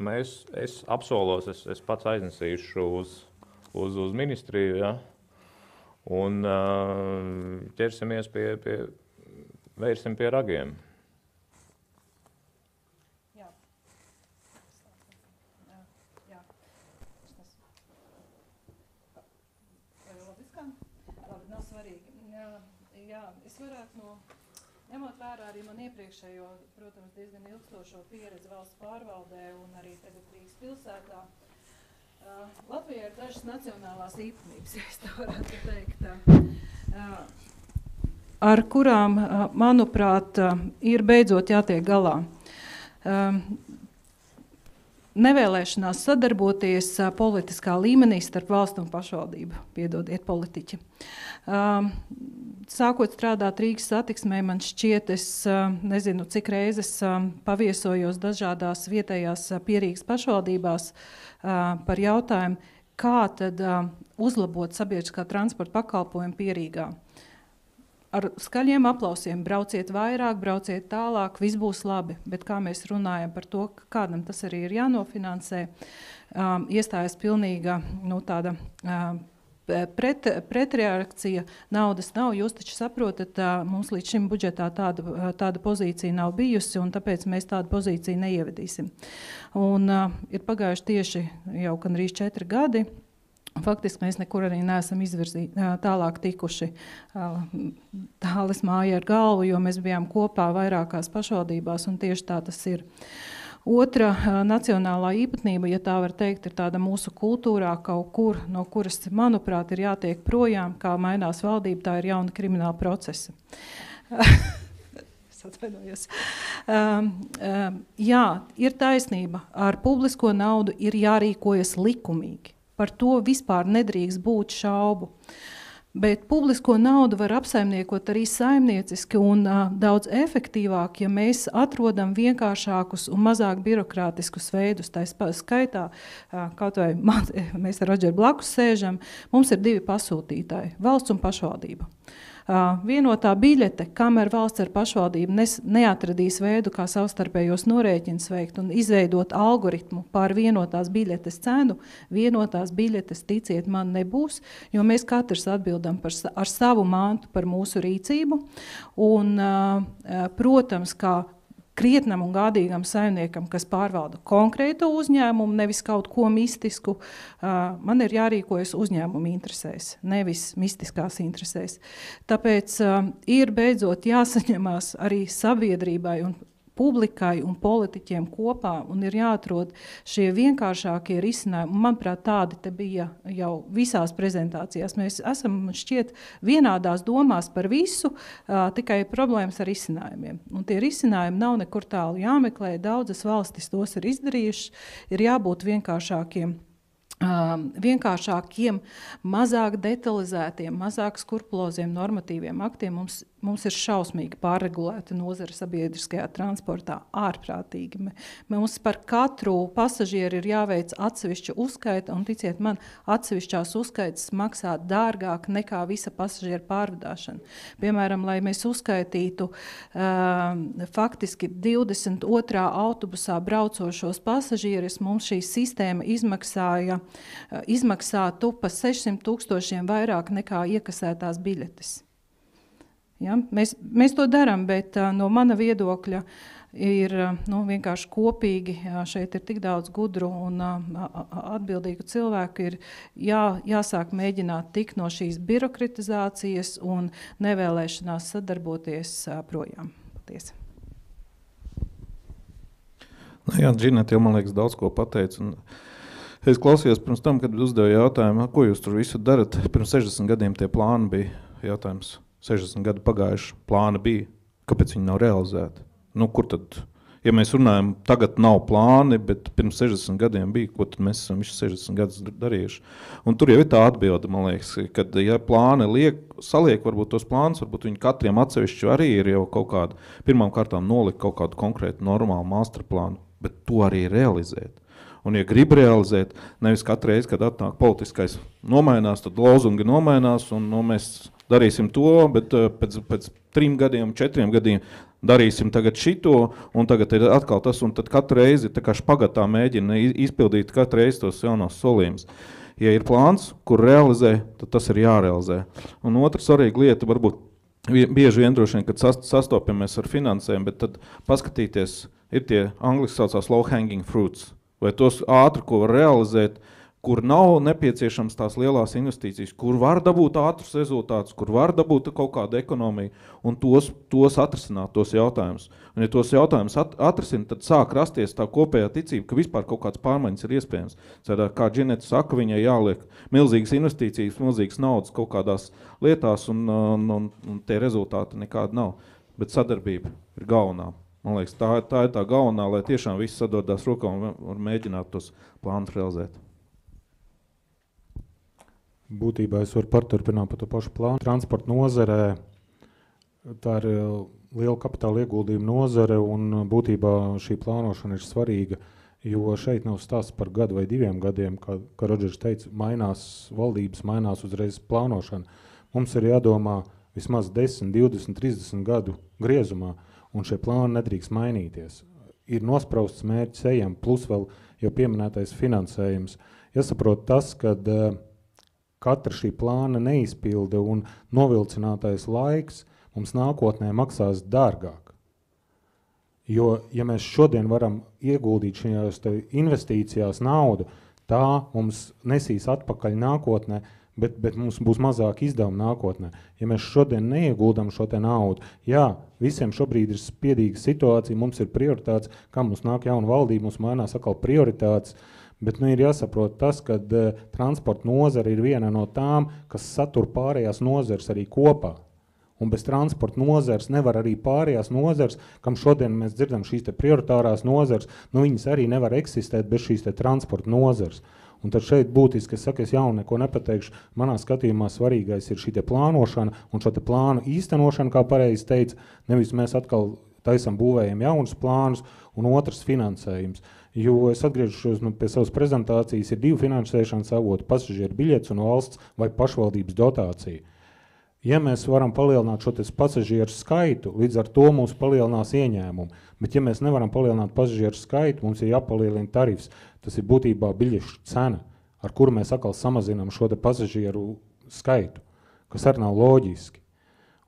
es apsolos, es pats aiznesīšu uz ministriju, ja? Un ķersimies vērsim pie ragiem. Ņemot vērā arī man iepriekšējo, protams, diezgan ilgstošo pieredzi valsts pārvaldē un arī tagad Rīgas pilsētā, Latvijā ir dažas nacionālās īpatnības, ja es tā varētu teikt, ar kurām, manuprāt, ir beidzot jātiek galā. Nevēlēšanās sadarboties politiskā līmenī starp valstu un pašvaldību, piedodiet politiķi. Sākot strādāt Rīgas satiksmē, man šķiet, es nezinu, cik reizes paviesojos dažādās vietējās Pierīgas pašvaldībās par jautājumu, kā tad uzlabot sabiedriskā transporta pakalpojumu Pierīgā. Ar skaļiem aplausiem brauciet vairāk, brauciet tālāk, viss būs labi, bet kā mēs runājam par to, kādam tas arī ir jānofinansē, iestājas pilnīga tāda pretreakcija, naudas nav, jūs taču saprotat, mums līdz šim budžetā tāda pozīcija nav bijusi, un tāpēc mēs tādu pozīciju neievedīsim. Un ir pagājuši tieši jau gandrīz 4 gadi, faktiski mēs nekur arī neesam tālāk tikuši. Tāles māja ar galvu, jo mēs bijām kopā vairākās pašvaldībās, un tieši tā tas ir. Otra nacionālā īpatnība, ja tā var teikt, ir tāda mūsu kultūrā kaut kur, no kuras, manuprāt, ir jātiek projām, kā mainās valdība, tā ir jauna krimināla procesa. Es atvainojos. Jā, ir taisnība. Ar publisko naudu ir jārīkojas likumīgi. Par to vispār nedrīkst būt šaubu. Bet publisko naudu var apsaimniekot arī saimnieciski un daudz efektīvāk, ja mēs atrodam vienkāršākus un mazāk birokrātiskus veidus. Tā skaitā, kaut vai mēs ar Rodžeru blakus sēžam, mums ir 2 pasūtītāji, valsts un pašvaldība. Vienotā biļete, kamēr valsts ar pašvaldību neatradīs veidu, kā savstarpējos norēķinus veikt un izveidot algoritmu pār vienotās biļetes cenu, vienotās biļetes, ticiet man, nebūs, jo mēs katrs atbildam ar savu mantu par mūsu rīcību. Un, protams, kā krietnam un gādīgam saimniekam, kas pārvalda konkrētu uzņēmumu, nevis kaut ko mistisku, man ir jārīkojas uzņēmumu interesēs, nevis mistiskās interesēs. Tāpēc ir beidzot jāsaņemās arī sabiedrībai un publikai un politiķiem kopā, un ir jāatrod šie vienkāršākie risinājumi. Manuprāt, tādi te bija jau visās prezentācijās. Mēs esam šķiet vienādās domās par visu, tikai problēmas ar risinājumiem. Un tie risinājumi nav nekur tālu jāmeklē, daudzas valstis tos ir izdarījušas, ir jābūt vienkāršākiem, mazāk detalizētiem, mazāk skrupuloziem normatīviem aktiem. Mums ir šausmīgi pārregulēta nozara sabiedriskajā transportā, ārprātīgi. Mums par katru pasažieru ir jāveic atsevišķa uzskaita, un ticiet man, atsevišķās uzskaitas maksā dārgāk nekā visa pasažieru pārvadāšana. Piemēram, lai mēs uzskaitītu faktiski 22. autobusā braucošos pasažierus, mums šī sistēma izmaksātu pa 600 000 vairāk nekā iekasētās biļetes. Ja? Mēs to darām, bet no mana viedokļa ir vienkārši kopīgi, šeit ir tik daudz gudru un atbildīgu cilvēku, ir jāsāk mēģināt tikt no šīs birokratizācijas un nevēlēšanās sadarboties projām. Paldies. Jā, Džinete jau, man liekas, daudz ko pateica. Es klausījos pirms tam, kad uzdevu jautājumu, ko jūs tur visu darat. Pirms 60 gadiem tie plāni bija jautājums. 60 gadu pagājuši plāni bija, kāpēc viņi nav realizēti? Kur tad, ja mēs runājam, tagad nav plāni, bet pirms 60 gadiem bija, ko tad mēs esam 60 gadus darījuši? Un tur jau ir tā atbilde, man liekas, kad ja plāni saliek varbūt tos plānus, varbūt viņi katriem atsevišķi arī ir jau kaut kādu, pirmām kārtām nolikt kaut kādu konkrētu normālu masterplānu, bet to arī realizēt. Un, ja grib realizēt, nevis katru reizi, kad atnāk politiskais nomainās, tad lozungi nomainās, un mēs darīsim to, bet pēc 3 gadiem, 4 gadiem darīsim tagad šito, un tagad ir atkal tas, un tad katru reizi tā kā špagatā mēģina izpildīt katru reizi tos jaunos solījumus. Ja ir plāns, kur realizē, tad tas ir jārealizē. Un otra svarīga lieta, varbūt bieži vien droši vien, kad sastopamies ar finansēm, bet tad paskatīties, ir tie angliski saucās low hanging fruits, vai tos ātri, ko var realizēt, kur nav nepieciešams tās lielās investīcijas, kur var dabūt ātrus rezultātus, kur var dabūt kaut kādu ekonomiju, un tos atrisināt, tos jautājumus. Un ja tos jautājumus atrisina, tad sāk rasties tā kopējā ticība, ka vispār kaut kāds pārmaiņas ir iespējams. Cedā, kā Džinete saka, viņai jāliek milzīgas investīcijas, milzīgas naudas kaut kādās lietās, un tie rezultāti nekādi nav. Bet sadarbība ir galvenā. Man liekas, tā ir tā galvenā, lai tiešām visi sadodās rokā un mēģinātu tos plānus realizēt. Būtībā es varu paturpināt par to pašu plānu. Transporta nozarē, tā ir liela kapitāla ieguldījuma nozare, un būtībā šī plānošana ir svarīga, jo šeit nav stāsts par gadu vai 2 gadiem, kā Rodžers teica, valdības mainās uzreiz plānošana. Mums ir jādomā vismaz 10, 20, 30 gadu griezumā, un šie plāni nedrīkst mainīties. Ir nosprausts mērķis ejam, plus vēl jau pieminētais finansējums. Jāsaprot tas, kad katra šī plāna neizpilde un novilcinātais laiks mums nākotnē maksās dārgāk. Jo, ja mēs šodien varam ieguldīt šajās investīcijās naudu, tā mums nesīs atpakaļ nākotnē, bet mums būs mazāk izdevumu nākotnē. Ja mēs šodien neieguldam šo te naudu, jā, visiem šobrīd ir spiedīga situācija, mums ir prioritātes, kā mums nāk jauna valdība, mums mainās atkal prioritātes, bet ir jāsaprot tas, ka transporta nozara ir viena no tām, kas satur pārējās nozares arī kopā. Un bez transporta nozares nevar arī pārējās nozares, kam šodien mēs dzirdam šīs te prioritārās nozares, viņas arī nevar eksistēt bez šīs te transporta nozares. Un tad šeit būtiski, es saku, es jau neko nepateikšu, manā skatījumā svarīgais ir šī te plānošana un šo te plānu īstenošana, kā pareizi teica, nevis mēs atkal taisam būvējam jaunus plānus un otrs finansējums. Jo es atgriežos pie savas prezentācijas, ir 2 finansēšanas avoti, pasažieru biļets un valsts vai pašvaldības dotācija. Ja mēs varam palielināt šo pasažieru skaitu, līdz ar to mums palielinās ieņēmumu. Bet ja mēs nevaram palielināt pasažieru skaitu, mums ir jāpalielina tarifs. Tas ir būtībā biļešu cena, ar kuru mēs atkal samazinām šo pasažieru skaitu, kas arī nav loģiski.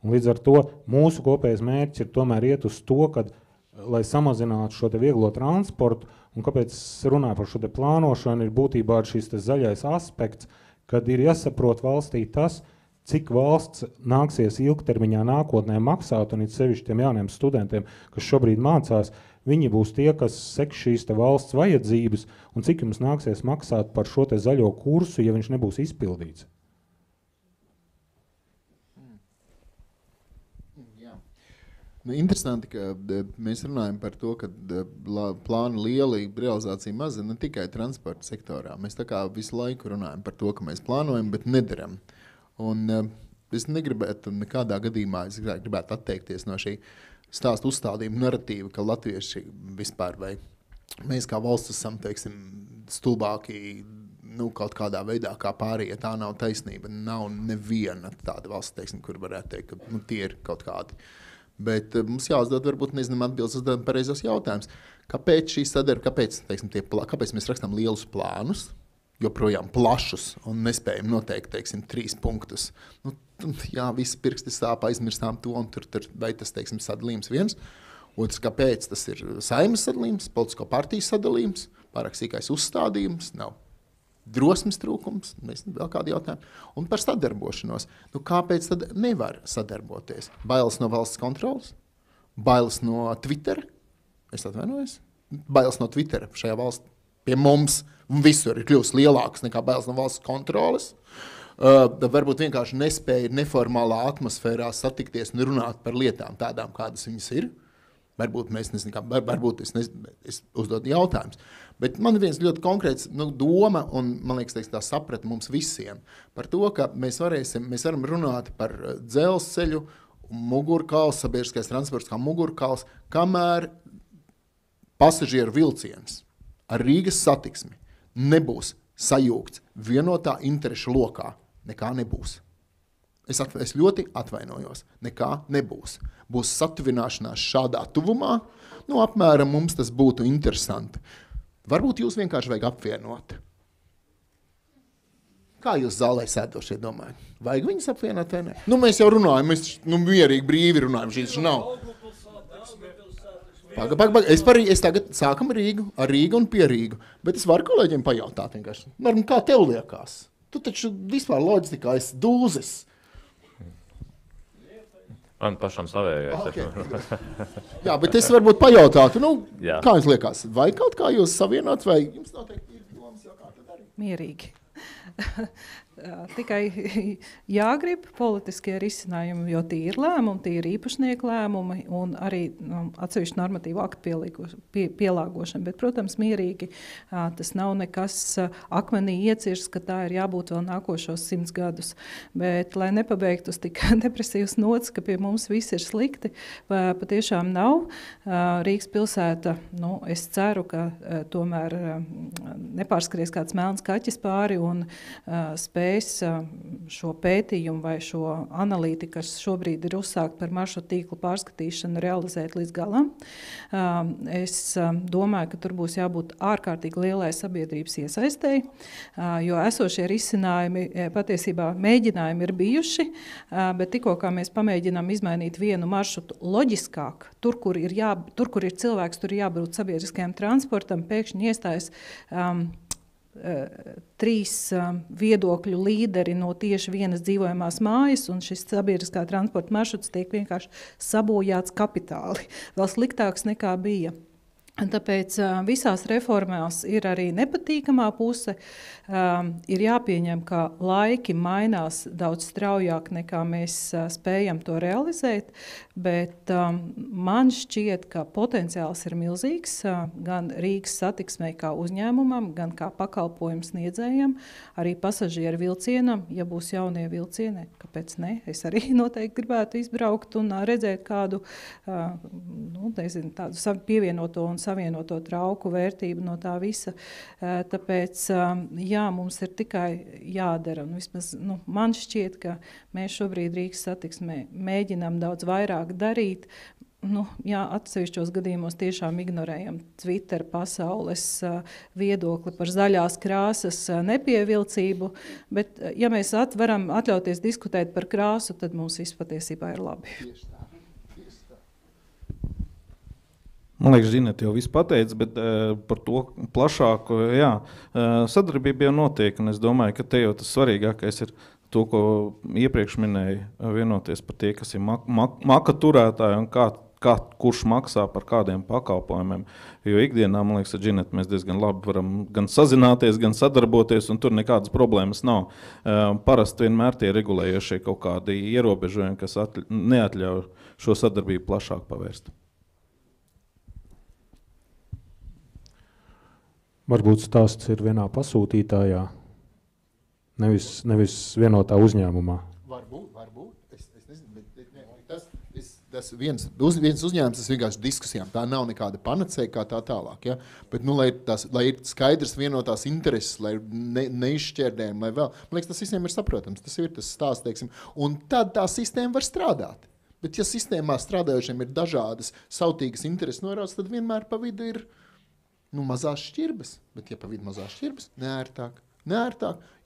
Un līdz ar to mūsu kopējais mērķis ir tomēr iet uz to, kad, lai samazinātu šo vieglo transportu, un kāpēc es runāju par šo plānošanu, ir būtībā šis zaļais aspekts, kad ir jāsaprot valstī tas, cik valsts nāksies ilgtermiņā nākotnē maksāt, un it sevišķi tiem jauniem studentiem, kas šobrīd mācās, viņi būs tie, kas seks šīs valsts vajadzības, un cik jums nāksies maksāt par šo zaļo kursu, ja viņš nebūs izpildīts. Interesanti, ka mēs runājam par to, ka plāna liela realizācija maza ne tikai transporta sektorā. Mēs tā kā visu laiku runājam par to, ka mēs plānojam, bet nedaram. Un es negribētu nekādā gadījumā, es gribētu atteikties no šī stāstu uzstādījuma narratīva, ka latvieši vispār vai mēs kā valsts esam, teiksim, stulbāki, kaut kādā veidā kā pārējie, tā nav taisnība. Nav neviena tāda valsts, teiksim, kur varētu teikt, ka tie ir kaut kādi. Bet mums jāuzdod, varbūt nezinām atbildes uzdodam pareizos jautājumus. Kāpēc šī sadara, kāpēc mēs rakstām lielus plānus, joprojām plašus un nespējam noteikt, teiksim, 3 punktus. Jā, visi pirksti sāp, aizmirstām to, un tur vai tas, teiksim, sadalījums viens. Otrs, kāpēc tas ir Saeimas sadalījums, politisko partiju sadalījums, pārāk sīkais uzstādījums, nav drosmes trūkums, vēl kādi jautājumi. Un par sadarbošanos. Kāpēc tad nevar sadarboties? Bailes no valsts kontrolas? Bailes no Twitter? Es atvainojos? Bailes no Twitter šajā valsts pie mums visur ir kļūst lielākas nekā bailes no valsts kontrolas. Varbūt vienkārši nespēja neformālā atmosfērā satikties un runāt par lietām tādām, kādas viņas ir. Varbūt mēs varbūt es uzdodu jautājums. Bet man ir viens ļoti konkrēts doma, un man liekas, tā saprata mums visiem, par to, ka mēs varam runāt par dzelzceļu, mugurkauls, sabiedriskais transports kā mugurkauls, kamēr pasažieru vilciens ar Rīgas satiksmi nebūs sajūgts vienotā interešu lokā, nekā nebūs. Es ļoti atvainojos, nekā nebūs. Būs satuvināšanās šādā tuvumā, apmēram mums tas būtu interesanti. Varbūt jūs vienkārši vajag apvienot. Kā jūs zālē sēdošie domājat? Vajag viņus apvienot vai ne? Mēs jau runājam, mēs mierīgi brīvi runājam, šīs nav. Es tagad sākam ar Rīgu un pie Rīgu, bet es varu kolēģiem pajautāt vienkārši. Kā tev liekas? Tu taču vispār loģistikā esi dūzis. Man pašam savējais. Okay. Jā, bet es varbūt pajautātu, kā jums liekas? Vai kaut kā jūs savienot, vai jums noteikti ir domas jau kā tad arī? Mierīgi. Tikai jāgrib politiskie risinājumi, jo tie ir lēmumi, tie ir īpašnieku lēmumi un arī atsevišķi normatīvu aktu pielāgošana. Bet, protams, mierīgi tas nav nekas akmenī iecirs, ka tā ir jābūt vēl nākošos 100 gadus. Bet, lai nepabeigtu uz tik depresīvas nots, ka pie mums viss ir slikti, patiešām nav. Rīgas pilsēta, es ceru, ka tomēr nepārskaries kāds melns kaķis pāri un spēj šo pētījumu vai šo analītiku, kas šobrīd ir uzsākt par maršrutu tīklu pārskatīšanu, realizēt līdz galam. Es domāju, ka tur būs jābūt ārkārtīgi lielai sabiedrības iesaistei, jo esošie risinājumi patiesībā mēģinājumi ir bijuši, bet tikko kā mēs pamēģinām izmainīt vienu maršrutu loģiskāk, tur, kur ir cilvēks, tur ir jābūt sabiedriskajam transportam, pēkšņi iestājas 3 viedokļu līderi no tieši vienas dzīvojamās mājas, un šis sabiedriskā transporta maršruts tiek vienkārši sabojāts kapitāli. Vēl sliktāks nekā bija. Tāpēc visās reformās ir arī nepatīkamā puse. Ir jāpieņem, ka laiki mainās daudz straujāk, nekā mēs spējam to realizēt, bet man šķiet, ka potenciāls ir milzīgs gan Rīgas satiksmei kā uzņēmumam, gan kā pakalpojumu sniedzējam, arī pasažieru vilcienam, ja būs jaunie vilcieni, kāpēc ne? Es arī noteikti gribētu izbraukt un redzēt kādu tādu pievienoto un savienoto trauku vērtību no tā visa. Tāpēc, jā, mums ir tikai jādara. Un vismaz, man šķiet, ka mēs šobrīd Rīgas satiksmē mēģinām daudz vairāk darīt. Jā, atsevišķos gadījumos tiešām ignorējam Twitter pasaules viedokli par zaļās krāsas nepievilcību, bet ja mēs varam atļauties diskutēt par krāsu, tad mums viss patiesībā ir labi. Man liekas, Žinete jau visu pateica, bet par to plašāku, jā, sadarbība jau notiek, un es domāju, ka te jau tas svarīgākais ir to, ko iepriekš minēju, vienoties par tie, kas ir maka turētāji un kurš maksā par kādiem pakalpojumiem. Jo ikdienā, man liekas, ar Žinete mēs diezgan labi varam gan sazināties, gan sadarboties, un tur nekādas problēmas nav. Parasti vienmēr tie regulējošie kaut kādi ierobežojumi, kas neatļauj šo sadarbību plašāk pavērst. Varbūt stāsts ir vienā pasūtītājā, nevis vienotā uzņēmumā. Varbūt. Es nezinu, bet tas viens uzņēmums, tas vienkārši diskusijām. Tā nav nekāda panacēja kā tā tālāk. Ja? Bet, lai ir skaidrs vienotās intereses, lai neizšķērdējumi, lai vēl. Man liekas, tas visiem ir saprotams. Tas ir tas stāsts, teiksim. Un tad tā sistēma var strādāt. Bet, ja sistēmā strādājošiem ir dažādas sautīgas intereses norādes, tad vienmēr pa vidu ir mazās šķirbas, bet ja pa vidu mazās šķirbas, neērtāk,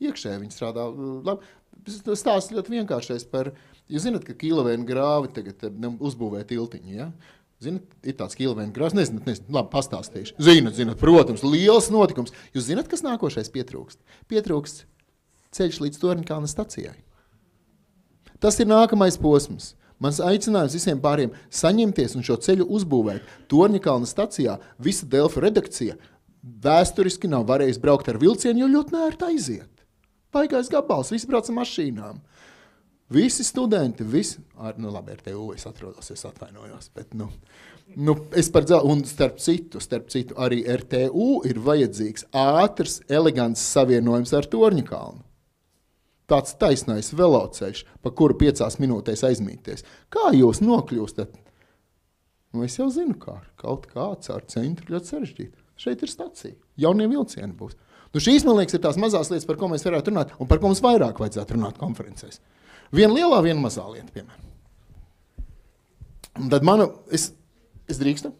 iekšēji viņi strādā labi. Stāsts ļoti vienkāršais par, jūs zināt, ka Kīlavēna grāvi tagad uzbūvē tiltiņu, ja? Zināt, ir tāds Kīlavēna grāvs, nezināt, labi, pastāstīšu. Zināt, protams, liels notikums. Jūs zināt, kas nākošais pietrūkst? Pietrūkst ceļš līdz Torņkalna stacijai. Tas ir nākamais posms. Mans aicinājums visiem pāriem saņemties un šo ceļu uzbūvēt. Torņkalna stacijā visa Delfa redakcija vēsturiski nav varējusi braukt ar vilcienu, jo ļoti neērti aiziet. Baigais gabals, visi brauc ar mašīnām. Visi studenti, labi, RTU es atrodos, es atvainojos, bet es par un starp citu, arī RTU ir vajadzīgs ātrs, elegants savienojums ar Torņkalnu. Tāds taisnais veloceļš, pa kuru 5 minūtēs aizmīties. Kā jūs nokļūstat? Es jau zinu, kā. Kaut kāds ar centru ļoti sarežģīt. Šeit ir stacija. Jaunie vilcieni būs. Šīs, man liekas, ir tās mazās lietas, par ko mēs varētu runāt, un par ko mums vairāk vajadzētu runāt konferencēs. Viena lielā, viena mazā lieta, piemēram. Un tad es drīkstu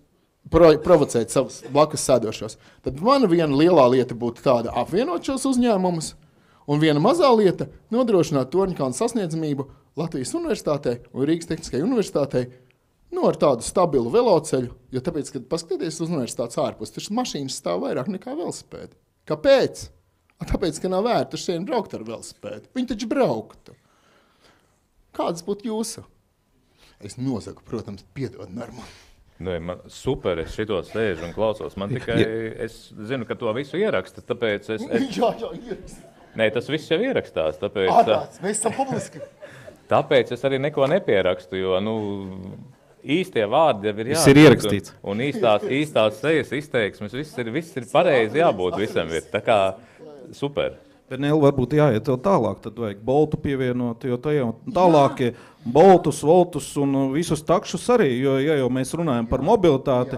provocēt savus blakus sēdošos. Tad mana viena lielā lieta būtu tāda apvienot šos uzņēmumus, un viena mazā lieta nodrošināt Torņkalna sasniedzamību Latvijas universitātei un Rīgas Tehniskajai universitātei ar tādu stabilu veloceļu, jo tāpēc, kad paskatieties uz universitātes ārpus, tur mašīnas stāv vairāk nekā velosipēdi. Kāpēc? Tāpēc, ka nav vērts uz šeit braukt ar velosipēdu. Viņi taču brauktu. Kādas būtu jūsu? Es nosaku, protams, piedod Normāli. Super, es šito sēžu un klausos. Man tikai, es zinu, ka to visu ieraksta, tāpēc Jā, ieraksta. Nē, tas viss jau ierakstās, tāpēc... Mēs esam publiski. Tāpēc es arī neko nepierakstu, jo, īstie vārdi jau ir jābūt. Viss ir ierakstīts. Un īstās sejas izteiksmes, viss ir pareizi jābūt, visam ir. Tā kā super. Bet varbūt jāiet vēl tālāk, tad vajag boltu pievienot, jo tā jau tālākie boltus, voltus un visus takšus arī, jo ja jau mēs runājam par mobilitāti,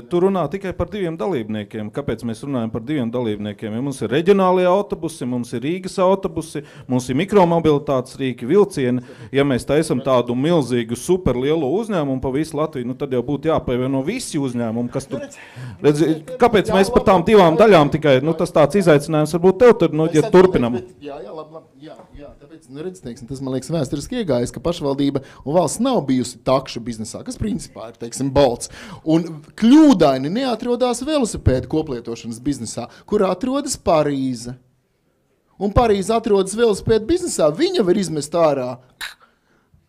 tu runā tikai par 2 dalībniekiem. Kāpēc mēs runājam par 2 dalībniekiem? Ja mums ir reģionālie autobusi, mums ir Rīgas autobusi, mums ir mikromobilitātes rīki, vilcieni. Ja mēs taisam tādu milzīgu, super lielu uzņēmumu pa visu Latviju, tad jau būtu jāpievieno visi uzņēmumi, kas tur... Kāpēc mēs par tām 2 daļām tikai, tas tāds izaicinājums varbūt tev, tad, ja turpinam. Jā, labi. Tāpēc, tas man liekas vēsturiski iegājis, ka pašvaldība un valsts nav bijusi takšu biznesā, kas principā ir, bolts. Un kļūdaini neatrodās velosipēdu koplietošanas biznesā, kur atrodas Parīze. Un Parīze atrodas velosipēdu biznesā, viņa var izmest ārā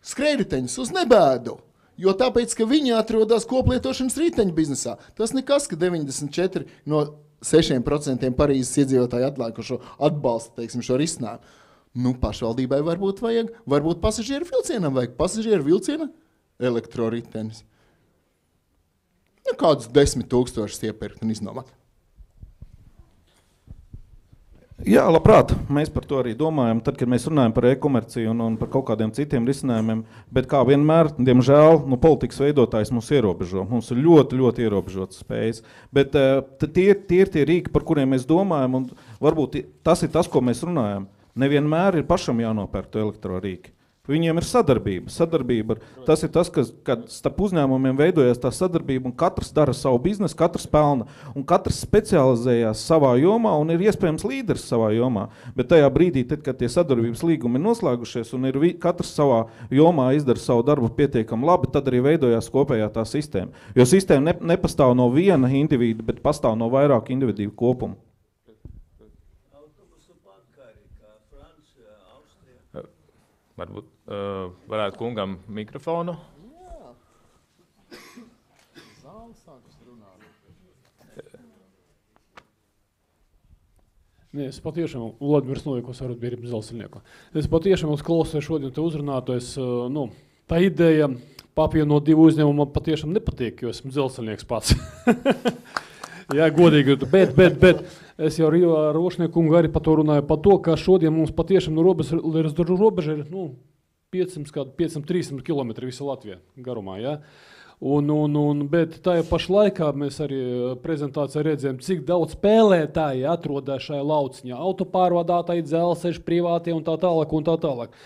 skrējriteņus uz nebēdu. Jo tāpēc, ka viņi atrodas koplietošanas riteņu biznesā. Tas nekas, ka 94 no 6% Parīzes iedzīvotāji atlēkušo atbalsta, šo risinājumu. Nu, pašvaldībai varbūt pasažieru vilcienam vajag pasažieru vilciena elektroritenis. Nu, kādus 10,000 iepirkt un iznomāt. Jā, labprāt, mēs par to arī domājam, tad, kad mēs runājam par e-komerciju un par kaut kādiem citiem risinājumiem, bet kā vienmēr, diemžēl, politikas veidotājs mūs ierobežo. Mums ir ļoti, ļoti ierobežotas spējas, bet tie ir tie rīki, par kuriem mēs domājam, un varbūt tas ir tas, ko mēs runājam. Nevienmēr ir pašam jānopērk to elektrorīki. Viņiem ir sadarbība. Tas ir tas, kad starp uzņēmumiem veidojās tā sadarbība, un katrs dara savu biznesu, katrs pelna, un katrs specializējās savā jomā un ir iespējams līderis savā jomā. Bet tajā brīdī, tad, kad tie sadarbības līgumi ir noslēgušies un katrs savā jomā izdara savu darbu pietiekami labi, tad arī veidojās kopējā tā sistēma. Jo sistēma nepastāv no viena individa, bet pastāv no vairāku individu kopumu. Varbūt varētu kungam mikrofonu. Jā. Zāle sākas runāt. Nē, es patiešām, Vladimirs Novikos varat bija Zelsinieku. Es patiešām klausēju šodien te uzrunātojs, tā ideja papienot divu uzņēmumu man patiešām nepatīk, jo esmu Zelsinieks pats. Jā, godīgi, bet es jau ar Rošnieku arī par to runāju, par to, ka šodien mums patiešām no robeža ir 500-300 km visa Latvija garumā. Ja? Bet tajā pašā laikā mēs arī prezentācijā redzējām, cik daudz spēlētāji atrodas šajā lauciņā. Autopārvadātāji, dzelzceļi, privātie un tā tālāk.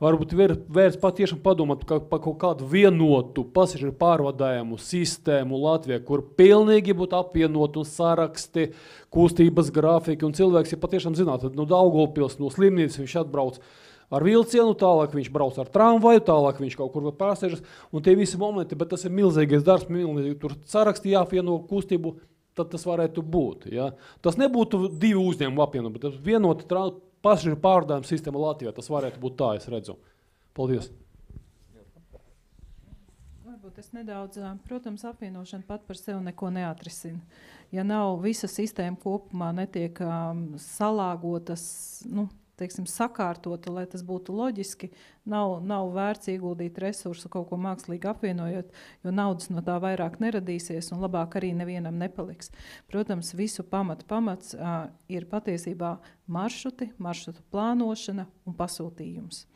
Varbūt vērts patiešām padomāt par kaut kādu vienotu pasažieru pārvadājumu sistēmu Latvijā, kur pilnīgi būtu apvienot un saraksti, kustības grafiki, un cilvēks, ja patiešām zināt, tad no Daugavpils, no slimnīcas viņš atbrauc ar vilcienu, tālāk viņš brauc ar tramvaju, tālāk viņš kaut kur pārsēžas, un tie visi momenti, bet tas ir milzīgais darbs, tur saraksti jāapvieno kustību, tad tas varētu būt. Ja? Tas nebūtu divi uzņēmumi apvienot, bet tas vienoti pasažieru pārvadājuma sistēma Latvijā, tas varētu būt tā, es redzu. Paldies. Varbūt es nedaudz, protams, apvienošana pat par sevi neko neatrisina. Ja nav visa sistēma kopumā netiek salāgotas, sakārtota, lai tas būtu loģiski, nav vērts ieguldīt resursu kaut ko mākslīgi apvienojot, jo naudas no tā vairāk neradīsies un labāk arī nevienam nepaliks. Protams, visu pamats ir patiesībā maršrutu plānošana un pasūtījums.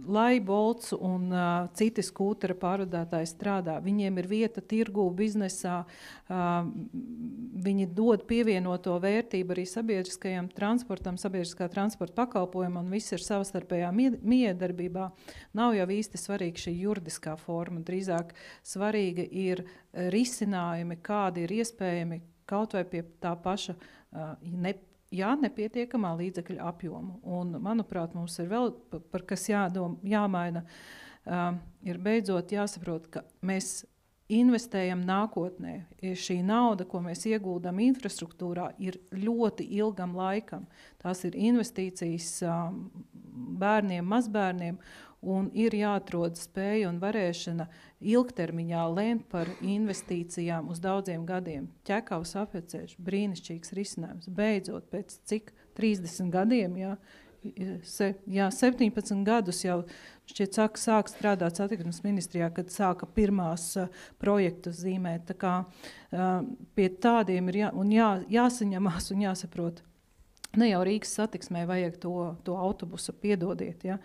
Lai Bolts un citi skūtera pārvadātāji strādā, viņiem ir vieta tirgū, biznesā, viņi dod pievienoto vērtību arī sabiedriskajam transportam, sabiedriskā transporta pakalpojumam, un viss ir savstarpējā miedarbībā. Nav jau īsti svarīga šī juridiskā forma, drīzāk svarīga ir risinājumi, kādi ir iespējami kaut vai pie tā paša nepietiekamā līdzekļa apjoma. Un, manuprāt, mums ir vēl par kas jāmaina, ir beidzot jāsaprot, ka mēs investējam nākotnē. Šī nauda, ko mēs ieguldam infrastruktūrā, ir ļoti ilgam laikam. Tās ir investīcijas bērniem, mazbērniem, un ir jāatrod spēja un varēšana ilgtermiņā lēmt par investīcijām uz daudziem gadiem. Ķekavas apveceļš, brīnišķīgs risinājums. Beidzot, pēc cik 30 gadiem, 17 gadus jau šķiet sāk strādāt satiksmes ministrijā, kad sāka pirmās projektus zīmēt. Tā kā pie tādiem ir jāsaņemās un jāsaprot. Ne jau Rīgas satiksmē vajag to autobusu, piedodiet, ja?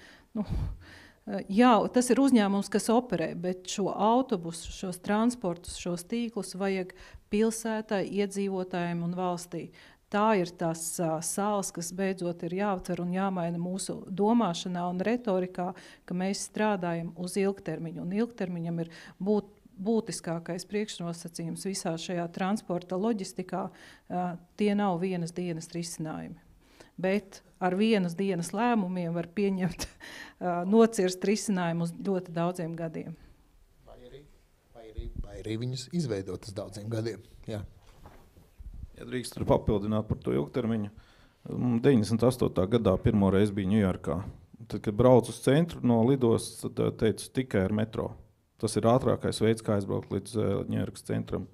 Jā, tas ir uzņēmums, kas operē, bet šo autobusu, šos transportus, šos tīklus vajag pilsētai, iedzīvotājiem un valstī. Tā ir tās sāls, kas beidzot ir jāatver un jāmaina mūsu domāšanā un retorikā, ka mēs strādājam uz ilgtermiņu. Un ilgtermiņam ir būtiskākais priekšnosacījums visā šajā transporta loģistikā. Tie nav vienas dienas risinājumi. bet ar vienas dienas lēmumiem var pieņemt nocirst risinājumu uz ļoti daudziem gadiem. Vai arī viņus izveidot uz daudziem gadiem. Jā. Ja drīkst tur papildināt par to ilgtermiņu. 98. gadā pirmo reizi bija Ņujorkā. Tad, kad braucu uz centru no lidostas, tad teicu tikai ar metro. Tas ir ātrākais veids, kā aizbraukt līdz Ņujorkas centram.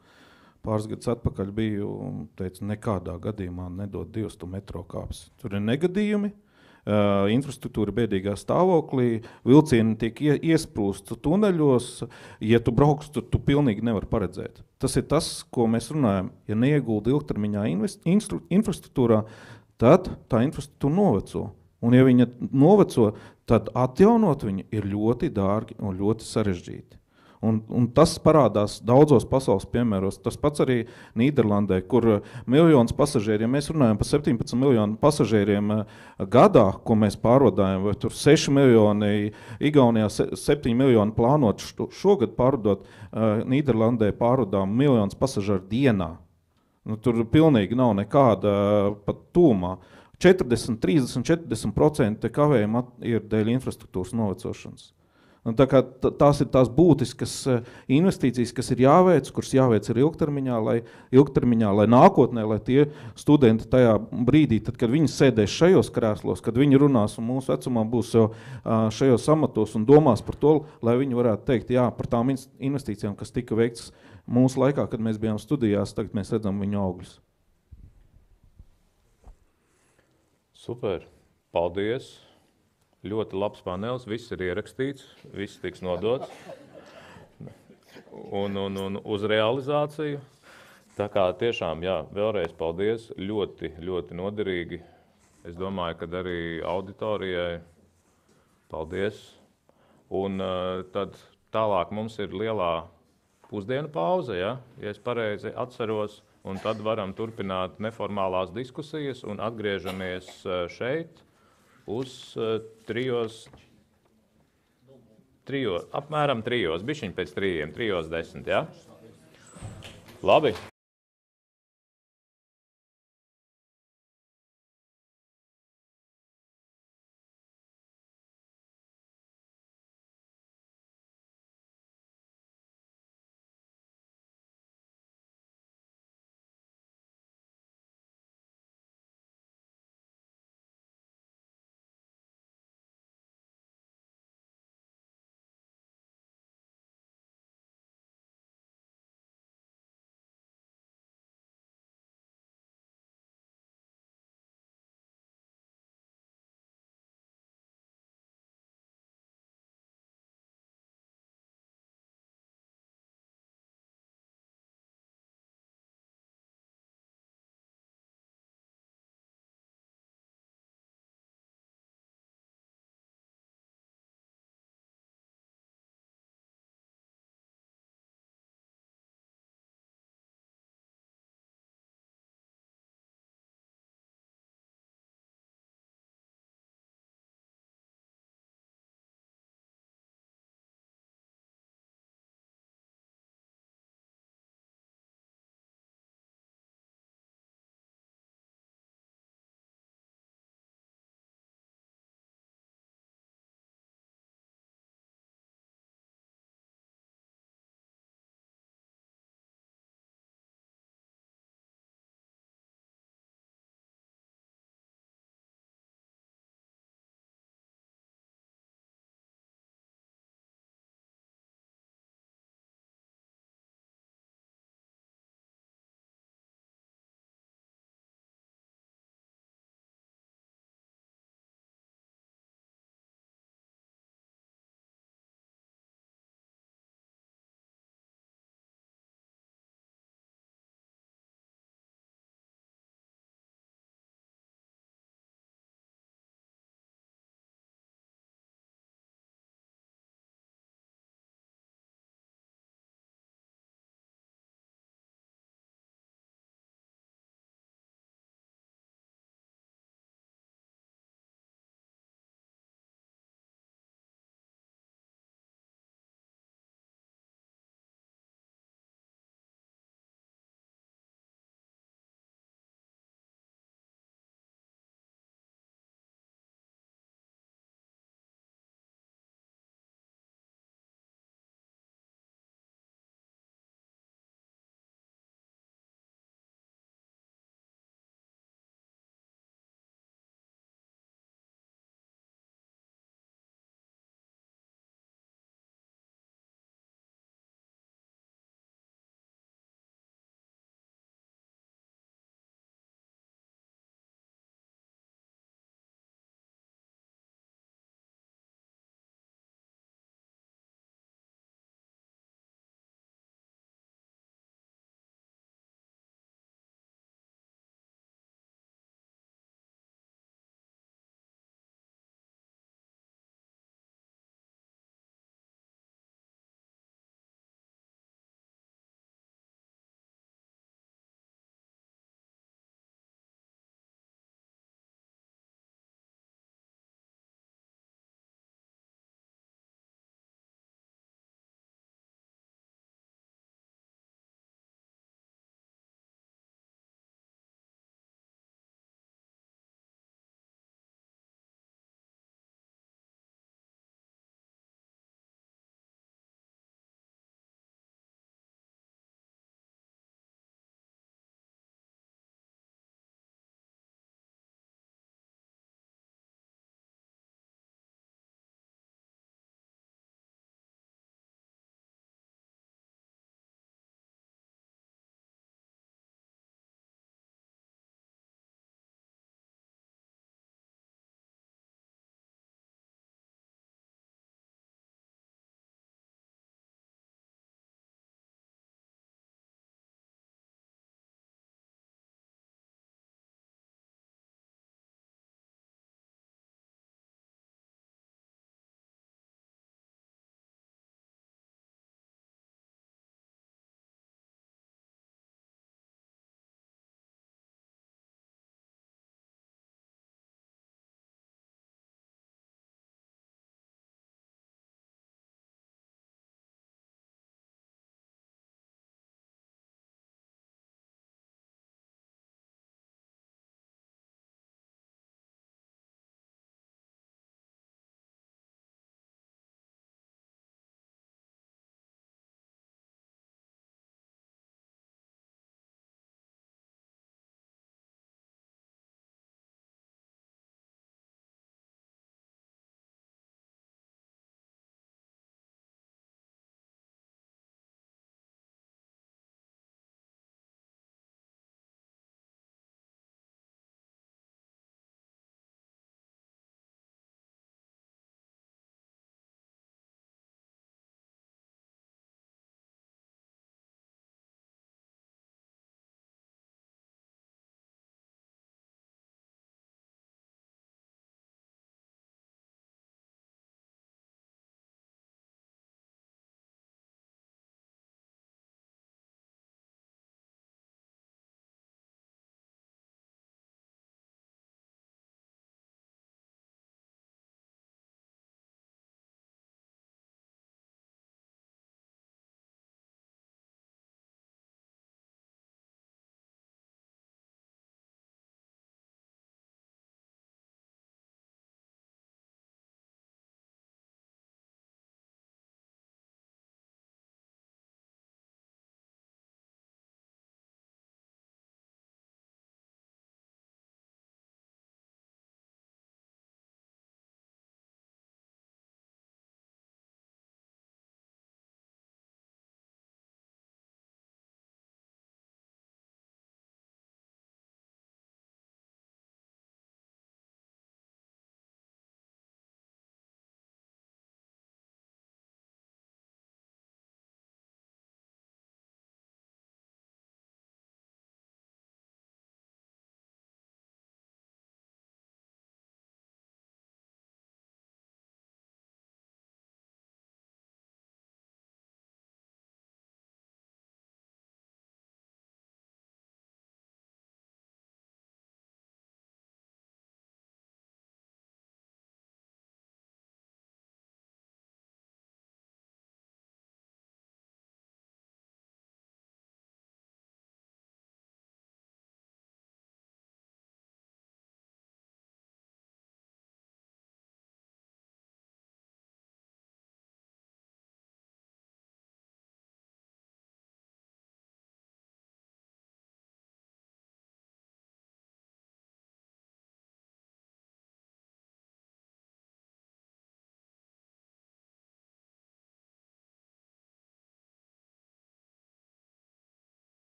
Pāris gadus atpakaļ biju un teicu, nekādā gadījumā nedod 200 metro kāpes. Tur ir negadījumi, infrastruktūra bēdīgā stāvoklī, vilcieni tiek iesprūsti tuneļos, ja tu brauks, tu pilnīgi nevar paredzēt. Tas ir tas, ko mēs runājam. Ja neiegulda ilgtermiņā infrastruktūrā, tad tā infrastruktūra noveco. Un ja viņa noveco, tad atjaunot viņu ir ļoti dārgi un ļoti sarežģīti. Un tas parādās daudzos pasaules piemēros. Tas pats arī Nīderlandē, kur miljonus pasažieriem, ja mēs runājam par 17 miljonu pasažieriem gadā, ko mēs pārvadājam, vai tur 6 miljoni, Igaunijā 7 miljoni plānot šogad pārvadot, Nīderlandē pārvadām miljonus pasažieru dienā. Nu, tur pilnīgi nav nekāda pat tūmā. 40, 30, 40% kavējuma ir dēļ infrastruktūras novecošanas. Un tā kā tās ir tās būtiskas investīcijas, kas ir jāveic, kuras jāveic ir ilgtermiņā, lai nākotnē, lai tie studenti tajā brīdī, tad, kad viņi sēdēs šajos krēslos, kad viņi runās un mūsu vecumā būs jau šajos amatos un domās par to, lai viņi varētu teikt, jā, par tām investīcijām, kas tika veikts mūsu laikā, kad mēs bijām studijās, tagad mēs redzam viņu augļus. Super, paldies! Ļoti labs panelis, viss ir ierakstīts, viss tiks nodots un uz realizāciju. Tā kā tiešām, jā, vēlreiz paldies, ļoti, ļoti noderīgi. Es domāju, ka arī auditorijai paldies. Un tad tālāk mums ir lielā pusdienu pauze, ja es pareizi atceros, un tad varam turpināt neformālās diskusijas un atgriežamies šeit. Uz apmēram 3, bišķiņ pēc 3, 3:10, ja? Labi.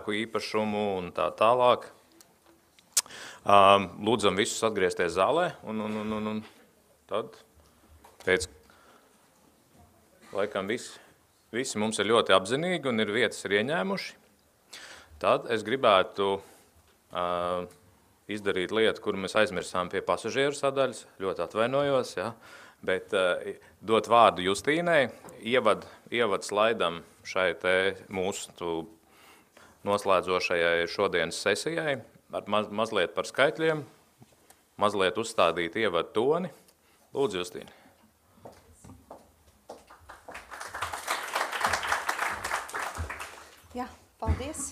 cilvēku īpašumu un tā tālāk. Lūdzam visus atgriezties zālē, un tad pēc, laikam, visi mums ir ļoti apzinīgi un ir vietas ir ieņēmuši. Tad es gribētu izdarīt lietu, kuru mēs aizmirsām pie pasažieru sadaļas, ļoti atvainojos, ja? Bet dot vārdu Justīnai, ievad slaidam šai te mūsu noslēdzošajai šodienas sesijai, ar mazliet par skaitļiem, mazliet uzstādīt ievadu toni. Lūdzu, Justīna. Jā, paldies.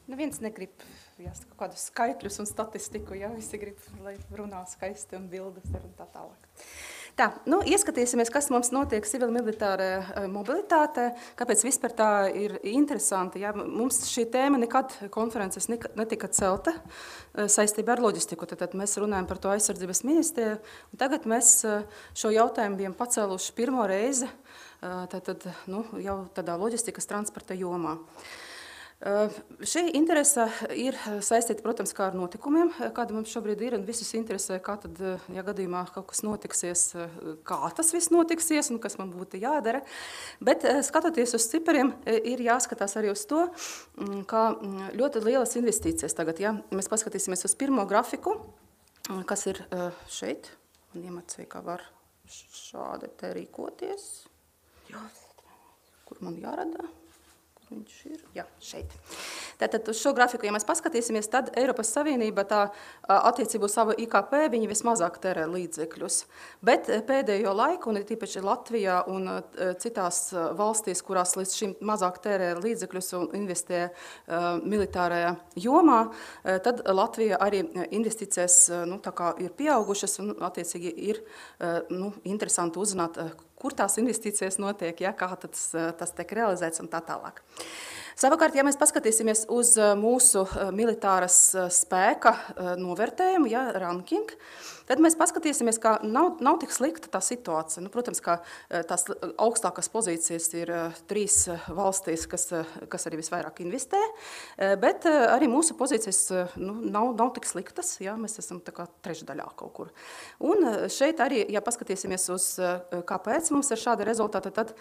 Neviens negrib kaut kādus skaitļus un statistiku, jā, visi grib, lai runā skaisti un bildes un tā tālāk. Tā, ieskatīsimies, kas mums notiek civil-militārajā mobilitātē, kāpēc vispār tā ir interesanti. Ja? Mums šī tēma nekad konferences netika celta saistībā ar loģistiku. Tad mēs runājam par to aizsardzības ministriju. Tagad mēs šo jautājumu bijām pacēluši pirmo reizi jau tādā loģistikas transporta jomā. Šī interese ir saistīta, protams, kā ar notikumiem, kāda mums šobrīd ir, un visus interesē, kā tad, ja gadījumā kaut kas notiksies, kā tas viss notiksies un kas man būtu jādara. Bet skatoties uz cipariem, ir jāskatās arī uz to, kā ļoti lielas investīcijas tagad. Ja? Mēs paskatīsimies uz pirmo grafiku, kas ir šeit. Man iemācīja, kā var šādi te rīkoties. Jā. Kur man jārada? Viņš ir, jā, šeit. Tātad uz šo grafiku, ja mēs paskatīsimies, tad Eiropas Savienība tā attiecību savu IKP, viņi vismazāk tērē līdzekļus. Bet pēdējo laiku, un tīpaši Latvijā un citās valstīs, kurās līdz šim mazāk tērē līdzekļus un investē militārajā jomā, tad Latvija arī investīcijas tā kā ir pieaugušas un attiecīgi ir interesanti uzzināt, kur tās investīcijas notiek, ja, kā tas tiek realizēts un tā tālāk. Savukārt, ja mēs paskatīsimies uz mūsu militāras spēka novērtējumu, ja, ranking, tad mēs paskatīsimies, ka nav tik slikta tā situācija. Protams, ka tās augstākās pozīcijas ir 3 valstīs, kas arī visvairāk investē, bet arī mūsu pozīcijas nav tik sliktas, ja, mēs esam tā kā trešdaļā kaut kur. Un šeit arī, ja paskatīsimies uz kāpēc mums ir šādi rezultāti, tad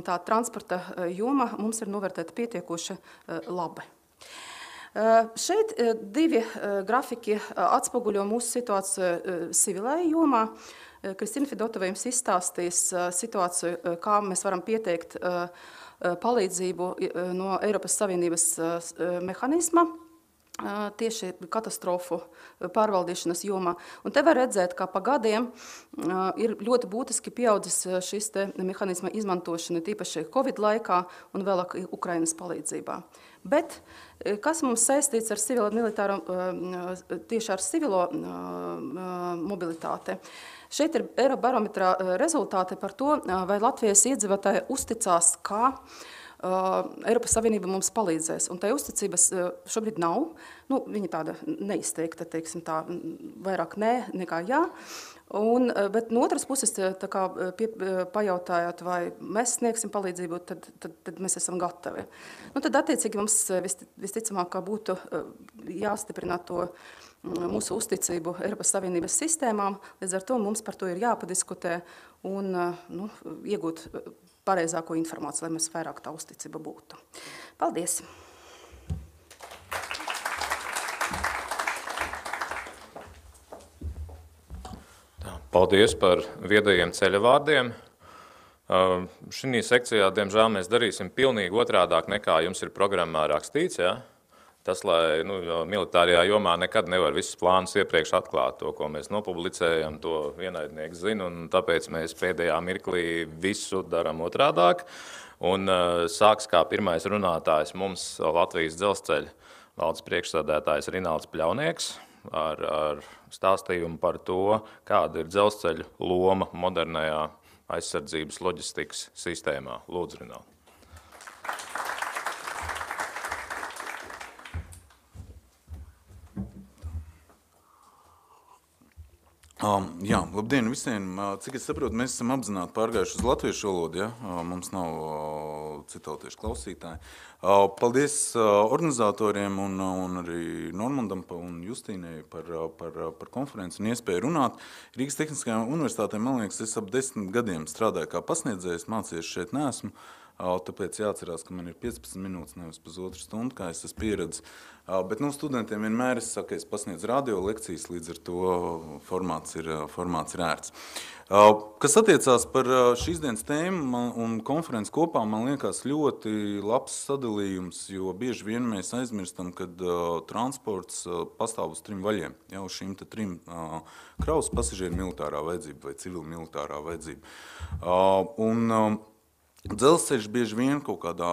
tā transporta joma mums ir novērtēta pietiekoši labi. Šeit 2 grafiki atspoguļo mūsu situāciju civilajā jomā. Kristina Fedotova jums izstāstīs situāciju, kā mēs varam pieteikt palīdzību no Eiropas Savienības mehanisma tieši katastrofu pārvaldīšanas jomā. Un te var redzēt, ka pa gadiem ir ļoti būtiski pieaudzis šis te mehanisma izmantošana, tīpaši Covid laikā un vēlāk Ukrainas palīdzībā. Bet kas mums saistīts ar civilo militāro, tieši ar civilo mobilitāti? Šeit ir Eirobarometrā rezultāti par to, vai Latvijas iedzīvotāji uzticās, kā Eiropas Savienība mums palīdzēs. Un tai uzticības šobrīd nav. Viņa tāda neizteikta, teiksim tā, vairāk nē nekā jā. Bet no otras puses, tā kā pajautājot, vai mēs sniegsim palīdzību, tad mēs esam gatavi. Tad attiecīgi mums visticamāk būtu jāstiprina to mūsu uzticību Eiropas Savienības sistēmām. Līdz ar to mums par to ir jāpadiskutē un iegūt pareizāko informāciju, lai mēs vairāk tā uzticība būtu. Paldies! Paldies par viedajiem ceļavārdiem. Šī sekcijā, diemžēl, mēs darīsim pilnīgi otrādāk nekā jums ir programmā rakstīts. Ja? Tas, lai militārajā jomā nekad nevar visus plānus iepriekš atklāt, to, ko mēs nopublicējam, to vienaidnieks zina, un tāpēc mēs pēdējā mirklī visu daram otrādāk. Un sāks kā pirmais runātājs mums Latvijas dzelzceļa valdes priekšsēdētājs Rinalds Pļaunieks ar stāstījumu par to, kāda ir dzelzceļa loma modernajā aizsardzības loģistikas sistēmā. Lūdzu, Rinalds. Jā, labdien visiem. Cik es saprotu, mēs esam apzināti pārgājuši uz latviešu valodu, ja? Mums nav citautiešu klausītāji. Paldies organizatoriem un arī Normandam un Justīnai par konferenci un iespēju runāt. Rīgas Tehniskajā universitātē, man liekas, es ap 10 gadiem strādāju kā pasniedzējs, mācījies šeit neesmu. Tāpēc jāatcerās, ka man ir 15 minūtes, nevis pusotru stundu, kā es esmu pieredzis. Bet studentiem vienmēr es saku, ka es pasniedzu radio lekcijas, līdz ar to formāts ir ērts. Kas attiecās par šīs dienas tēmu un konferenci kopā, man liekas ļoti labs sadalījums, jo bieži vien mēs aizmirstam, kad transports pastāv uz 3 vaļiem. Jau šīm 3 kravas pasažieru militārā vajadzība vai civila militārā vajadzība. Dzelzceļš bieži vien kaut kādā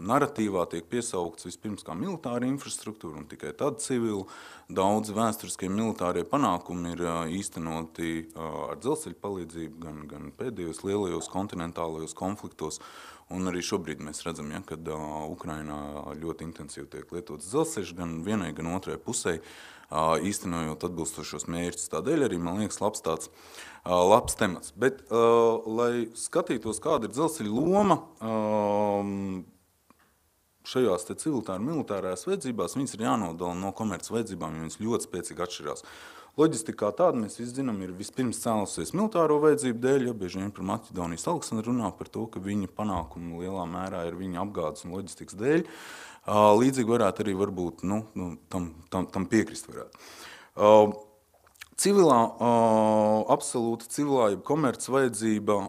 naratīvā tiek piesaukts vispirms kā militāra infrastruktūra un tikai tad civila. Daudz vēsturiskie militārie panākumi ir īstenoti ar dzelzceļa palīdzību gan pēdējos lielajos kontinentālajos konfliktos. Un arī šobrīd mēs redzam, ja, kad Ukrainā ļoti intensīvi tiek lietots dzelzceļš gan vienai, gan otrai pusē, īstenojot atbilstošos mērķus. Tādēļ arī, man liekas, labs temats. Bet, lai skatītos, kāda ir dzelzceļa loma šajās civilitāri-militārajās vajadzībās, viņas ir jānodala no komerces vajadzībām, jo viņas ļoti spēcīgi atšķirās. Loģistika kā tāda, mēs visi zinām, ir vispirms cēlusies militāro vajadzību dēļ, ja bieži vien par Maķedonijas Aleksandru runā par to, ka viņa panākumi lielā mērā ir viņa apgādes un loģistikas dēļ. Līdzīgi varētu arī varbūt tam piekrist varētu. Civilā, absolūti civilā, jeb komerces vajadzība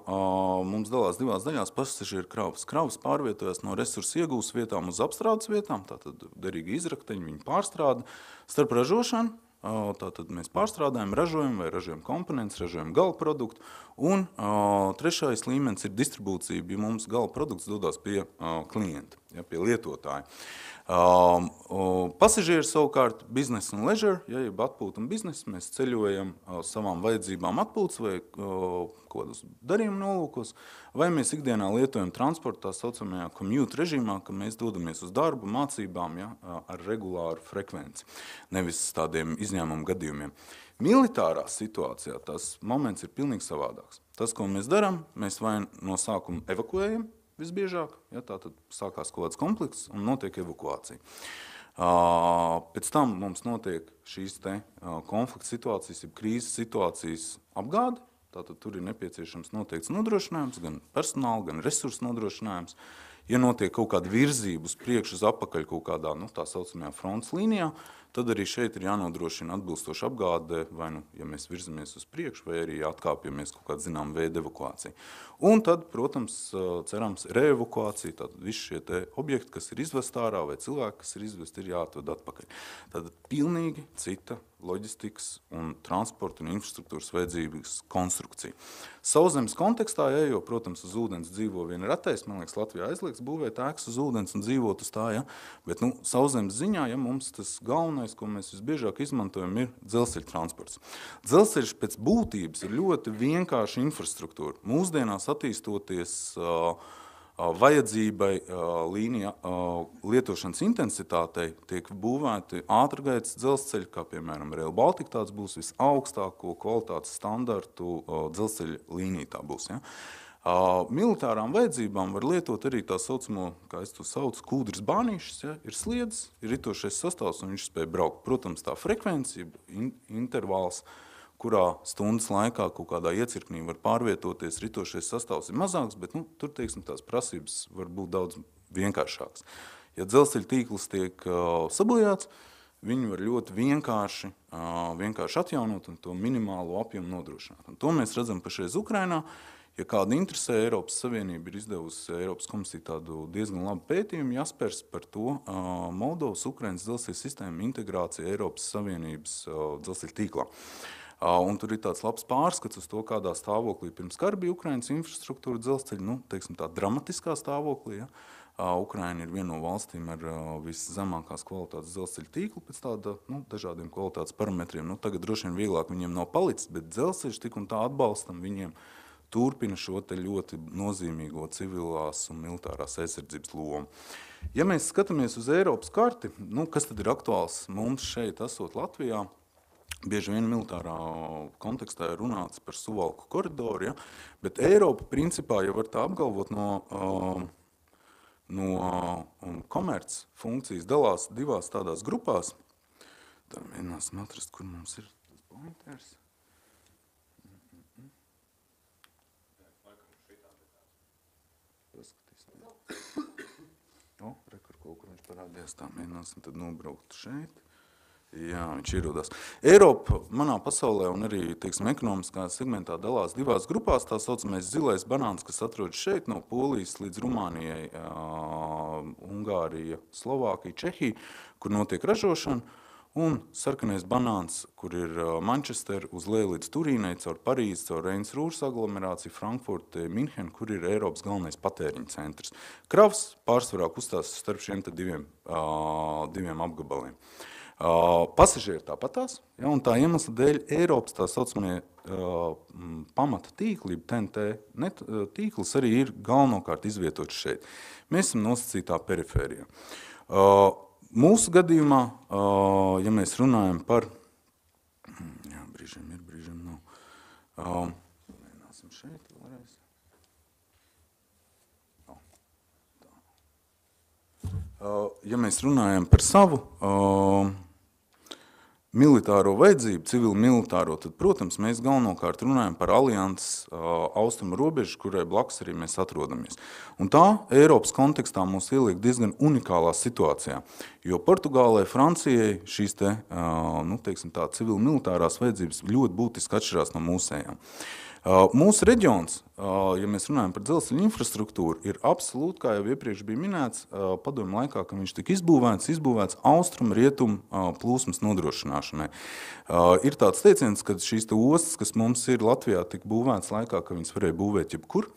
mums dalās 2 daļās pasažieru kravas. Kravas pārvietojas no resursu iegūs vietām uz apstrādes vietām, tātad derīgi izrakteņi, viņi pārstrāda starp ražošanu. Tātad mēs pārstrādājam, ražojam vai ražojam komponentus, ražojam gala produktu. Un trešais līmenis ir distribūcija, jo mums gala produkts dodas pie klienta, ja, pie lietotāja. Pasažieri savukārt biznes un leisure, ja jeb atpūta un biznes, mēs ceļojam savām vajadzībām atpūtas vai kādos darījuma nolūkos, vai mēs ikdienā lietojam transportu tā saucamajā commute režīmā, ka mēs dodamies uz darbu, mācībām, ja, ar regulāru frekvenci, nevis tādiem izņēmumu gadījumiem. Militārā situācijā tas moments ir pilnīgi savādāks. Tas, ko mēs darām, mēs vai no sākuma evakuējam, visbiežāk, ja, tātad sākās kaut kāds konflikts un notiek evakuācija. Pēc tam mums notiek šīs konflikta situācijas, jeb krīzes situācijas apgāde, tātad tur ir nepieciešams noteikts nodrošinājums, gan personāla, gan resursu nodrošinājums. Ja notiek kaut kāda virzība uz priekšu, uz apakaļ kaut kādā, tā saucamajā frontes līnijā, tad arī šeit ir jānodrošina atbilstoša apgāde, vai, ja mēs virzamies uz priekšu, vai arī atkāpjamies kaut kāda zinām veida evakuācija. Un tad, protams, cerams, reevakuācija, tātad visi šie objekti, kas ir izvest ārā, vai cilvēki, kas ir izvest, ir jāatved atpakaļ. Tātad pilnīgi cita loģistikas un transporta un infrastruktūras vajadzības konstrukcija. Sauszemes kontekstā, ja, jo, protams, uz ūdens dzīvo vien retais, man liekas, Latvijā aizliegts būvēt ēkas uz ūdens un dzīvot uz tā, ja, bet, sauszemes ziņā, ja, mums tas galvenais, ko mēs visbiežāk izmantojam, ir dzelzceļa transports. Dzelzceļš pēc būtības ir ļoti vienkārša infrastruktūra. Mūsdienās attīstoties vajadzībai līnija lietošanas intensitātei tiek būvēti ātrgaitas dzelzceļi, kā piemēram Rail Baltica, tāds būs visaugstāko kvalitātes standartu dzelzceļa līnija tā būs. Ja? Militārām vajadzībām var lietot arī tā saucamo, kā es to saucu, kūdras bānīšas, ja? Ir sliedzes, ir ritošais sastāvs un viņš spēj braukt. Protams, tā frekvencija, intervāls, kurā stundas laikā kaut kādā iecirknī var pārvietoties, ritošais sastāvs ir mazāks, bet tur, teiksim, tās prasības var būt daudz vienkāršākas. Ja dzelzceļa tīkls tiek sabojāts, viņi var ļoti vienkārši atjaunot un to minimālo apjomu nodrošināt. Un to mēs redzam pašreiz Ukrainā. Ja kāda interesē, Eiropas Savienība ir izdevusi Eiropas komisija tādu diezgan labu pētījumu, Jaspers par to Moldovas, Ukrainas dzelzceļa sistēmu integrāciju Eiropas Savienības dzelzceļa tīklā. Un tur ir tāds labs pārskats uz to, kādā stāvoklī pirms kara bija Ukrainas infrastruktūra dzelzceļa, teiksim tā dramatiskā stāvoklī. Ja. Ukraina ir viena no valstīm ar viszemākās kvalitātes dzelzceļa tīklu pēc tāda dažādiem kvalitātes parametriem. Tagad droši vien vieglāk viņiem nav palicis, bet dzelzceļš tik un tā atbalstam viņiem turpina šo te ļoti nozīmīgo civilās un militārās aizsardzības lomu. Ja mēs skatāmies uz Eiropas karti, kas tad ir aktuāls mums šeit esot Latvijā, Bieži vien militārā kontekstā ir runāts par Suvalku koridoru, ja? Bet Eiropa principā jau var tā apgalvot no komerc funkcijas dalās divās tādās grupās. Tā mēģināsim atrast, kur mums ir tas pointers. Kur viņš parādījās, tā mēģināsim tad nobraukt šeit. Jā, viņš ierodās. Eiropa manā pasaulē un arī, teiksim, ekonomiskā segmentā dalās divās grupās. Tā saucamais zilais banāns, kas atrodas šeit no Polijas līdz Rumānijai, Ungārija, Slovākija, Čehija, kur notiek ražošana. Un sarkanais banāns, kur ir Manchester uz leju līdz Turīnai, caur Parīzi, caur Reinas-Rūras aglomerāciju, Frankfurte, Minhen, kur ir Eiropas galvenais patēriņa centrs. Kravas pārsvarā kustās starp šiem diviem apgabaliem. Pasažieri tāpatās, ja, un tā iemesla dēļ Eiropas tā saucamie pamata tīkli, TNT tīkls arī ir galvenokārt izvietots šeit. Mēs esam nosacītā perifērijā. Mūsu gadījumā, ja mēs runājam par... Jā, brīžiem ir, brīžiem nav. Mēģināsim šeit vēlreiz. Ja mēs runājam par savu militāro vajadzību, civil-militāro, tad, protams, mēs galvenokārt runājam par alianses austrumu robežu, kurai blakus arī mēs atrodamies. Un tā Eiropas kontekstā mūs ieliek diezgan unikālā situācijā, jo Portugālei, Francijai šīs teiksim tā, civil-militārās vajadzības ļoti būtiski atšķirās no mūsējām. Mūsu reģions, ja mēs runājam par dzelzceļa infrastruktūru, ir absolūti, kā jau iepriekš bija minēts, padomju laikā, ka viņš tika izbūvēts austrumu, rietumu plūsmas nodrošināšanai. Ir tāds teiciens, ka šīs ostas, kas mums ir Latvijā, tika būvēts laikā, ka viņas varēja būvēt jebkur,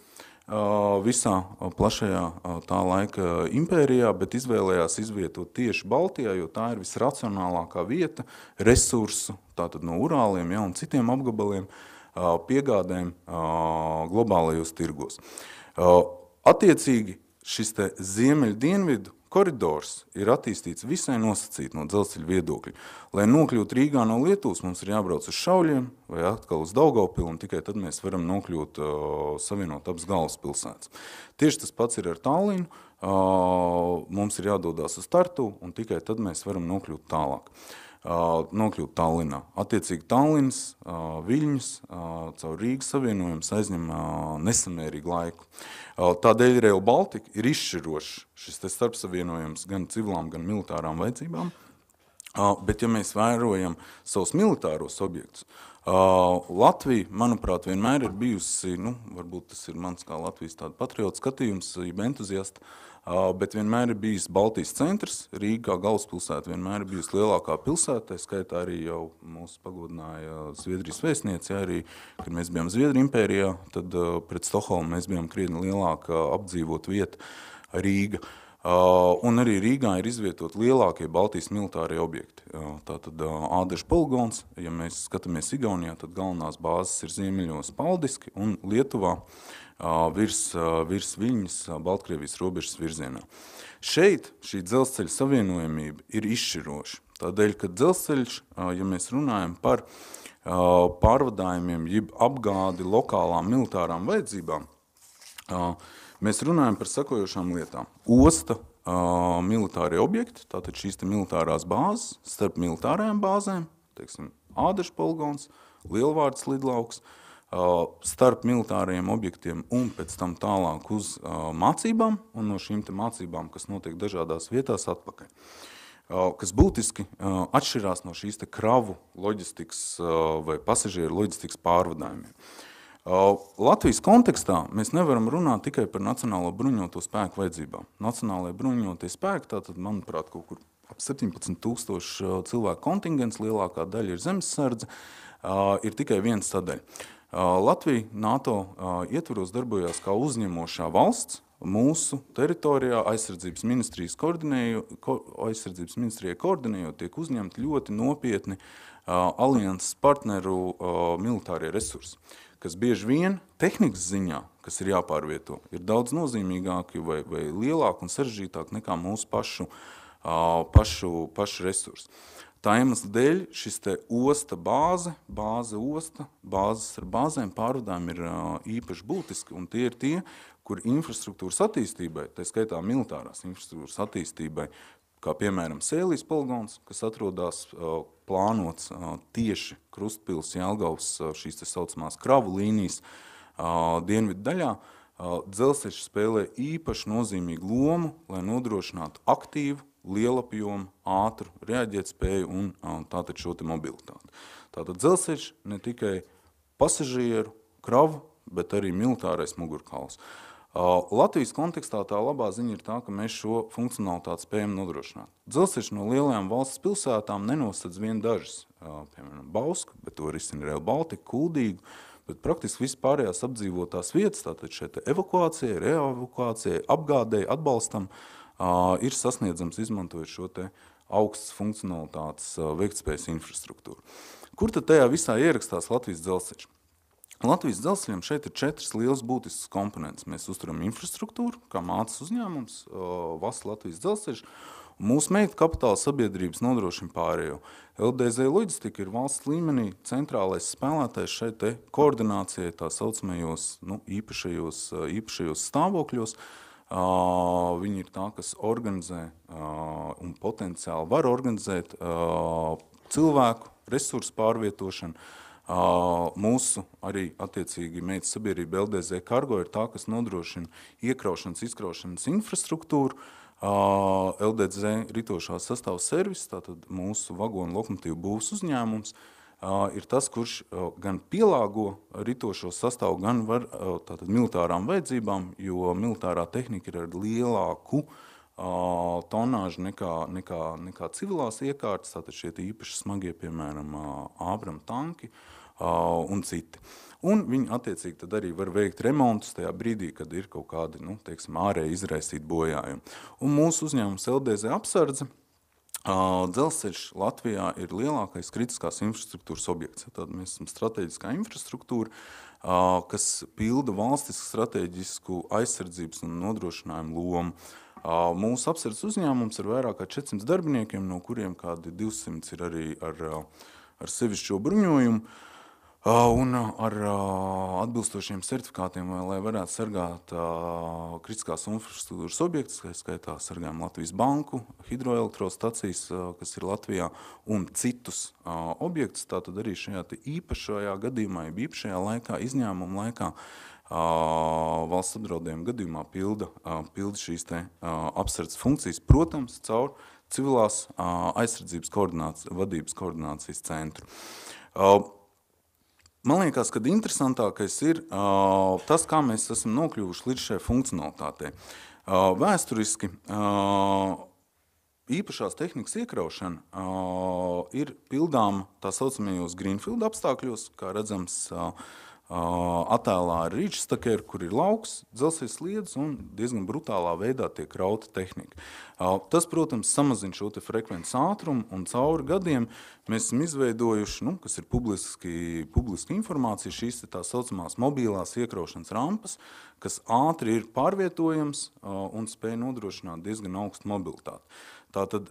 visā plašajā tā laika impērijā, bet izvēlējās izvietot tieši Baltijā, jo tā ir visracionālākā vieta resursu, tātad no Urāliem, ja, un citiem apgabaliem, piegādēm globālajos tirgos. Attiecīgi šis te ziemeļdienvidu koridors ir attīstīts visai nosacīti no dzelzceļa viedokļa. Lai nokļūt Rīgā no Lietuvas, mums ir jābrauc uz Šauļiem vai atkal uz Daugavpilu, un tikai tad mēs varam nokļūt savienot abas galvaspilsētas. Tieši tas pats ir ar Tallinu. Mums ir jādodās uz Tartu, un tikai tad mēs varam nokļūt tālāk. Nokļūt Tallinā. Attiecīgi Tallinas, Viļņas, caur Rīgas savienojums aizņem nesamērīgu laiku. Tādēļ Rail Baltica ir izšķirošs šis te starpsavienojums gan civilām, gan militārām vajadzībām. Bet ja mēs vērojam savus militāros objektus, Latvija, manuprāt, vienmēr ir bijusi, varbūt tas ir mans kā Latvijas tāda patriots skatījums, jeb entuziasta, bet vienmēr ir bijis Baltijas centrs, Rīga kā galvaspilsēta vienmēr ir bijusi lielākā pilsēta, skaitā arī jau mūs pagodināja Zviedrijas vēstniece, ja, arī, kad mēs bijām Zviedru impērijā, tad pret Stokholmu mēs bijām krietni lielāka apdzīvot vieta Rīga. Un arī Rīgā ir izvietot lielākie Baltijas militārie objekti. Tātad Ādežu poligons, ja mēs skatāmies Igaunijā, tad galvenās bāzes ir ziemeļos Paldiski un Lietuvā virs Viļņas, Baltkrievijas robežas virzienā. Šeit šī dzelzceļa savienojamība ir izšķiroša. Tādēļ, ka dzelzceļš, ja mēs runājam par pārvadājumiem, jeb apgādi lokālām militārām vajadzībām, mēs runājam par sekojošām lietām. Osta militārie objekti, tātad šīs te militārās bāzes, starp militārajām bāzēm, teiksim, Ādežu poligons, Lielvārdes lidlauks, starp militārajiem objektiem un pēc tam tālāk uz mācībām un no šīm te mācībām, kas notiek dažādās vietās atpakaļ. Kas būtiski atšķirās no šīs te kravu loģistikas vai pasažieru loģistikas pārvadājumiem. Latvijas kontekstā mēs nevaram runāt tikai par Nacionālo bruņoto spēku vajadzībām. Nacionālajie bruņotie spēki, tātad, manuprāt, kaut kur ap 17,000 cilvēku kontingents, lielākā daļa ir zemesardze, ir tikai viena sadaļa. Latvija NATO ietvaros darbojās kā uzņemošā valsts. Mūsu teritorijā aizsardzības ministrijai koordinējot tiek uzņemti ļoti nopietni alianses partneru militārie resursi, kas bieži vien tehnikas ziņā, kas ir jāpārvieto, ir daudz nozīmīgāki vai lielāki un sarežģītāki nekā mūsu pašu resursi. Tā iemesla dēļ šis te osta bāzes ar bāzēm pārvadājumi ir īpaši būtiski, un tie ir tie, kur infrastruktūras attīstībai, tā skaitā militārās infrastruktūras attīstībai, kā piemēram Sēlijas poligons, kas atrodas plānots tieši Krustpils Jelgavas šīs te saucamās kravu līnijas dienvidu daļā, dzelzceļš spēlē īpaši nozīmīgu lomu, lai nodrošinātu aktīvu, lielapjomu, ātru reaģēt spēju un tātad šo te mobilitāti. Tātad dzelzceļš ne tikai pasažieru, kravu, bet arī militārais mugurkauls. Latvijas kontekstā tā labā ziņa ir tā, ka mēs šo funkcionalitāti spējam nodrošināt. Dzelzceļš no lielajām valsts pilsētām nenosadz vien dažas, piemēram, Bausku, bet to risina Rail Baltica, Kuldīgu, bet praktiski vispārējās apdzīvotās vietas, tātad šeit evakuācijai, reevakuācijai, apgādēji, atbalstam, ir sasniedzams izmantojot šo te augstas funkcionalitātes veiktspējas infrastruktūru. Kur tad tajā visā ierakstās Latvijas dzelzceļš? Latvijas dzelzceļam šeit ir 4 liels būtisks komponents. Mēs uzturam infrastruktūru, kā mācas uzņēmums, valsts Latvijas dzelzceļš, un mūsu meitu kapitāla sabiedrības nodrošina pārējo. LDZ loģistika ir valsts līmenī centrālais spēlētājs šeit te koordinācijai tā saucamajos īpašajos stāvokļos. Viņi ir tā, kas organizē un potenciāli var organizēt cilvēku resursu pārvietošanu. Mūsu arī attiecīgi meitas sabiedrība LDZ Cargo ir tā, kas nodrošina iekraušanas, izkraušanas infrastruktūru. LDZ ritošā sastāvu servis, tātad mūsu vagonu lokomotīvu būvs uzņēmums, ir tas, kurš gan pielāgo ritošo sastāvu, gan var tātad militārām vajadzībām, jo militārā tehnika ir ar lielāku tonāžu nekā civilās iekārtas, tātad šie īpaši smagie, piemēram, Ābram tanki un citi. Un viņi attiecīgi tad arī var veikt remontus tajā brīdī, kad ir kaut kādi, ārēji izraisīti bojājumi. Un mūsu uzņēmums LDZ apsardze, dzelzceļš Latvijā ir lielākais kritiskās infrastruktūras objekts. Tad mēs esam strateģiskā infrastruktūra, kas pilda valstisku strateģisku aizsardzības un nodrošinājumu lomu. Mūsu apsardzes uzņēmums ir vairāk kā 400 darbiniekiem, no kuriem kādi 200 ir arī ar sevišķo bruņojumu un ar atbilstošiem certifikātiem, lai varētu sargāt kritiskās infrastruktūras objektus, kā skaitā sargājam Latvijas banku, hidroelektrostacijas, kas ir Latvijā, un citus objektus. Tātad arī šajā īpašajā gadījumā, īpašajā laikā, izņēmuma laikā, valsts apdraudējuma gadījumā pilda šīs apsardzes funkcijas, protams, caur civilās aizsardzības vadības koordinācijas centru. Man liekas, ka interesantākais ir tas, kā mēs esam nokļuvuši līdz šai funkcionalitātei. Vēsturiski īpašās tehnikas iekraušana ir pildāma tā saucamajos greenfield apstākļos, kā redzams attēlā ar rīčstakeru, kur ir lauks, dzelzceļa sliedes un diezgan brutālā veidā tiek krauta tehnika. Tas, protams, samazina šo te frekvences ātrumu, un cauri gadiem mēs esam izveidojuši, kas ir publiska informācija, šīs tā saucamās mobilās iekraušanas rampas, kas ātri ir pārvietojams un spēj nodrošināt diezgan augstu mobilitāti. Tātad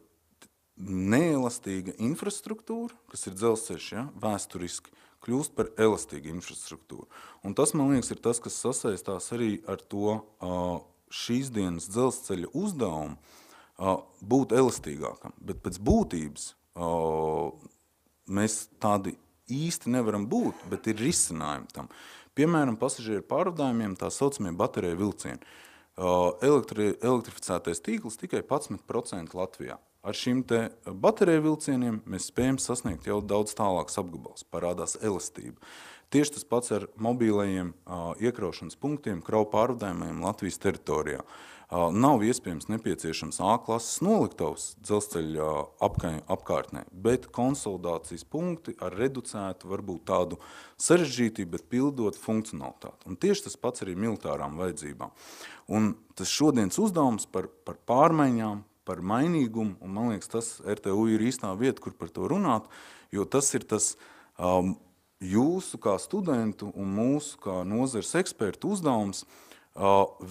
neelastīga infrastruktūra, kas ir dzelzceļš, vēsturiski, kļūst par elastīgu infrastruktūru. Un tas, man liekas, ir tas, kas sasaistās arī ar to šīs dienas dzelzceļa uzdevumu būt elastīgākam. Bet pēc būtības mēs tādi īsti nevaram būt, bet ir risinājumi tam. Piemēram, pasažieru pārvadājumiem tā saucamie bateriju vilcieni. Elektrificētais tīkls tikai 11% Latvijā. Ar šīm te bateriju vilcieniem mēs spējam sasniegt jau daudz tālāks apgabals, parādās elastība. Tieši tas pats ar mobīlajiem iekraušanas punktiem, kravu pārvadājumiem Latvijas teritorijā. Nav iespējams nepieciešams A-klases noliktavs dzelzceļa apkārtnē, bet konsolidācijas punkti ar reducētu, varbūt tādu sarežģītību, bet pildot funkcionalitāti. Un tieši tas pats arī militārām vajadzībām. Un tas šodienas uzdevums par pārmaiņām, par mainīgumu, un man liekas, tas RTU ir īstā vieta, kur par to runāt, jo tas ir tas jūsu kā studentu un mūsu kā nozares ekspertu uzdevums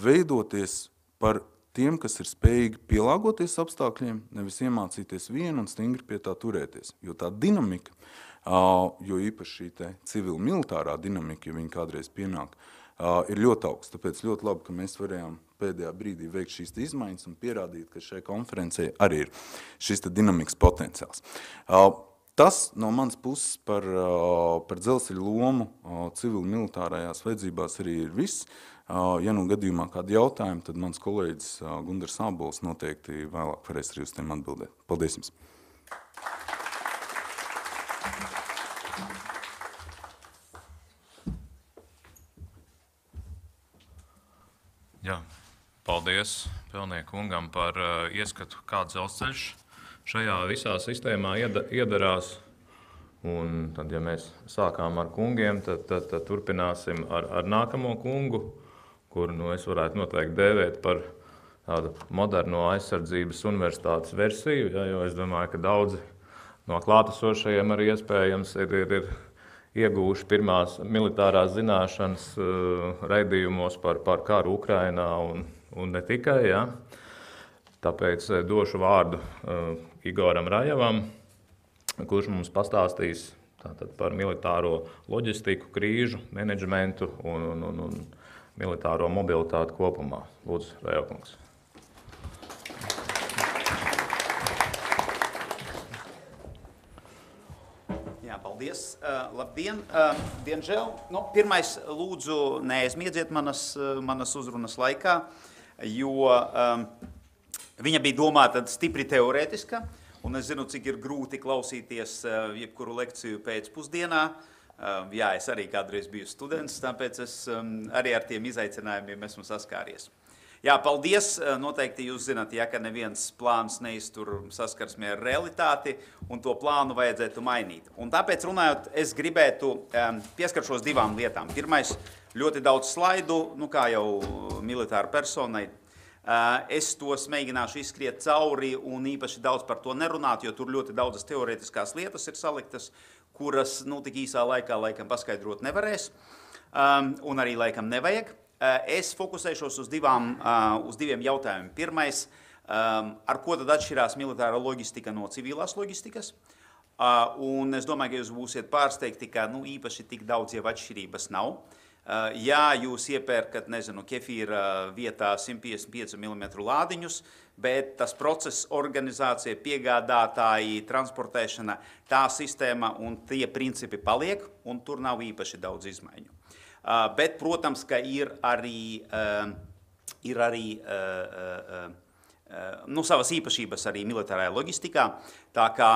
veidoties par tiem, kas ir spējīgi pielāgoties apstākļiem, nevis iemācīties vienu un stingri pie tā turēties. Jo tā dinamika, jo īpaši šī te civil-militārā dinamika, ja viņi kādreiz pienāk, ir ļoti augsts. Tāpēc ļoti labi, ka mēs varējām pēdējā brīdī veikt šīs izmaiņas un pierādīt, ka šai konferencē arī ir šis dinamikas potenciāls. Tas no manas puses par dzelzceļa lomu civil-militārajās vajadzībās arī ir viss. Ja nu gadījumā kādi jautājumi, tad mans kolēģis Gundars Ābols noteikti vēlāk varēs arī uz tiem atbildēt. Paldies jums! Jā, paldies Pelnieku kungam par ieskatu, kāds dzelzceļš šajā visā sistēmā iedarās. Un tad, ja mēs sākām ar kungiem, tad turpināsim ar nākamo kungu, kuru es varētu noteikti dēvēt par tādu moderno aizsardzības universitātes versiju, jo es domāju, ka daudzi no klātesošajiem arī iespējams ir iegūši pirmās militārās zināšanas raidījumos par karu Ukrainā un ne tikai. Ja. Tāpēc došu vārdu Igoram Rajevam, kurš mums pastāstīs par militāro loģistiku, krīžu menedžmentu un militāro mobilitāti kopumā. Lūdzu, Rajevkungs. Jā, paldies. Labdien. Diemžēl, pirmais lūdzu neaizmiedziet manas uzrunas laikā, jo viņa bija domāta stipri teorētiska, un es zinu, cik ir grūti klausīties jebkuru lekciju pēcpusdienā. Jā, es arī kādreiz biju students, tāpēc es arī ar tiem izaicinājumiem esmu saskāries. Jā, paldies. Noteikti jūs zināt, ka neviens plāns neiztur saskarsmē ar realitāti, un to plānu vajadzētu mainīt. Un tāpēc runājot, es gribētu pieskaršos divām lietām. Pirmais, ļoti daudz slaidu, kā jau militāra personai. Es tos mēģināšu izskriet cauri un īpaši daudz par to nerunāt, jo tur ļoti daudzas teorētiskās lietas ir saliktas, kuras tik īsā laikā laikam paskaidrot nevarēs, un arī laikam nevajag. Es fokusēšos uz diviem jautājumiem. Pirmais, ar ko tad atšķirās militāra loģistika no civilās loģistikas? Un es domāju, ka jūs būsiet pārsteigti, ka īpaši tik daudz jau atšķirības nav. Ja jūs iepērkat, kefīra vietā 155 mm lādiņus, bet tas process, organizācija, piegādātāji, transportēšana, tā sistēma un tie principi paliek, un tur nav īpaši daudz izmaiņu. Bet, protams, ka ir arī savas īpašības arī militārajā loģistikā, tā kā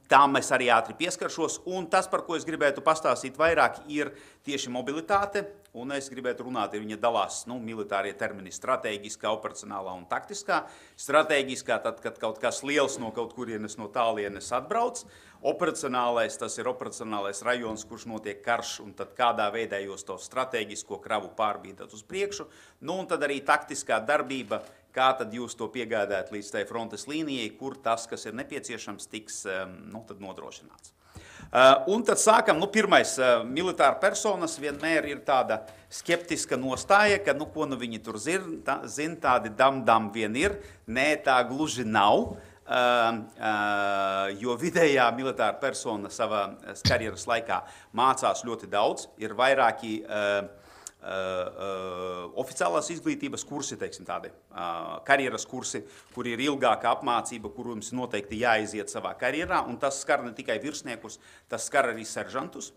tām es arī ātri pieskaršos, un tas, par ko es gribētu pastāstīt vairāk, ir tieši mobilitāte, un es gribētu runāt, viņa dalās militārie termini stratēģiskā, operacionālā un taktiskā. Stratēģiskā, tad, kad kaut kas liels no kaut kurienes no tālienes atbrauc, operacionālais, tas ir operacionālais rajons, kurš notiek karš, un tad kādā veidā jūs to stratēģisko kravu pārbīdat uz priekšu, un tad arī taktiskā darbība, kā tad jūs to piegādājat līdz tai frontes līnijai, kur tas, kas ir nepieciešams, tiks tad nodrošināts. Un tad sākam, pirmais, militāra personas vienmēr ir tāda skeptiska nostāja, ka, ko viņi tur zina, tādi dam vien ir, nē, tā gluži nav, jo vidējā militāra persona savā karjeras laikā mācās ļoti daudz, ir vairāki oficiālās izglītības kursi, teiksim tādi, karjeras kursi, kur ir ilgāka apmācība, kur jums noteikti jāiziet savā karjerā, un tas skar ne tikai virsniekus, tas skar arī seržantus,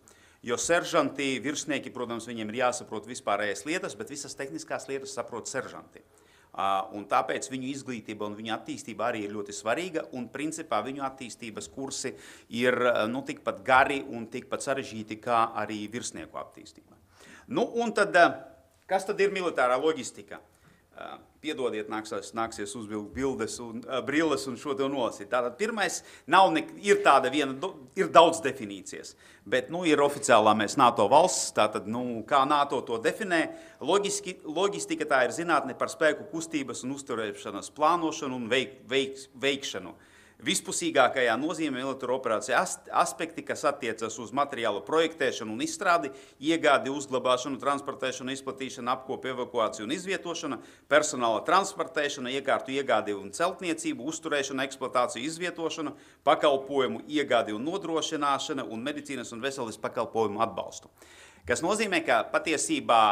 jo seržanti, virsnieki, protams, viņiem ir jāsaprot vispārējais lietas, bet visas tehniskās lietas saprot seržanti. Un tāpēc viņu izglītība un viņu attīstība arī ir ļoti svarīga, un principā viņu attīstības kursi ir tikpat gari un tikpat sarežģīti kā arī virsnieku attīstība. Un tad, kas tad ir militārā loģistika? Piedodiet, nāksies uzvilkt brilles un šo te nolasīt. Tātad pirmais, ir daudz definīcijas, bet ir oficiālā mēs NATO valsts, tātad, kā NATO to definē, loģistika tā ir zinātne par spēku kustības un uzturēšanas plānošanu un veikšanu. vispusīgākajā nozīmē militāro operāciju aspekti, kas attiecas uz materiālu projektēšanu un izstrādi, iegādi, uzglabāšanu, transportēšanu, izplatīšanu, apkopi, evakuāciju un izvietošanu, personāla transportēšana, iekārtu iegādi un celtniecību, uzturēšana, eksploatāciju, izvietošanu, pakalpojumu iegādi un nodrošināšana un medicīnas un veselības pakalpojumu atbalstu. Kas nozīmē, ka patiesībā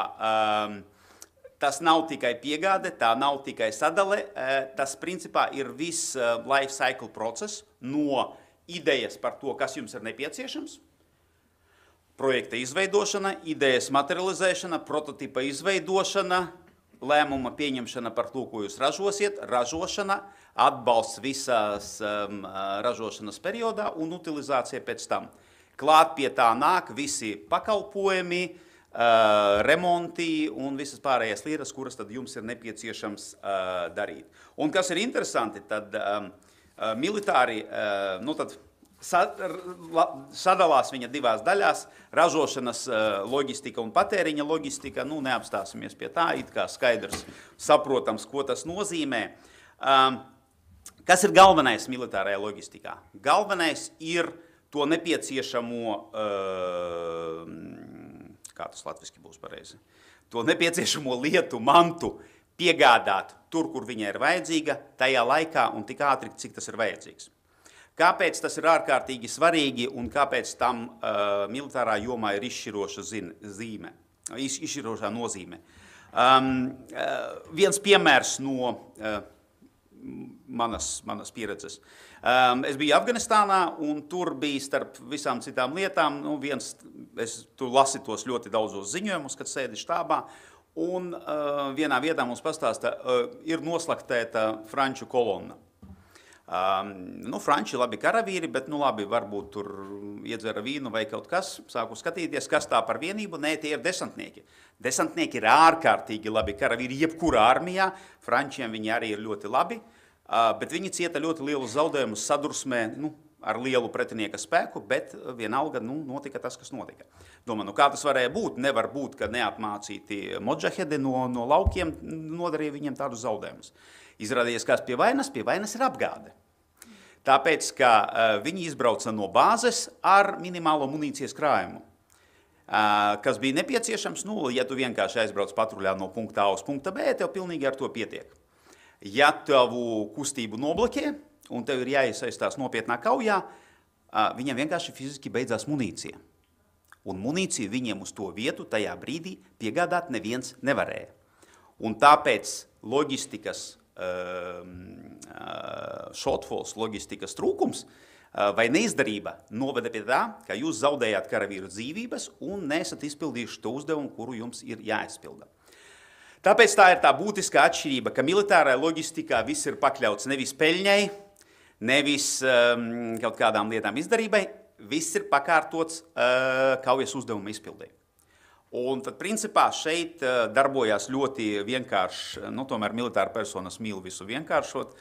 tas nav tikai piegāde, tā nav tikai sadale, tas principā ir viss life cycle process no idejas par to, kas jums ir nepieciešams, projekta izveidošana, idejas materializēšana, prototipa izveidošana, lēmuma pieņemšana par to, ko jūs ražosiet, ražošana, atbalsts visās ražošanas periodā un utilizācija pēc tam. Klāt pie tā nāk visi pakalpojumi, remonti un visas pārējās lietas, kuras tad jums ir nepieciešams darīt. Un kas ir interesanti, tad militāri, tad sadalās viņa divās daļās, ražošanas loģistika un patēriņa loģistika, neapstāsimies pie tā, it kā skaidrs, saprotams, ko tas nozīmē. Kas ir galvenais militārajā loģistikā? Galvenais ir to nepieciešamo kā tas latviski būs pareizi, to nepieciešamo lietu, mantu piegādāt tur, kur viņa ir vajadzīga, tajā laikā un tik ātri, cik tas ir vajadzīgs. Kāpēc tas ir ārkārtīgi svarīgi un kāpēc tam militārā jomā ir izšķirošā nozīme? Viens piemērs no manas pieredzes. Es biju Afganistānā, un tur bija starp visām citām lietām, es tur lasi tos ļoti daudzos ziņojumus, kad sēdi štābā, un vienā vietā mums pastāsta, ir noslaktēta franču kolonna. Franči labi karavīri, bet labi, varbūt tur iedzera vīnu vai kaut kas, sāku skatīties, kas tā par vienību, nē, tie ir desantnieki. Desantnieki ir ārkārtīgi labi karavīri, jebkurā armijā, frančiem viņi arī ir ļoti labi, bet viņi cieta ļoti lielu zaudējumus sadursmē ar lielu pretinieka spēku, bet vienalga notika tas, kas notika. Domā, kā tas varēja būt? Nevar būt, ka neapmācīti modžahedi no laukiem nodarīja viņiem tādus zaudējumus. Izrādījās, kas pie vainas ir apgāde. Tāpēc, ka viņi izbrauca no bāzes ar minimālo munīcijas krājumu. Kas bija nepieciešams, ja tu vienkārši aizbrauc patruļā no punkta A uz punkta B, tev pilnīgi ar to pietiek. Ja tavu kustību nobloķē un tev ir jāiesaistās nopietnā kaujā, viņam vienkārši fiziski beidzās munīcija. Un munīciju viņiem uz to vietu tajā brīdī piegādāt neviens nevarēja. Un tāpēc loģistikas shortfalls, loģistikas trūkums vai neizdarība noveda pie tā, ka jūs zaudējāt karavīru dzīvības un nesat izpildījuši to uzdevumu, kuru jums ir jāizpilda. Tāpēc tā ir tā būtiskā atšķirība, ka militārajā loģistikā viss ir pakļauts nevis peļņai, nevis kaut kādām lietām izdarībai, viss ir pakārtots kaujas uzdevuma izpildē. Un tad, principā, šeit darbojās ļoti vienkārši, tomēr militāra personas mīl visu vienkāršot,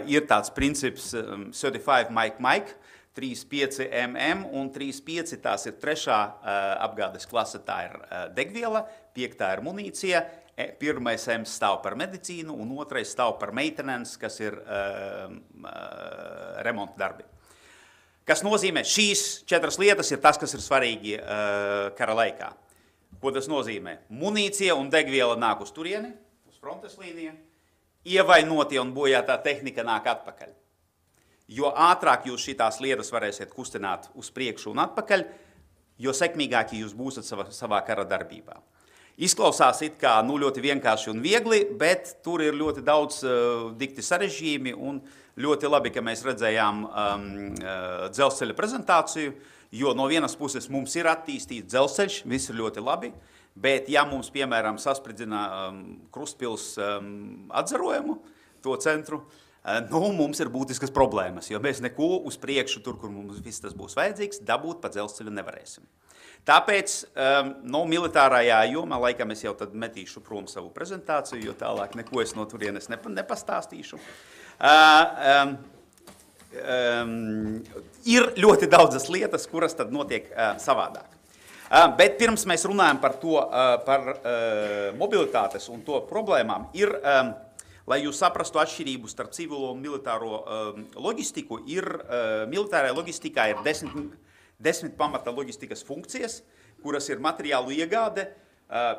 ir tāds princips 35 Mike, 3,5 mm un 3,5 tās ir trešā apgādes klase, tā ir degviela, 5 ir munīcija, 1 M stāv par medicīnu un 2 stāv par maintenance, kas ir remonta darbi. Kas nozīmē, šīs 4 lietas ir tas, kas ir svarīgi kara laikā. Ko tas nozīmē? Munīcija un degviela nāk uz turieni, uz frontes līniju, ievainotie un bojātā tehnika nāk atpakaļ. Jo ātrāk jūs šitās lietas varēsiet kustināt uz priekšu un atpakaļ, jo sekmīgāki jūs būsat savā kara darbībā. Izklausās it kā ļoti vienkārši un viegli, bet tur ir ļoti daudz dikti sarežģījumi un ļoti labi, ka mēs redzējām dzelzceļa prezentāciju, jo no vienas puses mums ir attīstīts dzelzceļš, viss ir ļoti labi, bet ja mums, piemēram, saspridzina Krustpils atzarojumu, to centru, mums ir būtiskas problēmas, jo mēs neko uz priekšu, tur, kur mums viss tas būs vajadzīgs, dabūt pa dzelzceļu nevarēsim. Tāpēc militārajā jomā, laikam es jau tad metīšu prom savu prezentāciju, jo tālāk neko es no turienes nepastāstīšu. Ir ļoti daudzas lietas, kuras tad notiek savādāk. Bet pirms mēs runājam par to, par mobilitātes un to problēmām, ir lai jūs saprastu atšķirību starp civilo un militāro loģistiku, militārai loģistikā ir 10 pamata loģistikas funkcijas, kuras ir materiālu iegāde,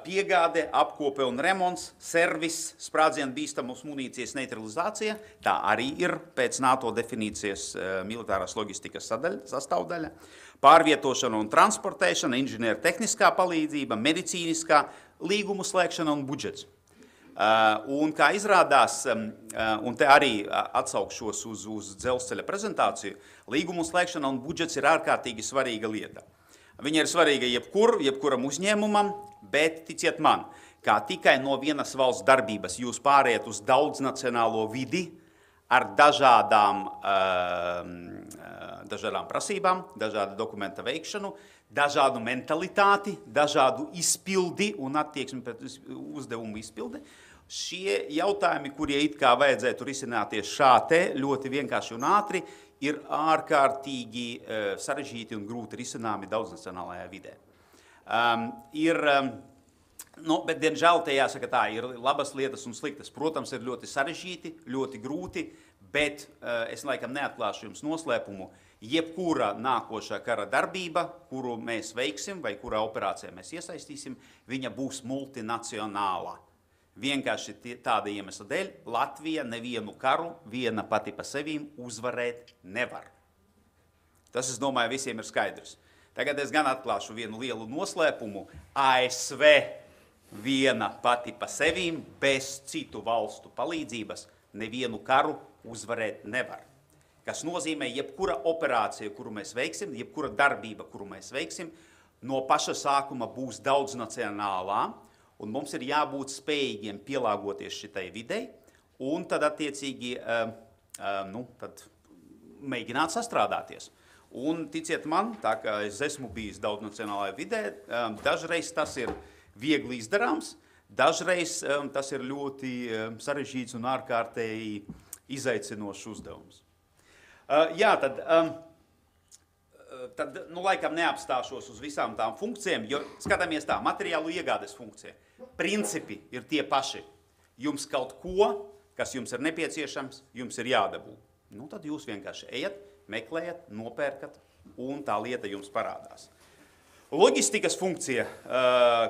piegāde, apkope un remonts, servis, sprādzienu bīstamus munīcijas neutralizācija. Tā arī ir pēc NATO definīcijas militārās loģistikas sastāvdaļa. Pārvietošana un transportēšana, inženieru tehniskā palīdzība, medicīniskā, līgumu slēgšana un budžets. Un kā izrādās, un te arī atsaukšos uz dzelzceļa prezentāciju, līgumu slēgšana un budžets ir ārkārtīgi svarīga lieta. Viņa ir svarīga jebkuram uzņēmumam, bet ticiet man, kā tikai no vienas valsts darbības jūs pārējat uz daudznacionālo vidi ar dažādām prasībām, dažādu dokumenta veikšanu, dažādu mentalitāti, dažādu izpildi un attieksmi pret uzdevumu izpildi. Šie jautājumi, kurie it kā vajadzētu risināties šādi ļoti vienkārši un ātri, ir ārkārtīgi sarežģīti un grūti risināmi daudznacionālajā vidē. Bet, diemžēl, te jāsaka tā, ir labas lietas un sliktas. Protams, ir ļoti sarežģīti, ļoti grūti, bet es laikam neatklāšu jums noslēpumu. Jebkura nākošā kara darbība, kuru mēs veiksim vai kurā operācijā mēs iesaistīsim, viņa būs multinacionāla. Vienkārši tāda iemesla dēļ Latvija nevienu karu viena pati pa sevīm uzvarēt nevar. Tas, es domāju, visiem ir skaidrs. Tagad es gan atklāšu vienu lielu noslēpumu. ASV viena pati pa sevīm bez citu valstu palīdzības nevienu karu uzvarēt nevar. Kas nozīmē, jebkura operācija, kuru mēs veiksim, jebkura darbība, kuru mēs veiksim, no paša sākuma būs daudznacionālā, un mums ir jābūt spējīgiem pielāgoties šitai videi, un tad attiecīgi tad mēģināt sastrādāties. Un ticiet man, tā kā es esmu bijis daudznacionālajā vidē, dažreiz tas ir viegli izdarāms, dažreiz tas ir ļoti sarežģīts un ārkārtēji izaicinošs uzdevums. Tad laikam neapstāšos uz visām tām funkcijām, jo skatāmies tā, materiālu iegādes funkcija. Principi ir tie paši. Jums kaut ko, kas jums ir nepieciešams, jums ir jādabū. Tad jūs vienkārši ejat, meklējat, nopērkat, un tā lieta jums parādās. Loģistikas funkcija,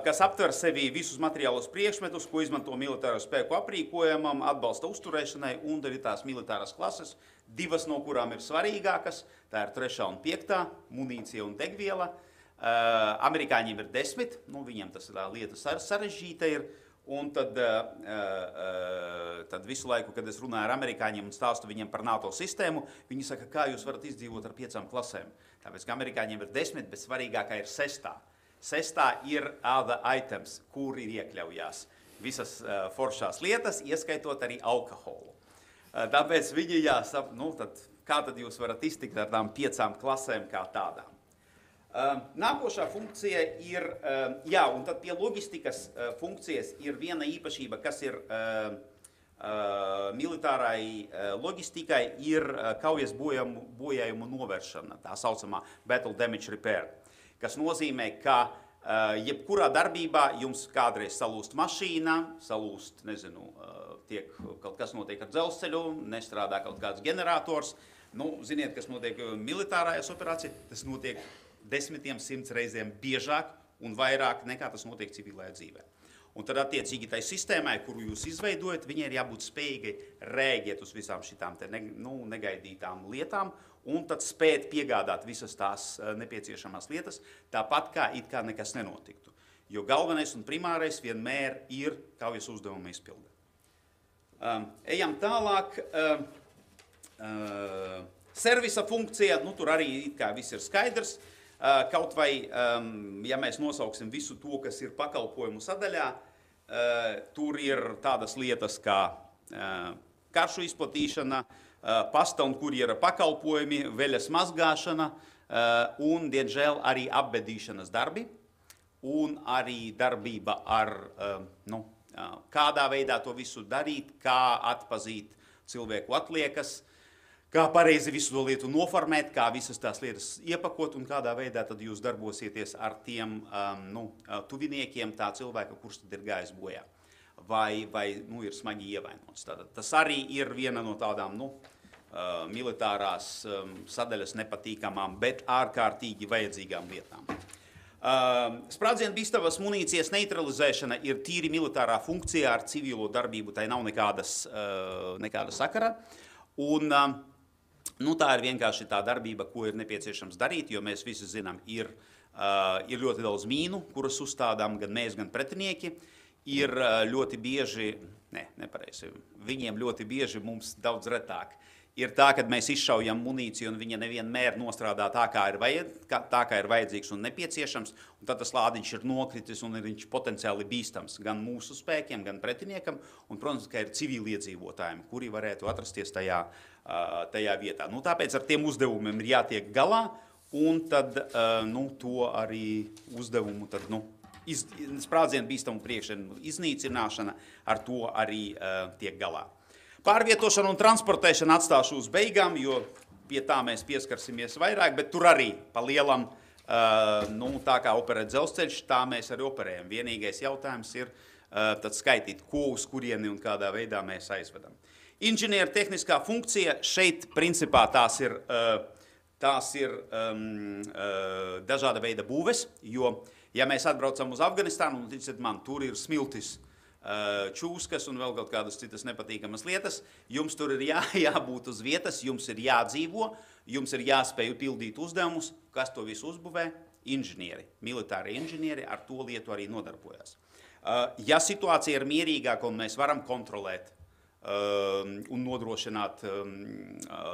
kas aptver sevī visus materiālus priekšmetus, ko izmanto militāro spēku aprīkojumam, atbalsta uzturēšanai, un ir tās militāras klases, 2 no kurām ir svarīgākas, tā ir 3. un 5. munīcija un degviela. Amerikāņiem ir 10, viņiem tas lieta sarežģīta ir, un tad visu laiku, kad es runāju ar amerikāņiem un stāstu viņiem par NATO sistēmu, viņi saka, kā jūs varat izdzīvot ar 5 klasēm. Tāpēc, ka amerikāņiem ir 10, bet svarīgākā ir 6. 6. ir other items, kur ir iekļaujās visas foršās lietas, ieskaitot arī alkoholu. Tāpēc viņi kā tad jūs varat iztikt ar tām 5 klasēm kā tādām. Nākošā funkcija ir, un tad pie loģistikas funkcijas ir viena īpašība, kas ir militārai loģistikai, ir kaujas bojājumu novēršana, tā saucamā battle damage repair, kas nozīmē, ka jebkurā darbībā jums kādreiz salūst mašīna, salūst, kaut kas notiek ar dzelzceļu, nestrādā kaut kāds generators. Ziniet, kas notiek militārajās operācijās, tas notiek 10, 100 reizēm biežāk un vairāk nekā tas notiek civilajā dzīvē. Un tad attiecīgi tai sistēmai, kuru jūs izveidojat, viņai ir jābūt spējīgai rēģēt uz visām šitām negaidītām lietām un tad spēt piegādāt visas tās nepieciešamās lietas, tāpat kā it kā nekas nenotiktu. Jo galvenais un primārais vienmēr ir kaujas uzdevuma izpilde. Ejam tālāk. Servisa funkcija, tur arī it kā viss ir skaidrs. Kaut vai, ja mēs nosauksim visu to, kas ir pakalpojumu sadaļā, tur ir tādas lietas kā karšu izplatīšana, pasta un kurjera pakalpojumi, veļas mazgāšana un, diemžēl, arī apbedīšanas darbi un arī darbība ar, kādā veidā to visu darīt, kā atpazīt cilvēku atliekas, kā pareizi visu to lietu noformēt, kā visas tās lietas iepakot un kādā veidā tad jūs darbosieties ar tiem tuviniekiem tā cilvēka, kurš tad ir gājis bojā. vai ir smagi ievainots. Tātad tas arī ir viena no tādām militārās sadaļas nepatīkamām, bet ārkārtīgi vajadzīgām lietām. Sprādzienu bīstamās munīcijas neutralizēšana ir tīri militārā funkcija ar civilo darbību, tai nav nekāda sakara. Un tā ir vienkārši tā darbība, ko ir nepieciešams darīt, jo mēs visi zinām, ir ļoti daudz mīnu, kuras uzstādām gan mēs, gan pretinieki. Ir ļoti bieži, nepareizi, viņiem ļoti bieži mums daudz retāk. Ir tā, kad mēs izšaujam munīciju un viņa nevienmēr nostrādā tā, kā ir vajadzīgs un nepieciešams, un tad tas lādiņš ir nokritis un viņš potenciāli bīstams gan mūsu spēkiem, gan pretiniekam, un, protams, ka ir civiliedzīvotājiem, kuri varētu atrasties tajā vietā. Tāpēc ar tiem uzdevumiem ir jātiek galā, un tad to arī uzdevumu, sprādzienu bīstamu priekšanu iznīcināšana ar to arī tiek galā. Pārvietošana un transportēšana atstāšu uz beigām, jo pie tā mēs pieskarsimies vairāk, bet tur arī pa lielam, tā kā operē dzelzceļš, tā mēs arī operējam. Vienīgais jautājums ir tad skaitīt, ko uz kurieni un kādā veidā mēs aizvedam. Inženieru tehniskā funkcija šeit principā tās ir dažāda veida būves, jo, ja mēs atbraucam uz Afganistānu, un ticiet man, tur ir smiltis, čūskas un vēl kaut kādas citas nepatīkamas lietas, jums tur ir jābūt uz vietas, jums ir jādzīvo, jums ir jāspēj pildīt uzdevumus, kas to visu uzbūvē? Inženieri, militāri inženieri ar to lietu arī nodarbojas. Ja situācija ir mierīgāka un mēs varam kontrolēt un nodrošināt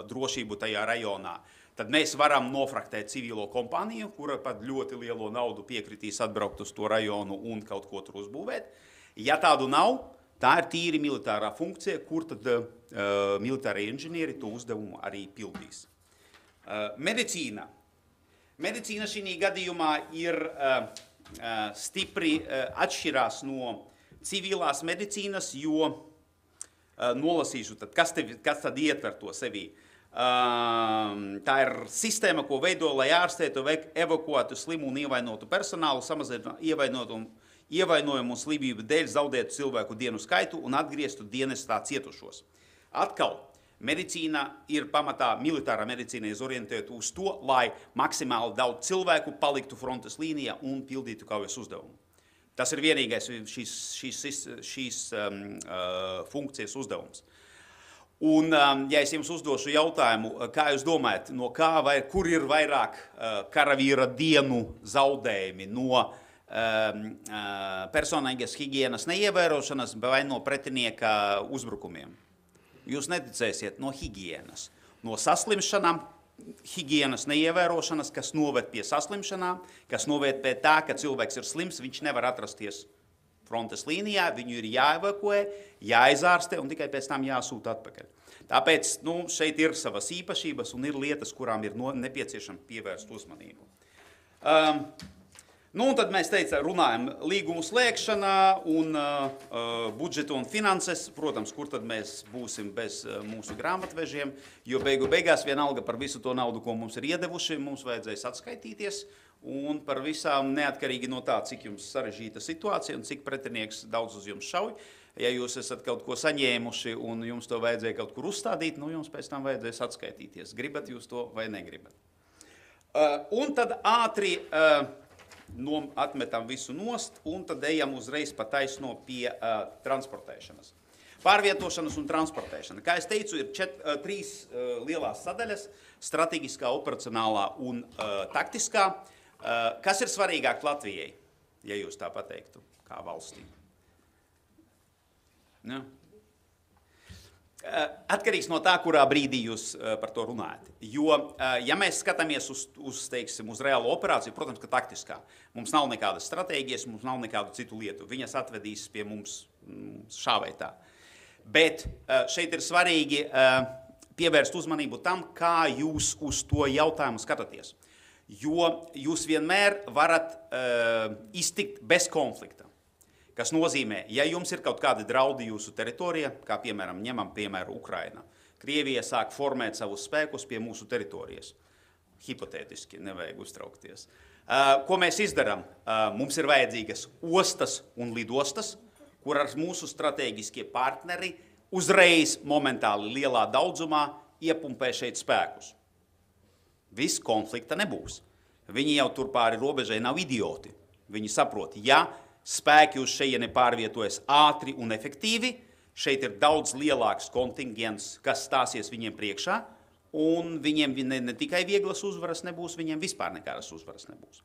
drošību tajā rajonā, tad mēs varam nofraktēt civilo kompāniju, kura pat ļoti lielo naudu piekritīs atbraukt uz to rajonu un kaut ko tur uzbūvēt. Ja tādu nav, tā ir tīri militārā funkcija, kur tad militārie inženieri to uzdevumu arī pildīs. Medicīna. Medicīna šī gadījumā ir stipri atšķirās no civilās medicīnas, jo nolasīšu, tad, kas tad ietver to sevī. Tā ir sistēma, ko veido, lai ārstētu vai evakuētu slimu un ievainotu personālu, samazinātu ievainojumu un slimību dēļ zaudētu cilvēku dienu skaitu un atgrieztu dienestā cietušos. Atkal, medicīna ir pamatā, militārā medicīna ir orientēta uz to, lai maksimāli daudz cilvēku paliktu frontes līnijā un pildītu kaujas uzdevumu. Tas ir vienīgais šīs funkcijas uzdevums. Un, ja es jums uzdošu jautājumu, kā jūs domājat, no kā vai kur ir vairāk karavīra dienu zaudējumi no personīgas higienas neievērošanas vai no pretinieka uzbrukumiem? Jūs neticēsiet, no higienas. No saslimšanām, higienas neievērošanas, kas noved pie saslimšanām, kas noved pie tā, ka cilvēks ir slims, viņš nevar atrasties frontes līnijā, viņu ir jāevakuē, jāizārstē un tikai pēc tam jāsūta atpakaļ. Tāpēc šeit ir savas īpašības un ir lietas, kurām ir nepieciešama pievērst uzmanību. Un tad mēs runājam līgumu slēgšanā un budžetu un finanses, protams, kur tad mēs būsim bez mūsu grāmatvežiem, jo beigās vienalga par visu to naudu, ko mums ir iedevuši, mums vajadzēs atskaitīties, un par visām neatkarīgi no tā, cik jums sarežģīta situācija un cik pretinieks daudz uz jums šauj. Ja jūs esat kaut ko saņēmuši un jums to vajadzēja kaut kur uzstādīt, jums pēc tam vajadzēs atskaitīties. Gribat jūs to vai negribat. Un tad ātri atmetam visu nost un tad ejam uzreiz pa taisno pie transportēšanas. Pārvietošanas un transportēšana. Kā es teicu, ir trīs lielās sadaļas – strateģiskā, operacionālā un taktiskā. Kas ir svarīgāk Latvijai, ja jūs tā pateiktu, kā valstī? Ja. Atkarīgs no tā, kurā brīdī jūs par to runājat. Jo, ja mēs skatāmies uz reālo operāciju, protams, ka taktiskā, mums nav nekādas stratēģijas, mums nav nekādu citu lietu. Viņas atvedīs pie mums šā vai tā. Bet šeit ir svarīgi pievērst uzmanību tam, kā jūs uz to jautājumu skatāties. Jo jūs vienmēr varat iztikt bez konflikta. Kas nozīmē, ja jums ir kaut kādi draudi jūsu teritorijā, kā piemēram, ņemam piemēru Ukraina, Krievija sāk formēt savus spēkus pie mūsu teritorijas. Hipotētiski, nevajag uztraukties. Ko mēs izdarām? Mums ir vajadzīgas ostas un lidostas, kur ar mūsu strateģiskie partneri uzreiz momentāli lielā daudzumā iepumpē šeit spēkus. Viss konflikta nebūs. Viņi jau tur pāri robežai nav idioti. Viņi saprot, ja spēki uz šejieni pārvietojas ātri un efektīvi, šeit ir daudz lielāks kontingents, kas stāsies viņiem priekšā, un viņiem ne tikai vieglas uzvaras nebūs, viņiem vispār nekādas uzvaras nebūs.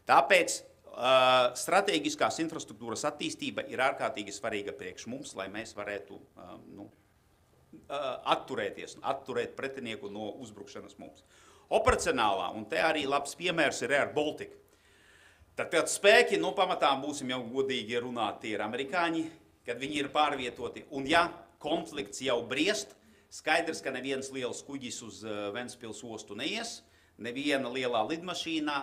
Tāpēc stratēģiskās infrastruktūras attīstība ir ārkārtīgi svarīga priekš mums, lai mēs varētu atturēt pretinieku no uzbrukšanas mums. Operacionālā, un te arī labs piemērs ir Air Baltica. Tad spēki, pamatā būsim jau godīgi runāt, tie ir amerikāņi, kad viņi ir pārvietoti. Un ja konflikts jau briest, skaidrs, ka neviens liels kuģis uz Ventspils ostu neies, neviena lielā lidmašīna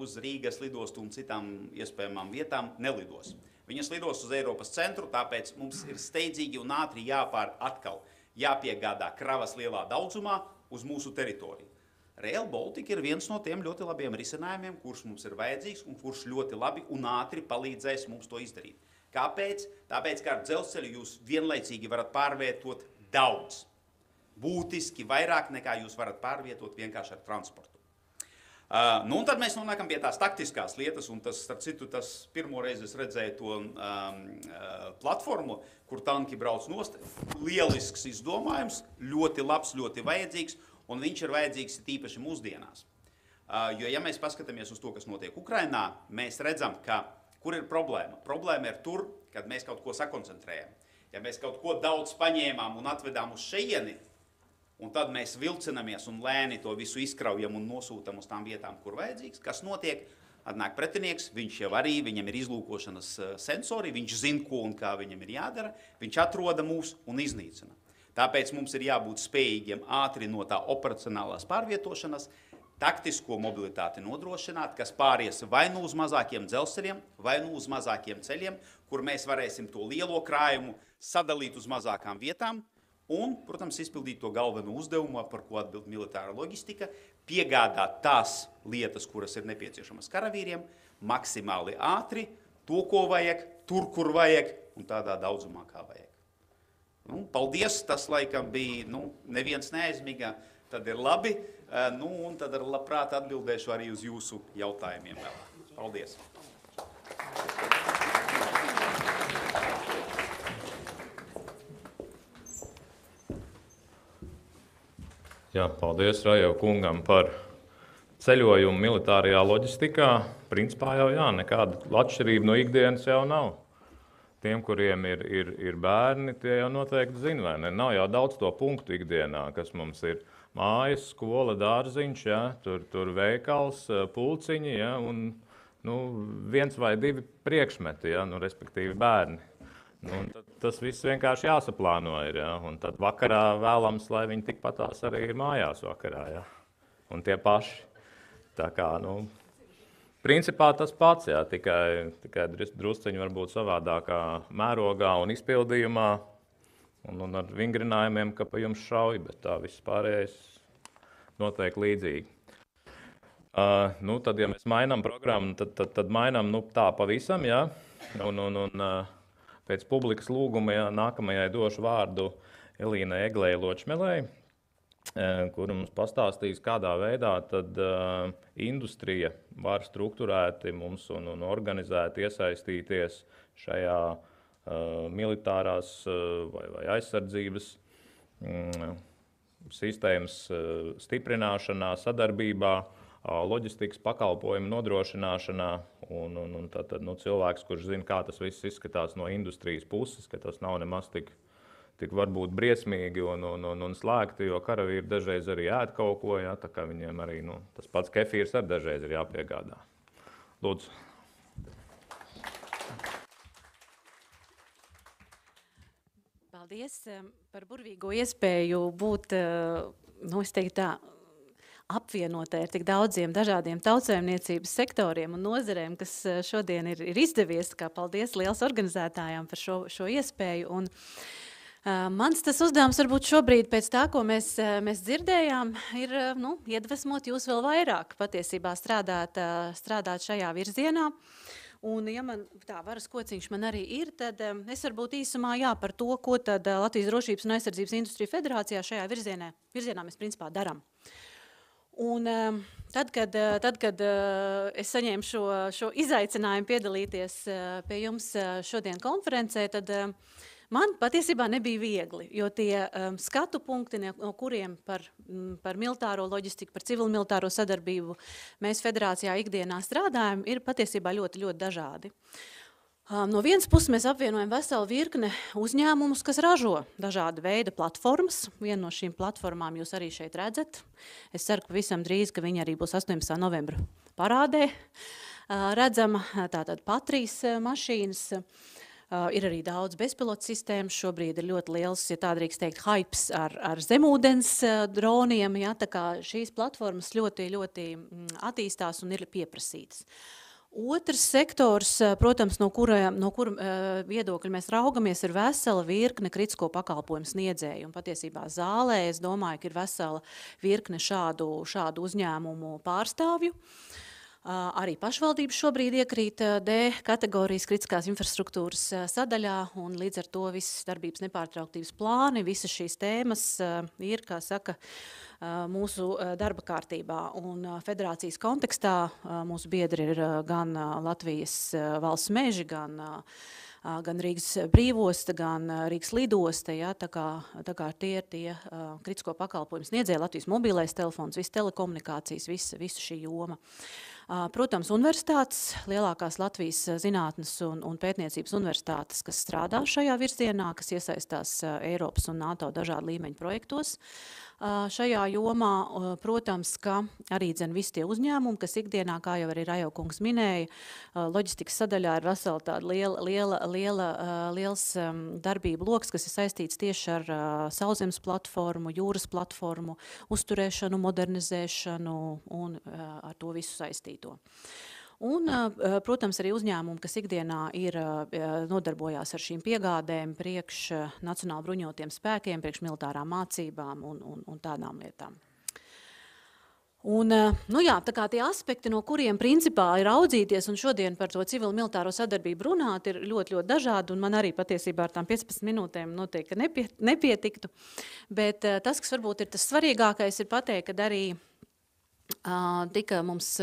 uz Rīgas lidostu un citām iespējamām vietām nelidos. Viņas lidos uz Eiropas centru, tāpēc mums ir steidzīgi un ātri jāpiegādā kravas lielā daudzumā uz mūsu teritoriju. Rail Baltica ir viens no tiem ļoti labiem risinājumiem, kurš mums ir vajadzīgs un kurš ļoti labi un ātri palīdzēs mums to izdarīt. Kāpēc? Tāpēc, ka ar dzelzceļu jūs vienlaicīgi varat pārvietot daudz. Būtiski vairāk nekā jūs varat pārvietot vienkārši ar transportu. Un tad mēs nonākam pie tās taktiskās lietas, un tas, starp citu, tas pirmo reizi es redzēju to platformu, kur tanki brauc nost. Lielisks izdomājums, ļoti labs, ļoti vajadzīgs, un viņš ir vajadzīgs tīpaši mūsdienās. Jo, ja mēs paskatāmies uz to, kas notiek Ukrainā, mēs redzam, ka kur ir problēma? Problēma ir tur, kad mēs kaut ko sakoncentrējam. Ja mēs kaut ko daudz paņēmām un atvedām uz šejieni, un tad mēs vilcinamies un lēni to visu izkraujam un nosūtam uz tām vietām, kur vajadzīgs, kas notiek? Atnāk pretinieks, viņš jau arī, viņam ir izlūkošanas sensori, viņš zina, ko un kā viņam ir jādara, viņš atroda mūs un iznīcina. Tāpēc mums ir jābūt spējīgiem ātri no tā operacionālās pārvietošanas, taktisko mobilitāti nodrošināt, kas pāries vai nu uz mazākiem dzelzceļiem, vai nu uz mazākiem ceļiem, kur mēs varēsim to lielo krājumu sadalīt uz mazākām vietām un, protams, izpildīt to galveno uzdevumu, par ko atbild militāra loģistika, piegādāt tās lietas, kuras ir nepieciešamas karavīriem, maksimāli ātri, to, ko vajag, tur, kur vajag un tādā daudzumā, kā vajag. Paldies, tas laikam bija, neviens neaizmiga, tad ir labi, un tad ar labprāt atbildēšu arī uz jūsu jautājumiem vēl. Paldies! Jā, paldies Rajev kungam par ceļojumu militārajā loģistikā. Principā jau nekāda atšķirība no ikdienas jau nav. Tiem, kuriem ir bērni, tie jau noteikti zina, vai ne? Nav jau daudz to punktu ikdienā, kas mums ir mājas, skola, dārziņš, ja? Tur veikals, pulciņi, ja? Un viens vai divi priekšmeti, ja? Respektīvi bērni. Tas viss vienkārši jāsaplāno ir, ja? Un tad vakarā vēlams, lai viņi tikpatās arī ir mājās vakarā, ja? Un tie paši. Tā kā, principā tas pats, jā, tikai drusciņi varbūt savādākā mērogā un izpildījumā un ar vingrinājumiem, ka pa jums šauj, bet tā viss pārējais noteikti līdzīgi. Tad, ja mēs mainām programmu, tad mainām tā pavisam, jā, un pēc publikas lūguma, jā, nākamajai došu vārdu Elīnai Eglei Ločmelei, kur mums pastāstīs, kādā veidā tad industrija var strukturēti mums un organizēti iesaistīties šajā militārās vai aizsardzības sistēmas stiprināšanā, sadarbībā, loģistikas pakalpojumu nodrošināšanā un tad cilvēks, kurš zina, kā tas viss izskatās no industrijas puses, ka tas nav nemaz tik varbūt briesmīgi un slēgti, jo karavīri dažreiz arī ēd kaut ko, ja, tā kā viņiem arī tas pats kefīrs arī dažreiz ir jāpiegādā. Lūdzu. Paldies par burvīgo iespēju būt, es teiktu tā, apvienotē ar tik daudziem dažādiem tautsājumniecības sektoriem un nozarēm, kas šodien ir izdevies. Kā paldies liels organizētājām par šo iespēju. Un mans tas uzdevums varbūt šobrīd pēc tā, ko mēs dzirdējām, ir iedvesmot jūs vēl vairāk patiesībā strādāt šajā virzienā. Un, ja man tā varas kociņš man arī ir, tad es varbūt īsumā par to, ko tad Latvijas Drošības un aizsardzības industrija federācijā šajā virzienā mēs principā darām. Un tad, kad es saņēmu šo izaicinājumu piedalīties pie jums šodien konferencē, tad man patiesībā nebija viegli, jo tie skatu punkti, no kuriem par militāro loģistiku, par civil-militāro sadarbību mēs federācijā ikdienā strādājam, ir patiesībā ļoti, ļoti dažādi. No vienas puses mēs apvienojam veselu virkni uzņēmumus, kas ražo dažāda veida platformas. Vienu no šīm platformām jūs arī šeit redzat. Es ceru, ka pavisam drīz, ka viņi arī būs 18. novembra parādē redzama, tātad Patrijas mašīnas. Ir arī daudz bezpilotu sistēmas, šobrīd ir ļoti liels, ja tā drīkst teikt, hypes ar zemūdens droniem, ja, tā kā šīs platformas ļoti, ļoti attīstās un ir pieprasītas. Otrs sektors, protams, no kura viedokļa mēs raugamies, ir vesela virkne kritisko pakalpojumu sniedzēju. Un patiesībā zālē, es domāju, ka ir vesela virkne šādu uzņēmumu pārstāvju. Arī pašvaldības šobrīd iekrīt D kategorijas kritiskās infrastruktūras sadaļā, un līdz ar to visas darbības nepārtrauktības plāni, visas šīs tēmas ir, kā saka, mūsu darba kārtībā. Un federācijas kontekstā mūsu biedri ir gan Latvijas valsts meži, gan Rīgas brīvosta, gan Rīgas lidosta, ja, tā kā tie ir tie kritisko pakalpojumu sniedzēji, Latvijas mobilais telefons, viss telekomunikācijas, visa šī joma. Protams, universitātes, lielākās Latvijas zinātnes un pētniecības universitātes, kas strādā šajā virzienā, kas iesaistās Eiropas un NATO dažādu līmeņu projektos. Šajā jomā, protams, ka arī visi tie uzņēmumi, kas ikdienā, kā jau arī Rajo kungs minēja, loģistikas sadaļā ir vesela tāda liels darbību loks, kas ir saistīts tieši ar sauszemes platformu, jūras platformu, uzturēšanu, modernizēšanu un ar to visu saistīto. Un, protams, arī uzņēmumi, kas ikdienā nodarbojās ar šīm piegādēm priekš nacionāli bruņotiem spēkiem, priekš militārām mācībām un tādām lietām. Un, tā kā tie aspekti, no kuriem principā ir raudzīties un šodien par to civil-militāro sadarbību runāt, ir ļoti, ļoti dažādi, un man arī patiesībā ar tām 15 minūtēm noteikti nepietiktu. Bet tas, kas varbūt ir tas svarīgākais, ir pateikt, ka arī tika mums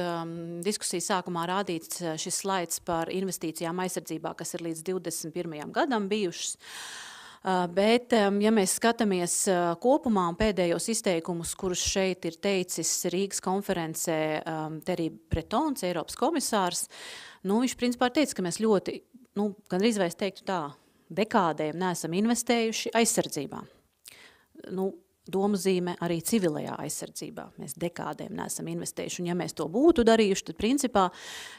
diskusijas sākumā rādīts šis slaids par investīcijām aizsardzībā, kas ir līdz 21. gadam bijušas. Bet, ja mēs skatāmies kopumā un pēdējos izteikumus, kurus šeit ir teicis Rīgas konferencē Terry Bretons, Eiropas komisārs, viņš principā teica, ka mēs ļoti, gandrīz vai es teiktu tā, dekādēm neesam investējuši aizsardzībā. Domu zīme arī civilajā aizsardzībā. Mēs dekādēm neesam investējuši, un ja mēs to būtu darījuši, tad principā,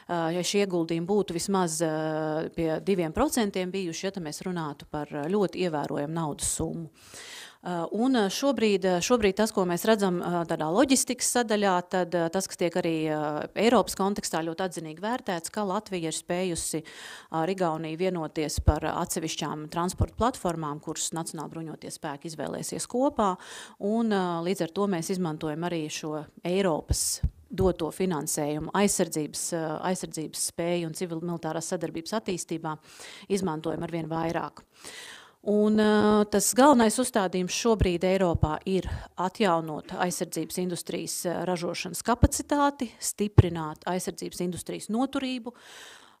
ja šie ieguldījumi būtu vismaz pie 2% bijuši, tad mēs runātu par ļoti ievērojamu naudas summu. Un šobrīd tas, ko mēs redzam tādā loģistikas sadaļā, tad tas, kas tiek arī Eiropas kontekstā ļoti atzinīgi vērtēts, ka Latvija ir spējusi ar Igauniju vienoties par atsevišķām transporta platformām, kuras nacionāli bruņotie spēki izvēlēsies kopā, un līdz ar to mēs izmantojam arī šo Eiropas doto finansējumu aizsardzības spēju un civil-militārās sadarbības attīstībā izmantojam arvien vairāk. Un tas galvenais uzstādījums šobrīd Eiropā ir atjaunot aizsardzības industrijas ražošanas kapacitāti, stiprināt aizsardzības industrijas noturību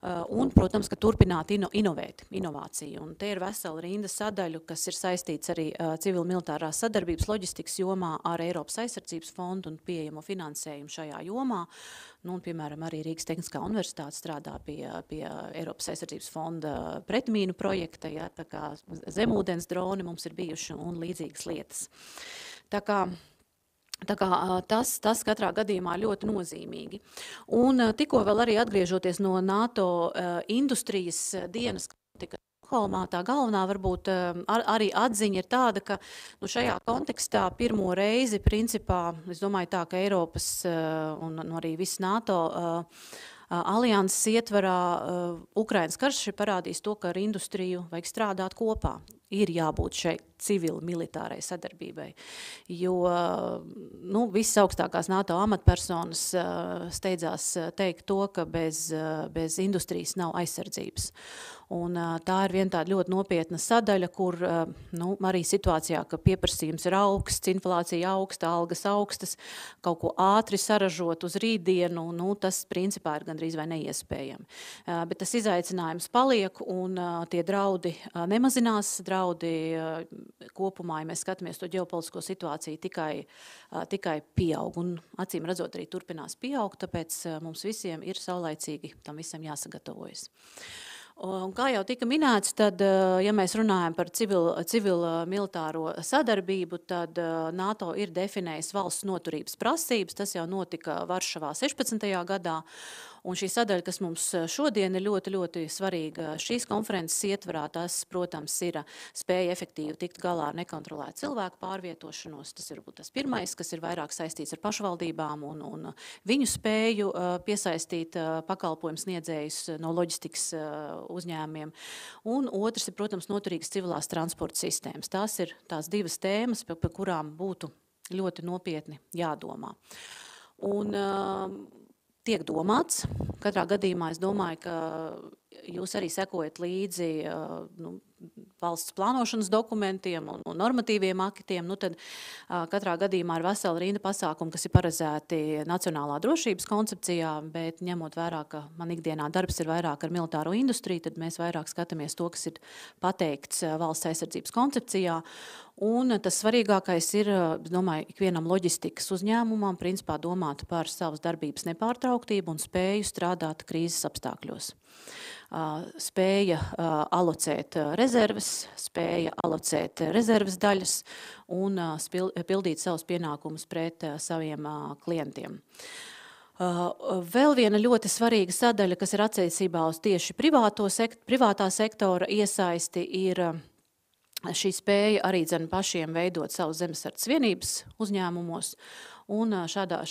un, protams, ka turpināt inovāciju. Un te ir vesela rinda sadaļu, kas ir saistīts arī civil-militārās sadarbības loģistikas jomā ar Eiropas aizsardzības fondu un pieejamo finansējumu šajā jomā. Un, piemēram, arī Rīgas Tehniskā universitāte strādā pie Eiropas aizsardzības fonda pretmīnu projekta, ja, tā kā zemūdens droni mums ir bijuši un līdzīgas lietas. Tā kā tas katrā gadījumā ļoti nozīmīgi. Un tikko vēl arī atgriežoties no NATO industrijas dienas, tika Stokholmā, tā galvenā varbūt arī atziņa ir tāda, ka šajā kontekstā pirmo reizi, principā, es domāju tā, ka Eiropas un arī viss NATO alianses ietvarā Ukrainas karš ir parādījis to, ka ar industriju vajag strādāt kopā. ir jābūt šai civil-militārai sadarbībai, jo visas augstākās NATO amatpersonas steidzās teikt to, ka bez industrijas nav aizsardzības. Un tā ir viena tāda ļoti nopietna sadaļa, kur arī situācijā, ka pieprasījums ir augsts, inflācija augsta, algas augstas, kaut ko ātri saražot uz rītdienu, tas principā ir gandrīz vai neiespējami. Bet tas izaicinājums paliek un tie draudi nemazinās, draudi kopumā, ja mēs skatāmies to ģeopolitisko situāciju, tikai pieaug. Un acīm redzot arī turpinās pieaugt, tāpēc mums visiem ir saulaicīgi tam visam jāsagatavojas. Un kā jau tika minēts, tad, ja mēs runājam par civil-militāro sadarbību, tad NATO ir definējis valsts noturības prasības, tas jau notika Varšavā 16. gadā, un šī sadaļa, kas mums šodien ir ļoti, ļoti svarīga šīs konferences ietvarā, tas, protams, ir spēja efektīvi tikt galā ar nekontrolētu cilvēku pārvietošanos, tas ir tas pirmais, kas ir vairāk saistīts ar pašvaldībām un viņu spēju piesaistīt pakalpojumu sniedzējus no loģistikas uzņēmumiem. Un otrs ir, protams, noturīgas civilās transporta sistēmas. Tās ir tās divas tēmas, par kurām būtu ļoti nopietni jādomā. Un tiek domāts. Katrā gadījumā es domāju, ka jūs arī sekojat līdzi valsts plānošanas dokumentiem un normatīviem aktiem, tad katrā gadījumā ir vesela rinda pasākumu, kas ir paredzēti nacionālā drošības koncepcijā, bet ņemot vērā, ka man ikdienā darbs ir vairāk ar militāro industriju, tad mēs vairāk skatāmies to, kas ir pateikts valsts aizsardzības koncepcijā. Un tas svarīgākais ir, es domāju, ikvienam loģistikas uzņēmumam principā domāt par savas darbības nepārtrauktību un spēju strādāt krīzes apstākļos. Spēja alocēt rezerves, spēja alocēt rezerves daļas un pildīt savus pienākumus pret saviem klientiem. Vēl viena ļoti svarīga sadaļa, kas ir attiecībā uz tieši privātā sektora iesaisti, ir šī spēja arī pašiem veidot savus zemesardzes vienības uzņēmumos. Un šādā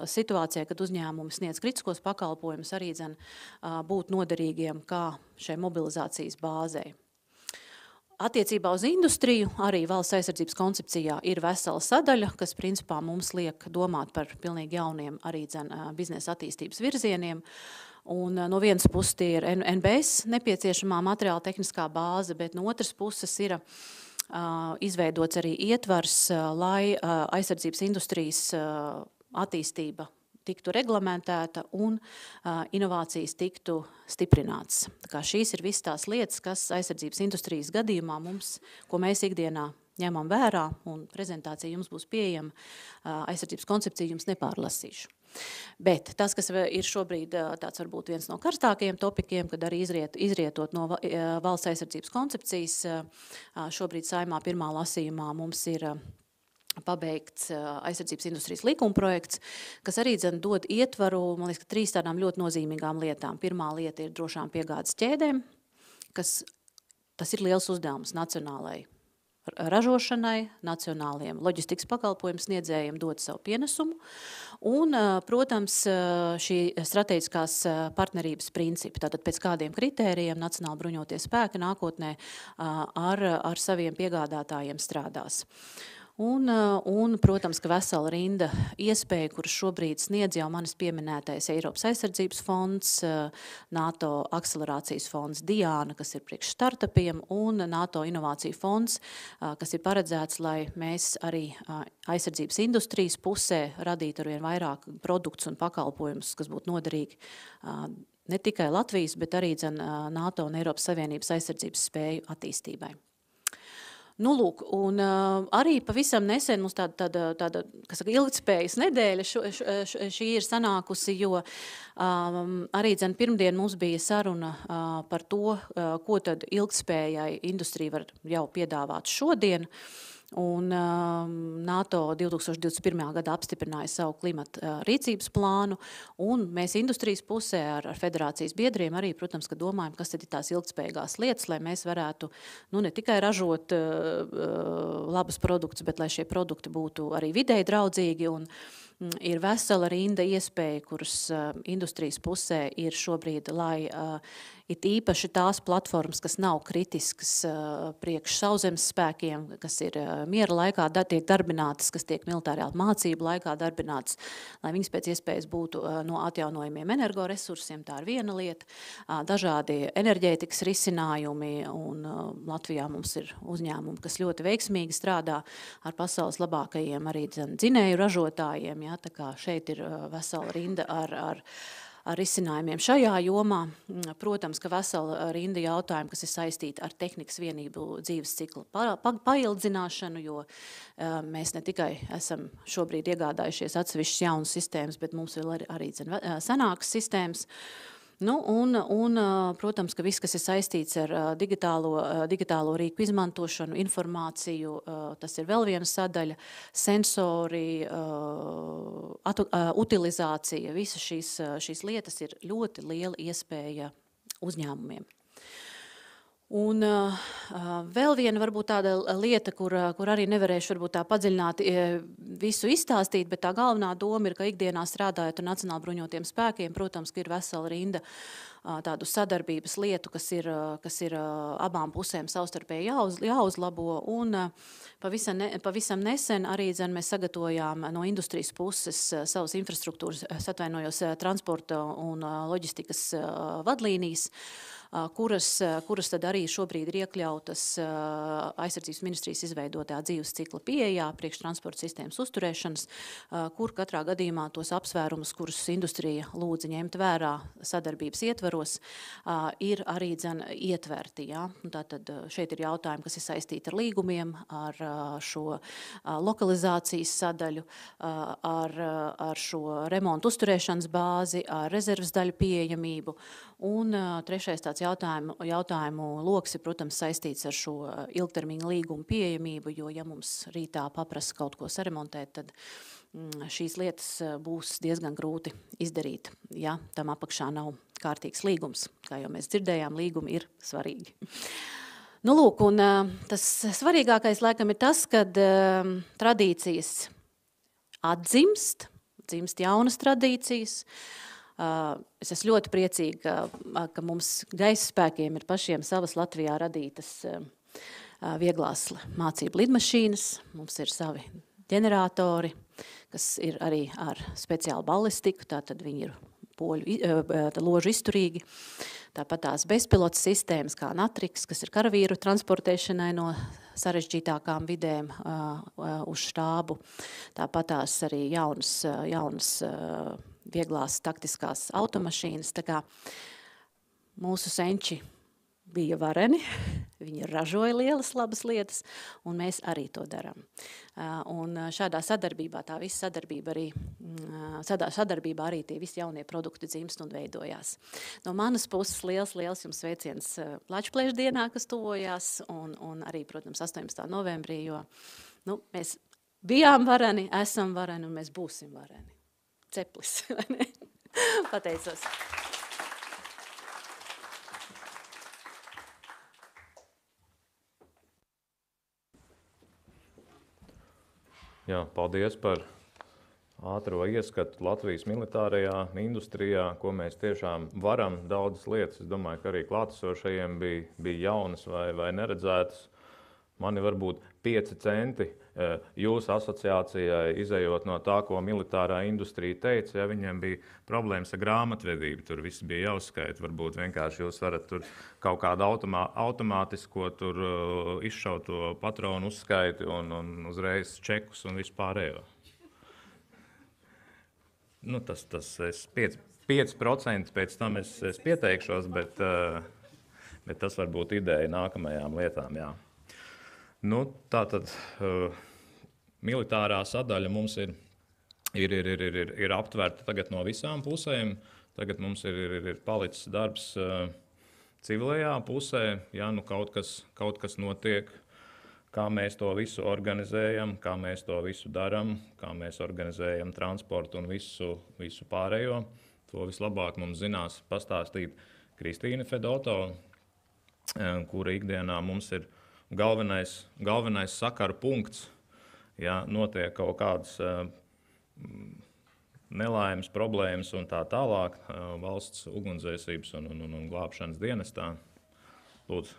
situācijā, kad uzņēmumi sniedz kritiskos pakalpojumus, arī būt noderīgiem kā šai mobilizācijas bāzei. Attiecībā uz industriju arī valsts aizsardzības koncepcijā ir vesela sadaļa, kas principā mums liek domāt par pilnīgi jauniem arī biznesa attīstības virzieniem. Un no vienas puses tie ir NBS nepieciešamā materiāla tehniskā bāze, bet no otras puses ir izveidots arī ietvars, lai aizsardzības industrijas attīstība tiktu reglamentēta un inovācijas tiktu stiprināts. Tā kā šīs ir visas tās lietas, kas aizsardzības industrijas gadījumā mums, ko mēs ikdienā ņemam vērā, un prezentācija jums būs pieejama, aizsardzības koncepciju jums nepārlasīšu. Bet tas, kas ir šobrīd tāds varbūt viens no karstākajiem topikiem, kad arī izrietot no valsts aizsardzības koncepcijas, šobrīd Saeimā pirmā lasījumā mums ir pabeigts aizsardzības industrijas likumprojekts, kas arī dod ietvaru, man liekas, 3 tādām ļoti nozīmīgām lietām. Pirmā lieta ir drošām piegādes ķēdēm, tas ir liels uzdevums nacionālai ražošanai, nacionāliem loģistikas pakalpojumu sniedzējiem dot savu pienesumu. Un, protams, šī strateģiskās partnerības principi, tātad pēc kādiem kritērijiem Nacionāli bruņotie spēki nākotnē ar saviem piegādātājiem strādās. Un, protams, ka vesela rinda iespēja, kuras šobrīd sniedz jau manis pieminētais Eiropas aizsardzības fonds, NATO akcelerācijas fonds Diāna, kas ir priekš startupiem, un NATO inovāciju fonds, kas ir paredzēts, lai mēs arī aizsardzības industrijas pusē radītu arvien vairāk produktus un pakalpojumus, kas būtu noderīgi ne tikai Latvijas, bet arī NATO un Eiropas Savienības aizsardzības spēju attīstībai. Nu, lūk, un arī pavisam nesen mums tāda kas saka, ilgtspējas nedēļa šī ir sanākusi, jo arī pirmdien mums bija saruna par to, ko tad ilgtspējai industrija var jau piedāvāt šodien. Un NATO 2021. gadā apstiprināja savu klimata rīcības plānu, un mēs industrijas pusē ar federācijas biedriem arī, protams, ka domājam, kas tad ir tās ilgtspējīgās lietas, lai mēs varētu ne tikai ražot labus produktus, bet lai šie produkti būtu arī videi draudzīgi, un ir vesela rinda iespēja, kuras industrijas pusē ir šobrīd, lai it īpaši tās platformas, kas nav kritiskas priekš sauszemes spēkiem, kas ir miera laikā tiek darbinātas, kas tiek militārajā mācību laikā darbinātas, lai viņas pēc iespējas būtu no atjaunojumiem energoresursiem, tā ir viena lieta, dažādi enerģētikas risinājumi, un Latvijā mums ir uzņēmumi, kas ļoti veiksmīgi strādā ar pasaules labākajiem arī dzinēju ražotājiem, ja, tā kā šeit ir vesela rinda ar risinājumiem šajā jomā. Protams, ka vesela rinda jautājumu, kas ir saistīti ar tehnikas vienību dzīves ciklu paildzināšanu, jo mēs ne tikai esam šobrīd iegādājušies atsevišķas jaunas sistēmas, bet mums vēl arī senākas sistēmas. Nu, un, protams, ka viss, kas ir saistīts ar digitālo rīku izmantošanu, informāciju, tas ir vēl viena sadaļa, sensori, utilizācija, visas šīs lietas ir ļoti liela iespēja uzņēmumiem. Un vēl viena varbūt tāda lieta, kur arī nevarēšu varbūt tā padziļināt visu izstāstīt, bet tā galvenā doma ir, ka ikdienā strādājot ar Nacionāli bruņotiem spēkiem, protams, ka ir vesela rinda tādu sadarbības lietu, kas ir abām pusēm savstarpēji jāuzlabo, un pavisam nesen arī mēs sagatavojām no industrijas puses savas infrastruktūras, transporta un loģistikas vadlīnijas, kuras tad arī šobrīd ir iekļautas aizsardzības ministrijas izveidotā dzīves cikla pieejā priekš transporta sistēmas uzturēšanas, kur katrā gadījumā tos apsvērumus, kurus industrija lūdza ņemt vērā sadarbības ietvaros, ir arī ietverti. Ja? Tātad šeit ir jautājumi, kas ir saistīti ar līgumiem, ar šo lokalizācijas sadaļu, ar šo remontu uzturēšanas bāzi, ar rezerves daļu pieejamību, un trešais tāds jautājumu loks ir, protams, saistīts ar šo ilgtermiņa līgumu pieejamību, jo, ja mums rītā paprasa kaut ko saremontēt, tad šīs lietas būs diezgan grūti izdarīt, ja tam apakšā nav kārtīgs līgums. Kā jau mēs dzirdējām, līgumi ir svarīgi. Nu, lūk, un tas svarīgākais, laikam, ir tas, kad tradīcijas dzimst jaunas tradīcijas. Es esmu ļoti priecīga, ka mums gaisa spēkiem ir pašiem savas Latvijā radītas vieglās mācību lidmašīnas, mums ir savi ģeneratori, kas ir arī ar speciālu ballistiku, tātad viņi ir ložu izturīgi. Tāpat tās bezpilotas sistēmas kā Natriks, kas ir karavīru transportēšanai no sarežģītākām vidēm uz štābu. Tāpat tās arī jaunas vieglās taktiskās automašīnas. Tā kā mūsu senči bija vareni, viņi ražoja lielas labas lietas, un mēs arī to darām. Un šādā sadarbībā, tā visa sadarbībā arī tie visi jaunie produkti dzimst un veidojās. No manas puses liels jums sveiciens Lačplēšu dienā, kas tuvojās, un arī, protams, 18. novembrī, jo mēs bijām vareni, esam vareni, un mēs būsim vareni. Ceplis, vai ne? Pateicos. Jā, paldies par ātro ieskatu Latvijas militārajā industrijā, ko mēs tiešām varam daudzas lietas. Es domāju, ka arī klātesošajiem bija jaunas vai neredzētas. Mani varbūt 5 centi jūsu asociācijai, izejot no tā, ko militārā industrija teica, ja viņiem bija problēmas ar grāmatvedību, tur viss bija jāuzskaita, varbūt vienkārši jūs varat tur kaut kādu automātisko tur izšauto patronu uzskaiti un uzreiz čekus un visu pārējo. Nu, tas 5% pēc tam es pieteikšos, bet tas var būt ideja nākamajām lietām, jā. Nu, tātad militārā sadaļa mums ir aptverta tagad no visām pusēm. Tagad mums ir palicis darbs civilajā pusē, ja nu kaut kas notiek, kā mēs to visu organizējam, kā mēs to visu daram, kā mēs organizējam transportu un visu pārējo. To vislabāk mums zinās pastāstīt Kristīne Fedoto, kura ikdienā mums ir galvenais sakaru punkts, ja notiek kaut kādas nelaimes, problēmas un tā tālāk valsts ugunsdzēsības un glābšanas dienestā. Lūdzu.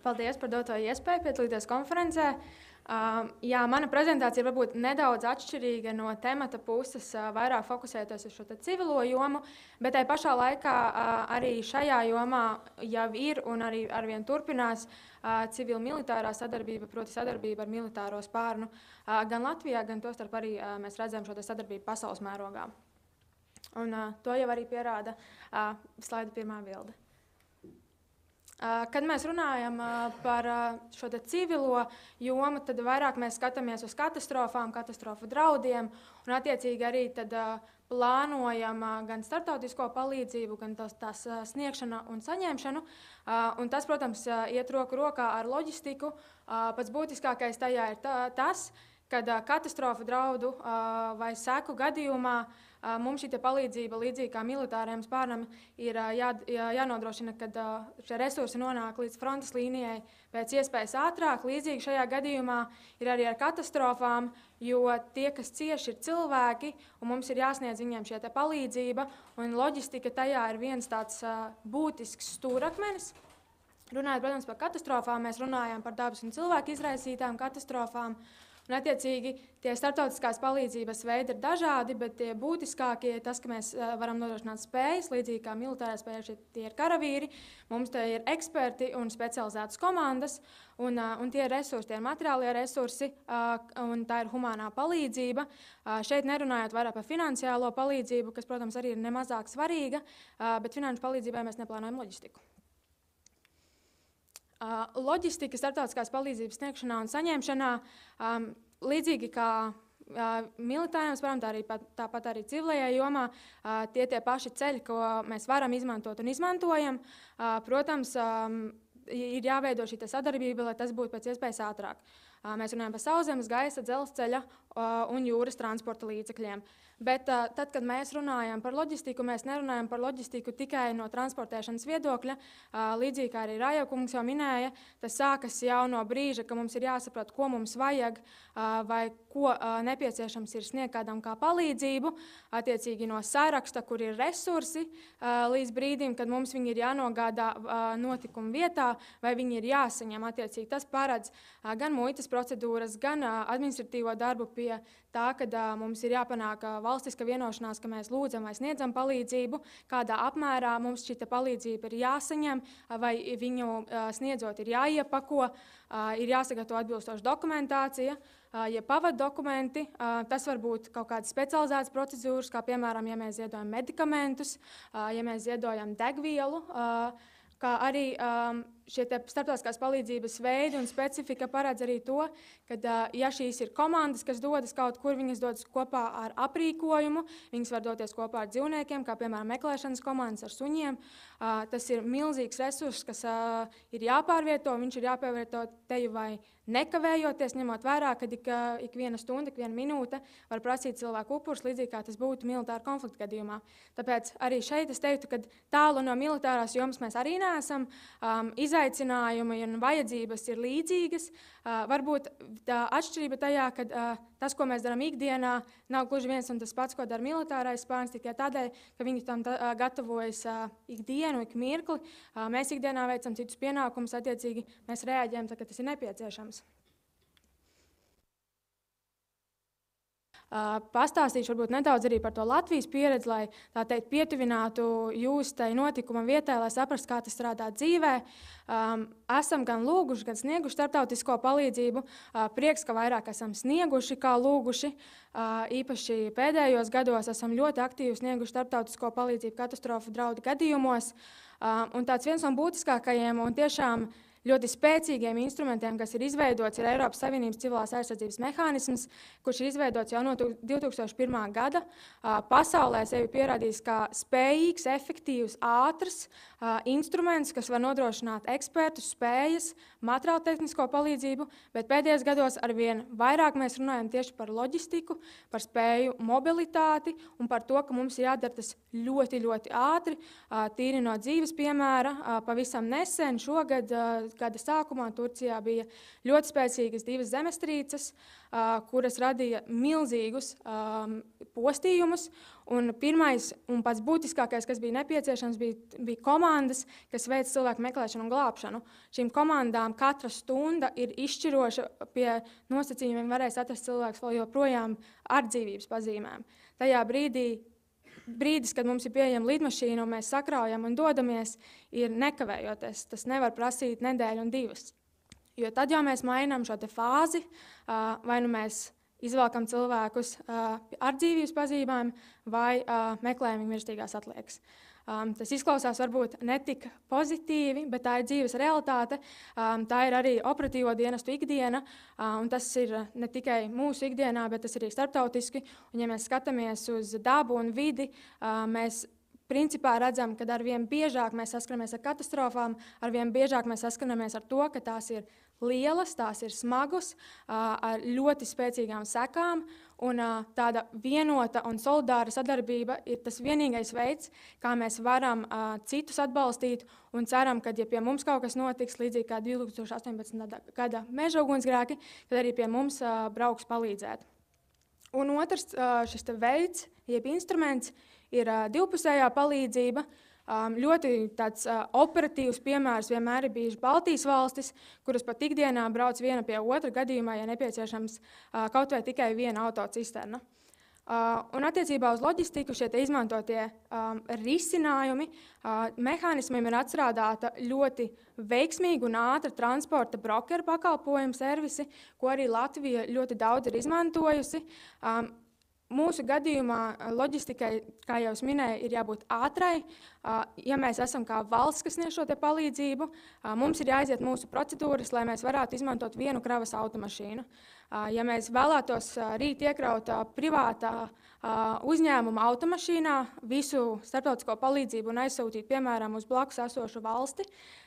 Paldies par doto iespēju piedalīties konferencē. Jā, mana prezentācija varbūt nedaudz atšķirīga no temata puses, vairāk fokusēties uz šo civilo jomu, bet tai pašā laikā arī šajā jomā jau ir un arī arvien turpinās civil-militārā sadarbība, proti sadarbība ar militāro spārnu. Gan Latvijā, gan tostarp arī mēs redzam šo sadarbību pasaules mērogā. Un to jau arī pierāda slaida pirmā bilde. Kad mēs runājam par šo civilo jomu, tad vairāk mēs skatāmies uz katastrofām, katastrofu draudiem, un attiecīgi arī tad plānojam gan starptautisko palīdzību, gan tās sniegšanu un saņemšanu. Un tas, protams, iet roku rokā ar loģistiku. Pats būtiskākais tajā ir tas, kad katastrofu draudu vai seku gadījumā mums šī palīdzība, līdzīgi kā militāriem spārnam, ir jānodrošina, ka šie resursi nonāk līdz frontes līnijai pēc iespējas ātrāk. Līdzīgi šajā gadījumā ir arī ar katastrofām, jo tie, kas cieši, ir cilvēki, un mums ir jāsniedz viņiem šie palīdzība, un loģistika tajā ir viens tāds būtisks stūrakmenis. Runājot, protams, par katastrofām, mēs runājam par dabas un cilvēku izraisītām katastrofām. Un, attiecīgi, tie starptautiskās palīdzības veidi ir dažādi, bet tie būtiskākie ir tas, ka mēs varam nodrošināt spējas, līdzīgi kā militārā spēja, tie ir karavīri, mums te ir eksperti un specializētas komandas, un tie ir resursi, tie ir materiālie resursi, un tā ir humānā palīdzība. Šeit nerunājot vairāk par finansiālo palīdzību, kas, protams, arī ir nemazāk svarīga, bet finanšu palīdzībai mēs neplānojam loģistiku. Loģistika starptautiskās palīdzības sniegšanā un saņemšanā, līdzīgi kā militāriem spārnam, tāpat arī civilajā jomā, tie paši ceļi, ko mēs varam izmantot un izmantojam. Protams, ir jāveido šī sadarbība, lai tas būtu pēc iespējas ātrāk. Mēs runājam par sauszemes, gaisa, dzelzceļa un jūras transporta līdzekļiem. Bet tad, kad mēs runājam par loģistiku, mēs nerunājam par loģistiku tikai no transportēšanas viedokļa. Līdzīgi kā arī Raja kungs jau minēja, tas sākas jau no brīža, ka mums ir jāsaprot, ko mums vajag vai ko nepieciešams ir sniegt kādam kā palīdzību. Attiecīgi no saraksta, kur ir resursi, līdz brīdim, kad mums viņi ir jānogādā notikuma vietā vai viņi ir jāsaņem. Attiecīgi tas paredz gan muitas procedūras, gan administratīvo darbu pie tā, kad mums ir jāpanāk valstiska vienošanās, ka mēs lūdzam vai sniedzam palīdzību, kādā apmērā mums šī palīdzība ir jāsaņem, vai viņu sniedzot ir jāiepako, ir jāsagatavo atbilstoša dokumentācija, ja pavadu dokumenti. Tas var būt kaut kādas specializētas procedūras, kā piemēram, ja mēs ziedojam medikamentus, ja mēs ziedojam degvielu, kā arī šie starptautiskās palīdzības veidi un specifika paredz arī to, ka, ja šīs ir komandas, kas dodas kaut kur, viņas dodas kopā ar aprīkojumu, viņas var doties kopā ar dzīvniekiem, kā piemēram meklēšanas komandas ar suņiem. Tas ir milzīgs resurss, kas ir jāpārvieto, viņš ir jāpārvieto teju vai nekavējoties, ņemot vērā, ka ik viena stunda, ik viena minūte var prasīt cilvēku upurs, līdzīgi kā tas būtu militāra konflikta gadījumā. Tāpēc arī šeit es teiktu, ka tālu no militārās jomas mēs arī neesam. Izaicinājumi un vajadzības ir līdzīgas. Varbūt tā atšķirība tajā, ka tas, ko mēs darām ikdienā, nav gluži viens un tas pats, ko dara militārais spārns, tikai tādēļ, ka viņi tam gatavojas ikdienu, ik mirkli. Mēs ikdienā veicam citus pienākumus, attiecīgi mēs reaģējam, kad tas ir nepieciešams. Pastāstīšu varbūt nedaudz arī par to Latvijas pieredzi, lai tā teikt pietuvinātu jūs tai notikuma vietai, lai saprastu, kā tas strādā dzīvē. Esam gan lūguši, gan snieguši starptautisko palīdzību. Prieks, ka vairāk esam snieguši kā lūguši. Īpaši pēdējos gados esam ļoti aktīvi snieguši starptautisko palīdzību katastrofu draudu gadījumos. Un tāds viens no būtiskākajiem un tiešām ļoti spēcīgiem instrumentiem, kas ir izveidots, ir Eiropas Savienības civilās aizsardzības mehānisms, kurš ir izveidots jau no 2001. gada. Pasaulē sevi pierādījis kā spējīgs, efektīvs, ātrs instruments, kas var nodrošināt ekspertu spējas, materiālu tehnisko palīdzību, bet pēdējos gados arvien vairāk mēs runājam tieši par loģistiku, par spēju mobilitāti un par to, ka mums ir jādara tas ļoti, ļoti ātri. Tīri no dzīves piemēra, pavisam nesen šogad, gada sākumā Turcijā bija ļoti spēcīgas 2 zemestrīces, kuras radīja milzīgus postījumus. Un pirmais un pats būtiskākais, kas bija nepieciešams, bija komandas, kas veic cilvēku meklēšanu un glābšanu. Šīm komandām katra stunda ir izšķiroša, pie nosacījumiem varēs atrast cilvēks vēl joprojām ar dzīvības pazīmēm. Tajā brīdis, kad mums ir pieejama lidmašīna un mēs sakraujam un dodamies, ir nekavējoties. Tas nevar prasīt nedēļu un 2. Jo tad jau mēs mainām šo te fāzi, vai nu mēs izvelkam cilvēkus ar dzīvības pazīmēm vai meklējam viņu mirstīgās atliekas. Tas izklausās varbūt netik pozitīvi, bet tā ir dzīves realitāte. Tā ir arī operatīvo dienestu ikdiena, un tas ir ne tikai mūsu ikdienā, bet tas arī starptautiski. Un, ja mēs skatāmies uz dabu un vidi, mēs principā redzam, ka arvien biežāk mēs saskaramies ar katastrofām, arvien biežāk mēs saskaramies ar to, ka tās ir lielas, tās ir smagas, ar ļoti spēcīgām sekām, un tāda vienota un solidāra sadarbība ir tas vienīgais veids, kā mēs varam citus atbalstīt, un ceram, ka, ja pie mums kaut kas notiks, līdzīgi kā 2018. gada meža ugunsgrēki, tad arī pie mums brauks palīdzēt. Un otrs šis veids, jeb instruments, ir divpusējā palīdzība. Ļoti tāds operatīvs piemērs vienmēr ir bijuši Baltijas valstis, kuras pat ikdienā brauc viena pie otra gadījumā, ja nepieciešams kaut vai tikai viena autocisterna. Un attiecībā uz loģistiku šie izmantotie risinājumi, mehānismiem ir atstrādāta ļoti veiksmīga un ātra transporta brokeru pakalpojumu servisi, ko arī Latvija ļoti daudz ir izmantojusi. Mūsu gadījumā loģistikai, kā jau es minēju, ir jābūt ātrai. Ja mēs esam kā valsts, kas sniedz šo palīdzību, mums ir jāiziet mūsu procedūras, lai mēs varētu izmantot vienu kravas automašīnu. Ja mēs vēlētos rīt iekraut privātā uzņēmuma automašīnā visu starptautisko palīdzību un aizsūtīt, piemēram, uz blakus esošu valsti,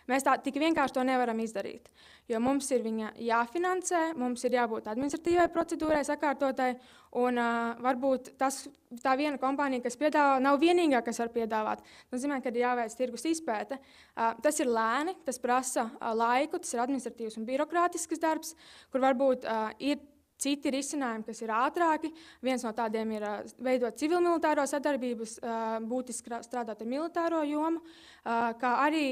mēs tā tik vienkārši to nevaram izdarīt. Jo mums ir viņa jāfinansē, mums ir jābūt administratīvai procedūrai sakārtotai, un varbūt tā viena kompānija, kas piedāvā, nav vienīgā, kas var piedāvāt. Nozīmē, ka ir jāveic tirgus izpēte. Tas ir lēni, tas prasa laiku, tas ir administratīvs un birokrātisks darbs, kur varbūt ir citi risinājumi, kas ir ātrāki. Viens no tādiem ir veidot civil-militāro sadarbības, būtiski strādāt ar militāro jomu, kā arī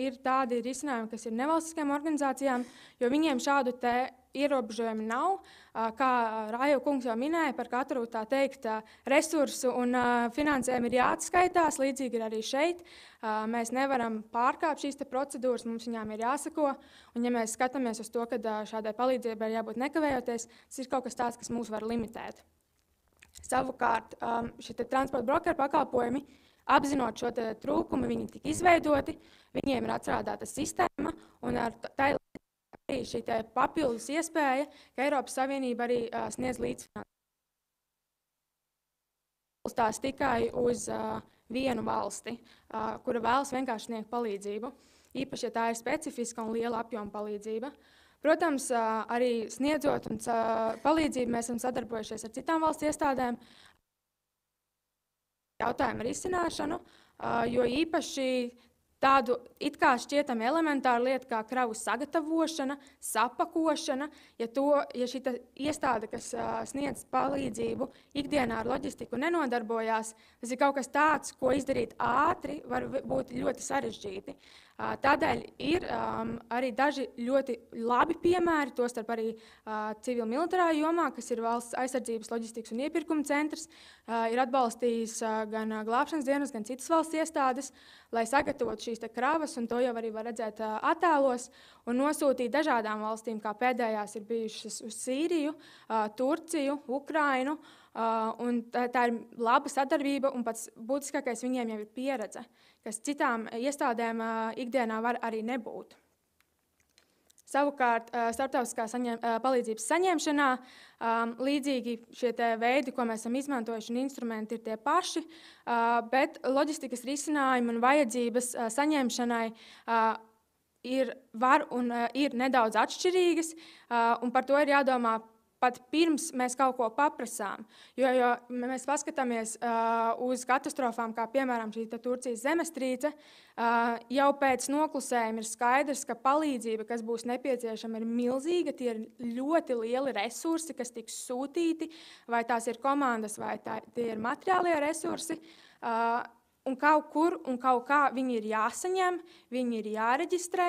ir tādi risinājumi, kas ir nevalstiskajām organizācijām, jo viņiem šādu te ierobežojumi nav. Kā Rāja kungs jau minēja, par katru tā teikt resursu un finansējumu ir jāatskaitās, līdzīgi ir arī šeit. Mēs nevaram pārkāpt šīs procedūras, mums viņām ir jāsako, un ja mēs skatāmies uz to, ka šādai palīdzībai ir jābūt nekavējoties, tas ir kaut kas tāds, kas mūs var limitēt. Savukārt, šie transporta brokeru pakalpojumi, apzinot šo trūkumu, viņi tika izveidoti, viņiem ir atstrādāta sistēma, un ar tā arī šī papildus iespēja, ka Eiropas Savienība arī sniedz līdzfinansējumu. Tās tikai uz vienu valsti, kura vēlas vienkārši sniegt palīdzību, īpaši, ja tā ir specifiska un liela apjoma palīdzība. Protams, arī sniedzot un palīdzību mēs esam sadarbojušies ar citām valsts iestādēm jautājumu risināšanu, jo īpaši tādu it kā šķietami elementāru lietu kā kravu sagatavošana, sapakošana, ja šī iestāde, kas sniedz palīdzību ikdienā ar loģistiku nenodarbojās, tas ir kaut kas tāds, ko izdarīt ātri, var būt ļoti sarežģīti. Tādēļ ir arī daži ļoti labi piemēri, tostarp arī civil-militārā jomā, kas ir valsts aizsardzības loģistikas un iepirkuma centrs, ir atbalstījis gan glābšanas dienas, gan citas valsts iestādes, lai sagatavotu šīs kravas, un to jau arī var redzēt attēlos, un nosūtīt dažādām valstīm, kā pēdējās ir bijušas uz Sīriju, Turciju, Ukrainu, un tā ir laba sadarbība, un pats būtiskākais viņiem jau ir pieredze, kas citām iestādēm ikdienā var arī nebūt. Savukārt, starptautiskā palīdzības saņemšanā līdzīgi šie veidi, ko mēs esam izmantojuši, un instrumenti ir tie paši, bet loģistikas risinājumi un vajadzības saņemšanai ir nedaudz atšķirīgas, un par to ir jādomā pat pirms mēs kaut ko paprasām. Jo mēs paskatāmies uz katastrofām, kā piemēram šī Turcijas zemestrīce, jau pēc noklusējuma ir skaidrs, ka palīdzība, kas būs nepieciešama, ir milzīga. Tie ir ļoti lieli resursi, kas tiks sūtīti, vai tās ir komandas, vai tie ir materiālie resursi. Un kaut kur un kaut kā viņi ir jāsaņem, viņi ir jāreģistrē,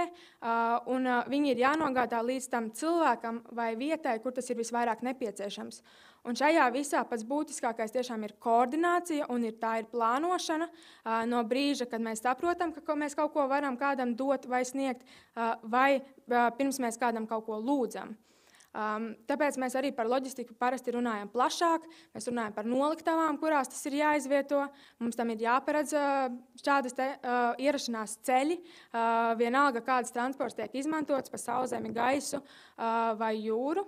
un viņi ir jānogādā līdz tam cilvēkam vai vietai, kur tas ir visvairāk nepieciešams. Un šajā visā pats būtiskākais tiešām ir koordinācija un tā ir plānošana no brīža, kad mēs saprotam, ka mēs kaut ko varam kādam dot vai sniegt, vai pirms mēs kādam kaut ko lūdzam. Tāpēc mēs arī par loģistiku parasti runājam plašāk. Mēs runājam par noliktavām, kurās tas ir jāizvieto. Mums tam ir jāparedz šādas ierašanās ceļi. Vienalga, kāds transports tiek izmantots pa sauszemi, gaisu vai jūru.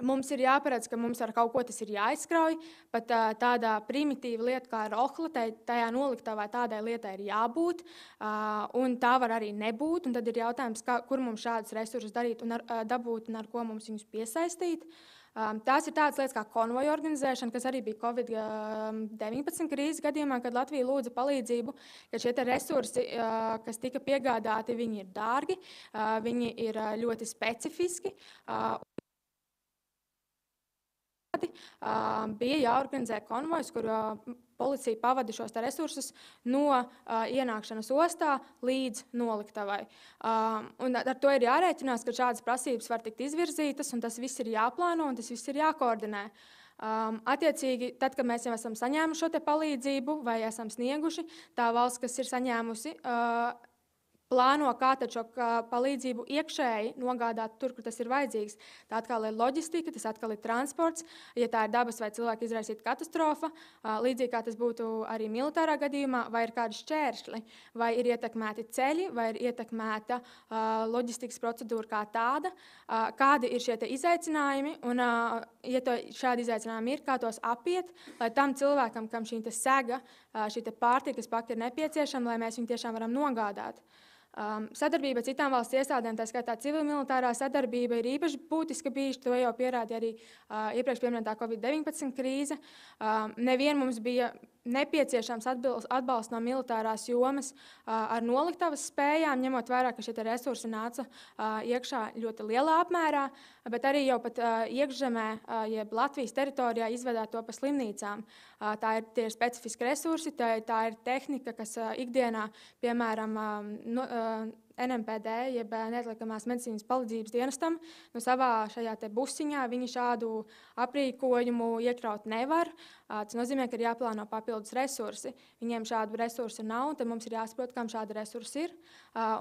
Mums ir jāparedz, ka mums ar kaut ko tas ir jāizkrauj. Pat tādā primitīva lieta kā rohla, tajā noliktavā tādai lietai ir jābūt, un tā var arī nebūt. Un tad ir jautājums, kur mums šādus resursus darīt un dabūt, un ar ko mums viņus piesaistīt. Tās ir tādas lietas kā konvoju organizēšana, kas arī bija Covid-19 krīzes gadījumā, kad Latvija lūdza palīdzību, ka šie resursi, kas tika piegādāti, viņi ir dārgi, viņi ir ļoti specifiski. Bija jāorganizē konvojs, kur policija pavada šos resursus no ienākšanas ostā līdz noliktavai. Un ar to ir jārēķinās, ka šādas prasības var tikt izvirzītas, un tas viss ir jāplāno, un tas viss ir jākoordinē. Attiecīgi, tad, kad mēs jau esam saņēmuši šo palīdzību vai esam snieguši, tā valsts, kas ir saņēmusi, plāno, kā tad šo palīdzību iekšēji nogādāt tur, kur tas ir vajadzīgs. Tā atkal ir loģistika, tas atkal ir transports. Ja tā ir dabas vai cilvēku izraisīta katastrofa, līdzīgi kā tas būtu arī militārā gadījumā, vai ir kādi šķēršļi, vai ir ietekmēti ceļi, vai ir ietekmēta loģistikas procedūra kā tāda, kādi ir šie izaicinājumi, un ja šādi izaicinājumi ir, kā tos apiet, lai tam cilvēkam, kam šī sega, šī pārtikas pakete ir nepieciešama, lai mēs viņu tiešām varam nogādāt. Sadarbība ar citām valsts iestādēm, tā skaitā civil-militārā sadarbība, ir īpaši būtiska bijuši. To jau pierādīja arī iepriekš pieminētā Covid-19 krīze. Nevien mums bija nepieciešams atbalsts no militārās jomas ar noliktavas spējām, ņemot vērā, ka šie resursi nāca iekšā ļoti lielā apmērā, bet arī jau pat iekšzemē, jeb Latvijas teritorijā izvedāt to pa slimnīcām. Tie ir specifiski resursi, tā ir tehnika, kas ikdienā, piemēram, NMPD, jeb neatliekamās medicīnas palīdzības dienestam, savā šajā busiņā viņi šādu aprīkojumu iekraut nevar. Tas nozīmē, ka ir jāplāno papildus resursi. Viņiem šādu resursu nav, tad mums ir jāsaprot, kam šādi resursi ir.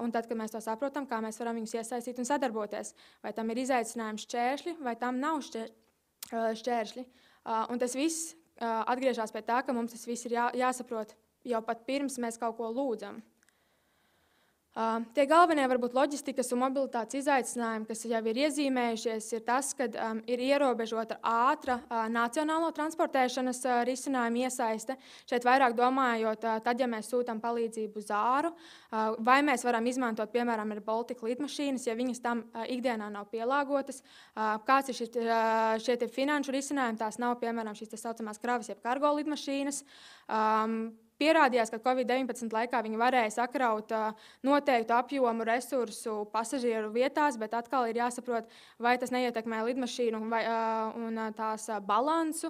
Un tad, kad mēs to saprotam, kā mēs varam viņus iesaistīt un sadarboties. Vai tam ir izaicinājumi šķēršļi, vai tam nav šķēršļi. Un tas viss atgriežas pie tā, ka mums tas viss ir jāsaprot jau pat pirms mēs kaut ko lūdzam. Tie galvenie varbūt loģistikas un mobilitātes izaicinājumi, kas jau ir iezīmējušies, ir tas, ka ir ierobežota ātra nacionālo transportēšanas risinājumu iesaiste. Šeit vairāk domājot, tad, ja mēs sūtam palīdzību uz āru, vai mēs varam izmantot, piemēram, ir Baltika lidmašīnas, ja viņas tam ikdienā nav pielāgotas. Kāds ir šie finanšu risinājumi, tās nav, piemēram, šīs tā saucamās kravas, jeb kargo lidmašīnas. Pierādījās, ka Covid-19 laikā viņi varēja sakraut noteiktu apjomu resursu pasažieru vietās, bet atkal ir jāsaprot, vai tas neietekmē lidmašīnu un tās balansu,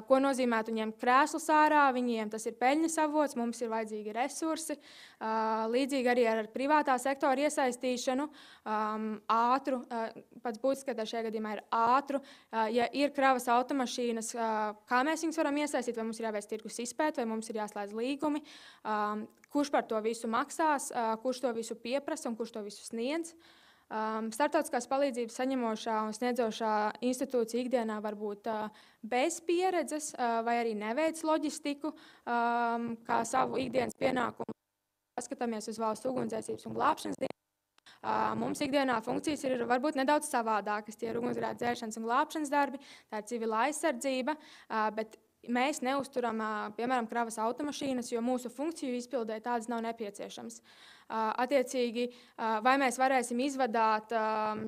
ko nozīmētu ņemt krēslus ārā, viņiem tas ir peļņas avots, mums ir vajadzīgi resursi. Līdzīgi arī ar privātā sektora iesaistīšanu, ātru, pats būtiskākais šajā gadījumā ir ātru. Ja ir kravas automašīnas, kā mēs viņus varam iesaistīt, vai mums ir jāveic tirgus izpēt, vai mums ir jāslēdz līgumi, kurš par to visu maksās, kurš to visu pieprasa un kurš to visu sniedz. Startautiskās palīdzības saņemošā un sniedzošā institūcija ikdienā var būt bez pieredzes vai arī neveic loģistiku kā savu ikdienas pienākumu. Paskatāmies uz valsts ugunsdzēsības un glābšanas dienas. Mums ikdienā funkcijas ir varbūt nedaudz savādākas. Tie ir ugunsgrēku dzēšanas un glābšanas darbi, tā ir civilā aizsardzība, bet mēs neuzturam, piemēram, kravas automašīnas, jo mūsu funkciju izpildē tādas nav nepieciešams. Attiecīgi, vai mēs varēsim izvadāt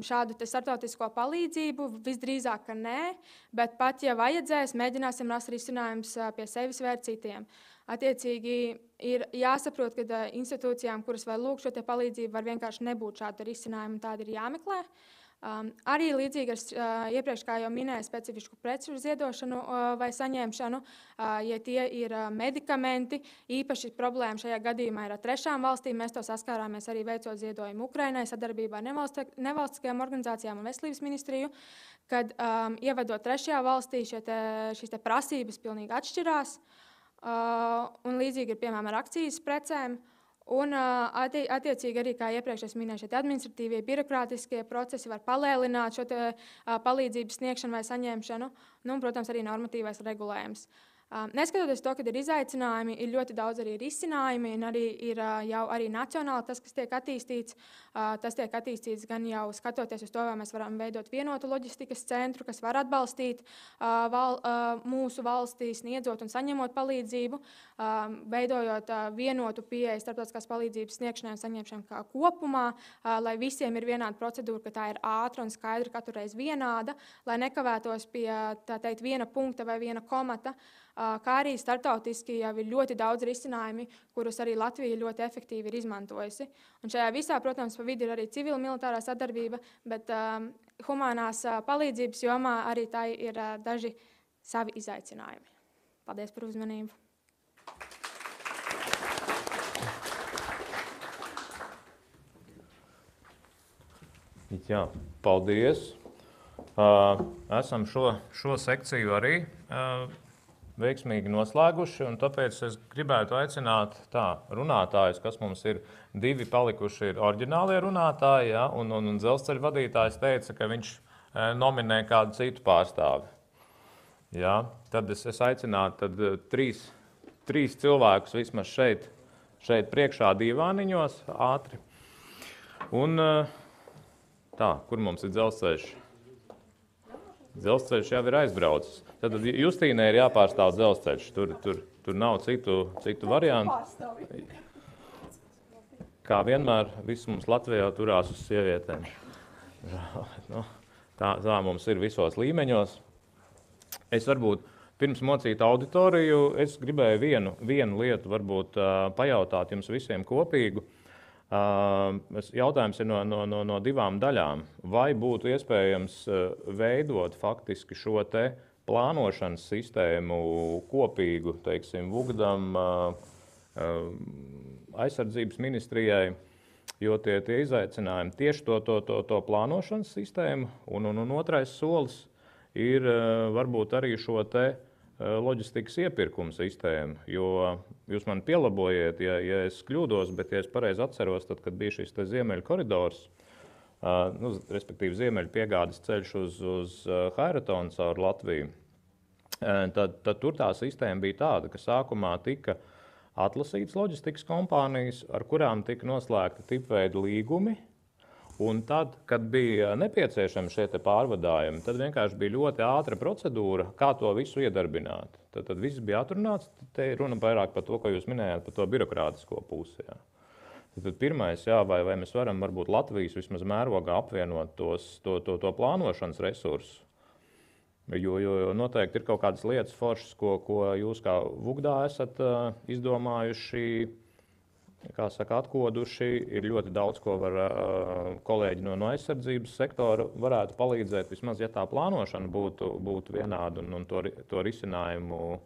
šādu starptautisko palīdzību? Visdrīzāk, ka nē, bet pat, ja vajadzēs, mēģināsim rast risinājumus pie sevis vai citiem. Attiecīgi, ir jāsaprot, ka institūcijām, kuras vēl lūg šo palīdzību, var vienkārši nebūt šādu risinājumu, tādi ir jāmeklē. Arī līdzīgi ar iepriekš, kā jau minēju, specifisku preču ziedošanu vai saņemšanu, ja tie ir medikamenti, īpaši problēma šajā gadījumā ir ar trešām valstīm. Mēs to saskārāmies arī veicot ziedojumu Ukrainai, sadarbībā ar nevalstiskajām organizācijām un veselības ministriju, kad ievedot trešajā valstī šīs prasības pilnīgi atšķirās, un līdzīgi ir, piemēram, ar akcijas precēm. Un attiecīgi arī, kā iepriekš es minēju, šie administratīvie, birokrātiskie procesi var palēlināt šo palīdzības sniegšanu vai saņemšanu, un, protams, arī normatīvais regulējums. Neskatoties to, ka ir izaicinājumi, ir ļoti daudz arī risinājumi, un arī ir jau arī nacionāli tas, kas tiek attīstīts. Tas tiek attīstīts gan jau skatoties uz to, vai mēs varam veidot vienotu loģistikas centru, kas var atbalstīt mūsu valstī, sniedzot un saņemot palīdzību, veidojot vienotu pieeju starptautiskās palīdzības sniegšanai un saņemšanai kā kopumā, lai visiem ir vienāda procedūra, ka tā ir ātra un skaidra, katru reizi vienāda, lai nekavētos pie, tā teikt, viena punkta vai viena komata, kā arī starptautiski jau ir ļoti daudz risinājumi, kurus arī Latvija ļoti efektīvi ir izmantojusi. Un šajā visā, protams, pa vidu ir arī civil-militārā sadarbība, bet humanās palīdzības jomā arī tā ir daži savi izaicinājumi. Paldies par uzmanību. Jā, paldies. Esam šo sekciju arī veiksmīgi noslēguši, un tāpēc es gribētu aicināt runātājus, kas mums ir divi palikuši ir oriģinālie runātāji, ja, un dzelzceļa vadītājs teica, ka viņš nominē kādu citu pārstāvi. Ja, tad es aicinātu trīs cilvēkus vismaz šeit priekšā divāniņos ātri. Un kur mums ir dzelzceļš? Dzelzceļš jau ir aizbraucis. Tad Justīnai ir jāpārstāv dzelzceļš. Tur nav citu variantu. Kā vienmēr, viss mums Latvijā turās uz sievietēm. Tā mums ir visos līmeņos. Es varbūt pirms mocīt auditoriju, es gribēju vienu lietu varbūt pajautāt jums visiem kopīgu. Jautājums ir no divām daļām. Vai būtu iespējams veidot faktiski šo te plānošanas sistēmu kopīgu, teiksim, Vugdam, aizsardzības ministrijai, jo tie izaicinājumi tieši to plānošanas sistēmu, un otrais solis ir varbūt arī šo te loģistikas iepirkuma sistēmu, jo jūs man pielabojiet, ja es kļūdos, bet ja es pareizi atceros, tad, kad bija šis te ziemeļu koridors, respektīvi ziemeļu piegādes ceļš uz Hairatonu caur Latviju, tad tur tā sistēma bija tāda, ka sākumā tika atlasītas loģistikas kompānijas, ar kurām tika noslēgta tipveida līgumi. Un tad, kad bija nepieciešami šie pārvadājumi, tad vienkārši bija ļoti ātra procedūra, kā to visu iedarbināt. Tad viss bija atrunāts, te runa vairāk par to, ko jūs minējāt, par to birokrātisko pusi. Jā. Tad pirmais, vai mēs varam varbūt Latvijas vismaz mērogā apvienot to plānošanas resursus, jo noteikti ir kaut kādas lietas foršas, ko jūs kā Vugdā esat izdomājuši, kā saka, atkoduši, ir ļoti daudz, ko var kolēģi no aizsardzības sektora varētu palīdzēt, vismaz, ja tā plānošana būtu vienāda un to risinājumu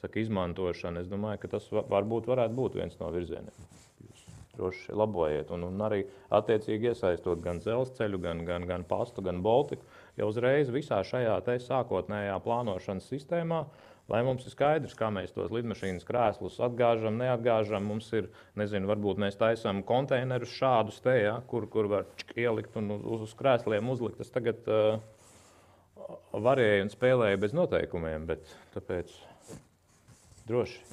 izmantošana. Es domāju, ka tas varētu būt viens no virzieniem. Jūs droši labojiet un arī attiecīgi iesaistot gan dzelzceļu, gan pastu, gan Baltiku, jau uzreiz visā šajā sākotnējā plānošanas sistēmā, lai mums ir skaidrs, kā mēs tos lidmašīnas krēslus atgāžam, neatgāžam. Mums ir, nezinu, varbūt mēs taisām konteinerus šādus te, ja, kur var ielikt un uz krēsliem uzlikt. Tas tagad varēja un spēlēja bez noteikumiem, bet tāpēc droši.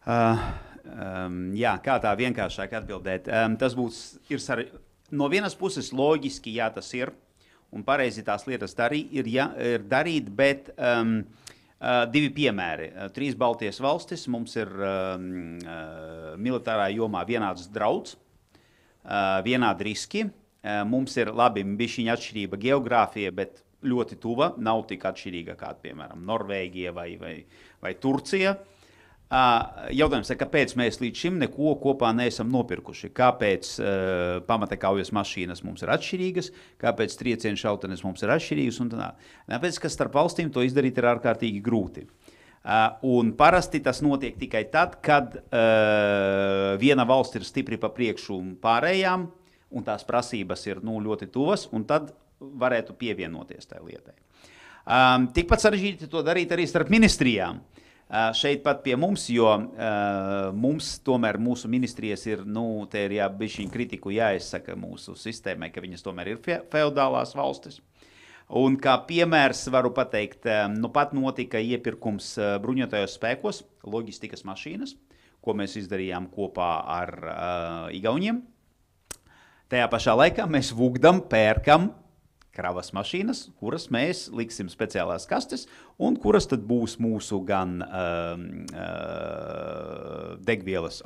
Jā, kā tā vienkāršāk atbildēt? Tas ir no vienas puses loģiski, jā, tas ir, un pareizi tās lietas ir darīt, bet divi piemēri. 3 Baltijas valstis, mums ir militārā jomā vienāds drauds, vienādi riski. Mums ir labi bišķiņa atšķirība geogrāfija, bet ļoti tuva, nav tik atšķirīga kā, piemēram, Norvēģija vai Turcija. Jautājums ir, kāpēc mēs līdz šim neko kopā neesam nopirkuši? Kāpēc pamata kaujas mašīnas mums ir atšķirīgas? Kāpēc triecienu šautenes mums ir atšķirīgas? Tāpēc, ka starp valstīm to izdarīt ir ārkārtīgi grūti. Un parasti tas notiek tikai tad, kad viena valsts ir stipri pa priekšu pārējām, un tās prasības ir ļoti tuvas, un tad varētu pievienoties tai lietai. Tikpat sarežģīti to darīt arī starp ministrijām. Šeit pat pie mums, jo mums tomēr mūsu ministrijas ir, te ir bišķiņ kritiku jāizsaka mūsu sistēmai, ka viņas tomēr ir feodālās valstis. Un kā piemērs varu pateikt, pat notika iepirkums bruņotajos spēkos, loģistikas mašīnas, ko mēs izdarījām kopā ar Igauniem. Tajā pašā laikā mēs vugdam, pērkam kravas mašīnas, kuras mēs liksim speciālās kastes, un kuras tad būs mūsu gan degvielas,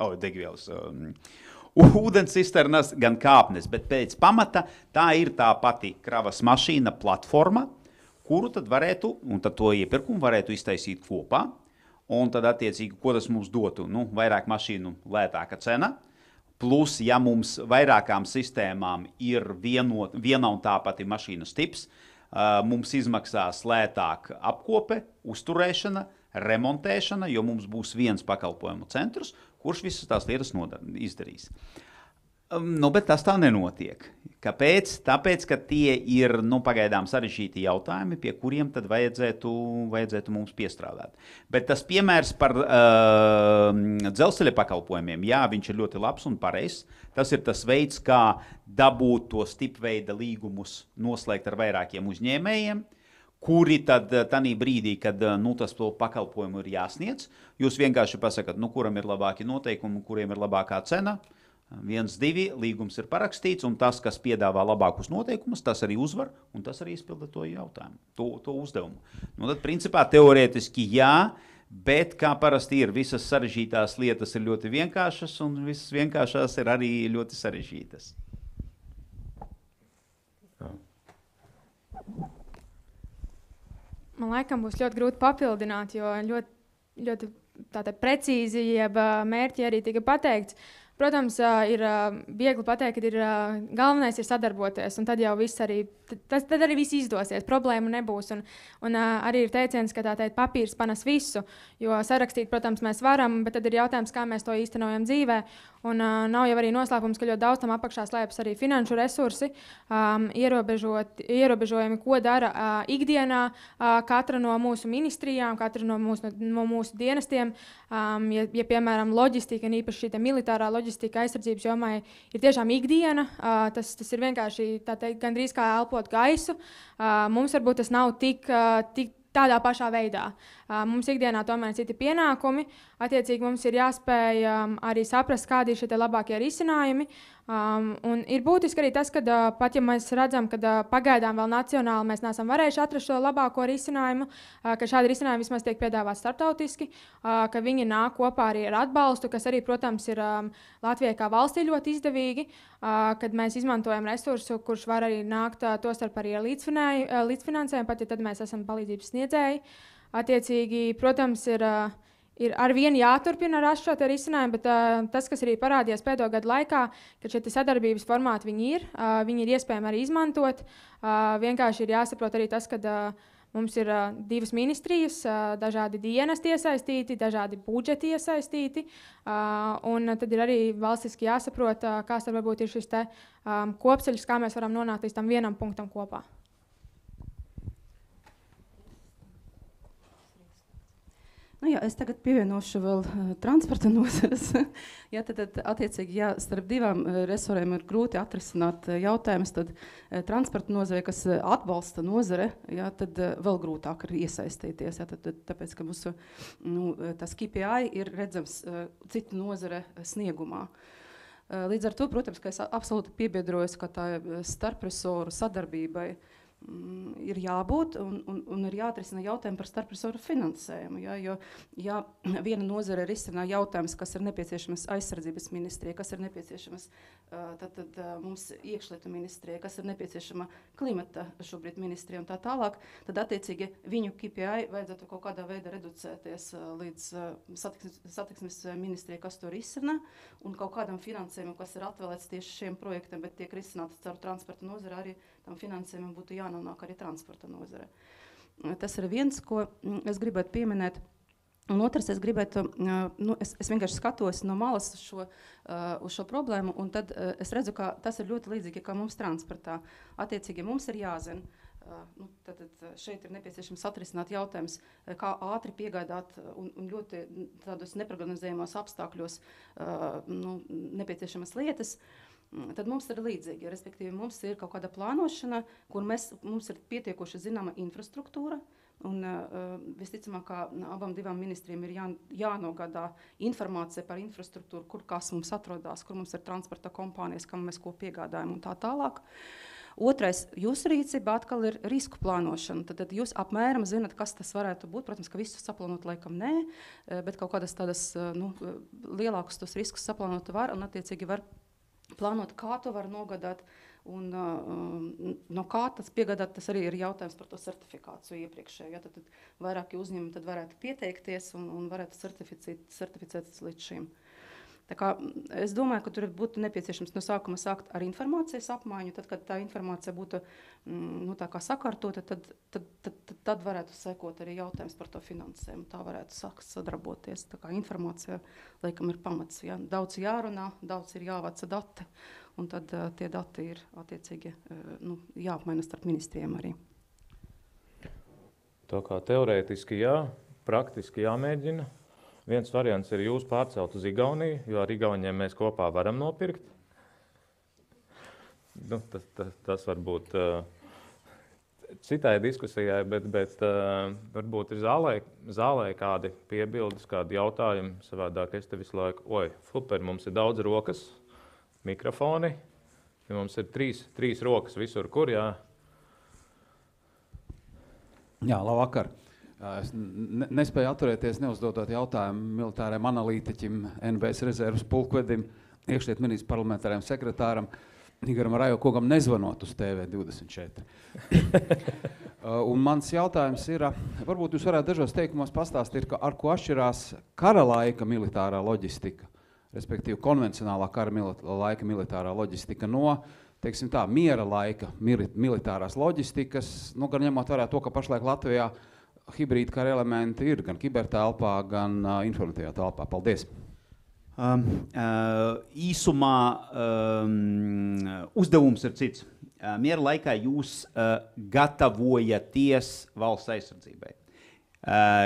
ūdens cisternas, gan kāpnes, bet pēc pamata tā ir tā pati kravas mašīna platforma, kuru tad varētu, un tad to iepirkumu varētu iztaisīt kopā, un tad attiecīgi, ko tas mums dotu? Vairāk mašīnu, lētāka cena, plus, ja mums vairākām sistēmām ir viena un tā pati mašīnas tips, mums izmaksās lētāk apkope, uzturēšana, remontēšana, jo mums būs viens pakalpojumu centrs, kurš visas tās lietas izdarīs. Bet tas tā nenotiek. Kāpēc? Tāpēc, ka tie ir pagaidām sarežģīti jautājumi, pie kuriem tad vajadzētu mums piestrādāt. Bet tas piemērs par dzelzceļa pakalpojumiem, jā, viņš ir ļoti labs un pareizs. Tas ir tas veids, kā dabūt tos tipveida līgumus noslēgt ar vairākiem uzņēmējiem, kuri tad tanī brīdī, kad tas to pakalpojumu ir jāsniedz, jūs vienkārši pasakat, kuram ir labāki noteikumi, kuriem ir labākā cena. 1, 2, līgums ir parakstīts, un tas, kas piedāvā labākus noteikumus, tas arī uzvar, un tas arī izpilda to jautājumu, to uzdevumu. Tad, principā, teorētiski jā, bet kā parasti ir, visas sarežģītās lietas ir ļoti vienkāršas, un visas vienkāršās ir arī ļoti sarežģītas. Man laikam būs ļoti grūti papildināt, jo ļoti tātad precīzi, jeb mērķi arī tika pateikts. Protams, ir viegli pateikt, ka galvenais ir sadarboties, un tad jau viss arī, tad arī viss izdosies, problēmu nebūs. Un arī ir teiciens, ka papīrs panes visu, jo sarakstīt, protams, mēs varam, bet tad ir jautājums, kā mēs to īstenojam dzīvē. Un nav jau arī noslēpums, ka ļoti daudz tam apakšā slēpjas arī finanšu resursi, ierobežojumi, ko dara ikdienā katra no mūsu ministrijām, katra no mūsu dienestiem. Ja piemēram, loģistika, un īpaši šī militārā loģistika aizsardzības jomā ir tiešām ikdiena, tas ir vienkārši gandrīz kā elpot gaisu. Mums varbūt tas nav tik tādā pašā veidā. Mums ikdienā tomēr ir citi pienākumi. Attiecīgi mums ir jāspēj arī saprast, kādi ir šie labākie risinājumi. Un ir būtiski arī tas, ka pat ja mēs redzam, ka pagaidām vēl nacionāli mēs neesam varējuši atrast šo labāko risinājumu, ka šādi risinājumi vismaz tiek piedāvāti starptautiski, ka viņi nāk kopā arī ar atbalstu, kas arī, protams, ir Latvijai kā valstī ļoti izdevīgi, kad mēs izmantojam resursu, kurš var arī nākt tostarp arī ar līdzfinansējumu, pat ja tad mēs esam palīdzības sniedzēji. Attiecīgi, protams, ir ar vienu jāturpina rast šo risinājumu, bet tas, kas arī parādījās pēdējo gadu laikā, ka šie sadarbības formāti viņi ir iespējami arī izmantot. Vienkārši ir jāsaprot arī tas, ka mums ir 2 ministrijas, dažādi dienesti iesaistīti, dažādi budžeti iesaistīti, un tad ir arī valstiski jāsaprot, kāds tad varbūt ir šis kopceļš, kā mēs varam nonākt līdz tam vienam punktam kopā. Nu, jā, es tagad pievienošu vēl transporta nozares. Jā, tad attiecīgi, jā, starp divām resoriem ir grūti atrisināt jautājumus, tad transporta nozare, kas atbalsta nozare, jā, tad vēl grūtāk ir iesaistīties, jā, tāpēc, ka mūsu tas KPI ir redzams citu nozare sniegumā. Līdz ar to, protams, ka es absolūti piebiedrojos, ka tā starpresoru sadarbībai ir jābūt un ir jāatrisina jautājumi par starpresoru finansējumu. Ja, jo ja viena nozare risina jautājumus, kas ir nepieciešamas aizsardzības ministrijai, kas ir nepieciešamas tad mums iekšlietu ministrijai, kas ir nepieciešama klimata šobrīd ministrijai un tā tālāk, tad attiecīgi viņu KPI vajadzētu kaut kādā veidā reducēties līdz satiksmes ministrijai, kas to risina, un kaut kādam finansējumam, kas ir atvēlēts tieši šiem projektiem, bet tiek risināts caur transporta nozare, arī tam finansējumam būtu jānonāk arī transporta nozare. Tas ir viens, ko es gribētu pieminēt. Un otrs, es gribētu, es vienkārši skatos no malas uz šo problēmu, un tad es redzu, ka tas ir ļoti līdzīgi kā mums transportā. Attiecīgi mums ir jāzina, tad šeit ir nepieciešams atrisināt jautājums, kā ātri piegādāt un ļoti tādos neprognozējumos apstākļos nepieciešamas lietas. Tad mums ir līdzīgi, respektīvi mums ir kaut kāda plānošana, kur mums ir pietiekoši zināma infrastruktūra, un visticamāk, ka abām divām ministrijām ir jānogādā informācija par infrastruktūru, kur kas mums atrodas, kur mums ir transporta kompānijas, kam mēs ko piegādājam un tā tālāk. Otrais, jūsu rīcība atkal ir risku plānošana. Tad jūs apmēram zinat, kas tas varētu būt. Protams, ka visus saplānot laikam nē, bet kaut kādas tādas lielākus tos riskus saplānot var, un attiecīgi var plānot, kā to var nogādāt, un no kā tas piegādāt, tas arī ir jautājums par to certifikāciju iepriekšēju. Ja, tad vairāki uzņēmumi tad varētu pieteikties un varētu certificēties līdz šim. Tā kā es domāju, ka tur būtu nepieciešams no sākuma sākt ar informācijas apmaiņu, tad, kad tā informācija būtu tā kā sakārtota, tad varētu sekot arī jautājums par to finansējumu. Tā varētu sākt sadarboties. Tā kā informācija, laikam, ir pamats. Ja? Daudz jārunā, daudz ir jāvāca dati, un tad tie dati ir attiecīgi jāapmaina starp ministrijiem arī. Tā kā teorētiski jā, praktiski jāmēģina. Viens variants ir jūs pārcelt uz Igauniju, jo ar Igauniem mēs kopā varam nopirkt. Tas varbūt citai diskusijai, bet varbūt ir zālē kādi piebildes, kādi jautājumi. Savādāk es te visu laiku, super, mums ir daudz rokas, mikrofoni, ja mums ir trīs rokas visur, kur, jā. Jā, labvakar. Es nespēju atturēties neuzdodot jautājumu militāriem analītiķim, NBS rezervas pulkvedim, iekšlietu ministrs parlamentāriem sekretāram, Igaram Rajokogam nezvanot uz TV24. Un mans jautājums ir, varbūt jūs varētu dažos teikumos pastāstīt, ar ko atšķirās kara laika militārā loģistika, respektīvi konvencionālā kara laika militārā loģistika no, teiksim tā, miera laika militārās loģistikas, gan ņemot vērā to, ka pašlaik Latvijā hibrīda kara elementi ir gan kibertelpā, gan informatīvā telpā. Paldies! Īsumā uzdevums ir cits. Miera laikā jūs gatavojaties valsts aizsardzībai,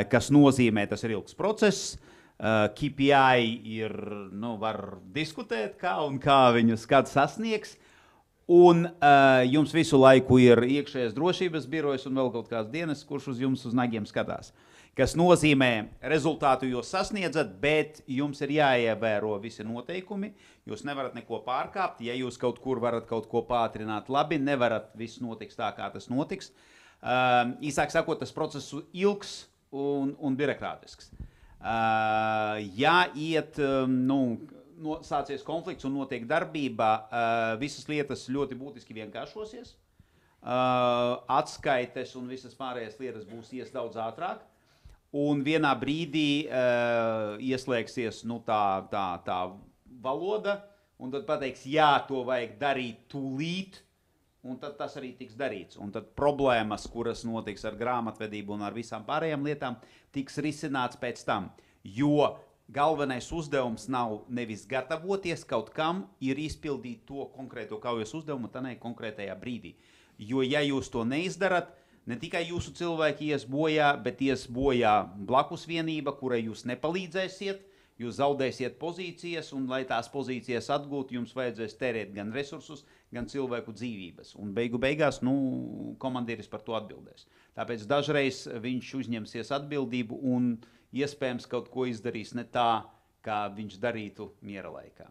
kas nozīmē, tas ir ilgs process. KPI ir, var diskutēt, kā un kā viņus kāds sasniegs. Un jums visu laiku ir iekšējais drošības birojas un vēl kaut kāds dienas, kurš uz jums uz nagiem skatās. Kas nozīmē, rezultātu jūs sasniedzat, bet jums ir jāievēro visi noteikumi. Jūs nevarat neko pārkāpt. Ja jūs kaut kur varat kaut ko pātrināt labi, nevarat viss notiks tā, kā tas notiks. Īsāk sakot, tas process ilgs un birokrātisks. Ja iet, sācies konflikts un notiek darbība, visas lietas ļoti būtiski vienkāršosies. Atskaites un visas pārējās lietas būs ies daudz ātrāk. Un vienā brīdī ieslēgsies tā valoda, un tad pateiks, jā, to vajag darīt tūlīt, un tad tas arī tiks darīts. Un tad problēmas, kuras notiks ar grāmatvedību un ar visām pārējām lietām, tiks risināts pēc tam. Jo galvenais uzdevums nav nevis gatavoties kaut kam, ir izpildīt to konkrēto kaujas uzdevumu tādā konkrētajā brīdī. Jo, ja jūs to neizdarat, ne tikai jūsu cilvēki ies bojā, bet ies bojā blakus vienība, kurai jūs nepalīdzēsiet, jūs zaudēsiet pozīcijas, un lai tās pozīcijas atgūtu, jums vajadzēs tērēt gan resursus, gan cilvēku dzīvības. Un beigās, komandieris par to atbildēs. Tāpēc dažreiz viņš uzņemsies atbildību un iespējams kaut ko izdarīs ne tā, kā viņš darītu miera laikā.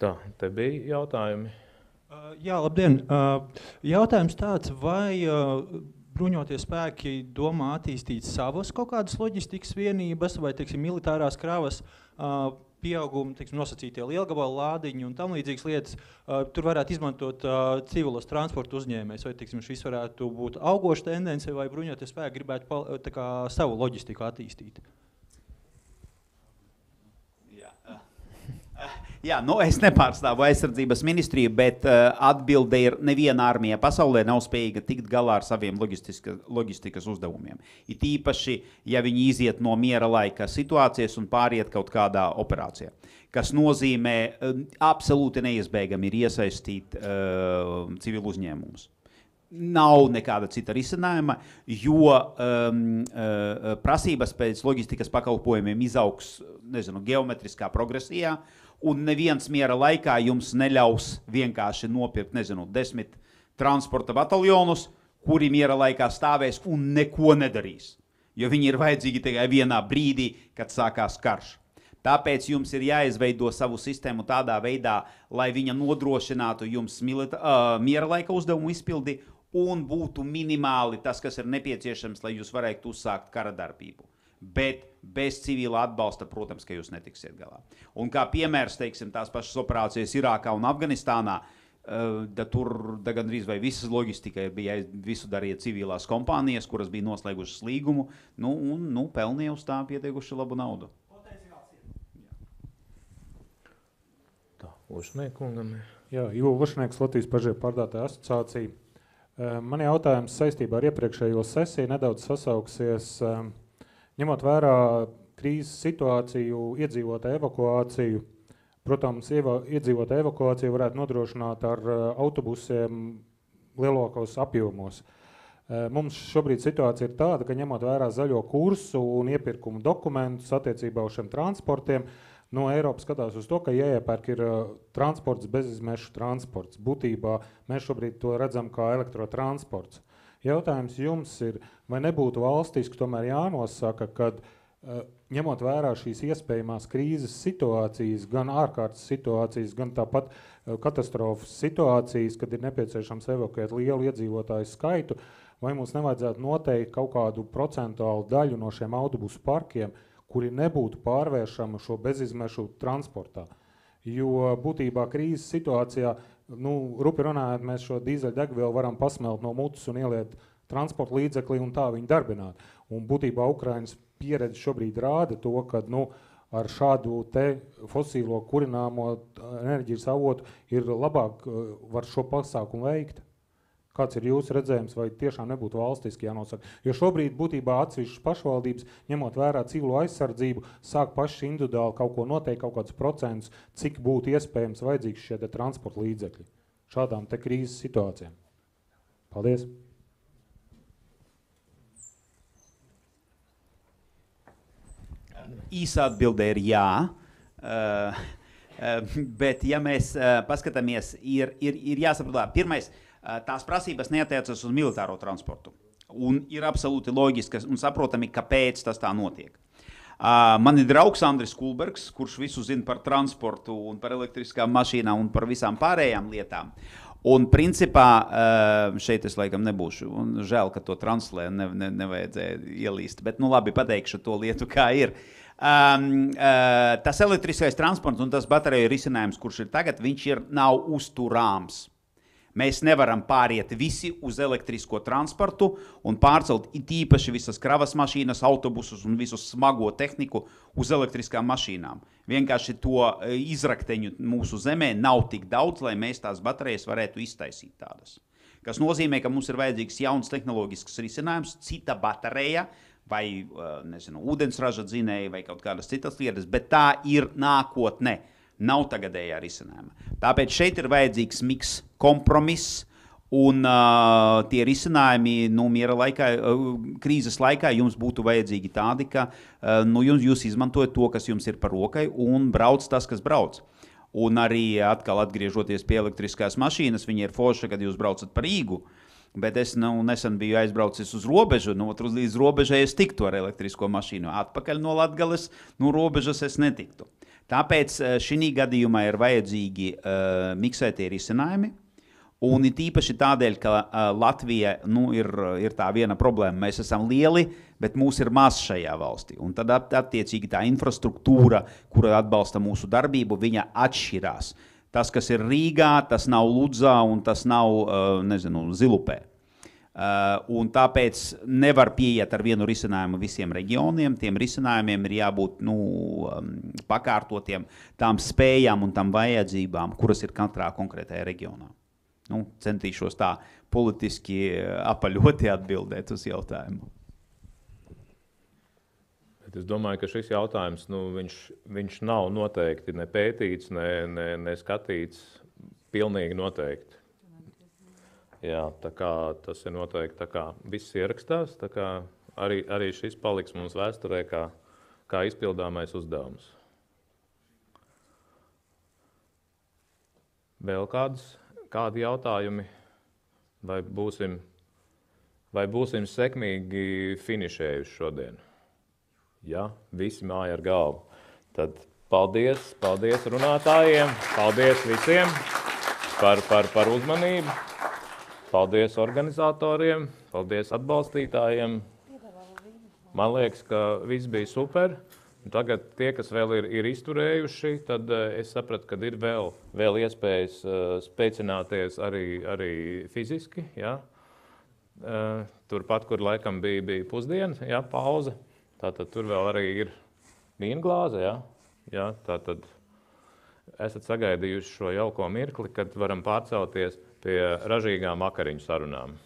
Tā, te bija jautājumi. Jā, labdien. Jautājums tāds, vai bruņotie spēki domā attīstīt savas kaut kādas loģistikas vienības vai, teiksim, militārās kravas pieaugumu, teiksim, nosacītie lielgabalu lādiņi un tam līdzīgas lietas, tur varētu izmantot civilos transportu uzņēmējs, vai, teiksim, šis varētu būt augoša tendence, vai bruņotie spēki gribētu tā kā savu loģistiku attīstīt? Jā, es nepārstāvu aizsardzības ministriju, bet atbilde ir neviena armija pasaulē nav spējīga tikt galā ar saviem loģistikas uzdevumiem. It īpaši, ja viņi iziet no miera laika situācijas un pāriet kaut kādā operācijā. Kas nozīmē, absolūti neizbēgami ir iesaistīt civilu uzņēmumus. Nav nekāda cita risinājuma, jo prasības pēc loģistikas pakalpojumiem izaugs, geometriskā progresijā, un neviens miera laikā jums neļaus vienkārši nopirkt, 10 transporta bataljonus, kuri miera laikā stāvēs un neko nedarīs, jo viņi ir vajadzīgi tikai vienā brīdī, kad sākās karš. Tāpēc jums ir jāizveido savu sistēmu tādā veidā, lai viņa nodrošinātu jums miera laika uzdevumu izpildi un būtu minimāli tas, kas ir nepieciešams, lai jūs varētu uzsākt kara darbību. Bet bez civila atbalsta, protams, ka jūs netiksiet galā. Un kā piemērs, teiksim, tās pašas operācijas Irākā un Afganistānā, tur gandrīz vai visas loģistika bija, visu darīja civilās kompānijas, kuras bija noslēgušas līgumu, un pelnīja uz tā pieteikuši labu naudu. Tā, Ušniekungam. Jā, Ivo Ušnieks, Latvijas pažēju pārdātāja asociācija. Man jautājums saistībā ar iepriekšējo sesiju nedaudz sasauksies, ņemot vērā krīzes situāciju, iedzīvotāju evakuāciju. Protams, iedzīvotāju evakuāciju varētu nodrošināt ar autobusiem lielākos apjomos. Mums šobrīd situācija ir tāda, ka ņemot vērā zaļo kursu un iepirkumu dokumentus attiecībā uz šiem transportiem, no Eiropas skatās uz to, ka jāiepērk ir transports bezizmešu transports. Būtībā mēs šobrīd to redzam kā elektrotransports. Jautājums jums ir, vai nebūtu valstiski tomēr jānosaka, kad ņemot vērā šīs iespējamās krīzes situācijas, gan ārkārtas situācijas, gan tāpat katastrofas situācijas, kad ir nepieciešams evakuēt lielu iedzīvotāju skaitu, vai mums nevajadzētu noteikt kaut kādu procentuālu daļu no šiem autobusu parkiem, kuri nebūtu pārvēršami šo bezizmešu transportā. Jo būtībā krīzes situācijā, rupi runājot, mēs šo dīzeļdegvielu varam pasmelt no mutes un ieliet transporta līdzeklī un tā viņu darbināt. Un būtībā Ukrainas pieredze šobrīd rāda to, ka ar šādu te fosīlo kurināmo enerģijas avotu ir labāk var šo pasākumu veikt. Kāds ir jūsu redzējums, vai tiešām nebūtu valstiski jānosaka? Jo šobrīd būtībā atsevišķas pašvaldības, ņemot vērā civilo aizsardzību, sāk paši individuāli kaut ko noteikt, kaut kādus procentus, cik būtu iespējams vajadzīgs šie transporta līdzekļi šādām te krīzes situācijām. Paldies! Īsa atbilde ir jā, bet ja mēs paskatāmies, ir jāsaprot, pirmais, tās prasības neatiecas uz militāro transportu. Un ir absolūti loģiski un saprotami, kāpēc tas tā notiek. Man ir draugs Andris Kulbergs, kurš visu zina par transportu un par elektriskām mašīnām un par visām pārējām lietām. Un principā šeit es laikam nebūšu. Un žēl, ka to translē nevajadzēja ielīst. Bet labi, pateikšu to lietu, kā ir. Tas elektriskais transports un tas bateriju risinājums, kurš ir tagad, viņš nav uzturāms. Mēs nevaram pāriet visi uz elektrisko transportu un pārcelt it īpaši visas kravas mašīnas, autobusus un visu smago tehniku uz elektriskām mašīnām. Vienkārši to izrakteņu mūsu zemē nav tik daudz, lai mēs tās baterijas varētu iztaisīt tādas. Kas nozīmē, ka mums ir vajadzīgs jauns tehnoloģisks risinājums, cita baterija vai, ūdensraža dzinēja vai kaut kādas citas lietas, bet tā ir nākotne. Nav tagadējā risinājuma. Tāpēc šeit ir vajadzīgs miks, kompromiss, Un tie risinājumi, miera laikā, krīzes laikā jums būtu vajadzīgi tādi, ka jūs izmantojat to, kas jums ir par rokai, un brauc tas, kas brauc. Un arī atkal atgriežoties pie elektriskās mašīnas, viņi ir forši, kad jūs braucat par Rīgu. Bet es nesen biju aizbraucis uz robežu, līdz robežai es tiktu ar elektrisko mašīnu. Atpakaļ no Latgales, robežas es netiktu. Tāpēc šī gadījumā ir vajadzīgi miksētie risinājumi. Un it īpaši tādēļ, ka Latvija ir tā viena problēma. Mēs esam lieli, bet mūs ir maz šajā valstī. Un tad attiecīgi tā infrastruktūra, kura atbalsta mūsu darbību, viņa atšķirās. Tas, kas ir Rīgā, tas nav Ludzā un tas nav, Zilupē. Un tāpēc nevar pieiet ar vienu risinājumu visiem reģioniem. Tiem risinājumiem ir jābūt pakārtotiem tām spējām un tām vajadzībām, kuras ir katrā konkrētajā reģionā. Centīšos tā politiski apaļoti atbildēt uz jautājumu. Bet es domāju, ka šis jautājums, viņš nav noteikti ne pētīts, ne skatīts pilnīgi noteikti. Jā, tā kā tas ir noteikti, tā kā viss ierakstās, tā kā arī šis paliks mums vēsturē kā izpildāmais uzdevums. Vēl kādi jautājumi, vai būsim sekmīgi finišējuši šodien? Ja, visi māja ar galvu. Tad paldies runātājiem, paldies visiem par uzmanību, paldies organizatoriem, paldies atbalstītājiem. Man liekas, ka viss bija super. Tagad tie, kas vēl ir izturējuši, tad es sapratu, ka ir vēl iespējas spēcināties arī fiziski. Ja? Turpat, kur laikam bija pusdiena, ja, pauze. Tātad tur vēl arī ir vīnglāze. Ja? Ja? Tātad esat sagaidījuši šo jauko mirkli, kad varam pārcelties pie ražīgām vakariņu sarunām.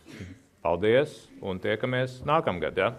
Paldies un tiekamies nākamgad. Ja?